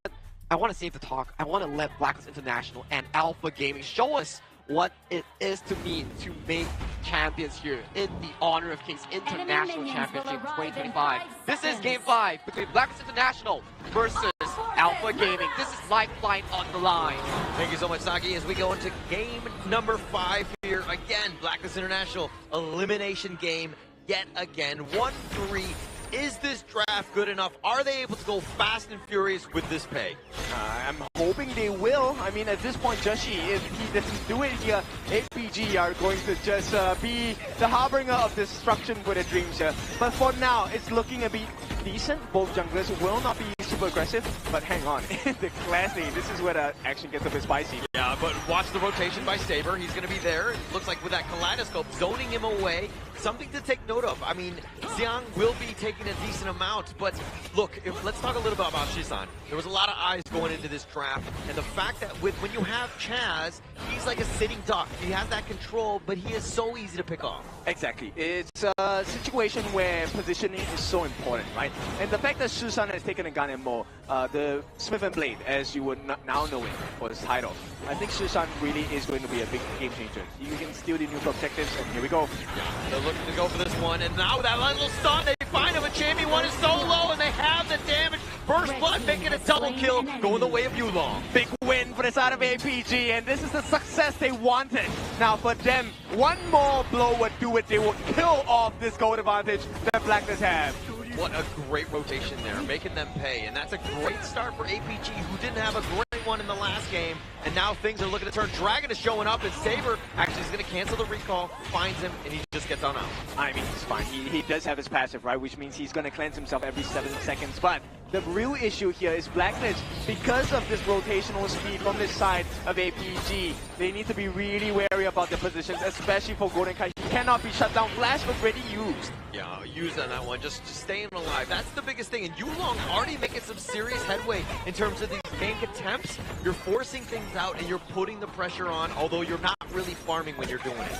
Speaker 2: I want to save the talk. I want to let Blacklist International and Alpha Gaming show us what it is to mean to make champions here in the Honor of Kings International Championship 2025. This is Game 5 between Blacklist International versus Alpha Gaming. This is lifeline on the line.
Speaker 22: Thank you so much, Saki. As we go into game number 5 here, again, Blacklist International elimination game yet again. 1-3. Is this draft good enough? Are they able to go fast and furious with this pay?
Speaker 1: I'm hoping they will. I mean, at this point, Joshi, if he doesn't do it here, APG are going to just be the harbinger of destruction for the dreams here. But for now, it's looking a bit decent. Both junglers will not be super aggressive, but hang on. The classy, this is where the action gets a bit spicy.
Speaker 22: Yeah, but watch the rotation by Saber. He's going to be there. It looks like with that kaleidoscope, zoning him away. Something to take note of. I mean, Xiang will be taking a decent amount, but look, let's talk a little bit about Shisan. There was a lot of eyes going into this draft, and the fact that when you have Chaz, he's like a sitting duck. He has that control, but he is so easy to pick off.
Speaker 1: Exactly. It's a situation where positioning is so important, right? And the fact that Shisan has taken a gun and more, the Smith and Blade, as you would now know it, for his title, I think Shisan really is going to be a big game changer. You can steal the neutral objectives, and here we go.
Speaker 22: Yeah, they're looking to go for this one, and now with that little stun, they find him, but Champion 1 is so low, and they have the damage. First blood making a double kill, going the way of Yulong.
Speaker 1: Big win for the side of APG, and this is the success they wanted. Now for them, one more blow would do it. They will kill off this gold advantage that Blacklist have.
Speaker 22: What a great rotation there, making them pay, and that's a great start for APG, who didn't have a great one in the last game, and now things are looking to turn. Dragon is showing up, and Saber actually is going to cancel the recall, finds him, and he just gets on out.
Speaker 1: I mean, he's fine. He does have his passive, right, which means he's going to cleanse himself every 7 seconds, but the real issue here is Blacklist, because of this rotational speed from this side of APG, they need to be really wary about their positions, especially for Golden Kai. He cannot be shut down. Flash was already used.
Speaker 22: Yeah, used on that one, just staying alive. That's the biggest thing, and Yulong already making some serious headway in terms of these gank attempts. You're forcing things out, and you're putting the pressure on, although you're not really farming when you're doing it.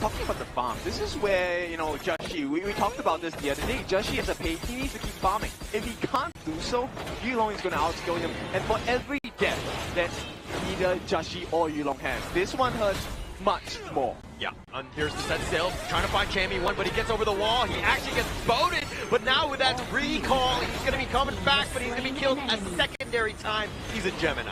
Speaker 1: Talking about the farm, this is where, you know, Joshi, we talked about this the other day. Joshi is a pay, he needs to keep farming. If he can't do so, Yulong is going to outskill him. And for every death that either Joshi or Yulong has, this one hurts much more.
Speaker 22: Yeah, and here's the set sail, trying to find Champion 1, but he gets over the wall. He actually gets boated, but now with that recall, he's going to be coming back, but he's going to be killed a secondary time. He's a Gemini.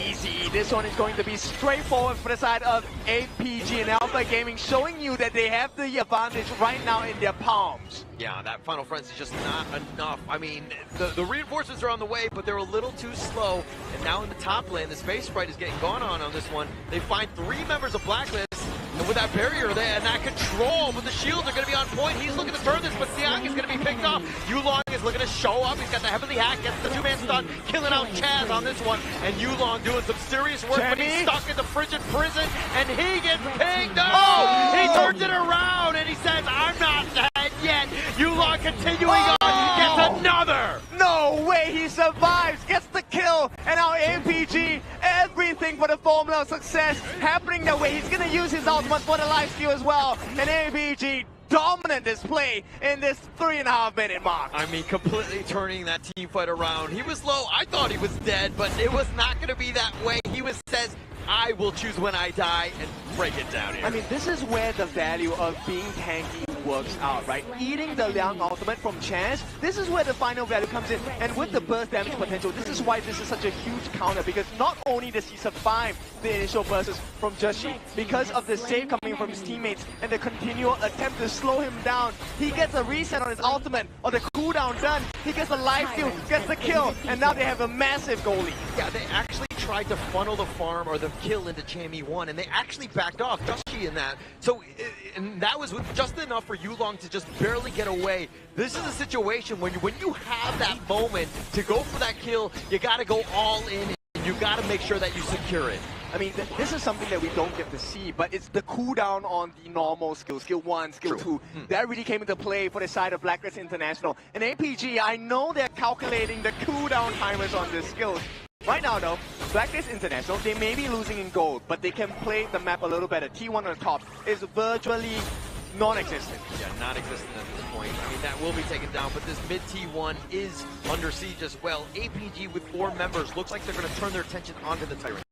Speaker 1: Easy. This one is going to be straightforward for the side of APG and Alpha Gaming, showing you that they have the advantage right now in their palms.
Speaker 22: Yeah, that Final Frenzy is just not enough. I mean, the reinforcements are on the way, but they're a little too slow. And now in the top lane, the Space Sprite is getting gone on this one. They find 3 members of Blacklist. And with that barrier there and that control, but the shields are going to be on point. He's looking to turn this, but Siak is going to be picked off. Yulong is looking to show up. He's got the heavily hack, gets the 2-man stun, killing out Chaz on this one. And Yulong doing some serious work, but he's stuck in the frigid prison, and he gets pinged. Oh! He turns it around, and he says, I'm not dead yet. Yulong continuing on, gets another.
Speaker 1: No way, he survives, gets the kill, and now APG, everything for the formula of success happening that way. He's going to use his ultimate for the life steal as well, and APG dominant display in this 3.5-minute mark.
Speaker 22: I mean, completely turning that team fight around. He was low. I thought he was dead, but it was not going to be that way. He says, I will choose when I die, and break it down here.
Speaker 1: I mean, this is where the value of being tanky works out, right? Eating the Liang ultimate from Chaz, this is where the final value comes in. And with the burst damage potential, this is why this is such a huge counter, because not only does he survive the initial bursts from Joshi, because of the save coming from his teammates and the continual attempt to slow him down, he gets a reset on his ultimate, or the cooldown done, he gets a life steal, gets the kill, and now they have a massive goalie.
Speaker 22: Yeah, they actually tried to funnel the farm or the kill into Chammy 1, and they actually backed off Joshi in that. So, and that was just enough for Yulong to just barely get away. This is a situation when you have that moment to go for that kill, you got to go all in, and you got to make sure that you secure it.
Speaker 1: I mean, this is something that we don't get to see, but it's the cooldown on the normal skills, skill 1, skill 2. That really came into play for the side of Blacklist International. And APG, I know they're calculating the cooldown timers on these skills. Right now though, Blacklist International, they may be losing in gold, but they can play the map a little better. T1 on the top is virtually non-existent.
Speaker 22: Yeah, non-existent at this point. I mean, that will be taken down, but this mid T1 is under siege as well. APG with 4 members, looks like they're going to turn their attention onto the Tyrant.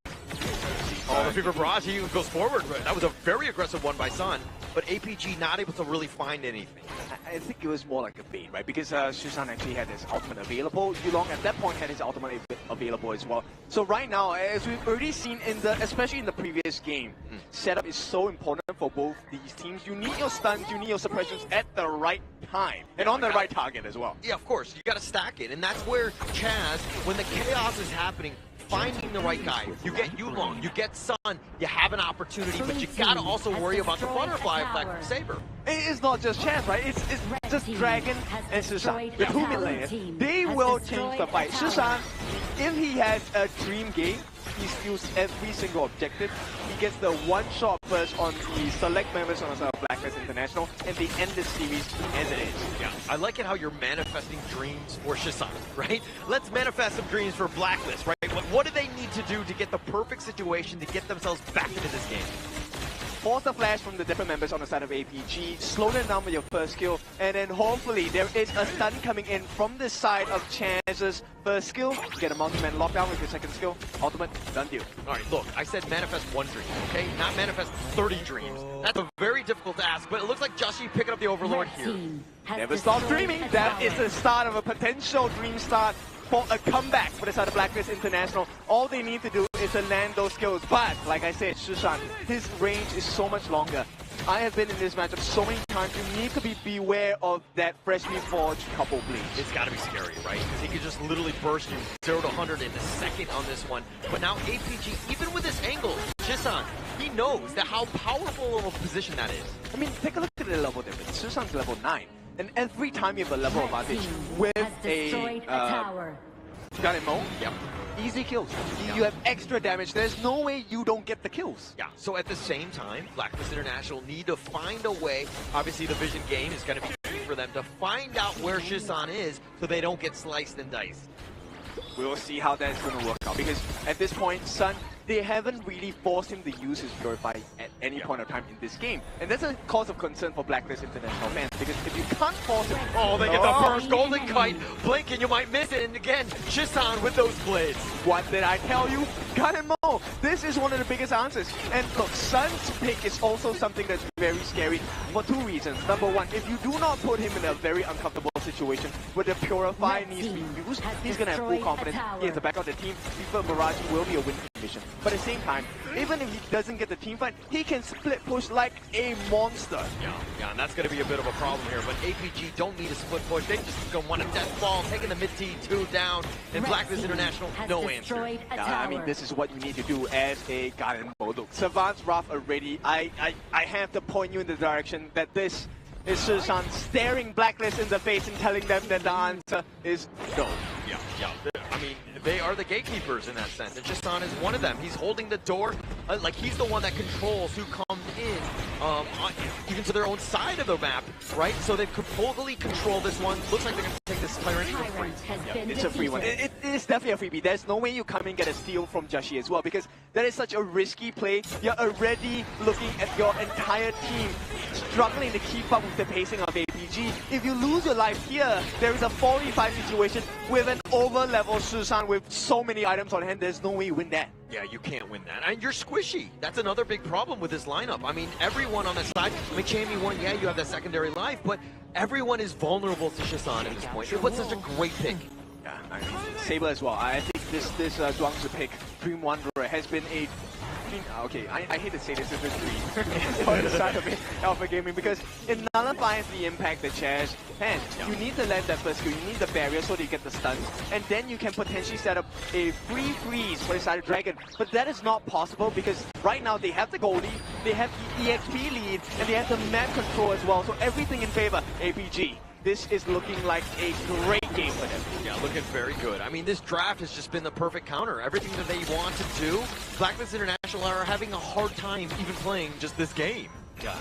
Speaker 22: Oh, the Fever Barrage, he goes forward. That was a very aggressive one by Sun. but APG not able to really find anything.
Speaker 1: I think it was more like a bait, right? Because Shusan actually had his ultimate available. Yulong at that point had his ultimate available as well. So right now, as we've already seen especially in the previous game, setup is so important for both these teams. You need your stuns, you need your suppressions at the right time, and on the right target as well.
Speaker 22: Yeah, of course, you got to stack it, and that's where Chaz, when the chaos is happening, finding the right guy. You get Yulong, you get Sun, you have an opportunity, but you gotta also worry about the butterfly effect from Saber.
Speaker 1: It's not just Chance, right? It's just Dragon and Shusan. The two mid laners, they will change the fight. Shusan, if he has a dream game, he steals every single objective. He gets the one-shot burst on the select members on the side of Blacklist International, and they end this series as it is.
Speaker 22: Yeah, I like it how you're manifesting dreams for Shusan, right? Let's manifest some dreams for Blacklist, right? What do they need to do to get the perfect situation to get themselves back into this game?
Speaker 1: Force the flash from the different members on the side of APG, slow them down with your first skill, and then hopefully there is a stun coming in from the side of Chance's first skill. Get a multi-man lockdown with your second skill. Ultimate, done deal.
Speaker 22: Alright, look, I said manifest one dream, okay? Not manifest 30 dreams. That's a very difficult task, but it looks like Joshi picking up the Overlord here.
Speaker 1: Never stop dreaming. That is the start of a potential dream start for a comeback for the side of Blacklist International. All they need to do is to land those skills. But, like I said, Shusan, his range is so much longer. I have been in this matchup so many times. You need to beware of that freshly forged couple blades.
Speaker 22: It's got to be scary, right? Because he could just literally burst you 0 to 100 in a second on this one. But now APG, even with this angle, Shusan, he knows that how powerful of a position that is.
Speaker 1: I mean, take a look at the level difference. Shusan's level 9. And every time you have a level advantage with a gun and Mo, easy kills. You have extra damage. There's no way you don't get the kills.
Speaker 22: Yeah, so at the same time, Blacklist International need to find a way. Obviously, the vision game is going to be key for them to find out where Shusan is so they don't get sliced and diced.
Speaker 1: We'll see how that's going to work out, because at this point, Sun, they haven't really forced him to use his Purify at any point of time in this game. And that's a cause of concern for Blacklist International fans, because if you can't force him...
Speaker 22: Oh, they get the first Golden Kite! Blink and you might miss it, and again, Shusan with those blades.
Speaker 1: What did I tell you? Gun and Mo! This is one of the biggest answers. And look, Sun's pick is also something that's very scary for two reasons. Number one, if you do not put him in a very uncomfortable situation where the Purify needs to be used, he's going to have full confidence. He has the back of the team. FIFA Mirage will be a winning mission. But at the same time, even if he doesn't get the team fight, he can split push like a monster.
Speaker 22: Yeah, and that's going to be a bit of a problem here. But APG don't need a split push. They just going to want a death ball, taking the mid T2 down. And Blacklist International, no answer.
Speaker 1: I mean, this is what you need to do as a Garden mode. Look, Savant's Wrath already. I have to point you in the direction that this is Shusan staring Blacklist in the face and telling them that the answer is no.
Speaker 22: Yeah. I mean, they are the gatekeepers in that sense, and Shusan is one of them. He's holding the door, like he's the one that controls who comes in, even to their own side of the map, right? So they could fully control this one. Looks like they're going to take this Tyrant for free.
Speaker 1: It's a free one. It is definitely a freebie. There's no way you come and get a steal from Joshi as well, because that is such a risky play. You're already looking at your entire team struggling to keep up with the pacing of APG. If you lose your life here, there is a 4v5 situation with an over-level Shusan with so many items on hand. There's no way you win that.
Speaker 22: Yeah, you can't win that. And you're squishy. That's another big problem with this lineup. I mean, everyone on the side, I mean, Chammy 1, yeah, you have that secondary life, but everyone is vulnerable to Shusan at this point. It was such a great pick.
Speaker 1: Yeah, I mean, Saber as well. I think this Zhuangzi pick, Dream Wanderer, has been a... Okay, I hate to say this is a dream on the side of Alpha Gaming, because it nullifies the impact that Chaz has. You need to land that first skill, you need the barrier so that you get the stuns, and then you can potentially set up a free freeze for the side of Dragon. But that is not possible, because right now they have the gold lead, they have the EXP lead, and they have the map control as well. So everything in favor, APG. This is looking like a great game for them.
Speaker 22: Yeah, looking very good. I mean, this draft has just been the perfect counter. Everything that they want to do, Blacklist International are having a hard time even playing just this game.
Speaker 1: Yeah,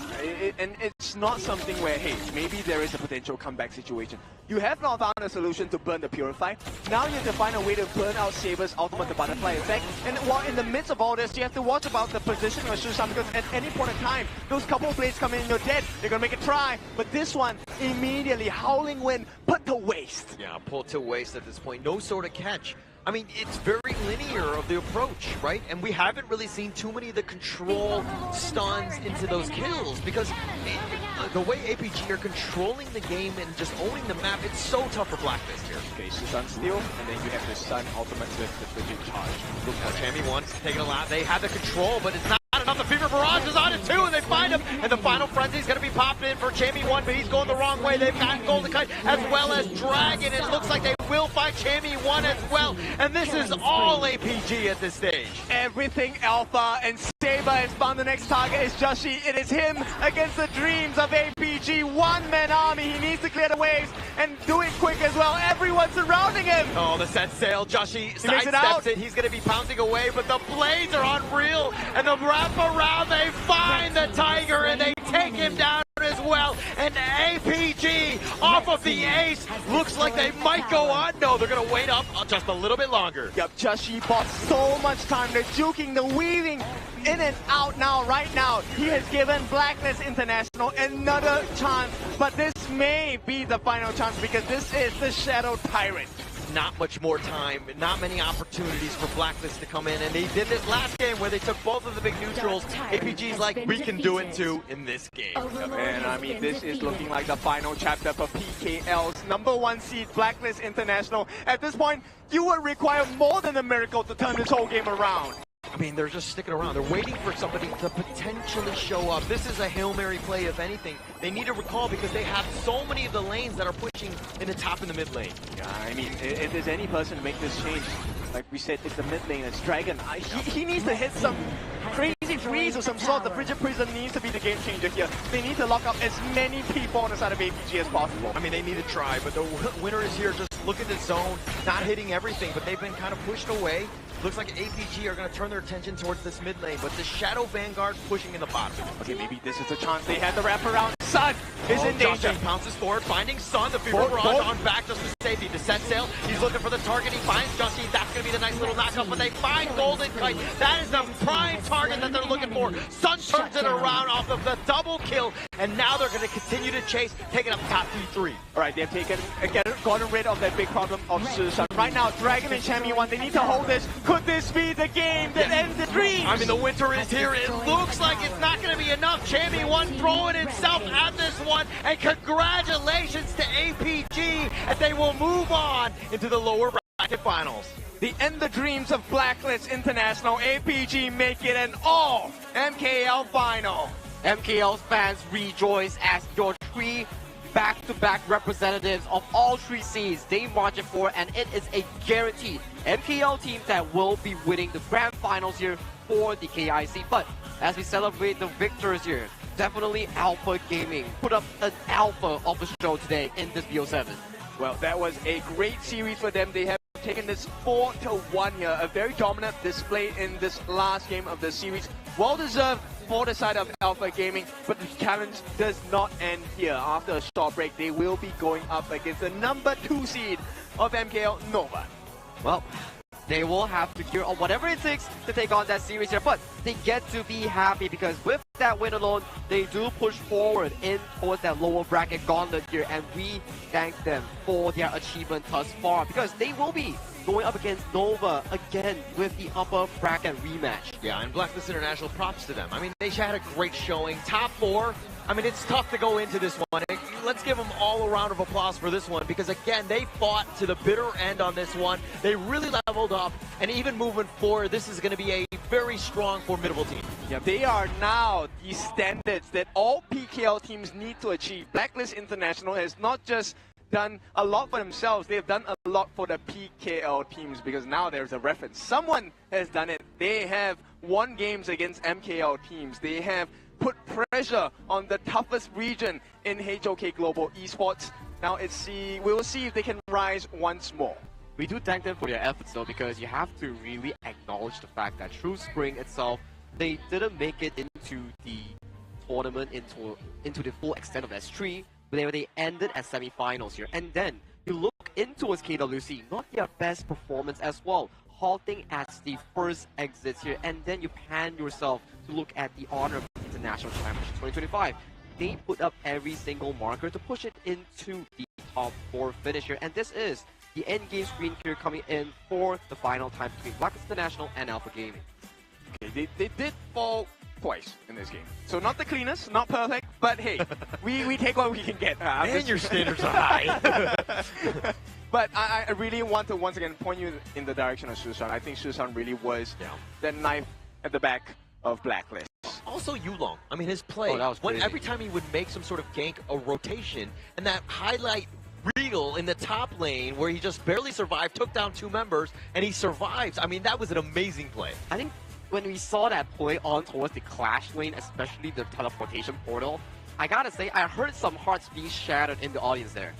Speaker 1: and it's not something where, hey, maybe there is a potential comeback situation. You have not found a solution to burn the Purify. Now you have to find a way to burn out Saber's ultimate, the butterfly effect. And while in the midst of all this, you have to watch about the position of Shusan, because at any point in time, those couple of blades come in and you're dead. You're going to make a try. But this one, immediately, Howling Wind, put to waste.
Speaker 22: Yeah, put to waste at this point. No sort of catch. I mean, it's very linear of the approach, right? And we haven't really seen too many of the control stuns into those kills because the way APG are controlling the game and just owning the map, it's so tough for Blacklist here.
Speaker 1: Okay, so stun steal, and then you have the stun ultimate with the frigid charge.
Speaker 22: Look, now Jamie wants to take it a lot. They have the control, but it's not enough. The Fever Barrage is on it too, and they find him. And the final frenzy is going to be popped in for Jamie 1, but he's going the wrong way. They've gotten Golden Kite as well as Dragon. It looks like they will find Jamie 1 as well. And this is all APG at this stage.
Speaker 1: Everything Alpha, and Saber has found the next target is Joshi. It is him against the dreams of APG. One-man army. He needs to clear the waves and do it quick as well. Everyone's surrounding him.
Speaker 22: Oh, the set sail. Joshi sidesteps it. He's going to be pouncing away, but the blades are unreal. And the wrap around, they find the Tiger and they take him down as well. And APG off of the ace. Looks like they might go on. No, they're going to wait up just a little bit longer.
Speaker 1: Yep, Joshi bought so much time. They're juking, the weaving in and out now, right now. He has given Blacklist International another chance, but this may be the final chance because this is the Shadow Tyrant.
Speaker 22: Not much more time, not many opportunities for Blacklist to come in, and they did this last game where they took both of the big neutrals. APG's like, we can do it too in this game.
Speaker 1: And I mean, this is looking like the final chapter for PKL's #1 seed, Blacklist International. At this point, you would require more than a miracle to turn this whole game around.
Speaker 22: I mean, they're just sticking around. They're waiting for somebody to potentially show up. This is a Hail Mary play, if anything. They need to recall because they have so many of the lanes that are pushing in the top and the mid lane.
Speaker 1: Yeah, I mean, if there's any person to make this change, like we said, it's the mid lane, it's Dragon. He needs to hit some crazy freeze of some sort. The Frigid Prison needs to be the game changer here. They need to lock up as many people on the side of APG as possible.
Speaker 22: I mean, they need to try, but the winner is here. Just look at the zone, not hitting everything, but they've been kind of pushed away. Looks like APG are going to turn their attention towards this mid lane, but the Shadow Vanguard pushing in the bottom.
Speaker 1: Okay, maybe this is the chance they had to wrap around. Sun is in danger.
Speaker 22: Joshi pounces forward, finding Sun. The Fever Barrage on back just for safety. The set sail. He's looking for the target. He finds Joshi. That's going to be the nice little knockup, but they find Golden Kite. That is the prime target that they're looking for. Sun turns it around off of the double kill, and now they're going to continue to chase, taking up top P3.
Speaker 1: All right, they've gotten rid of that big problem of Susan. Right now, Dragon and Champion 1, they need to hold this. Could this be the game that ends the dream?
Speaker 22: I mean, the winter is here. It looks like it's not going to be enough. Champion 1 throwing himself at this one, and congratulations to APG, and they will move on into the lower bracket finals.
Speaker 1: The end the dreams of Blacklist International. APG make it an all MKL final.
Speaker 2: MKL's fans rejoice as your three back-to-back representatives of all three seeds. They march it forward, and it is a guaranteed MKL team that will be winning the grand finals here for the KIC. But as we celebrate the victors here, definitely Alpha Gaming put up an alpha of the show today in this BO7.
Speaker 1: Well, that was a great series for them. They have taken this 4-1 here. A very dominant display in this last game of the series. Well deserved for the side of Alpha Gaming, but the challenge does not end here. After a short break, they will be going up against the #2 seed of MKL, Nova.
Speaker 2: Well, they will have to gear up whatever it takes to take on that series here, but they get to be happy because with that win alone, they do push forward in towards that lower bracket gauntlet here, and we thank them for their achievement thus far because they will be going up against Nova again with the upper bracket rematch.
Speaker 22: Yeah, and Blacklist International, props to them. I mean, they had a great showing. Top 4. I mean, it's tough to go into this one. Let's give them all a round of applause for this one because, again, they fought to the bitter end on this one. They really leveled up, and even moving forward, this is going to be a very strong, formidable team.
Speaker 1: Yeah, they are now the standards that all PKL teams need to achieve. Blacklist International has not just done a lot for themselves, they've done a lot for the PKL teams because now there's a reference. Someone has done it. They have won games against MKL teams. They have put pressure on the toughest region in HOK Global Esports. Now we'll see if they can rise once more.
Speaker 2: We do thank them for their efforts though, because you have to really acknowledge the fact that through spring itself, they didn't make it into the tournament, into the full extent of S3, but they ended as semi-finals here. And then you look into KWC, not their best performance as well, halting at the first exits here, and then you pan yourself to look at the honor of International Championship 2025. They put up every single marker to push it into the top 4 finish here, and this is the end game screen here coming in for the final time between Blacklist International and Alpha Gaming.
Speaker 1: Okay, they did fall twice in this game. So not the cleanest, not perfect, but hey, we take what we can get.
Speaker 22: And your standards are high.
Speaker 1: But I really want to once again point you in the direction of Susan. I think Susan really was that knife at the back of Blacklist.
Speaker 22: Also Yulong, I mean his play,
Speaker 2: that was crazy.
Speaker 22: every time he would make some sort of gank or rotation, and that highlight reel in the top lane where he just barely survived, took down 2 members, and he survives. I mean, that was an amazing play.
Speaker 2: I think when we saw that play on towards the Clash lane, especially the teleportation portal, I gotta say, I heard some hearts being shattered in the audience there.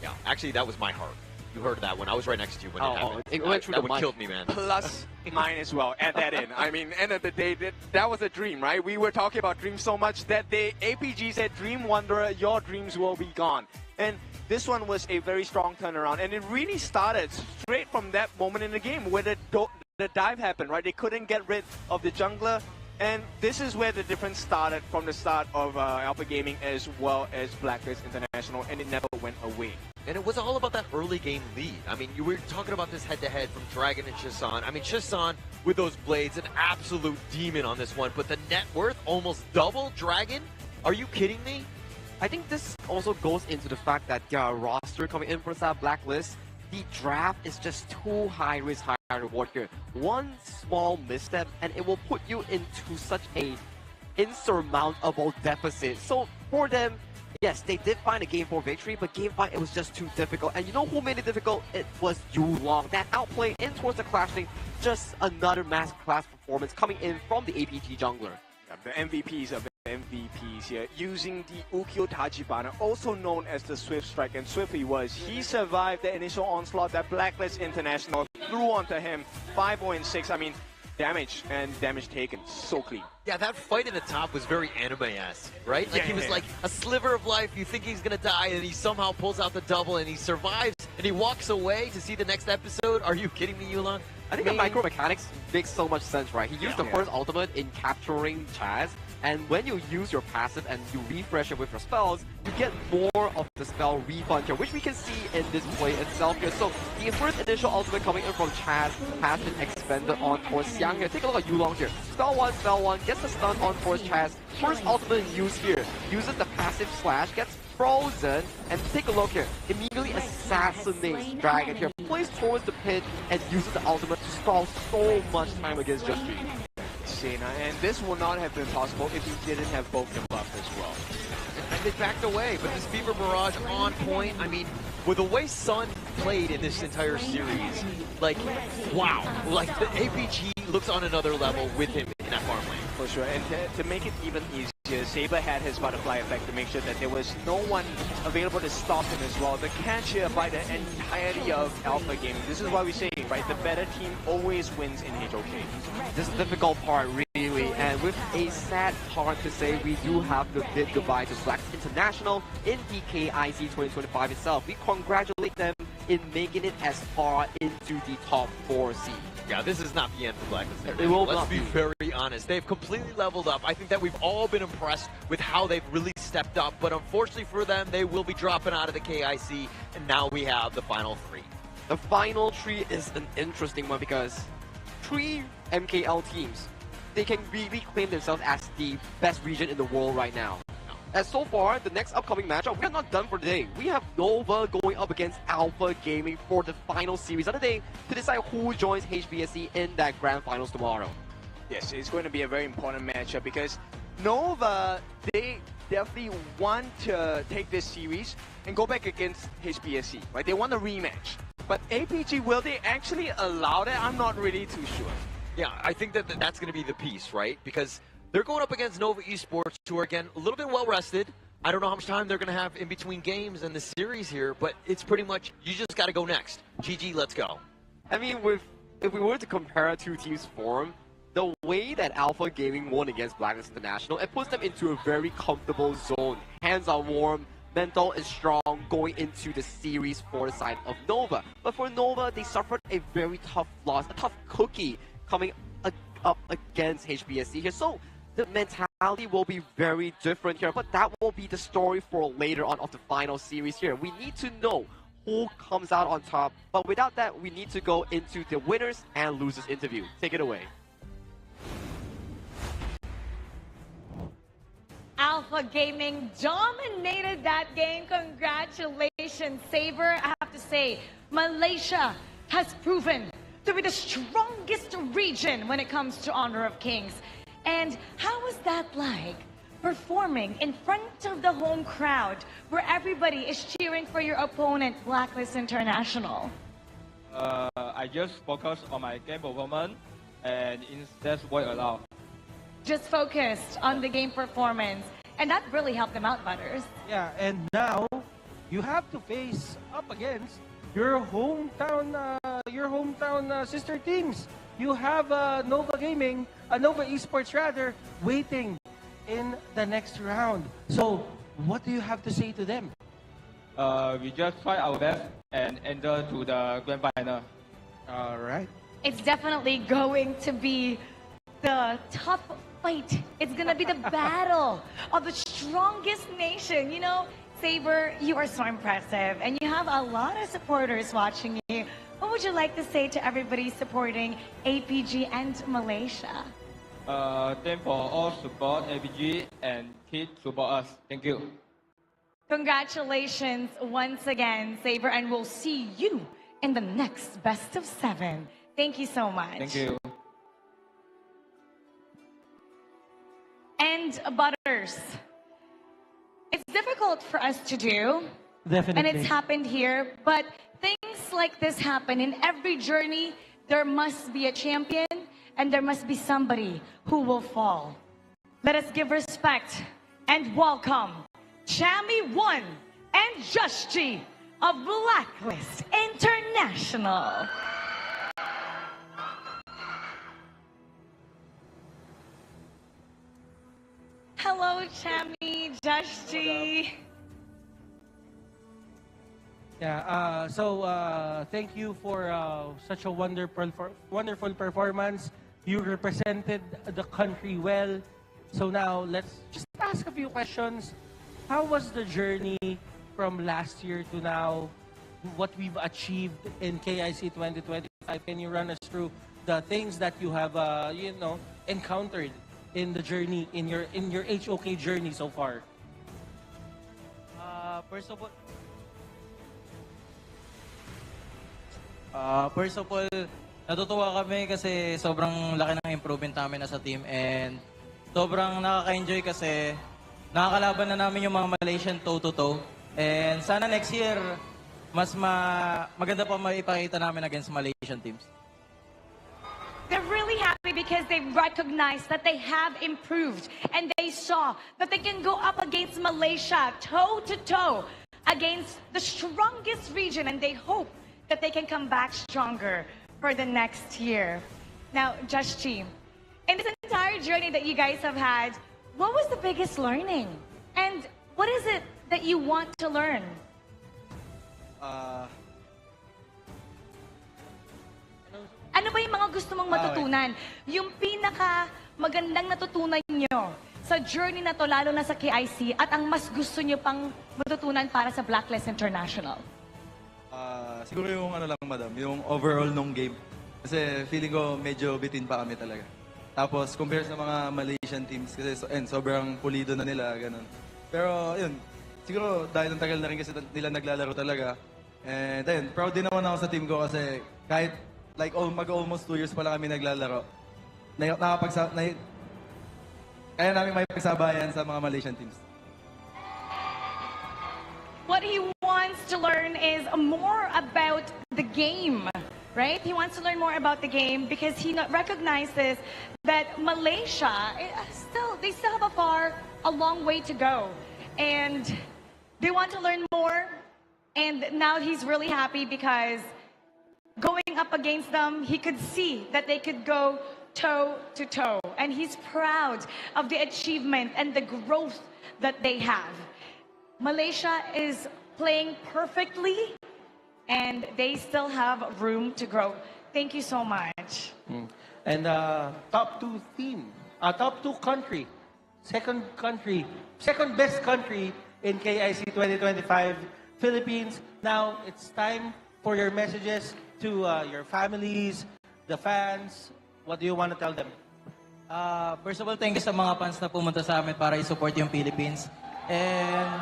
Speaker 22: Yeah. Actually, that was my heart. You heard that when I was right next to you when it happened.
Speaker 2: It went through
Speaker 22: that
Speaker 2: the
Speaker 22: one
Speaker 2: mic.
Speaker 22: killed me, man.
Speaker 1: Plus mine as well, add that in. I mean, end of the day, that was a dream, right? We were talking about dreams so much that the APG said, Dream Wanderer, your dreams will be gone. And this one was a very strong turnaround, and it really started straight from that moment in the game where the dive happened, right? They couldn't get rid of the jungler, and this is where the difference started from the start of Alpha Gaming as well as Blacklist International, and it never went away.
Speaker 22: And it was all about that early game lead. I mean, you were talking about this head-to-head from Dragon and Shisan. I mean, Shisan, with those blades, an absolute demon on this one, but the net worth almost double Dragon? Are you kidding me?
Speaker 2: I think this also goes into the fact that their roster coming in for that Blacklist, the draft is just too high risk, high reward here. One small misstep and it will put you into such a insurmountable deficit. So for them, yes, they did find a Game 4 victory, but Game 5, it was just too difficult. And you know who made it difficult? It was Yulong. That outplay in towards the Clash thing, just another masterclass performance coming in from the APG jungler.
Speaker 1: The MVPs of MVPs here, using the Ukyo Tachibana, also known as the Swift Strike, and Swift he was. He survived the initial onslaught that Blacklist International threw onto him. 5-0-6, I mean, damage and damage taken, so clean.
Speaker 22: Yeah, that fight in the top was very anime-esque, right? Like he was like a sliver of life, you think he's gonna die, and he somehow pulls out the double and he survives, and he walks away to see the next episode. Are you kidding me, Yulong?
Speaker 2: I think the micro mechanics makes so much sense, right? He used the first ultimate in capturing Chaz, and when you use your passive and you refresh it with your spells, you get more of the spell refund here, which we can see in this play itself here. So the first initial ultimate coming in from Chaz has been expended on towards Xiang here. Take a look at Yulong here. Spell 1, gets the stun on towards Chaz. First ultimate in use here, uses the passive slash, gets frozen, and take a look here. Immediately assassinates Dragon here, plays towards the pit, and uses the ultimate to stall so much time against Just Street.
Speaker 1: And this would not have been possible if he didn't have both the buff as well.
Speaker 22: And they backed away, but this Fever Barrage on point. I mean, with the way Sun played in this entire series, like, wow. Like, the APG looks on another level with him in that farm lane.
Speaker 1: For sure, and to make it even easier, Saber had his butterfly effect to make sure that there was no one available to stop him as well. The catch here by the entirety of Alpha Gaming. This is why we say, right, the better team always wins in HOK.
Speaker 2: This difficult part, really, and with a sad part to say, we do have to bid goodbye to Blacklist International in the KIC 2025 itself. We congratulate them in making it as far into the top 4 seed.
Speaker 22: Yeah, this is not the end for Blacklist.
Speaker 2: It will
Speaker 22: Let's
Speaker 2: not
Speaker 22: be very honest. They've completely leveled up. I think that we've all been impressed with how they've really stepped up, but unfortunately for them, they will be dropping out of the KIC, and now we have the final 3.
Speaker 2: The final 3 is an interesting one because 3 MKL teams, they can really claim themselves as the best region in the world right now. And so far, the next upcoming matchup, we are not done for the day. We have Nova going up against Alpha Gaming for the final series of the day to decide who joins HBSC in that grand finals tomorrow.
Speaker 1: Yes, it's going to be a very important matchup because Nova, they definitely want to take this series and go back against HBSC, right? They want a rematch. But APG, will they actually allow that? I'm not really too sure.
Speaker 22: Yeah, I think that that's going to be the piece, right? Because they're going up against Nova Esports, who are, again, a little bit well-rested. I don't know how much time they're going to have in between games in the series here, but it's pretty much, you just got to go next. GG, let's go.
Speaker 2: I mean, if we were to compare 2 teams' form, the way that Alpha Gaming won against Blacklist International, it puts them into a very comfortable zone. Hands are warm, mental is strong going into the series for the side of Nova. But for Nova, they suffered a very tough loss, a tough cookie coming up against HBSC here. So the mentality will be very different here, but that will be the story for later on of the final series here. We need to know who comes out on top. But without that, we need to go into the winners and losers interview. Take it away.
Speaker 21: Alpha Gaming dominated that game. Congratulations, Saber. I have to say, Malaysia has proven to be the strongest region when it comes to Honor of Kings. And how was that like, performing in front of the home crowd where everybody is cheering for your opponent, Blacklist International?
Speaker 4: I just focus on my game performance, and that's what I allow.
Speaker 21: Just focused on the game performance, and that really helped them out, Butters.
Speaker 18: Yeah, and now you have to face up against your hometown sister teams. You have Nova Gaming, Nova Esports rather, waiting in the next round. So, what do you have to say to them?
Speaker 4: We just try our best and enter to the grand final.
Speaker 18: All right.
Speaker 21: It's definitely going to be the tough fight. It's going to be the battle of the strongest nation. You know, Saber, you are so impressive, and you have a lot of supporters watching you. What would you like to say to everybody supporting APG and Malaysia?
Speaker 4: Thank for all support APG and keep support us. Thank you.
Speaker 21: Congratulations once again, Saber, and we'll see you in the next best of 7. Thank you so much.
Speaker 4: Thank you.
Speaker 21: And Butters, it's difficult for us to do.
Speaker 18: Definitely.
Speaker 21: And it's happened here, but things like this happen in every journey. There must be a champion, and there must be somebody who will fall. Let us give respect and welcome Chammy 1 and Jushji of Blacklist International. Hello, Chammy, Jushji.
Speaker 18: Yeah, thank you for such a wonderful performance. You represented the country well. So now, let's just ask a few questions. How was the journey from last year to now? What we've achieved in KIC 2025? Can you run us through the things that you have, encountered in the journey, in your HOK journey so far?
Speaker 8: First of all, natutuwa kami kasi sobrang laki ng improvement namin as a team, and sobrang nakaka-enjoy kasi nakakalaban na namin yung mga Malaysian toe-to-toe. And sana next year, mas maganda pa maipakita namin against Malaysian teams.
Speaker 21: They're really happy because they recognize that they have improved, and they saw that they can go up against Malaysia toe-to-toe against the strongest region, and they hope that they can come back stronger for the next year. Now, Jushji, in this entire journey that you guys have had, what was the biggest learning? And what is it that you want to learn? Ano ba yung mga gusto mong matutunan? Yung pinaka magandang natutunan nyo sa journey na to, lalo na sa KIC, at ang mas gusto nyo pang matutunan para sa Blacklist International?
Speaker 11: Siguro yung madam, yung overall nung game. Kasi feeling ko medyo bitin pa kami talaga. Tapos compare sa mga Malaysian teams kasi sobrang pulido na nila, ganun. Pero yun, siguro dahil ang tagal na rin kasi nila naglalaro talaga. And ayun, proud din naman ako sa team ko kasi kahit like mag-almost 2 years pa lang kami naglalaro, kaya namin may pagsabayan sa mga Malaysian teams.
Speaker 21: What he wants to learn is more about the game, right? He wants to learn more about the game because he recognizes that Malaysia, they still have a long way to go. And they want to learn more. And now he's really happy because going up against them, he could see that they could go toe-to-toe. And he's proud of the achievement and the growth that they have. Malaysia is playing perfectly, and they still have room to grow. Thank you so much.
Speaker 18: And top 2 team, top 2 country, second best country in KIC 2025, Philippines. Now, it's time for your messages to your families, the fans. What do you want to tell them?
Speaker 8: First of all, thank you sa mga fans na pumunta sa amin para i-support yung Philippines. And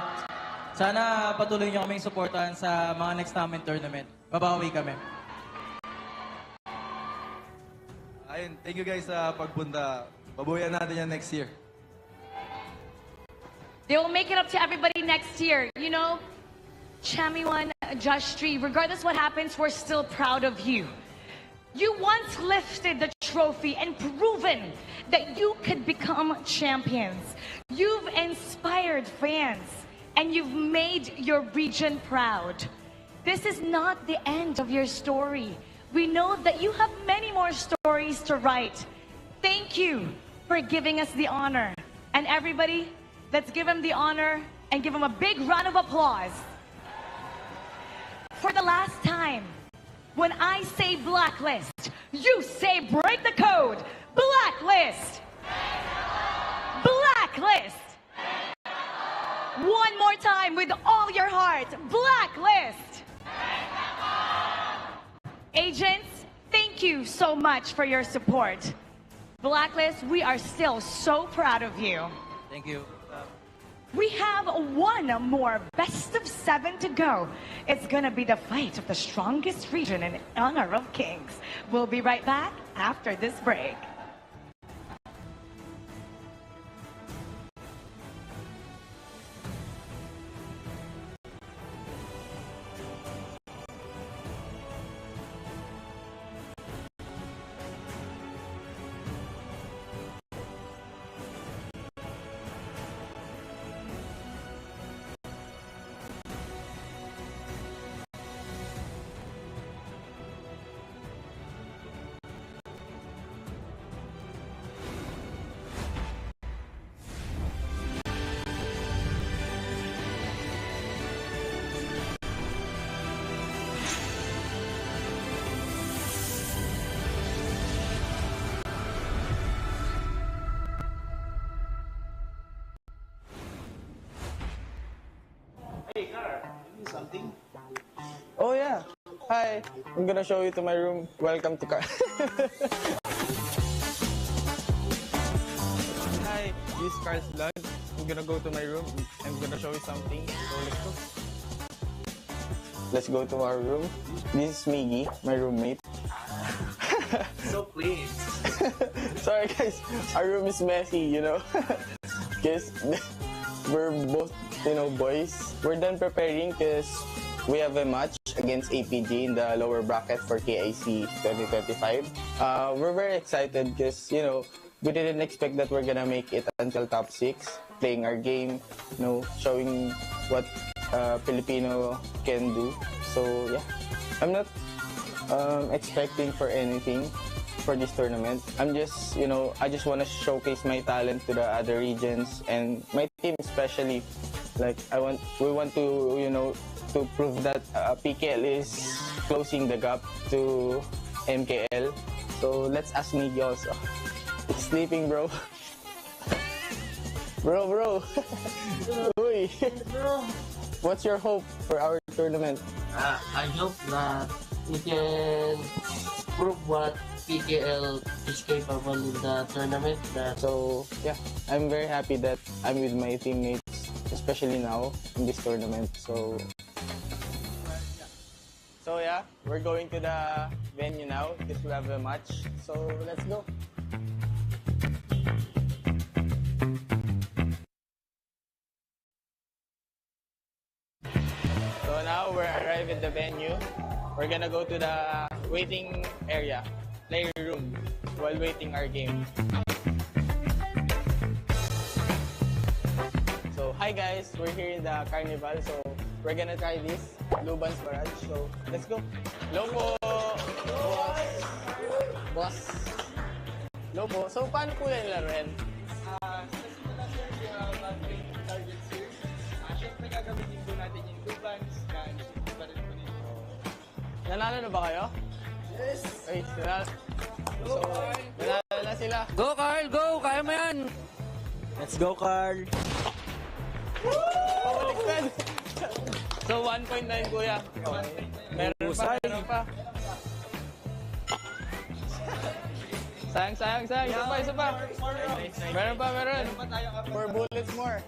Speaker 8: sana patuloy nyo kaming supportahan sa mga next namin tournament. Babawi kami.
Speaker 11: Ayun, thank you guys sa pagpunta. Babuyan natin yan next year.
Speaker 21: They will make it up to everybody next year. You know, Chamiwan, Justri, regardless what happens, we're still proud of you. You once lifted the trophy and proven that you could become champions. You've inspired fans and you've made your region proud. This is not the end of your story. We know that you have many more stories to write. Thank you for giving us the honor. And everybody, let's give him the honor and give him a big round of applause. For the last time, when I say Blacklist, you say break the code. Blacklist! Blacklist! One more time with all your heart. Blacklist! Agents, thank you so much for your support. Blacklist, we are still so proud of you.
Speaker 8: Thank you.
Speaker 21: We have one more best of 7 to go. It's gonna be the fight of the strongest region in Honor of Kings. We'll be right back after this break.
Speaker 27: Hey, Car, you something? Oh yeah. Hi. I'm gonna show you to my room. Welcome to Car. Hi, this is Car's vlog. I'm gonna go to my room. I'm gonna show you something. So let's go. Let's go to our room. This is Miggy, my roommate.
Speaker 10: So please.
Speaker 27: Sorry guys, our room is messy, you know. Because we're both, you know, boys. We're done preparing because we have a match against APG in the lower bracket for KIC2025. We're very excited because, you know, we didn't expect that we're gonna make it until top 6, playing our game, you know, showing what Filipino can do. So yeah, I'm not expecting for anything for this tournament. I'm just, you know, I just want to showcase my talent to the other regions and my team especially. Like we want to, you know, to prove that PKL is closing the gap to MKL. So let's ask Miggy also. It's sleeping, bro. Bro. Uy. What's your hope for our tournament?
Speaker 10: I hope that we can prove what PKL is capable in the tournament.
Speaker 27: So yeah, I'm very happy that I'm with my teammates, especially now in this tournament. So yeah, we're going to the venue now because we have a match. So let's go. So now we're arrived at the venue. We're gonna go to the waiting area, player room, while waiting our game. So hi guys, we're here in the carnival. So we're gonna try this Luban's Barrage. So let's go. Lobo, boss. Lobo. So paano po yan laruin?
Speaker 12: Siyempre gagamitin po natin yung Lubans na iba rin po nito.
Speaker 27: Nanalo na ba kayo?
Speaker 12: Yes!
Speaker 27: Wait, so, nanalo na sila.
Speaker 2: Go, Carl! Go! Kaya mo yan!
Speaker 8: Let's go, Carl!
Speaker 27: Pabaliktad! So 1.9 kuya. Okay. Meron pa. Sayang. Isa pa. Meron pa. 4 bullets more.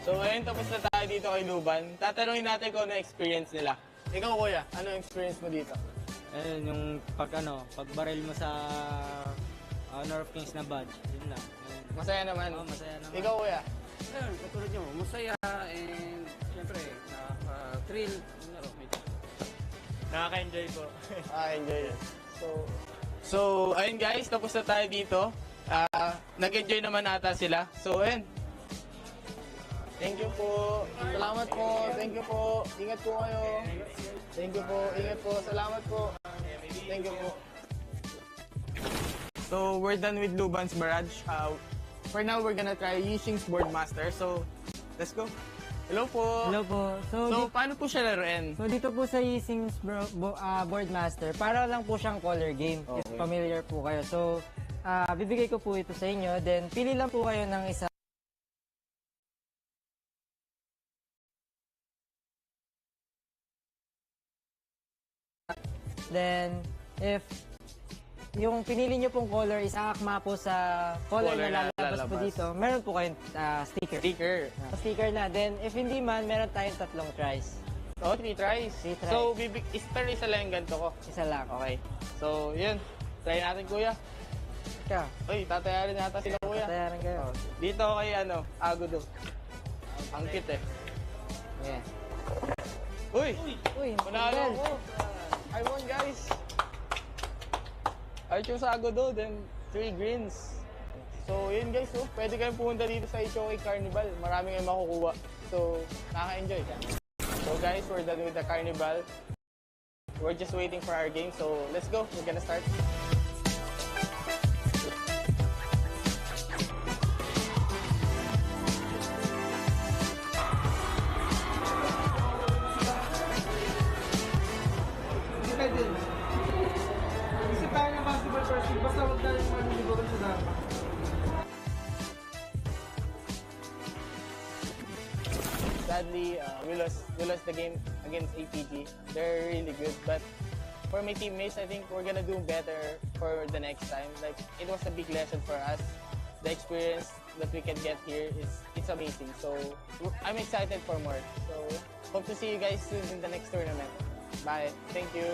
Speaker 27: So ayun, tapos na tayo dito kay Luban. Tatanungin natin kung ano experience nila. Ikaw kuya, ano experience mo dito?
Speaker 13: Ayun, yung pagbaril mo sa Honor of Kings na badge, yun lang.
Speaker 27: Masaya naman.
Speaker 13: Oo, masaya naman.
Speaker 27: Ikaw kuya?
Speaker 15: Ayun, katulad nyo, masaya and syempre, nakaka-thrill.
Speaker 13: Nakaka-enjoy po.
Speaker 27: Enjoy. So, ayun guys, tapos na tayo dito. Nag-enjoy naman ata sila. So, ayun. Thank you po. Salamat po. Thank you po. Ingat po kayo. Thank you po. Ingat po. Salamat po. Thank you po. So, we're done with Luban's Barrage. For now, we're gonna try Yixing's Boardmaster. So, let's go. Hello po.
Speaker 16: Hello po.
Speaker 27: So paano po siya laruin?
Speaker 16: So, dito po sa Yixing's Boardmaster, para lang po siyang color game.
Speaker 27: Okay.
Speaker 16: If familiar po kayo. So, bibigay ko po ito sa inyo. Then, pili lang po kayo ng isa. Then, if yung pinili nyo pong color is akma po sa color na lalabas po dito, meron po kayong sticker. Sticker na. Then, if hindi man, meron tayong 3 tries.
Speaker 27: Oh, 3 tries. 3 tries. So, isa lang yung ganito ko?
Speaker 16: Isa lang.
Speaker 27: Okay. So, yun. Try natin, kuya.
Speaker 16: Ika.
Speaker 27: Uy, tatayarin nata sila, kuya.
Speaker 16: Tatayarin kayo.
Speaker 27: Dito kay, Agudo. Ang cute eh.
Speaker 16: Yeah.
Speaker 27: Uy, panalo ko. I won, guys. I chose Agudo, then 3 greens. So, yun guys, pwede kayong pumunta dito sa HOK Carnival. Marami kayong makukuha. So, nakaka-enjoy. So guys, we're done with the Carnival. We're just waiting for our game. So, let's go. We're gonna start.
Speaker 12: Isip tayo ng basketball first week, basta huwag tayong maniligoran sa dapat.
Speaker 27: Sadly, we lost the game against APG. They're really good, but for my teammates, I think we're gonna do better for the next time. Like, it was a big lesson for us. The experience that we can get here it's amazing. So I'm excited for more. So hope to see you guys soon in the next tournament. Bye. Thank you.